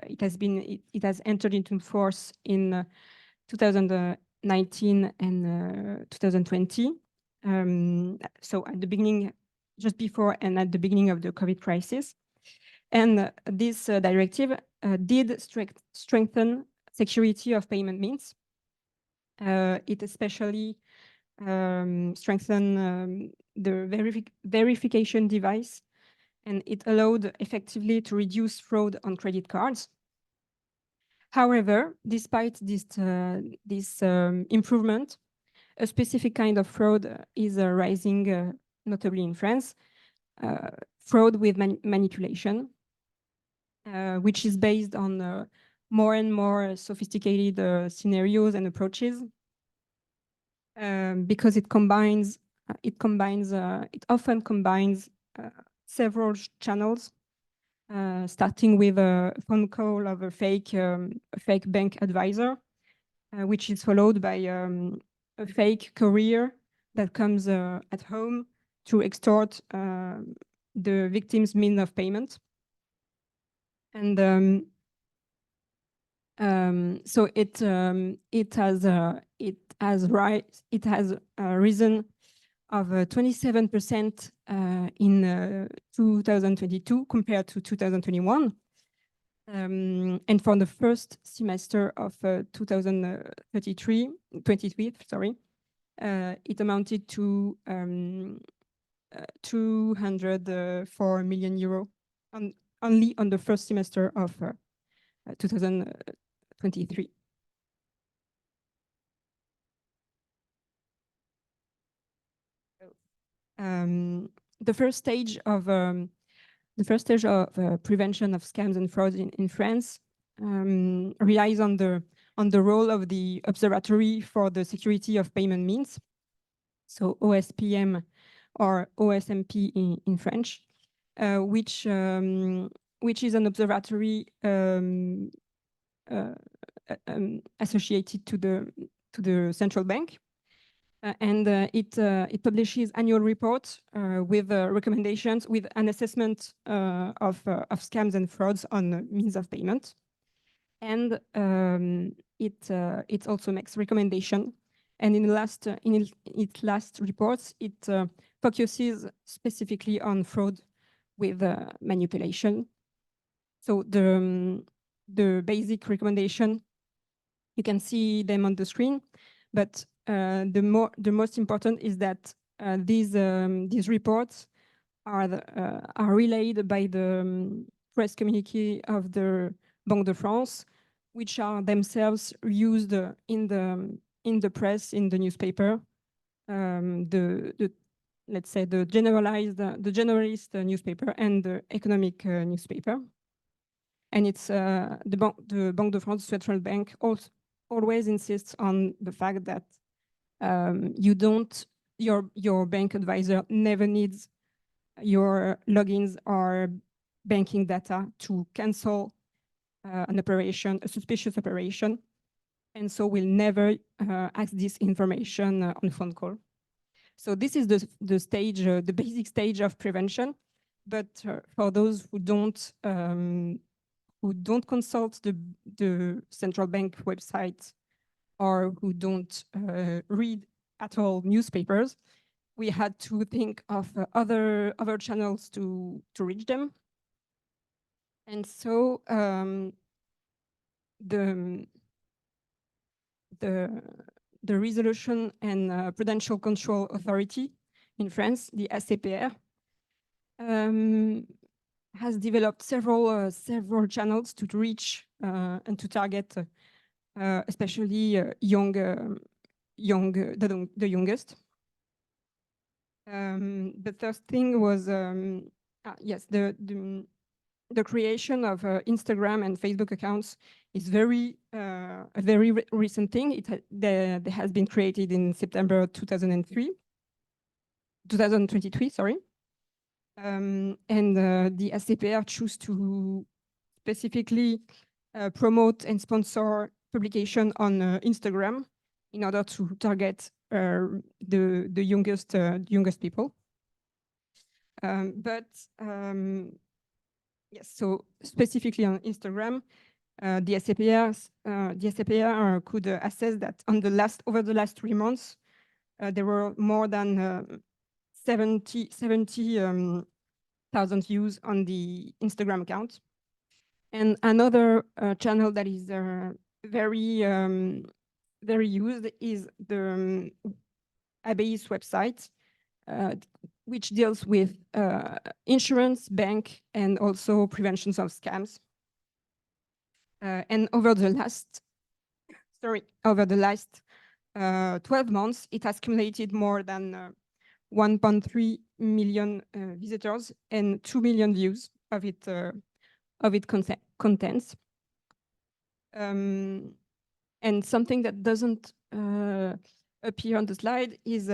it has entered into force in 2019 and 2020. So at the beginning, just before and at the beginning of the COVID crisis. And this directive did strengthen security of payment means. It especially strengthened the verification device, and it allowed effectively to reduce fraud on credit cards. However, despite this improvement, a specific kind of fraud is rising, notably in France, fraud with manipulation, which is based on more and more sophisticated scenarios and approaches, because it often combines several channels, starting with a phone call of a fake bank advisor, which is followed by a fake courier that comes at home to extort the victim's means of payment. And so it has risen of 27% in 2022 compared to 2021. And for the first semester of 2023, it amounted to 204 million euro only on the first semester of 2023. The first stage of prevention of scams and frauds in France relies on the role of the Observatory for the Security of Payment Means, so OSPM or OSMP in French, which is an observatory associated to the central bank. And it publishes annual reports with recommendations, with an assessment of scams and frauds on means of payment. And it also makes recommendation. And in its last reports, it focuses specifically on fraud with manipulation. So the basic recommendation, you can see them on the screen, but the most important is that these reports are relayed by the press communiqué of the Banque de France, which are themselves used in the press, in the newspaper, let's say the generalist newspaper and the economic newspaper. And it's the Banque de France Central Bank also always insists on the fact that your bank advisor never needs your logins or banking data to cancel an operation, a suspicious operation, and so will never ask this information on phone call. So this is the stage, the basic stage of prevention. But for those who don't consult the central bank website or who don't read at all newspapers, we had to think of other channels to reach them. And so the Resolution and Prudential Control Authority in France, the ACPR, has developed several channels to reach and to target especially the youngest. The first thing was yes, the creation of Instagram and Facebook accounts is a very recent thing. They has been created in September 2023, sorry. And the ACPR chose to specifically promote and sponsor publication on Instagram in order to target the youngest people. Yes, so specifically on Instagram, the ACPR could assess that over the last 3 months, there were more than 70,000 views on the Instagram account. And another channel that is very used is the ABI's website, which deals with insurance, bank, and also preventions of scams. And over the last 12 months, it has accumulated more than 1.3 million visitors and 2 million views of its contents. And something that doesn't appear on the slide is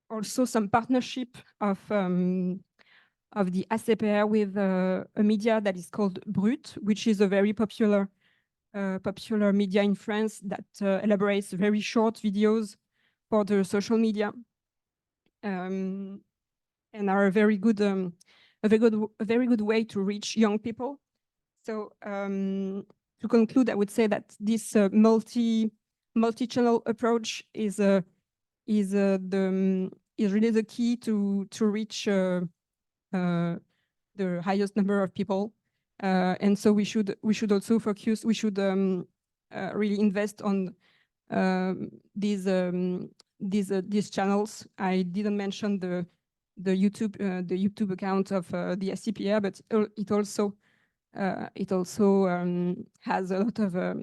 also some partnership of the ACPR with a media that is called Brut, which is a very popular media in France that elaborates very short videos for the social media. and are a very good way to reach young people. So to conclude, I would say that this multi-channel approach is really the key to reach the highest number of people. And so we should also focus. We should really invest on these channels. I didn't mention the YouTube account of the SCPR, but it also has a lot of a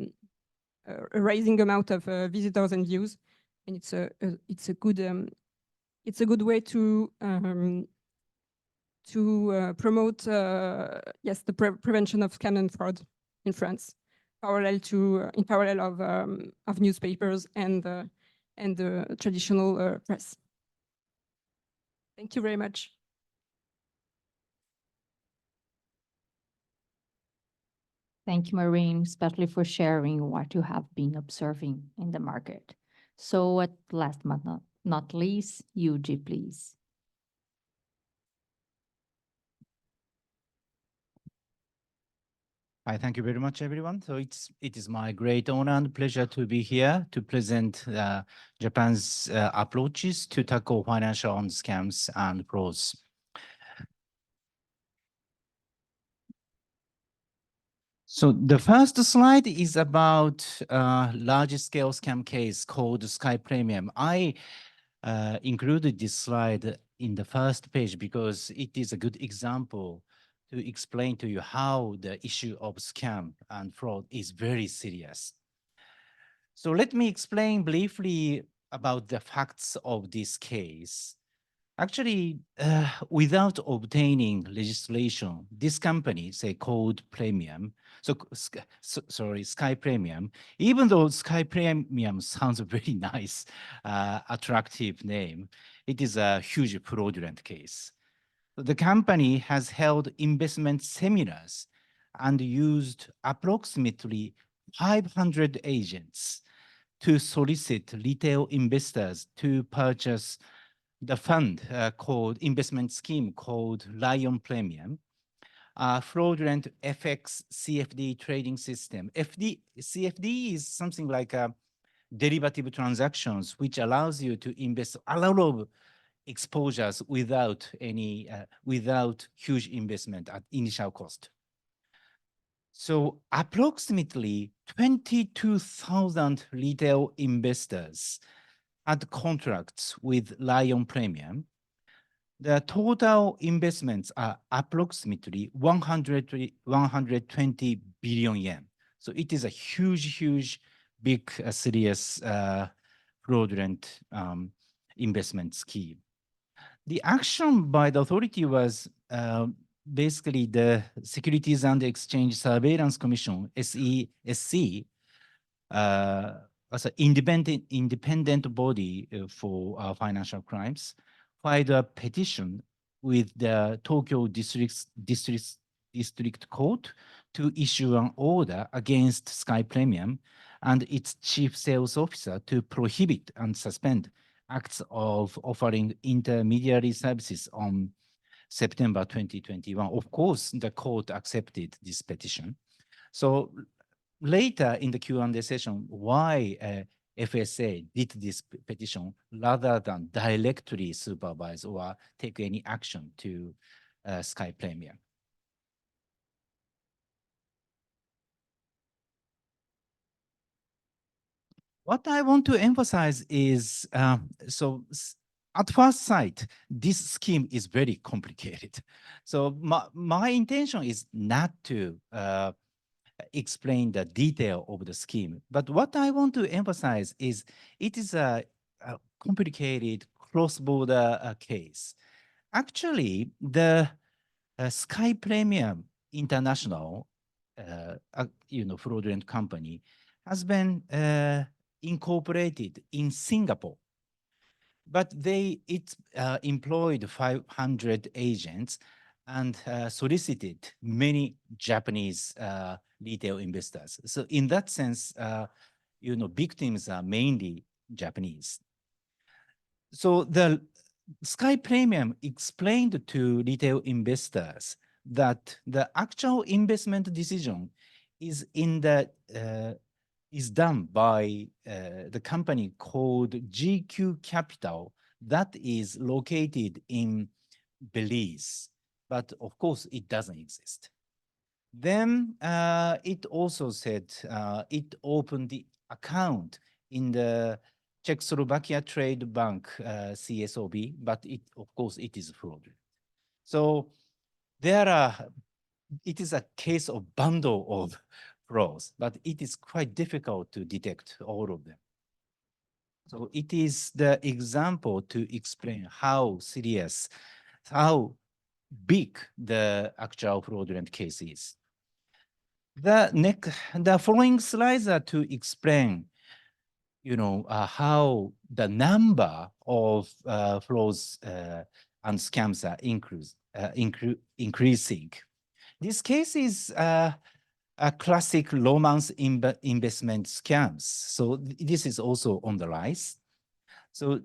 rising amount of visitors and views, and it's a good way to promote the prevention of scam and fraud in France, in parallel of newspapers and the traditional press. Thank you very much. Thank you, Maureen, especially for sharing what you have been observing in the market. So at last but not least, Yuji, please. Hi, thank you very much, everyone. So it is my great honor and pleasure to be here to present Japan's approaches to tackle financial scams and frauds. So the first slide is about large-scale scam case called Sky Premium. I included this slide in the first page because it is a good example to explain to you how the issue of scam and fraud is very serious. So let me explain briefly about the facts of this case. Actually, without obtaining legislation, this company, say called Premium, Sky Premium, even though Sky Premium sounds a very nice, attractive name, it is a huge fraudulent case. The company has held investment seminars and used approximately 500 agents to solicit retail investors to purchase the fund investment scheme called Lion Premium, a fraudulent FX CFD trading system. CFD is something like derivative transactions, which allows you to invest a lot of exposures without huge investment at initial cost. So approximately 22,000 retail investors had contracts with Lion Premium. The total investments are approximately 120 billion yen. So it is a huge, big, serious fraudulent investment scheme. The action by the authority was basically the Securities and Exchange Surveillance Commission, SESC, as an independent body for financial crimes, filed a petition with the Tokyo District Court to issue an order against Sky Premium and its chief sales officer to prohibit and suspend acts of offering intermediary services on September 2021. Of course, the court accepted this petition. So later in the Q&A session, why FSA did this petition rather than directly supervise or take any action to Sky Premium. What I want to emphasize is, so at first sight, this scheme is very complicated. So my intention is not to explain the detail of the scheme, but what I want to emphasize is it is a complicated cross-border case. Actually, the Sky Premium International, fraudulent company, has been incorporated in Singapore, but it employed 500 agents and solicited many Japanese retail investors. So in that sense, victims are mainly Japanese. So the Sky Premium explained to retail investors that the actual investment decision is is done by the company called GQ Capital that is located in Belize, but of course it doesn't exist. Then it also said it opened the account in the Czechoslovakia Trade Bank, CSOB, but of course it is fraudulent. So it is a case of bundle of frauds, but it is quite difficult to detect all of them. So it is the example to explain how serious, how big the actual fraudulent case is. The following slides are to explain, how the number of frauds and scams are increasing. This case is a classic romance investment scams. So this is also on the rise. So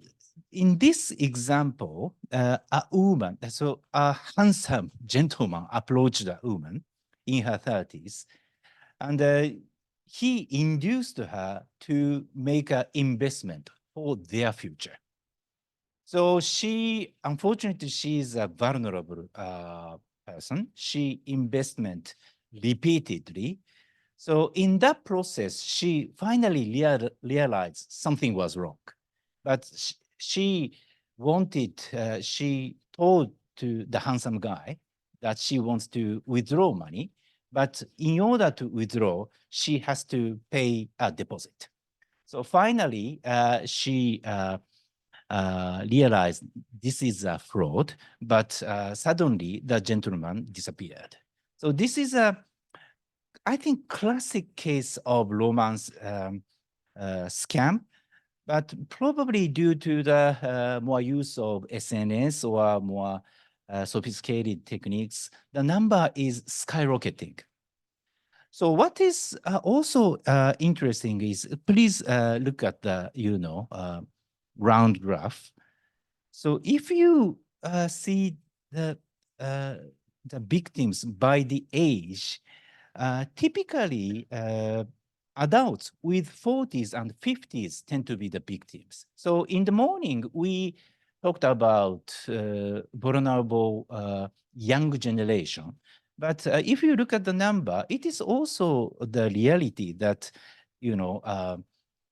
in this example, a woman, so a handsome gentleman approached a woman in her 30s, and he induced her to make an investment for their future. So unfortunately, she is a vulnerable person. She investment repeatedly. So in that process, she finally realized something was wrong. But she told to the handsome guy that she wants to withdraw money. But in order to withdraw, she has to pay a deposit. So finally, she realized this is a fraud, but suddenly the gentleman disappeared. So this is I think, classic case of romance scam, but probably due to the more use of SNS or more sophisticated techniques, the number is skyrocketing. So what is also interesting is, please look at the, round graph. So if you see the victims by the age, typically adults with 40s and 50s tend to be the victims. So in the morning, we talked about vulnerable young generation. But if you look at the number, it is also the reality that,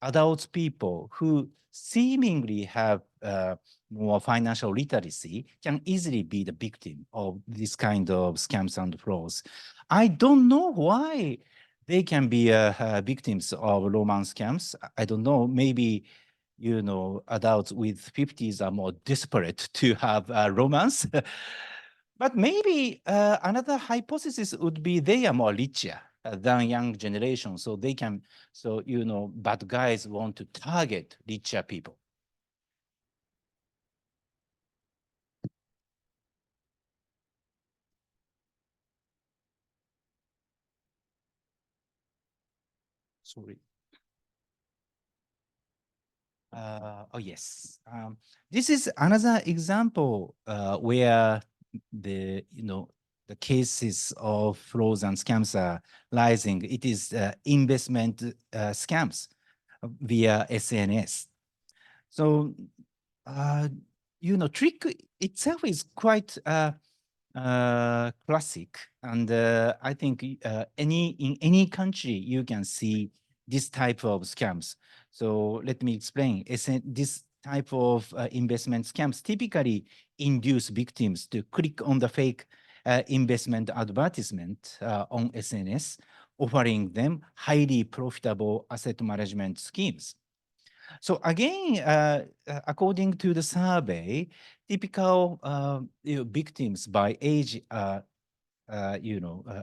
adult people who seemingly have more financial literacy can easily be the victim of this kind of scams and frauds. I don't know why they can be victims of romance scams. I don't know, maybe, adults with 50s are more desperate to have a romance. But maybe another hypothesis would be they are more richer than young generation. So they can, bad guys want to target richer people. Sorry. Oh, yes. This is another example where the cases of frauds and scams are rising. It is investment scams via SNS. So, trick itself is quite classic, and I think in any country you can see this type of scams. So let me explain. This type of investment scams typically induce victims to click on the fake investment advertisement on SNS, offering them highly profitable asset management schemes. So again, according to the survey, typical victims by age,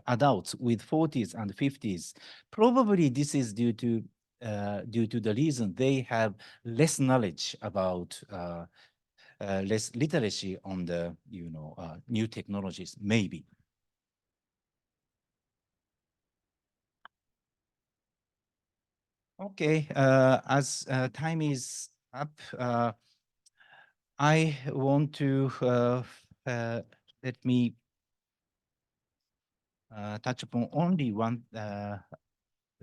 adults with 40s and 50s, probably this is due to the reason they have less knowledge about less literacy on the new technologies, maybe. Okay, as time is up, I want to let me touch upon only one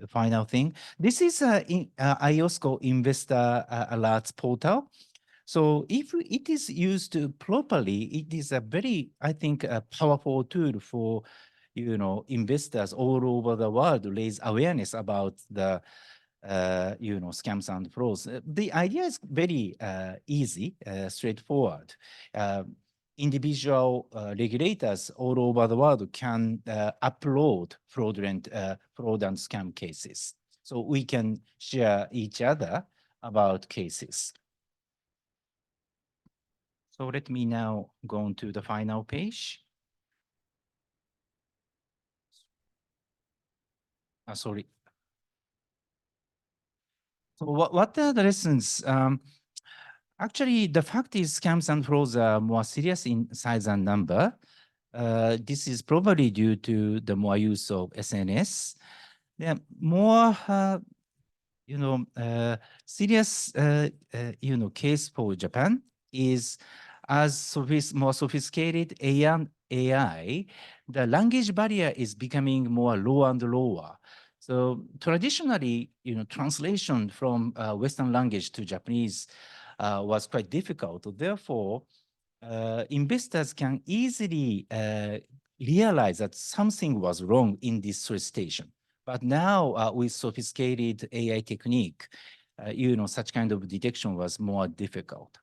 final thing. This is IOSCO Investor Alerts portal. So if it is used properly, it is a very, I think, a powerful tool for, investors all over the world to raise awareness about the, scams and frauds. The idea is very easy, straightforward. Individual regulators all over the world can upload fraud and scam cases. So we can share each other about cases. So let me now go on to the final page. Sorry. So what are the lessons? Actually, the fact is scams and frauds are more serious in size and number. This is probably due to the more use of SNS. There are more, serious, case for Japan is as more sophisticated AI, the language barrier is becoming more lower and lower. So traditionally, translation from Western language to Japanese was quite difficult. Therefore, investors can easily realize that something was wrong in this solicitation. But now with sophisticated AI technique, such kind of detection was more difficult.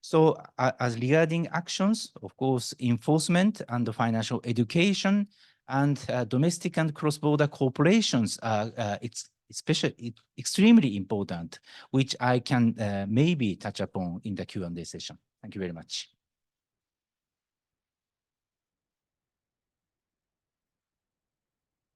So as regarding actions, of course, enforcement and financial education and domestic and cross-border cooperations are especially extremely important, which I can maybe touch upon in the Q&A session. Thank you very much.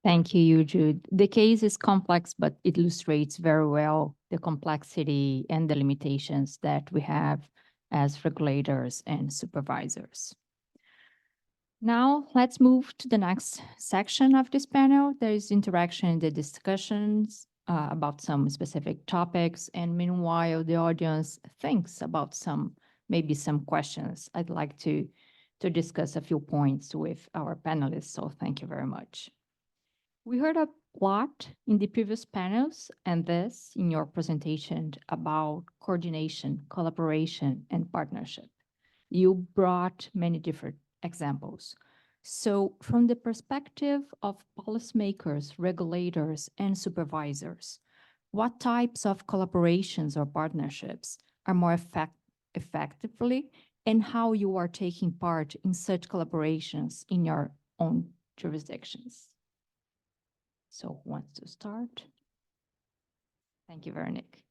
Thank you, Jude. The case is complex, but it illustrates very well the complexity and the limitations that we have as regulators and supervisors. Now, let's move to the next section of this panel. There is interaction in the discussions about some specific topics, and meanwhile, the audience thinks about maybe some questions. I'd like to discuss a few points with our panelists, so thank you very much. We heard a lot in the previous panels and this in your presentation about coordination, collaboration, and partnership. You brought many different examples. So from the perspective of policymakers, regulators, and supervisors, what types of collaborations or partnerships are more effectively, and how you are taking part in such collaborations in your own jurisdictions? So who wants to start? Thank you, Veronique.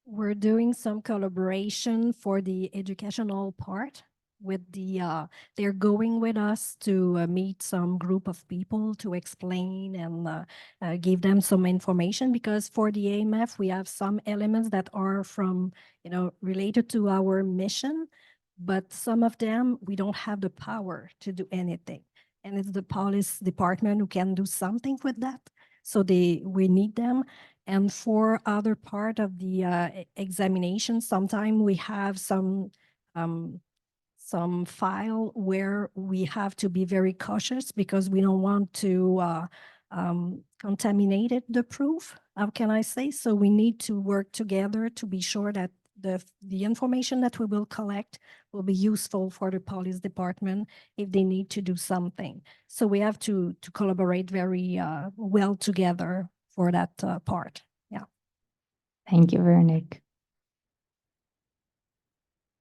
We're doing some collaboration for the educational part with they're going with us to meet some group of people to explain and give them some information, because for the AMF, we have some elements that are from, related to our mission, but some of them, we don't have the power to do anything. And it's the police department who can do something with that. So we need them. And for other part of the examination, sometimes we have some file where we have to be very cautious because we don't want to contaminate the proof. How can I say? So we need to work together to be sure that the information that we will collect will be useful for the police department if they need to do something. So we have to collaborate very well together for that part. Yeah. Thank you, Veronique.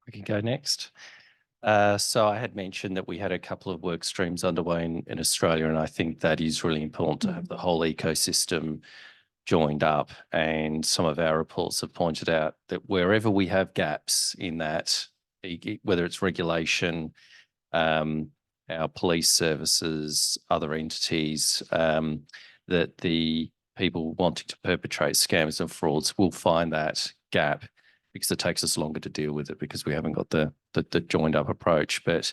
I can go next. So I had mentioned that we had a couple of work streams underway in Australia, and I think that is really important to have the whole ecosystem joined up. And some of our reports have pointed out that wherever we have gaps in that, whether it's regulation, our police services, other entities, that the people wanting to perpetrate scams and frauds will find that gap, because it takes us longer to deal with it because we haven't got the joined up approach. But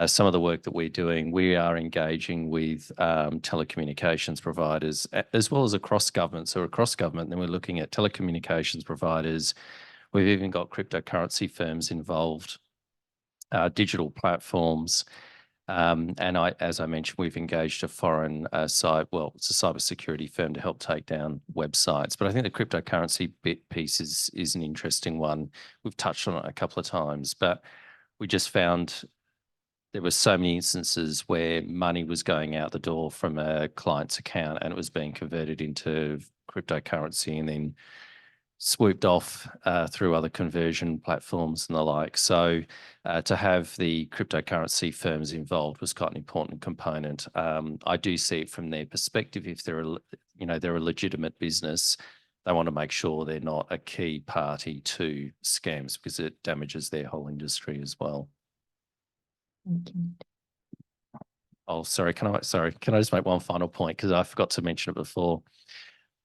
some of the work that we're doing, we are engaging with telecommunications providers as well as across government. So across government, then we're looking at telecommunications providers. We've even got cryptocurrency firms involved digital platforms. And as I mentioned, we've engaged a foreign it's a cybersecurity firm to help take down websites. But I think the cryptocurrency piece is an interesting one. We've touched on it a couple of times, but we just found there were so many instances where money was going out the door from a client's account and it was being converted into cryptocurrency and then swooped off through other conversion platforms and the like. So to have the cryptocurrency firms involved was quite an important component. I do see it from their perspective. If they're a legitimate business, they want to make sure they're not a key party to scams because it damages their whole industry as well. Oh, sorry. Can I just make one final point? Because I forgot to mention it before.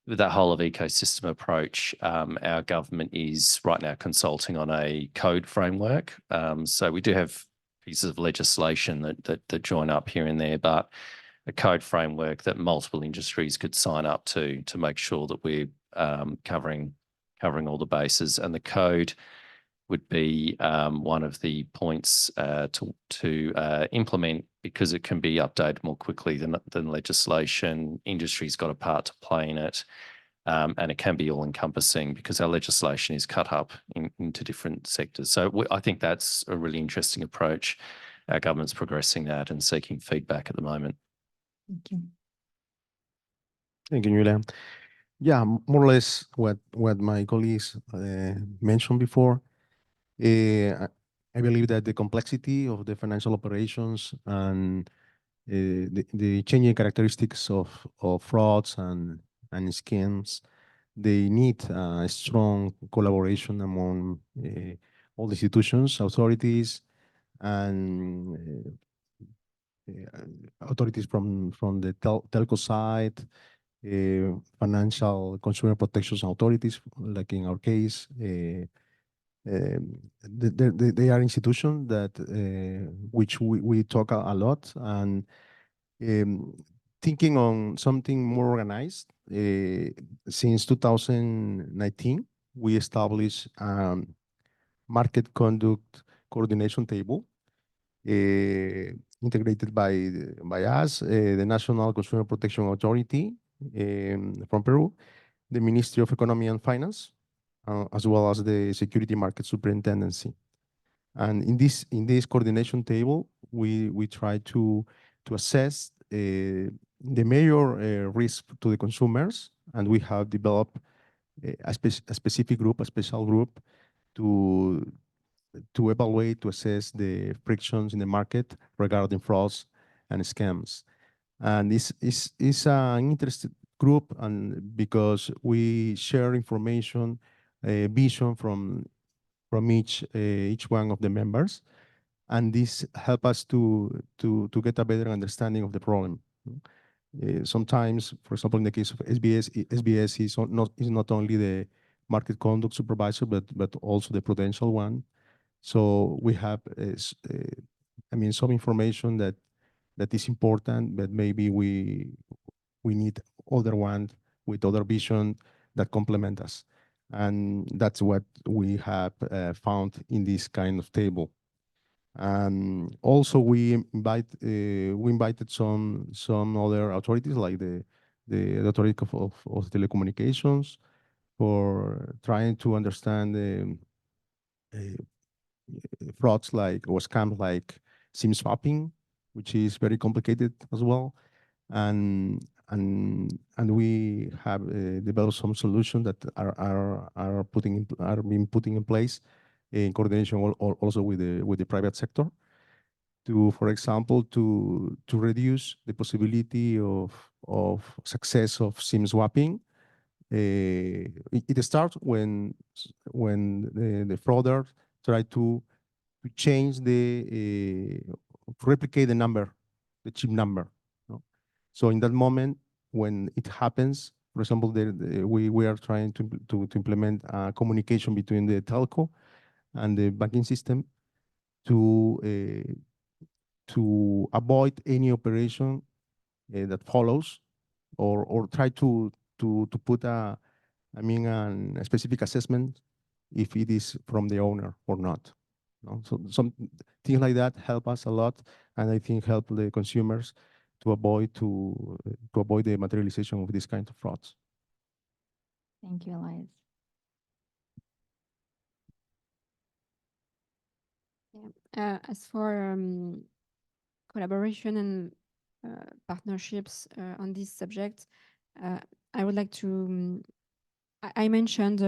With that whole of ecosystem approach, our government is right now consulting on a code framework. So we do have pieces of legislation that join up here and there, but a code framework that multiple industries could sign up to make sure that we're covering all the bases. And the code would be one of the points to implement because it can be updated more quickly than legislation. Industry's got a part to play in it, and it can be all-encompassing because our legislation is cut up into different sectors. So I think that's a really interesting approach. Our government's progressing that and seeking feedback at the moment. Thank you. Thank you, Julia. Yeah, more or less what my colleagues mentioned before. I believe that the complexity of the financial operations and the changing characteristics of frauds and scams, they need a strong collaboration among all the institutions, authorities, and authorities from the telco side, financial consumer protection authorities, like in our case. They are institutions that which we talk a lot, and thinking on something more organized. Since 2019, we established market conduct coordination table integrated by us, the National Consumer Protection Authority from Peru, the Ministry of Economy and Finance, as well as the Security Market Superintendency. And in this coordination table, we try to assess the major risk to the consumers, and we have developed a specific group, a special group, to evaluate, to assess the frictions in the market regarding frauds and scams. And this is an interesting group, and because we share information, vision from each one of the members, and this help us to get a better understanding of the problem. Sometimes, for example, in the case of SBS is not only the market conduct supervisor, but also the prudential one. So we have, some information that is important, but maybe we need other one with other vision that complement us. And that's what we have found in this kind of table. And also we invited some other authorities, like the Authority of Telecommunications, for trying to understand frauds or scams like SIM swapping, which is very complicated as well. And we have developed some solutions that are being put in place in coordination also with the private sector, for example, to reduce the possibility of success of SIM swapping. It starts when the frauder try to change replicate the number, the chip number. So in that moment, when it happens, for example, we are trying to implement communication between the telco and the banking system to avoid any operation that follows, or try to put a specific assessment if it is from the owner or not. So some things like that help us a lot, and I think help the consumers to avoid the materialization of this kind of frauds. Thank you, Elias. As for collaboration and partnerships on this subject, I would like to, I mentioned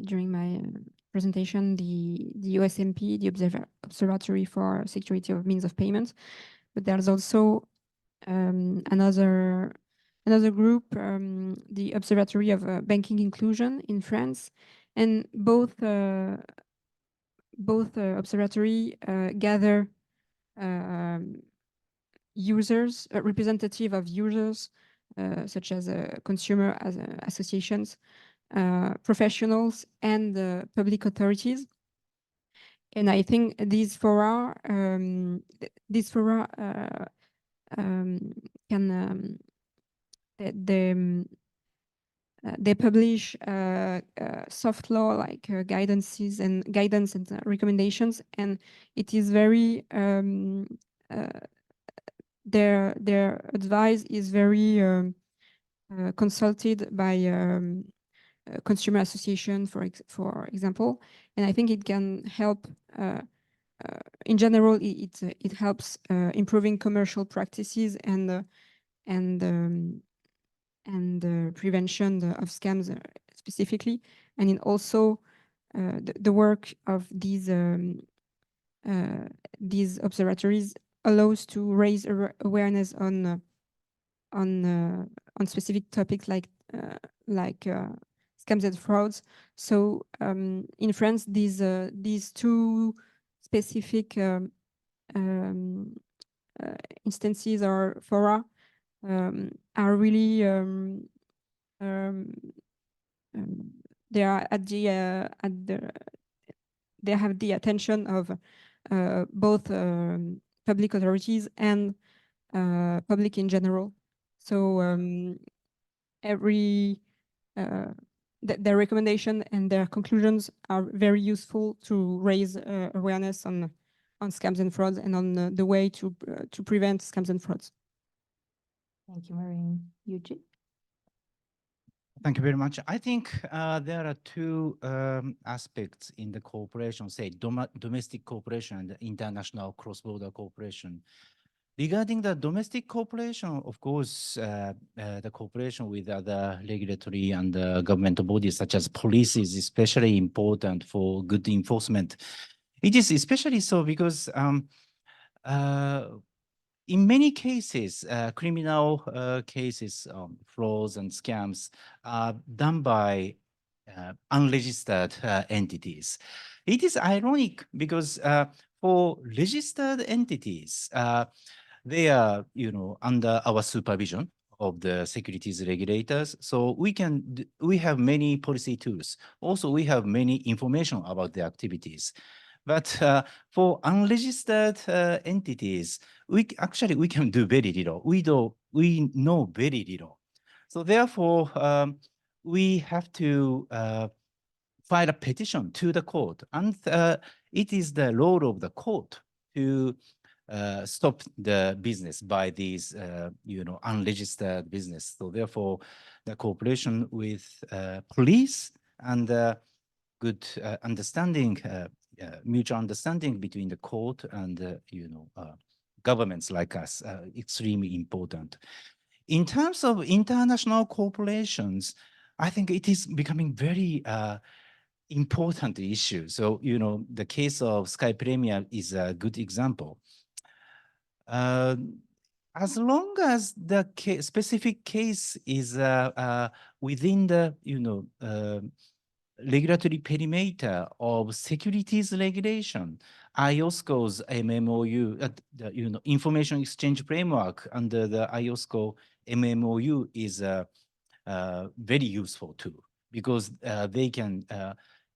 during my presentation the OSMP, the Observatory for Security of Means of Payment, but there's also another group, the Observatory of Banking Inclusion in France, and both observatory gather users, representative of users, such as consumer associations, professionals, and public authorities. And I think these fora can they publish soft law like guidance and recommendations, and it is very their advice is very consulted by consumer association, for example, and I think it can help. In general, it helps improving commercial practices and prevention of scams specifically, and in also the work of these observatories allows to raise awareness on specific topics like scams and frauds. So in France, these two specific instances or fora are really they are they have the attention of both public authorities and public in general. So their recommendation and their conclusions are very useful to raise awareness on scams and frauds and on the way to prevent scams and frauds. Thank you, Marine. Eugene? Thank you very much. I think there are two aspects in the cooperation, say domestic cooperation and international cross-border cooperation. Regarding the domestic cooperation, of course, the cooperation with other regulatory and governmental bodies such as police is especially important for good enforcement. It is especially so because in many cases, criminal cases, frauds and scams are done by unregistered entities. It is ironic because for registered entities, they are, under our supervision of the securities regulators. So we have many policy tools. Also, we have many information about the activities. But for unregistered entities, we can do very little. We know very little. So therefore, we have to file a petition to the court, and it is the role of the court to stop the business by these, unregistered business. So therefore, the cooperation with police and good understanding, mutual understanding between the court and governments like us extremely important. In terms of international corporations, I think it is becoming very important issue. So the case of Sky Premier is a good example. As long as the specific case is within the regulatory perimeter of securities regulation, IOSCO's MMOU, the information exchange framework under the IOSCO MMOU is very useful too, because they can,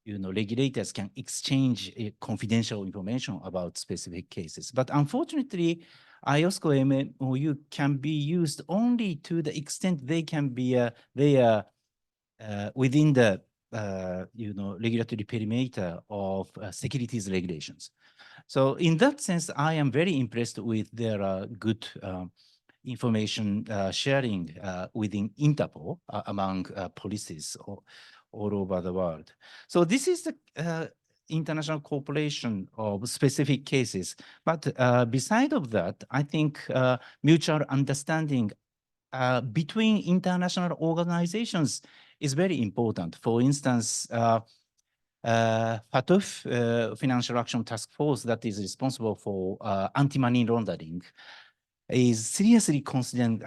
regulators can exchange confidential information about specific cases. But unfortunately, IOSCO MMOU can be used only to the extent they can be they are within the regulatory perimeter of securities regulations. So in that sense, I am very impressed with their good information sharing within Interpol among policies all over the world. So this is the international cooperation of specific cases. But beside of that, I think mutual understanding between international organizations is very important. For instance, FATF, Financial Action Task Force, that is responsible for anti-money laundering, is seriously considering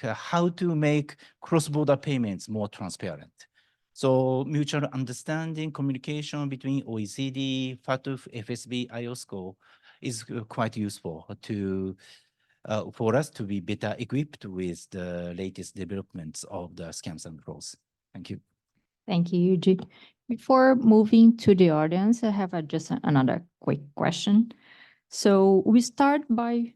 how to make cross-border payments more transparent. So mutual understanding, communication between OECD, FATF, FSB, IOSCO is quite useful to for us to be better equipped with the latest developments of the scams and frauds. Thank you. Thank you, Yuji. Before moving to the audience, I have just another quick question. So we start by a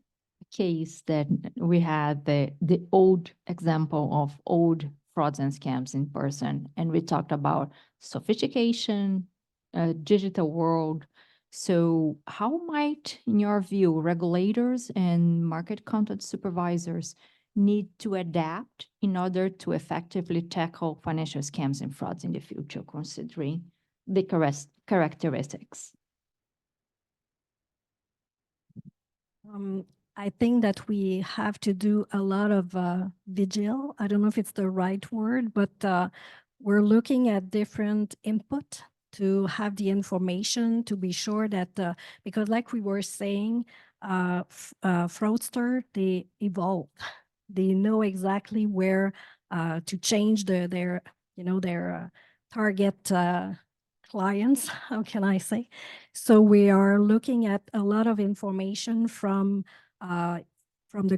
case that we had the old example of old frauds and scams in person, and we talked about sophistication, digital world. So how might, in your view, regulators and market conduct supervisors need to adapt in order to effectively tackle financial scams and frauds in the future, considering the characteristics? I think that we have to do a lot of vigil. I don't know if it's the right word, but we're looking at different input to have the information to be sure that, because like we were saying, fraudster, they evolve. They know exactly where to change their target clients, how can I say? So we are looking at a lot of information from the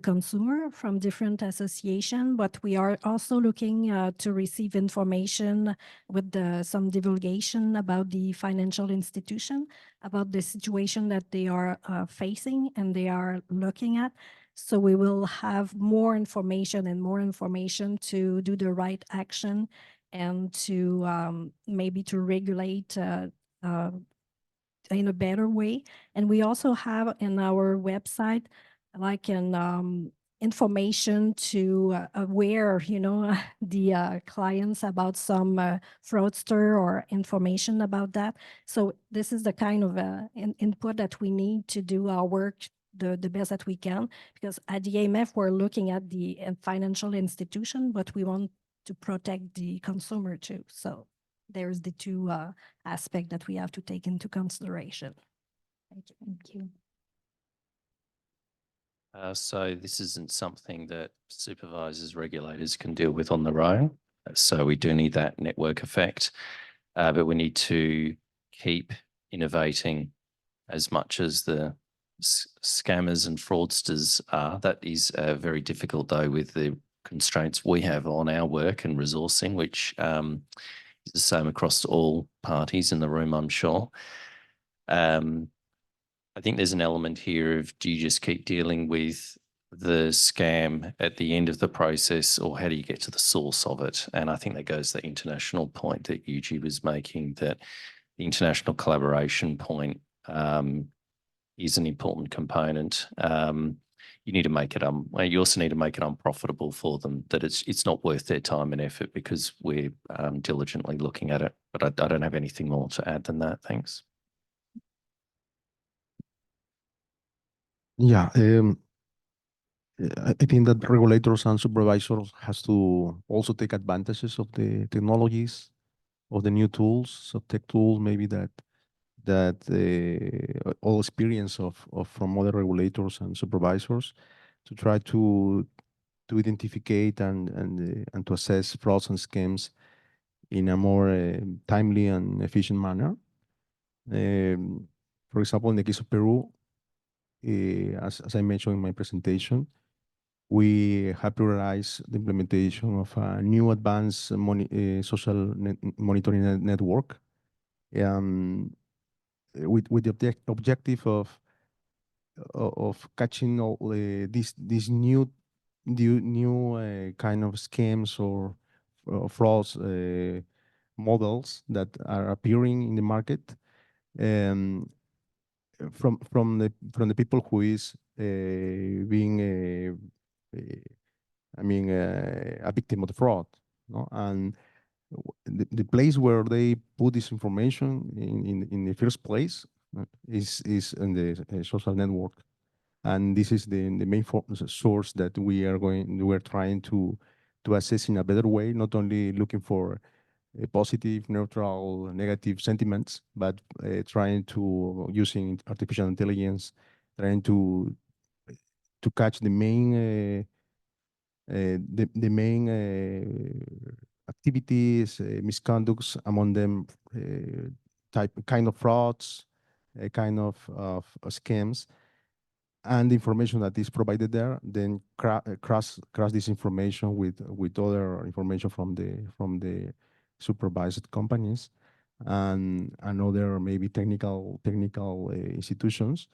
consumer, from different associations, but we are also looking to receive information with some divulgation about the financial institution, about the situation that they are facing and they are looking at. So we will have more information to do the right action and to maybe to regulate in a better way. And we also have in our website like an information to aware, the clients about some fraudster or information about that. So this is the kind of input that we need to do our work the best that we can, because at the AMF, we're looking at the financial institution, but we want to protect the consumer too. So there's the two aspects that we have to take into consideration. Thank you. So this isn't something that supervisors, regulators can deal with on their own. So we do need that network effect, but we need to keep innovating as much as the scammers and fraudsters are. That is very difficult though with the constraints we have on our work and resourcing, which is the same across all parties in the room, I'm sure. I think there's an element here of, do you just keep dealing with the scam at the end of the process, or how do you get to the source of it? And I think that goes to the international point that Yuji was making, that the international collaboration point is an important component. You need to make it you also need to make it unprofitable for them, that it's not worth their time and effort, because we're diligently looking at it. But I don't have anything more to add than that. Thanks. Yeah, I think that regulators and supervisors has to also take advantages of the technologies, of the new tools, so tech tools maybe that all experience from other regulators and supervisors to try to identify and to assess frauds and scams in a more timely and efficient manner. For example, in the case of Peru, as I mentioned in my presentation, we have prioritized the implementation of a new advanced social monitoring network with the objective of catching all these new kind of scams or frauds models that are appearing in the market from the people who is being a victim of the fraud, no? And the place where they put this information in the first place is in the social network, and this is the main source that we're trying to assess in a better way, not only looking for positive, neutral, negative sentiments, but trying to using artificial intelligence, trying to catch the main activities, misconducts among them, kind of frauds, kind of scams, and the information that is provided there, then cross this information with other information from the supervised companies and other maybe technical institutions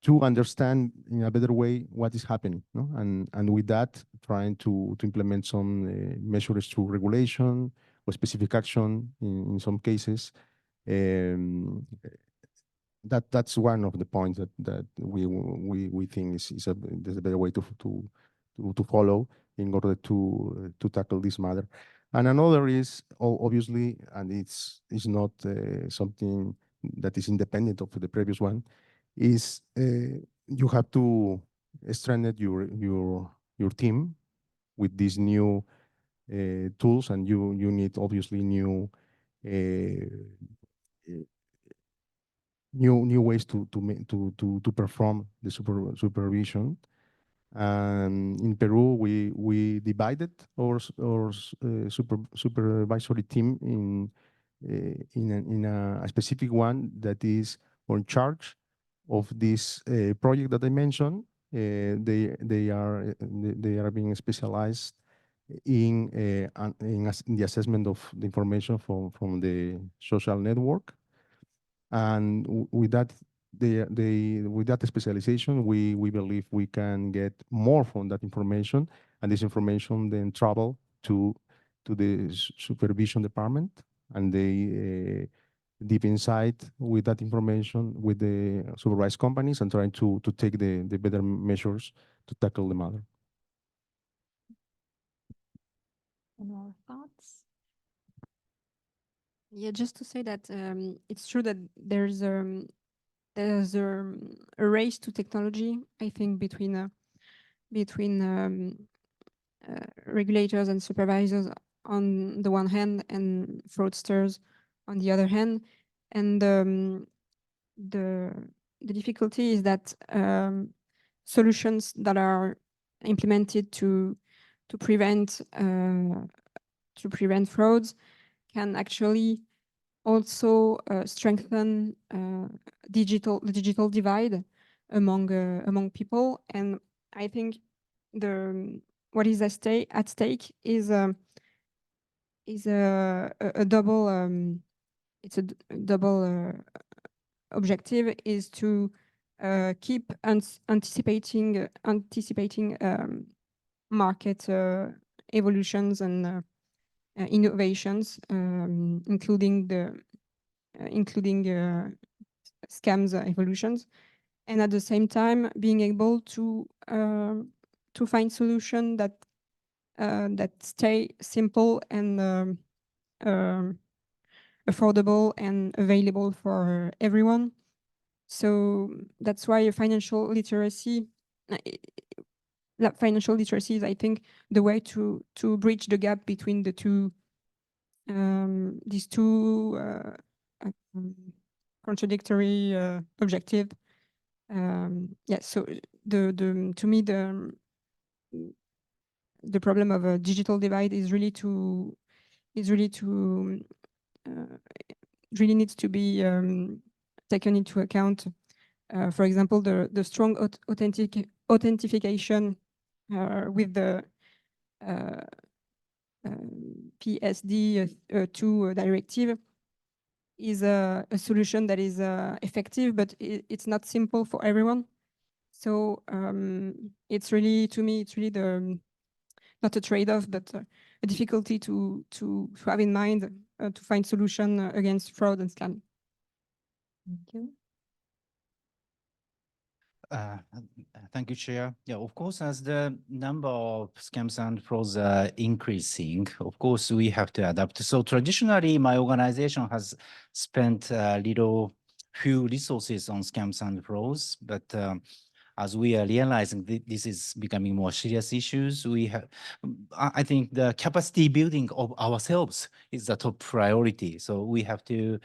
to understand in a better way what is happening, no? And with that, trying to implement some measures through regulation or specific action in some cases. That's one of the points that we think is a better way to follow in order to tackle this matter. And another is obviously, and it's not something that is independent of the previous one, is you have to strengthen your team with these new tools, and you need obviously new ways to perform the supervision. And in Peru, we divided our supervisory team in a specific one that is in charge of this project that I mentioned. They are being specialized in the assessment of the information from the social network. And with that, with that specialization, we believe we can get more from that information, and this information then travel to the supervision department, and they deep inside with that information with the supervised companies and trying to take the better measures to tackle the matter. Any more thoughts? Yeah, just to say that it's true that there's a race to technology, I think, between regulators and supervisors on the one hand and fraudsters on the other hand. And the difficulty is that solutions that are implemented to prevent frauds can actually also strengthen the digital divide among people. And I think what is at stake is a double objective, is to keep anticipating market evolutions and innovations, including scams evolutions, and at the same time being able to find solutions that stay simple and affordable and available for everyone. So that's why financial literacy is, I think, the way to bridge the gap between the two, these two contradictory objectives. Yeah. So to me the problem of a digital divide is really needs to be taken into account. For example, the strong authentication with the PSD2 directive is a solution that is effective, but it's not simple for everyone. So it's really, to me, it's really not a trade-off, but a difficulty to have in mind to find solution against fraud and scam. Thank you. Thank you, Chair. Yeah, of course, as the number of scams and frauds are increasing, of course, we have to adapt. So traditionally, my organization has spent few resources on scams and frauds, but as we are realizing this is becoming more serious issues, we have, I think the capacity building of ourselves is the top priority. So we have to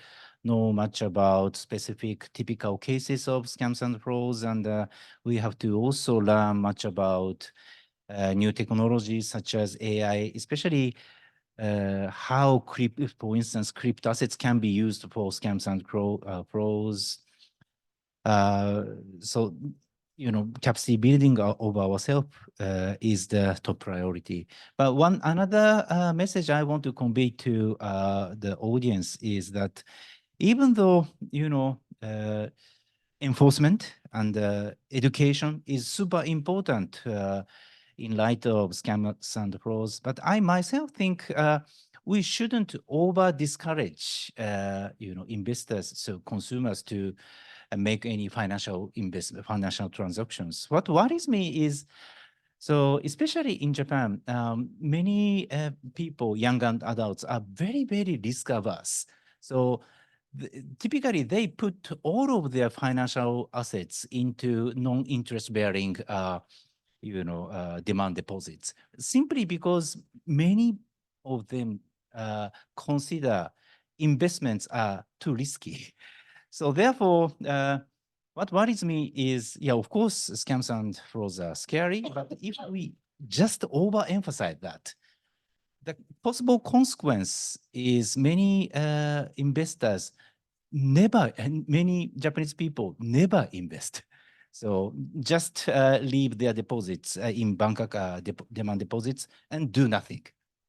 know much about specific typical cases of scams and frauds, and we have to also learn much about new technologies such as AI, especially how, for instance, crypto assets can be used for scams and frauds. So, you know, capacity building of ourselves is the top priority. But another message I want to convey to the audience is that even though, you know, enforcement and education is super important in light of scams and frauds, but I myself think we shouldn't over discourage, you know, investors, so consumers to make any financial transactions. What worries me is, so especially in Japan, many people, young and adults, are very, very risk averse. So typically they put all of their financial assets into non-interest bearing, you know, demand deposits, simply because many of them consider investments are too risky. So therefore, what worries me is, yeah, of course, scams and frauds are scary, but if we just overemphasize that, the possible consequence is many investors never, and many Japanese people never invest. So just leave their deposits in bank demand deposits and do nothing.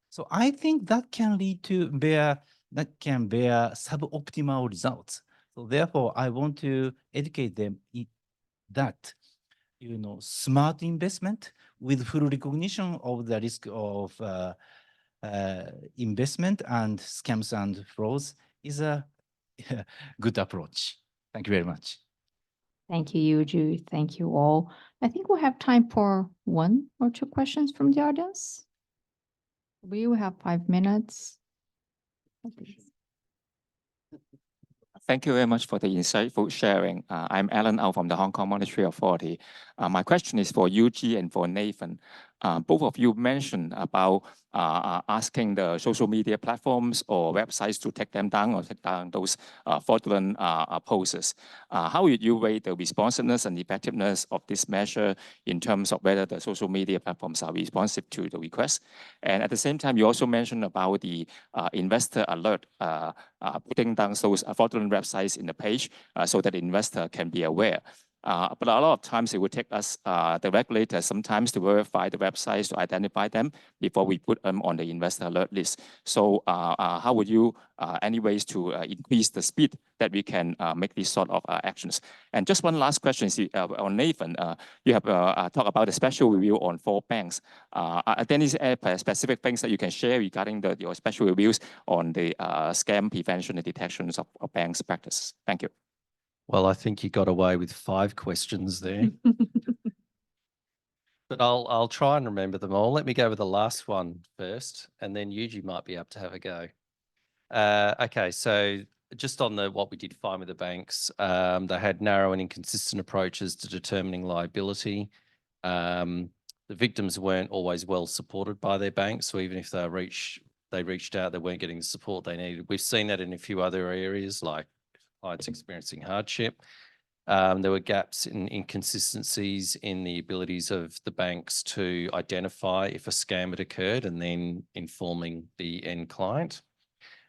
So I think that can lead to bear suboptimal results. So therefore, I want to educate them that, you know, smart investment with full recognition of the risk of investment and scams and frauds is a good approach. Thank you very much. Thank you, Yuji. Thank you all. I think we have time for 1 or 2 questions from the audience. We will have 5 minutes. Thank you very much for the insightful sharing. I'm Alan Au from the Hong Kong Monetary Authority. My question is for Yuji and for Nathan. Both of you mentioned about asking the social media platforms or websites to take them down or take down those fraudulent posts. How would you rate the responsiveness and effectiveness of this measure in terms of whether the social media platforms are responsive to the request? And at the same time, you also mentioned about the investor alert, putting down those fraudulent websites in the page so that the investor can be aware. But a lot of times it would take us, the regulators, sometimes to verify the websites, to identify them before we put them on the investor alert list. So how would you, any ways to increase the speed that we can make these sort of actions? And just one last question is on Nathan. You have talked about the special review on 4 banks. Are there any specific things that you can share regarding your special reviews on the scam prevention and detections of banks' practices? Thank you. Well, I think you got away with 5 questions there. But I'll try and remember them all. Let me go with the last one first, and then Yuji might be able to have a go. Okay, so just on what we did find with the banks, they had narrow and inconsistent approaches to determining liability. The victims weren't always well supported by their banks, so even if they reached out, they weren't getting the support they needed. We've seen that in a few other areas, like clients experiencing hardship. There were gaps in inconsistencies in the abilities of the banks to identify if a scam had occurred and then informing the end client.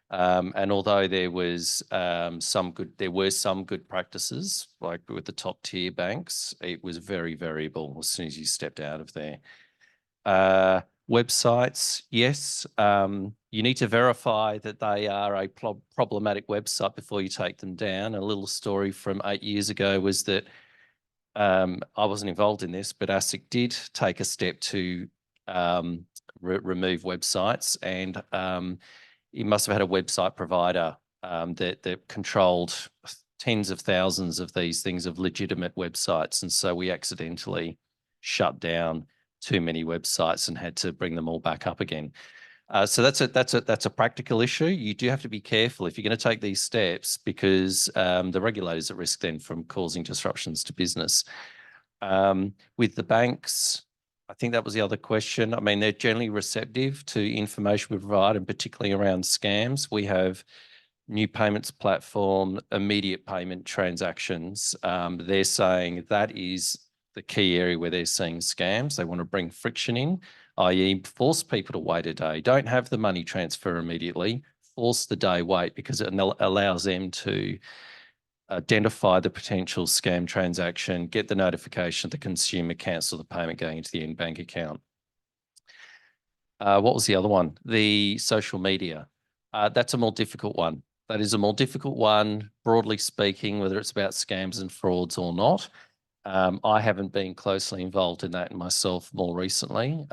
And although there was some good practices, like with the top tier banks, it was very variable as soon as you stepped out of there. Websites, yes, you need to verify that they are a problematic website before you take them down. A little story from 8 years ago was that I wasn't involved in this, but ASIC did take a step to remove websites, and you must have had a website provider that controlled tens of thousands of these things of legitimate websites. And so we accidentally shut down too many websites and had to bring them all back up again. So that's a practical issue. You do have to be careful if you're going to take these steps, because the regulator's at risk then from causing disruptions to business. With the banks, I think that was the other question. I mean, they're generally receptive to information we provide, and particularly around scams. We have new payments platform, immediate payment transactions. They're saying that is the key area where they're seeing scams. They want to bring friction in, i.e. force people to wait a day. Don't have the money transfer immediately. Force the day wait, because it allows them to identify the potential scam transaction, get the notification of the consumer, cancel the payment going into the end bank account. What was the other one? The social media. That's a more difficult one. That is a more difficult one, broadly speaking, whether it's about scams and frauds or not. I haven't been closely involved in that myself more recently,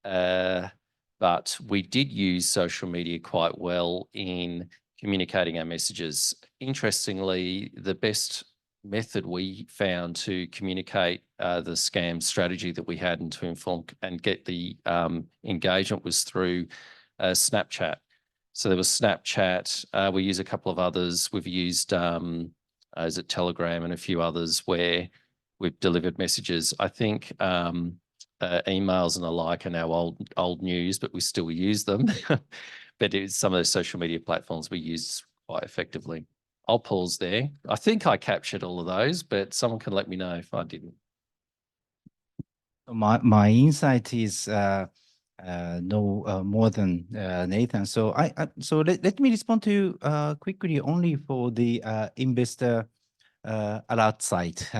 but we did use social media quite well in communicating our messages. Interestingly, the best method we found to communicate the scam strategy that we had and to inform and get the engagement was through Snapchat. So there was Snapchat. We use a couple of others. We've used is it Telegram and a few others where we've delivered messages. I think emails and the like are now old news, but we still use them. But it's some of those social media platforms we use quite effectively. I'll pause there. I think I captured all of those, but someone can let me know if I didn't. My insight is no more than Nathan. So let me respond to quickly only for the investor alert site.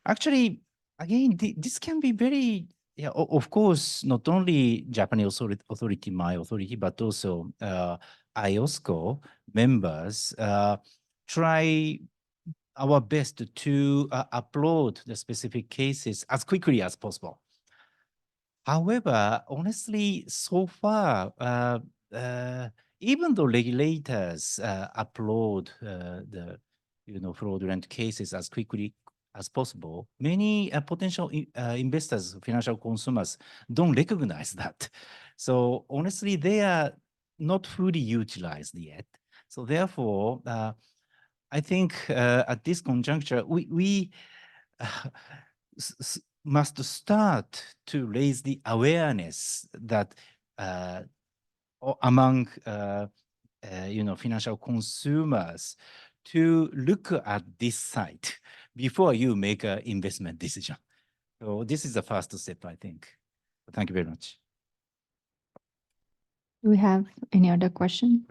Actually, again, this can be very, of course, not only Japanese authority, my authority, but also IOSCO members try our best to upload the specific cases as quickly as possible. However, honestly, so far, even though regulators upload the fraudulent cases as quickly as possible, many potential investors, financial consumers, don't recognize that. So honestly, they are not fully utilized yet. So therefore, I think at this conjuncture, we must start to raise the awareness that among financial consumers to look at this site before you make an investment decision. So this is the first step, I think. Thank you very much. Do we have any other question?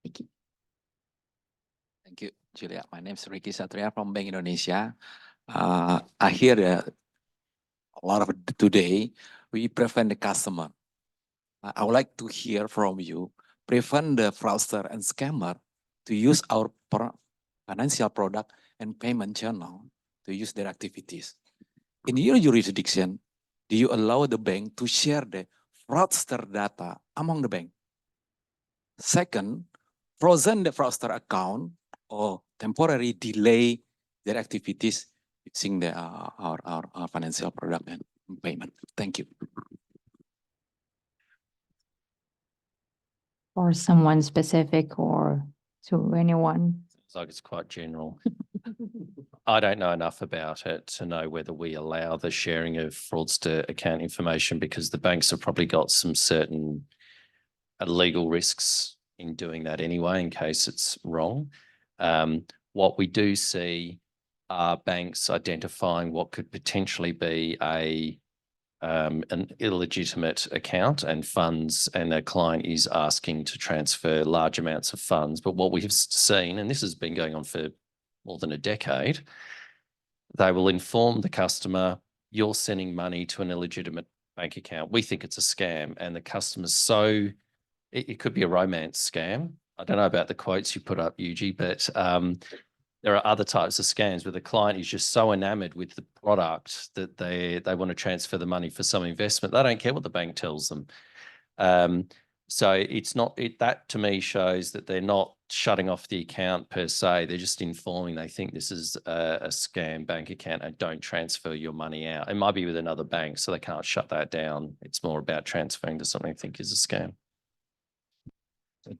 Vicky. Thank you, Julia. My name is Ricky Satria from Bank Indonesia. I hear a lot of today, we prevent the customer. I would like to hear from you, prevent the fraudster and scammer to use our financial product and payment channel to use their activities. In your jurisdiction, do you allow the bank to share the fraudster data among the bank? Second, frozen the fraudster account or temporarily delay their activities using our financial product and payment. Thank you. Or someone specific or to anyone? It's like it's quite general. I don't know enough about it to know whether we allow the sharing of fraudster account information, because the banks have probably got some certain legal risks in doing that anyway, in case it's wrong. What we do see are banks identifying what could potentially be an illegitimate account and funds, and their client is asking to transfer large amounts of funds. But what we have seen, and this has been going on for more than a decade, they will inform the customer, you're sending money to an illegitimate bank account. We think it's a scam. And the customer's so, it could be a romance scam. I don't know about the quotes you put up, Yuji, but there are other types of scams where the client is just so enamored with the product that they want to transfer the money for some investment. They don't care what the bank tells them. So it's not, that to me shows that they're not shutting off the account per se. They're just informing they think this is a scam bank account and don't transfer your money out. It might be with another bank, so they can't shut that down. It's more about transferring to something they think is a scam.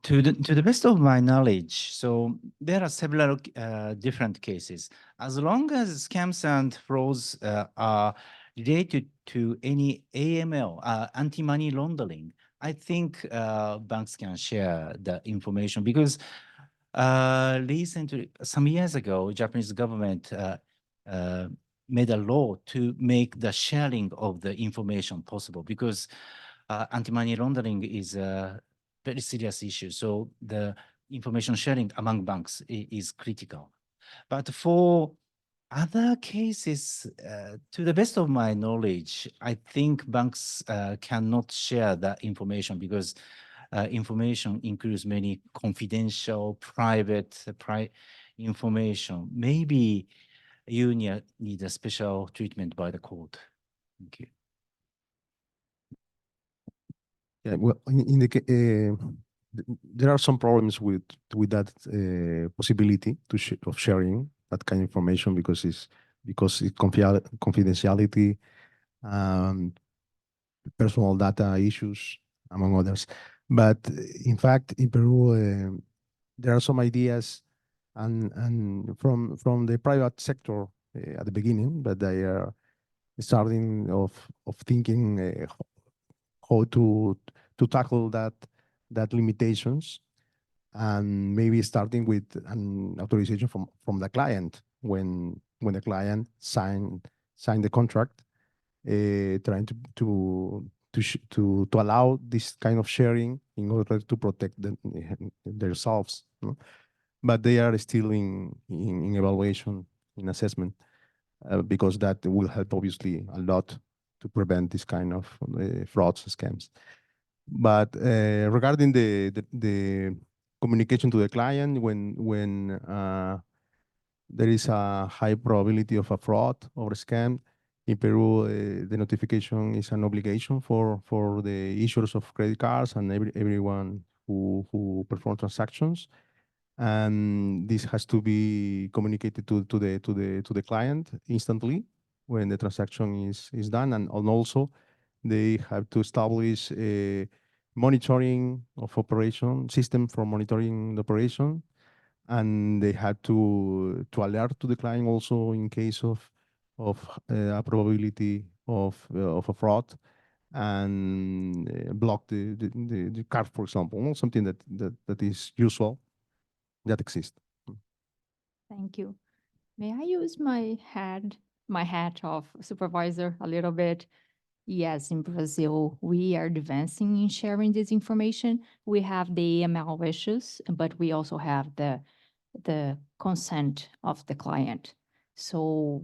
To the best of my knowledge, so there are several different cases. As long as scams and frauds are related to any AML, anti-money laundering, I think banks can share the information because recently, some years ago, Japanese government made a law to make the sharing of the information possible because anti-money laundering is a very serious issue. So the information sharing among banks is critical. But for other cases, to the best of my knowledge, I think banks cannot share that information because information includes many confidential, private information. Maybe you need a special treatment by the court. Thank you. Yeah, well, there are some problems with that possibility of sharing that kind of information because it's confidentiality, personal data issues, among others. But in fact, in Peru, there are some ideas and from the private sector at the beginning, but they are starting of thinking how to tackle that limitations, and maybe starting with an authorization from the client when the client sign the contract, trying to allow this kind of sharing in order to protect themselves. No? But they are still in evaluation, in assessment, because that will help obviously a lot to prevent this kind of frauds, scams. But regarding the communication to the client, when there is a high probability of a fraud or a scam, in Peru, the notification is an obligation for the issuers of credit cards and everyone who perform transactions, and this has to be communicated to the client instantly when the transaction is done, and also they have to establish a monitoring of operation system for monitoring the operation, and they have to alert to the client also in case of a probability of a fraud, and block the card, for example, something that is usual, that exists. Thank you. May I use my hat of supervisor a little bit? Yes, in Brazil, we are advancing in sharing this information. We have the AML issues, but we also have the consent of the client. So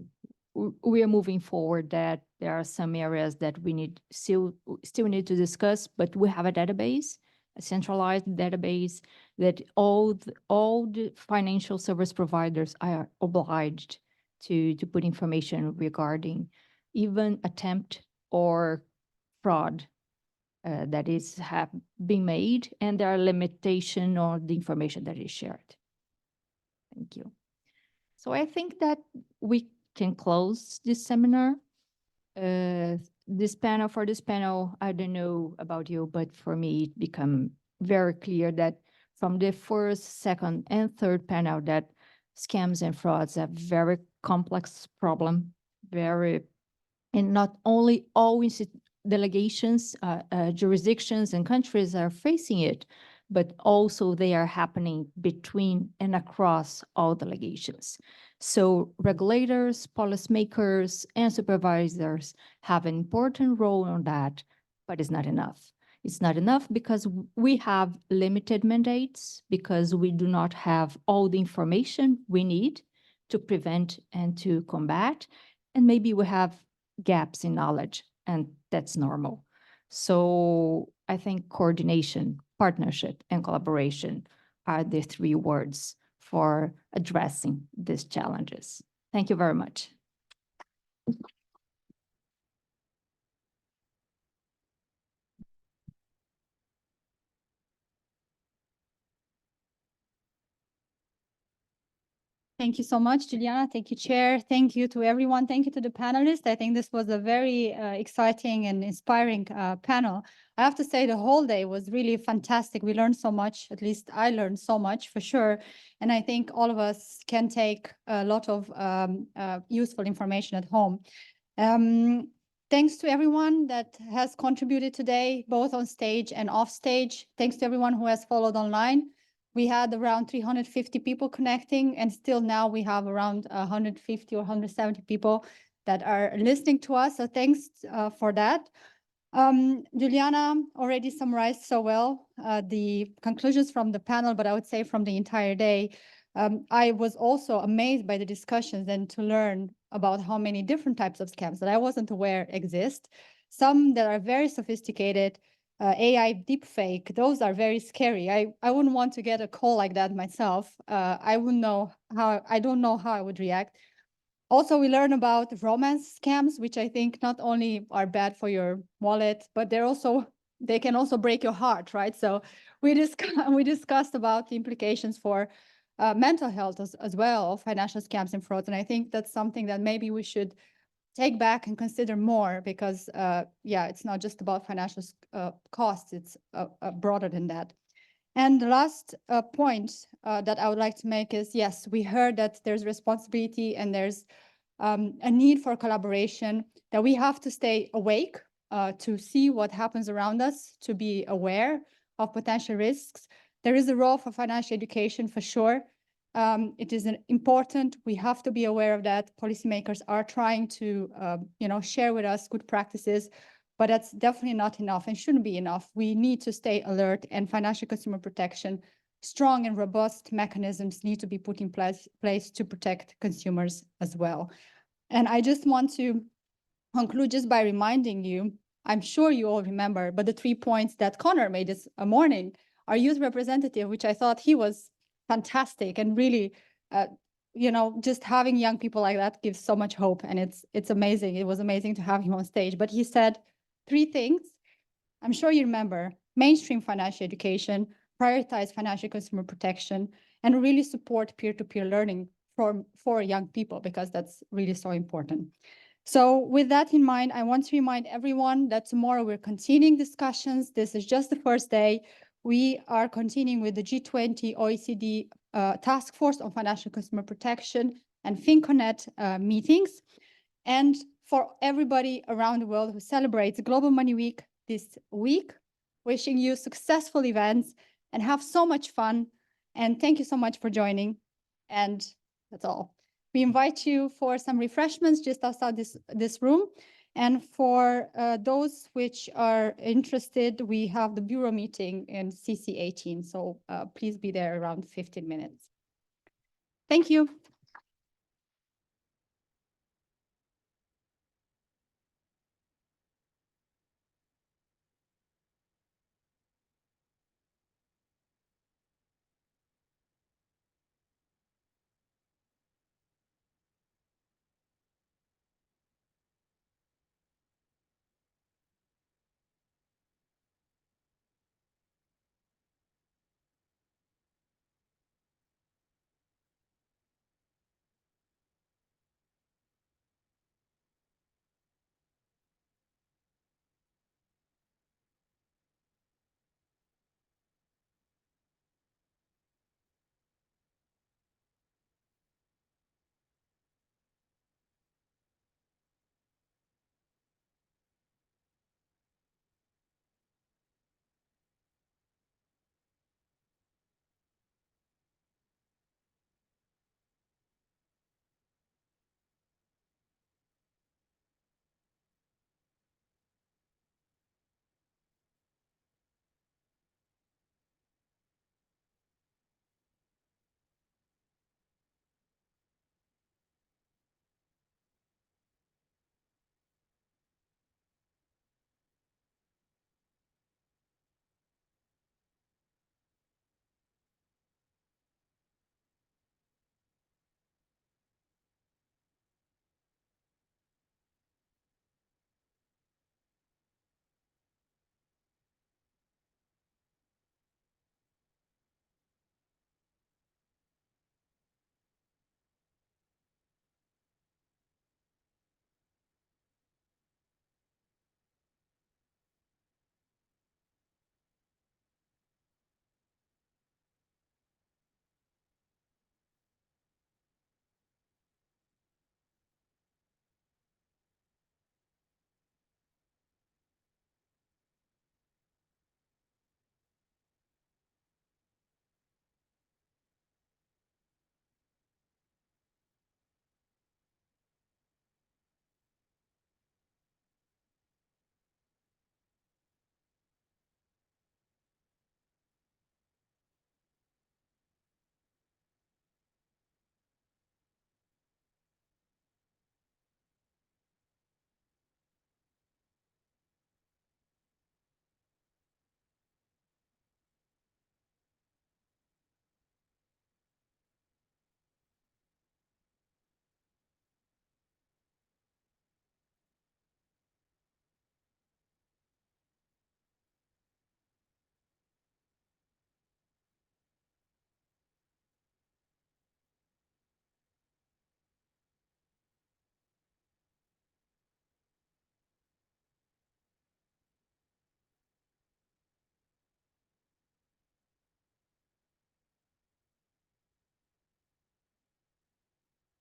we are moving forward that there are some areas that we still need to discuss, but we have a database, a centralized database that all the financial service providers are obliged to put information regarding even attempt or fraud that have been made, and there are limitations on the information that is shared. Thank you. So I think that we can close this seminar. For this panel, I don't know about you, but for me, it became very clear that from the first, second, and third panel that scams and frauds are very complex problem, and not only all delegations, jurisdictions, and countries are facing it, but also they are happening between and across all delegations. So regulators, policymakers, and supervisors have an important role on that, but it's not enough. It's not enough because we have limited mandates, because we do not have all the information we need to prevent and to combat, and maybe we have gaps in knowledge, and that's normal. So I think coordination, partnership, and collaboration are the three words for addressing these challenges. Thank you very much. Thank you so much, Juliana. Thank you, Chair. Thank you to everyone. Thank you to the panelists. I think this was a very exciting and inspiring panel. I have to say the whole day was really fantastic. We learned so much, at least I learned so much for sure. And I think all of us can take a lot of useful information at home. Thanks to everyone that has contributed today, both on stage and off stage. Thanks to everyone who has followed online. We had around 350 people connecting, and still now we have around 150 or 170 people that are listening to us. So thanks for that. Juliana already summarized so well the conclusions from the panel, but I would say from the entire day. I was also amazed by the discussions and to learn about how many different types of scams that I wasn't aware exist. Some that are very sophisticated, AI deepfake, those are very scary. I wouldn't want to get a call like that myself. I don't know how I would react. Also, we learn about romance scams, which I think not only are bad for your wallet, but they can also break your heart, right? So we discussed about the implications for mental health as well, financial scams and frauds. And I think that's something that maybe we should take back and consider more because, yeah, it's not just about financial costs, it's broader than that. And the last point that I would like to make is, yes, we heard that there's responsibility and there's a need for collaboration, that we have to stay awake to see what happens around us, to be aware of potential risks. There is a role for financial education for sure. It is important. We have to be aware of that. Policymakers are trying to, share with us good practices, but that's definitely not enough and shouldn't be enough. We need to stay alert, and financial consumer protection, strong and robust mechanisms need to be put in place to protect consumers as well. And I just want to conclude just by reminding you, I'm sure you all remember, but the 3 points that Connor made this morning, our youth representative, which I thought he was fantastic and really, just having young people like that gives so much hope, and it's amazing. It was amazing to have him on stage, but he said 3 things. I'm sure you remember: mainstream financial education, prioritize financial consumer protection, and really support peer-to-peer learning for young people, because that's really so important. So with that in mind, I want to remind everyone that tomorrow we're continuing discussions. This is just the first day. We are continuing with the G20 OECD Task Force on Financial Consumer Protection and FinConnect meetings. And for everybody around the world who celebrates Global Money Week this week, wishing you successful events and have so much fun. And thank you so much for joining. And that's all. We invite you for some refreshments just outside this room. And for those which are interested, we have the bureau meeting in CC 18. So please be there around 15 minutes. Thank you.